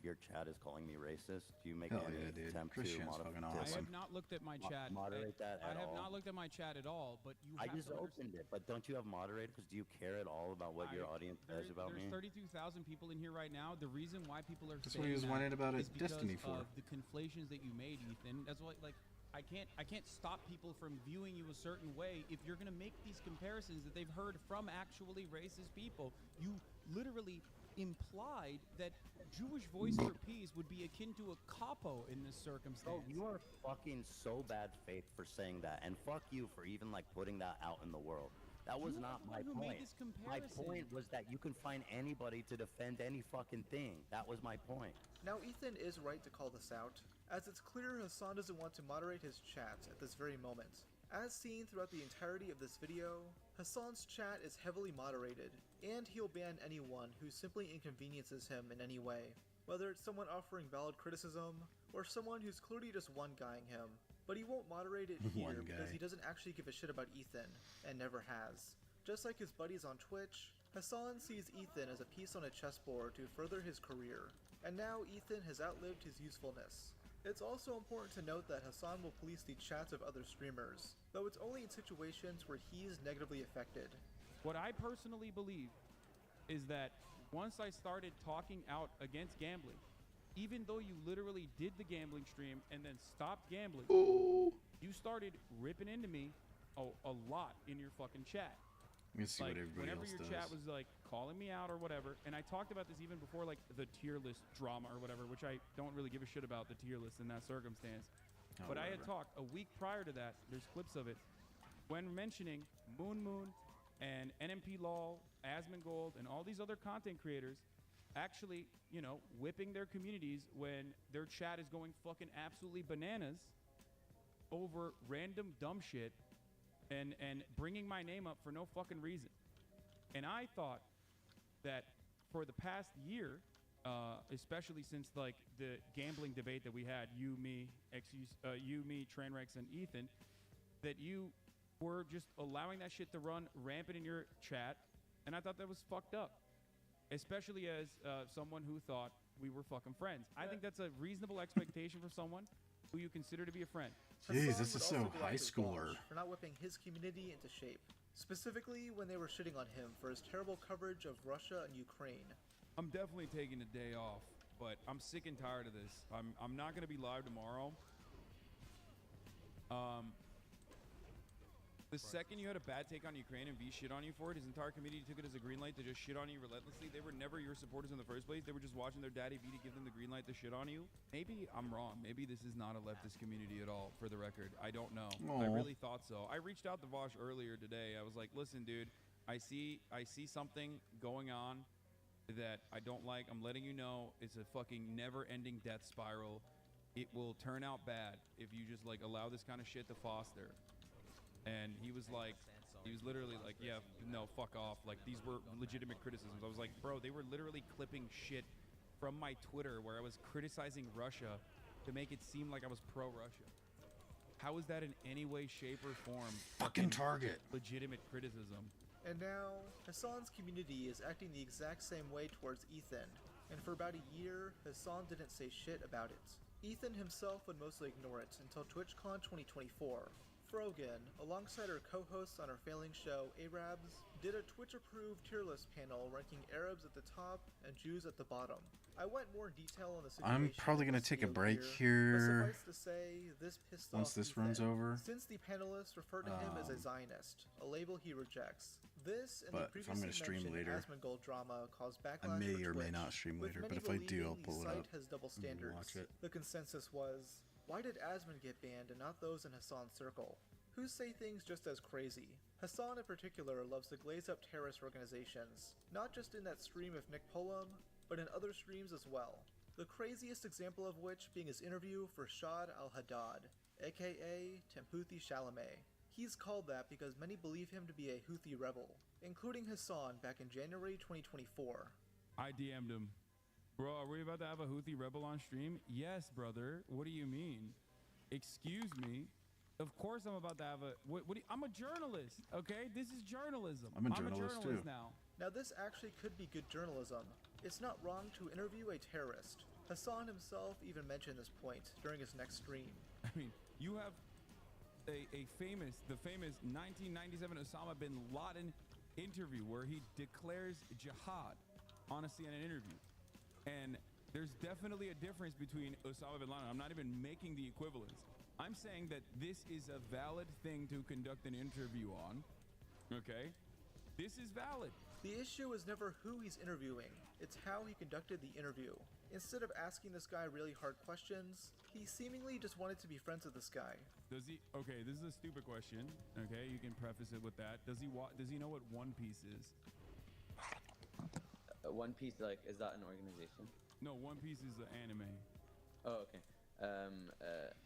your chat is calling me racist? Do you make Hell any yeah, dude. attempt Christian's to fucking I awesome. have not looked at my chat. moderate that I at have all? not looked at my chat at all, but you I have just to opened it, but don't you have moderated? Because do you care at all about what your audience says about there's me? 32,000 people in here right now. The reason why people are That's saying what he was that whining about is at because Destiny for. of the conflations that you made, Ethan. That's why, like, I can't stop people from viewing you a certain way if you're gonna make these comparisons that they've heard from actually racist people. You literally implied that Jewish Voice for Peace would be akin to a capo in this circumstance. Oh, you are fucking so bad faith for saying that, and fuck you for even like putting that out in the world. That was You are not the my one who made point. this My comparison. point was that you can find anybody to defend any fucking thing. That was my point. Now Ethan is right to call this out, as it's clear Hassan doesn't want to moderate his chat at this very moment. As seen throughout the entirety of this video, Hassan's chat is heavily moderated, and he'll ban anyone who simply inconveniences him in any way, whether it's someone offering valid criticism, or someone who's clearly just one-guying him. But he won't moderate it here because he doesn't actually give a shit about Ethan, and never has. Just like his buddies on Twitch, Hassan sees Ethan as a piece on a chessboard to further his career, and now Ethan has outlived his usefulness. It's also important to note that Hassan will police the chats of other streamers, though it's only in situations where he's negatively affected. What I personally believe is that once I started talking out against gambling, even though you literally did the gambling stream and then stopped gambling, you started ripping into me a lot in your fucking chat. Let me see Like, what everybody whenever else your does. chat was like calling me out or whatever, and I talked about this even before like the tier list drama or whatever, which I don't really give a shit about the tier list in that circumstance. Oh, but I had whatever. talked a week prior to that, there's clips of it, when mentioning Moon and NMP Law, Asmongold, and all these other content creators actually, you know, whipping their communities when their chat is going fucking absolutely bananas over random dumb shit and bringing my name up for no fucking reason. And I thought that for the past year, especially since like the gambling debate that we had, you, me, Trainwrecks, and Ethan, that you were just allowing that shit to run rampant in your chat, and I thought that was fucked up. Especially as someone who thought we were fucking friends. I think that's a reasonable expectation for someone who you consider to be a friend. Jeez, Hassan this is would so also go high after schooler. Bosch for not whipping his community into shape, specifically when they were shitting on him for his terrible coverage of Russia and Ukraine. I'm definitely taking a day off, but I'm sick and tired of this. I'm not gonna be live tomorrow. The second you had a bad take on Ukraine and V shit on you for it, his entire community took it as a green light to just shit on you relentlessly. They were never your supporters in the first place. They were just watching their daddy V to give them the green light to shit on you. Maybe I'm wrong. Maybe this is not a leftist community at all, for the record. I don't know. I Aw. really thought so. I reached out to Vosh earlier today. I was like, listen, dude, I see something going on that I don't like. I'm letting you know it's a fucking never-ending death spiral. It will turn out bad if you just like allow this kind of shit to foster. And he was literally like, yeah, no, fuck off. Like, these were legitimate criticisms. I was like, bro, they were literally clipping shit from my Twitter where I was criticizing Russia to make it seem like I was pro-Russia. How is that in any way, shape, or form Fucking Target. legitimate criticism? And now, Hassan's community is acting the exact same way towards Ethan, and for about a year, Hassan didn't say shit about it. Ethan himself would mostly ignore it until TwitchCon 2024. Frogan, alongside her co-hosts on her failing show, Arabs, did a Twitch-approved tier list panel ranking Arabs at the top and Jews at the bottom. I went more in detail on the situation. I'm probably in gonna this take a video break but here suffice to say, this pissed once off this Ethan, runs over. since the panelists referred to him as a Zionist, a label he rejects. This and But the if I'm previously gonna stream mentioned later, Asmongold drama caused I backlash may for or may Twitch, not stream with later, but many if I do, I'll believing pull the it site up has double and standards. watch it. The consensus was, why did Asmon get banned and not those in Hassan's circle? Who say things just as crazy? Hassan in particular loves to glaze up terrorist organizations, not just in that stream of Nick Polam, but in other streams as well. The craziest example of which being his interview for Shad al-Haddad, aka Temputhi Chalamet. He's called that because many believe him to be a Houthi rebel, including Hassan back in January 2024. I DM'd him. Bro, are we about to have a Houthi rebel on stream? Yes, brother. What do you mean? Excuse me? Of course I'm about to have a... I'm a journalist, okay? This is journalism. I'm a journalist too. now. Now this actually could be good journalism. It's not wrong to interview a terrorist, Hassan himself even mentioned this point during his next stream. I mean, you have the famous 1997 Osama bin Laden interview where he declares jihad on a CNN interview. And there's definitely a difference between Osama bin Laden. I'm not even making the equivalence. I'm saying that this is a valid thing to conduct an interview on. Okay? This is valid. The issue is never who he's interviewing, it's how he conducted the interview. Instead of asking this guy really hard questions, he seemingly just wanted to be friends with this guy. Does he? Okay, this is a stupid question. Okay, you can preface it with that. Does he know what One Piece is? One Piece, like, is that an organization? No, One Piece is an anime. Oh, okay.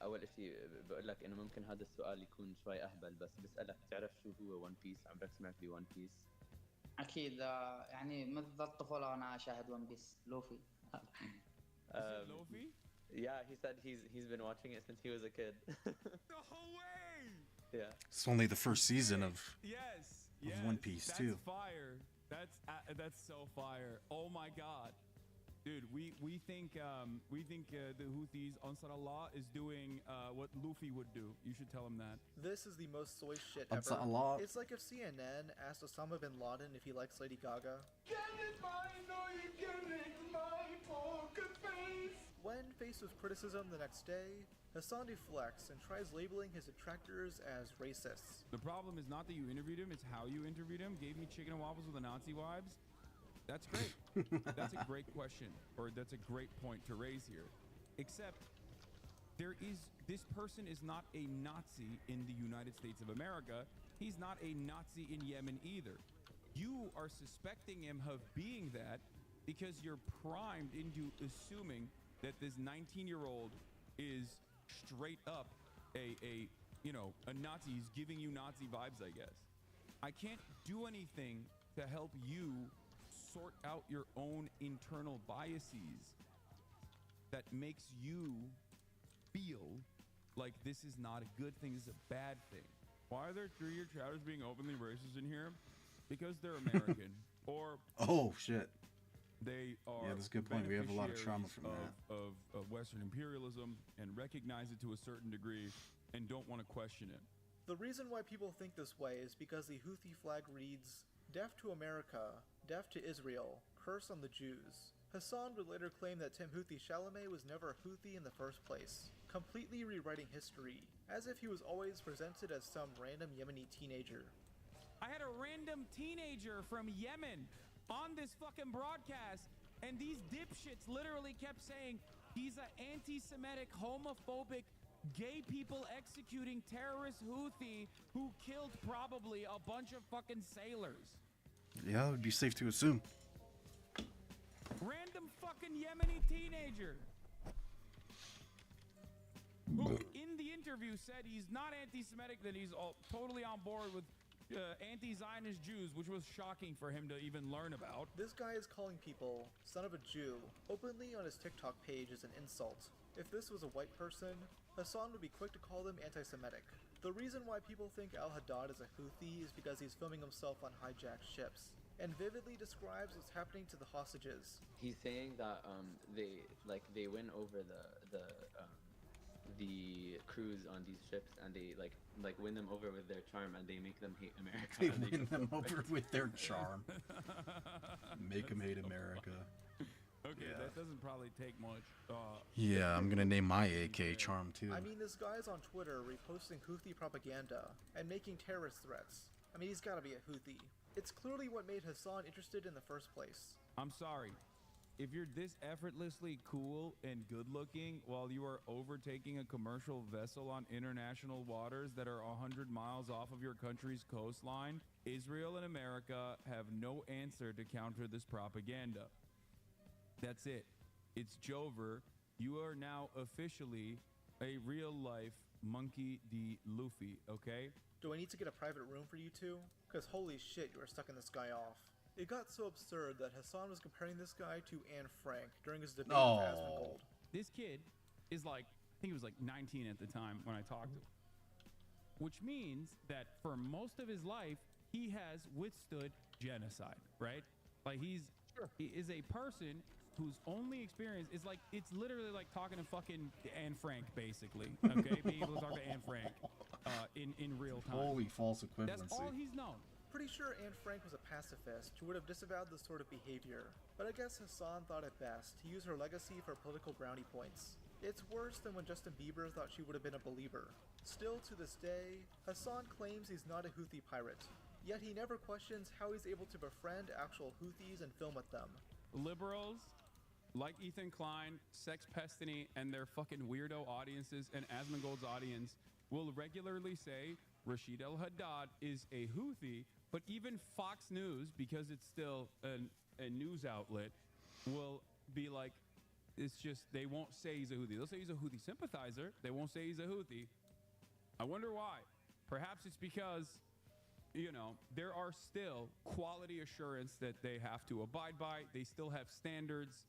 أول شيء بقول لك إنه ممكن هذا السؤال يكون شوي أهبل بس بسألك تعرف شو هو One Piece؟ عمرك سمعت ب One Piece؟ أكيد يعني منذ الطفولة وأنا أشاهد ون بيس لوفي. Luffy? Yeah, he said he's been watching it since he was a kid. The whole way. Yeah. It's only the first season of Yes. One Piece that's too. Fire. That's so fire. Oh my God, dude. We think the Houthis, Ansar Allah, is doing what Luffy would do. You should tell him that. This is the most soy shit Ansar ever. Allah. It's like if CNN asked Osama bin Laden if he likes Lady Gaga. When faced with criticism the next day, Hassan deflects and tries labeling his detractors as racists. The problem is not that you interviewed him; it's how you interviewed him. Gave me chicken and waffles with the Nazi vibes. That's great. That's a great question, or that's a great point to raise here. Except, this person is not a Nazi in the United States of America. He's not a Nazi in Yemen either. You are suspecting him of being that because you're primed into assuming that this 19-year-old is straight up a Nazi. He's giving you Nazi vibes, I guess. I can't do anything to help you sort out your own internal biases that makes you feel like this is not a good thing, this is a bad thing. Why are there 3-year chatters being openly racist in here? Because they're American. Or oh shit, they are. Yeah, that's a good point. We have a lot of trauma from that. Of Western imperialism and recognize it to a certain degree and don't want to question it. The reason why people think this way is because the Houthi flag reads, "Death to America, death to Israel, curse on the Jews." Hassan would later claim that Timothy Chalamet was never a Houthi in the first place, completely rewriting history, as if he was always presented as some random Yemeni teenager. I had a random teenager from Yemen on this fucking broadcast, and these dipshits literally kept saying he's an anti-Semitic, homophobic, gay people executing terrorist Houthi who killed probably a bunch of fucking sailors. Yeah, it would be safe to assume. Random fucking Yemeni teenager who in the interview said he's not anti-Semitic, that he's totally on board with anti-Zionist Jews, which was shocking for him to even learn about. This guy is calling people son of a Jew openly on his TikTok page as an insult. If this was a white person, Hassan would be quick to call them anti-Semitic. The reason why people think Al-Haddad is a Houthi is because he's filming himself on hijacked ships, and vividly describes what's happening to the hostages. He's saying that they win over the crews on these ships, and they like win them over with their charm, and they make them hate America. They win them over with their charm. Make them hate America. Okay, Yeah. that doesn't probably take much. Yeah, I'm gonna name my AK Charm too. I mean, this guy's on Twitter reposting Houthi propaganda and making terrorist threats. I mean, he's gotta be a Houthi. It's clearly what made Hassan interested in the first place. I'm sorry. If you're this effortlessly cool and good looking while you are overtaking a commercial vessel on international waters that are 100 miles off of your country's coastline, Israel and America have no answer to counter this propaganda. That's it. It's Jover. You are now officially a real-life Monkey D. Luffy, okay? Do I need to get a private room for you two? Because holy shit, you are sucking this guy off. It got so absurd that Hassan was comparing this guy to Anne Frank during his debate with Asmongold. This kid is like, I think he was like 19 at the time when I talked to him. Which means that for most of his life, he has withstood genocide, right? Like he is a person whose only experience is like, it's literally like talking to fucking Anne Frank, basically. Okay, being able to talk to Anne Frank in real time. Holy false equivalency. That's all he's known. Pretty sure Anne Frank was a pacifist who would have disavowed this sort of behavior, but I guess Hassan thought it best to use her legacy for political brownie points. It's worse than when Justin Bieber thought she would have been a believer. Still to this day, Hassan claims he's not a Houthi pirate, yet he never questions how he's able to befriend actual Houthis and film with them. Liberals like Ethan Klein, Sex Pestiny, and their fucking weirdo audiences and Asmongold's audience will regularly say Rashid al-Haddad is a Houthi, but even Fox News, because it's still a news outlet, will be like, it's just, they won't say he's a Houthi. They'll say he's a Houthi sympathizer. They won't say he's a Houthi. I wonder why. Perhaps it's because, you know, there are still quality assurance that they have to abide by. They still have standards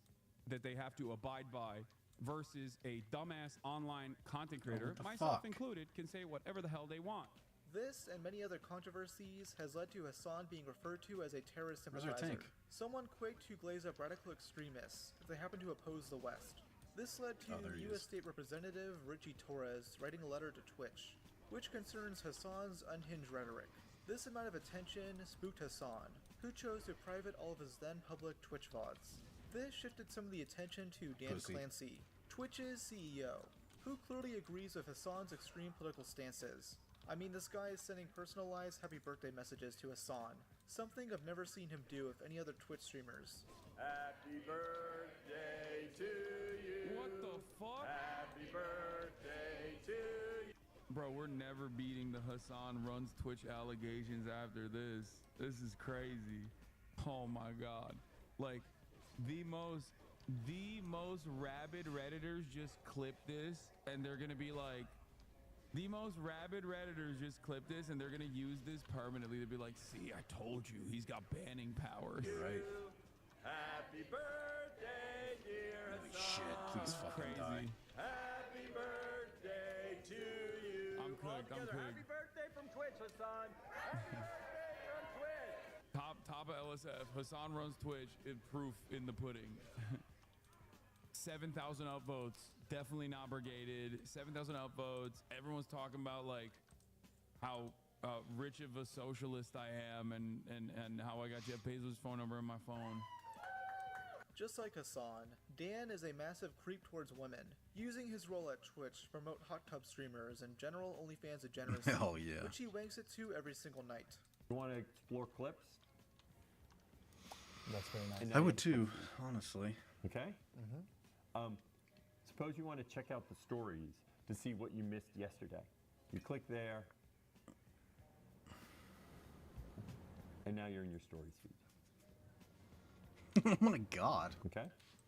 that they have to abide by, versus a dumbass online content creator, myself included, can say whatever the hell they want. This and many other controversies has led to Hassan being referred to as a terrorist Where's our sympathizer. tank? Someone quick to glaze up radical extremists if they happen to oppose the West. This led to there he U.S. is. State Representative Richie Torres writing a letter to Twitch, which concerns Hassan's unhinged rhetoric. This amount of attention spooked Hassan, who chose to private all of his then public Twitch VODs. This shifted some of the attention to Dan Pussy. Clancy, Twitch's CEO, who clearly agrees with Hassan's extreme political stances. I mean, this guy is sending personalized happy birthday messages to Hassan, something I've never seen him do with any other Twitch streamers. Happy birthday to you. What the fuck? Happy birthday to you. Bro, we're never beating the Hassan Runs Twitch allegations after this. This is crazy. Oh my god. Like, the most rabid Redditors just clip this, and they're gonna be like, the most rabid Redditors just clip this, and they're gonna use this permanently to be like, see, I told you, he's got banning powers. Right. Happy birthday, dear Holy Hassan. shit, please fucking die. Happy birthday to you. I'm All cooked, I'm together, cooked. Happy birthday from Twitch, Hassan. Happy birthday from Twitch. Top of LSF, Hassan Runs Twitch, proof in the pudding. 7,000 upvotes, definitely not brigaded. 7,000 upvotes. Everyone's talking about like how rich of a socialist I am, and how I got Jeff Bezos' phone number in my phone. Just like Hassan, Dan is a massive creep towards women, using his role at Twitch to promote hot tub streamers and general OnlyFans degeneracy, Hell yeah. which he wanks it to every single night. You want to explore clips? That's very nice. I would too, honestly. Okay. Suppose you want to check out the stories to see what you missed yesterday. You click there, and now you're in your stories feed. Oh my god. Okay.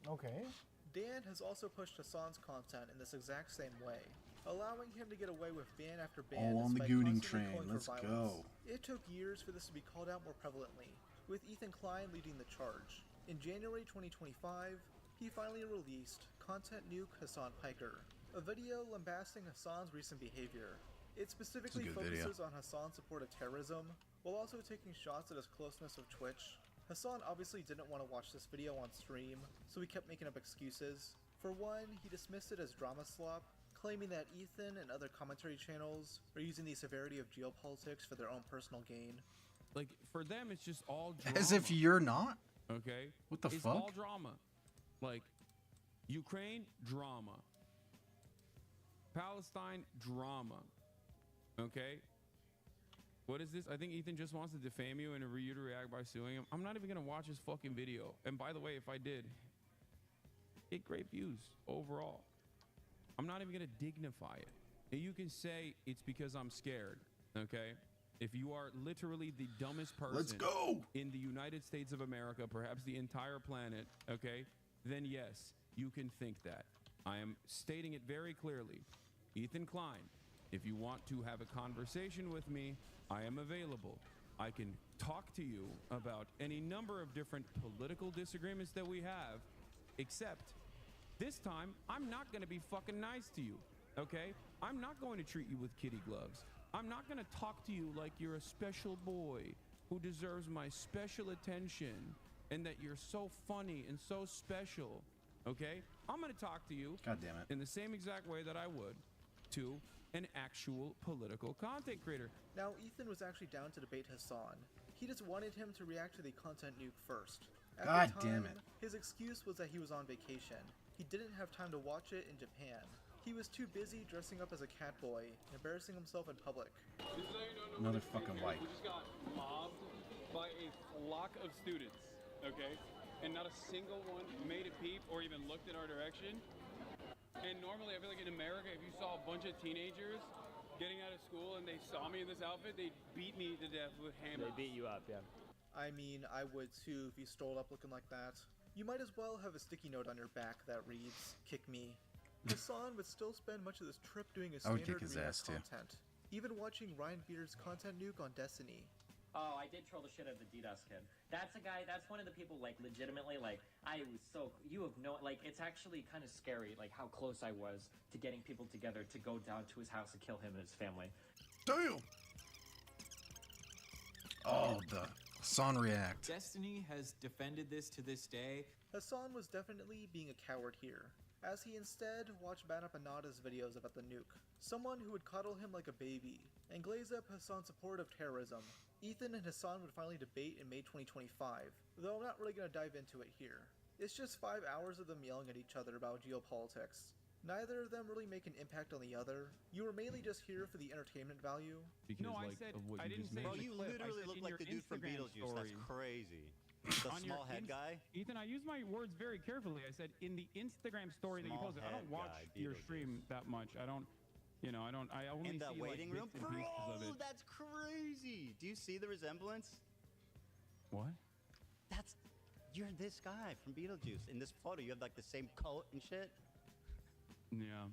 Okay. Dan has also pushed Hassan's content in this exact same way, allowing him to get away with ban after ban. All on the despite gooning constantly train. calling for Let's violence. go. It took years for this to be called out more prevalently, with Ethan Klein leading the charge. In January 2025, he finally released Content Nuke Hassan Piker, a video lambasting Hassan's recent behavior. It specifically It's a good video. focuses on Hassan's support of terrorism, while also taking shots at his closeness with Twitch. Hassan obviously didn't want to watch this video on stream, so he kept making up excuses. For one, he dismissed it as drama slop, claiming that Ethan and other commentary channels are using the severity of geopolitics for their own personal gain. Like, for them, it's just all drama. As if you're not? Okay? What the it's fuck? all drama. Like, Ukraine, drama. Palestine, drama. Okay? What is this? I think Ethan just wants to defame you and you to react by suing him. I'm not even going to watch his fucking video. And by the way, if I did, get great views overall. I'm not even going to dignify it. And you can say it's because I'm scared. Okay? If you are literally the dumbest person Let's go. in the United States of America, perhaps the entire planet, okay, then yes, you can think that. I am stating it very clearly. Ethan Klein, if you want to have a conversation with me, I am available. I can talk to you about any number of different political disagreements that we have, except this time, I'm not going to be fucking nice to you, okay? I'm not going to treat you with kitty gloves. I'm not going to talk to you like you're a special boy who deserves my special attention and that you're so funny and so special, okay? I'm gonna talk to you, God damn it, in the same exact way that I would to an actual political content creator. Now, Ethan was actually down to debate Hassan. He just wanted him to react to the content nuke first. At God the time, damn it. His excuse was that he was on vacation. He didn't have time to watch it in Japan. He was too busy dressing up as a cat boy, embarrassing himself in public. Another fucking wipe. We just got mobbed by a flock of students, okay? And not a single one made a peep or even looked in our direction. And normally, I feel like in America, if you saw a bunch of teenagers getting out of school and they saw me in this outfit, they'd beat me to death with hammers. They beat you up, yeah. I mean, I would too if you strolled up looking like that. You might as well have a sticky note on your back that reads, "Kick me." Hassan would still spend much of this trip doing his I would standard kick his React ass, too. content. Even watching Ryan Beard's content nuke on Destiny. Oh, I did troll the shit out of the DDoS kid. That's a guy, that's one of the people, like, legitimately, like, I was so, you have no, like, it's actually kind of scary, like, how close I was to getting people together to go down to his house and kill him and his family. Damn! Oh, the Hassan react. Destiny has defended this to this day. Hassan was definitely being a coward here, as he instead watched Banapanada's videos about the nuke, someone who would cuddle him like a baby, and glaze up Hassan's support of terrorism. Ethan and Hassan would finally debate in May 2025, though I'm not really going to dive into it here. It's just 5 hours of them yelling at each other about geopolitics. Neither of them really make an impact on the other. You were mainly just here for the entertainment value. Because, no, I said, I didn't say Bro, you literally look like the dude from Beetlejuice. That's crazy. The small head guy? Ethan, I use my words very carefully. I said in the Instagram story that you posted. I don't watch your stream that much. I don't, you know, I only in the see waiting like, room? bits and pieces of Bro, it. that's crazy. Do you see the resemblance? What? You're this guy from Beetlejuice. In this photo, you have like the same coat and shit. Yeah.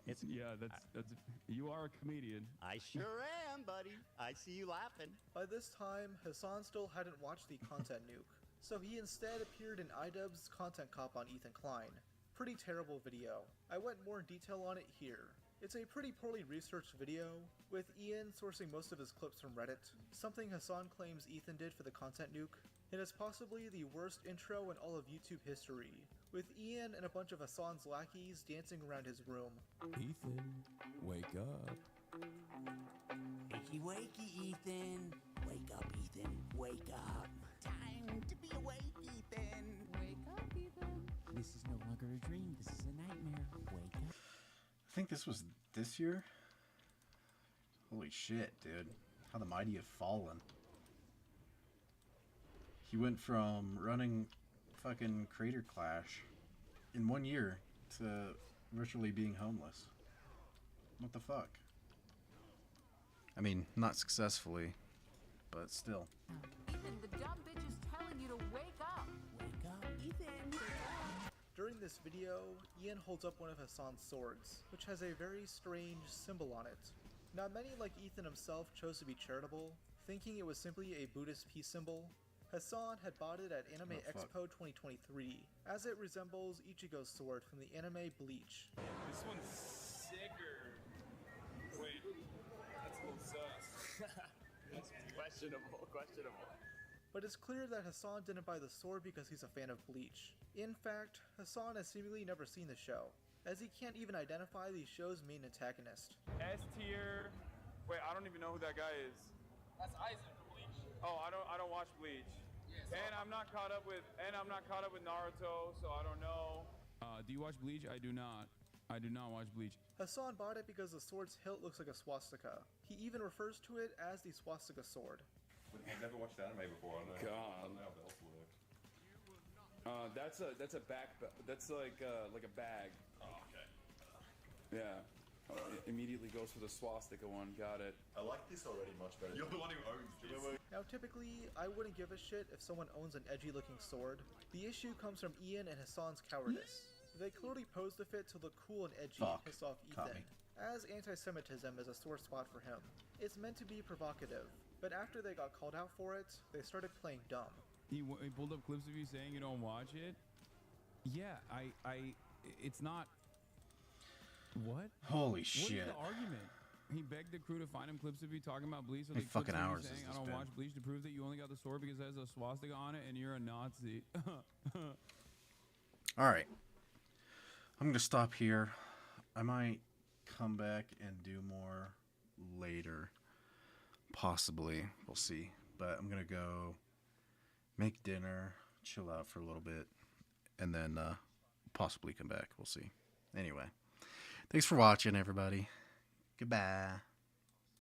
It's that's you are a comedian. I sure am, buddy. I see you laughing. By this time, Hassan still hadn't watched the content nuke, so he instead appeared in iDubbbz's content cop on Ethan Klein. Pretty terrible video. I went more in detail on it here. It's a pretty poorly researched video, with Ian sourcing most of his clips from Reddit, something Hassan claims Ethan did for the content nuke. It is possibly the worst intro in all of YouTube history, with Ian and a bunch of Hassan's lackeys dancing around his room. Ethan, wake up. Wakey, wakey, Ethan. Wake up, Ethan. Wake up. Time to be awake, Ethan. Wake up, Ethan. This is no longer a dream. This is a nightmare. Wake up. I think this was this year. Holy shit, dude. How the mighty have fallen. He went from running fucking Crater Clash in 1 year to virtually being homeless. What the fuck? I mean, not successfully, but still. Ethan, the dumb bitch is telling you to wake up. Wake up, Ethan. During this video, Ian holds up one of Hassan's swords, which has a very strange symbol on it. Now, many like Ethan himself chose to be charitable, thinking it was simply a Buddhist peace symbol. Hassan had bought it at Anime Expo 2023, as it resembles Ichigo's sword from the anime Bleach. This one's sicker. Wait, that's a little sus. That's questionable. But it's clear that Hassan didn't buy the sword because he's a fan of Bleach. In fact, Hassan has seemingly never seen the show, as he can't even identify the show's main antagonist. S tier. Wait, I don't even know who that guy is. That's Aizen from Bleach. Oh, I don't watch Bleach. And I'm not caught up with Naruto, so I don't know. Do you watch Bleach? I do not. I do not watch Bleach. Hassan bought it because the sword's hilt looks like a swastika. He even refers to it as the swastika sword. I've never watched anime before. I don't know. God. I don't know how else works. That's a back. That's like a bag. Oh, okay. Yeah. It immediately goes for the swastika one. Got it. I like this already much better. You're the one who owns this. Now, typically, I wouldn't give a shit if someone owns an edgy-looking sword. The issue comes from Ian and Hassan's cowardice. They clearly posed the fit to look cool and edgy and piss off Ethan, as anti-Semitism is a sore spot for him. It's meant to be provocative, but after they got called out for it, they started playing dumb. He pulled up clips of you saying you don't watch it. Yeah, it's not. What? Holy What shit. is the argument? He begged the crew to find him clips of you talking about Bleach. So How many they clips fucking of you hours has saying, this I don't been? watch Bleach to prove that you only got the sword because it has a swastika on it and you're a Nazi. All right. I'm going to stop here. I might come back and do more later. Possibly. We'll see. But I'm going to go make dinner, chill out for a little bit, and then possibly come back. We'll see. Anyway. Thanks for watching, everybody. Goodbye.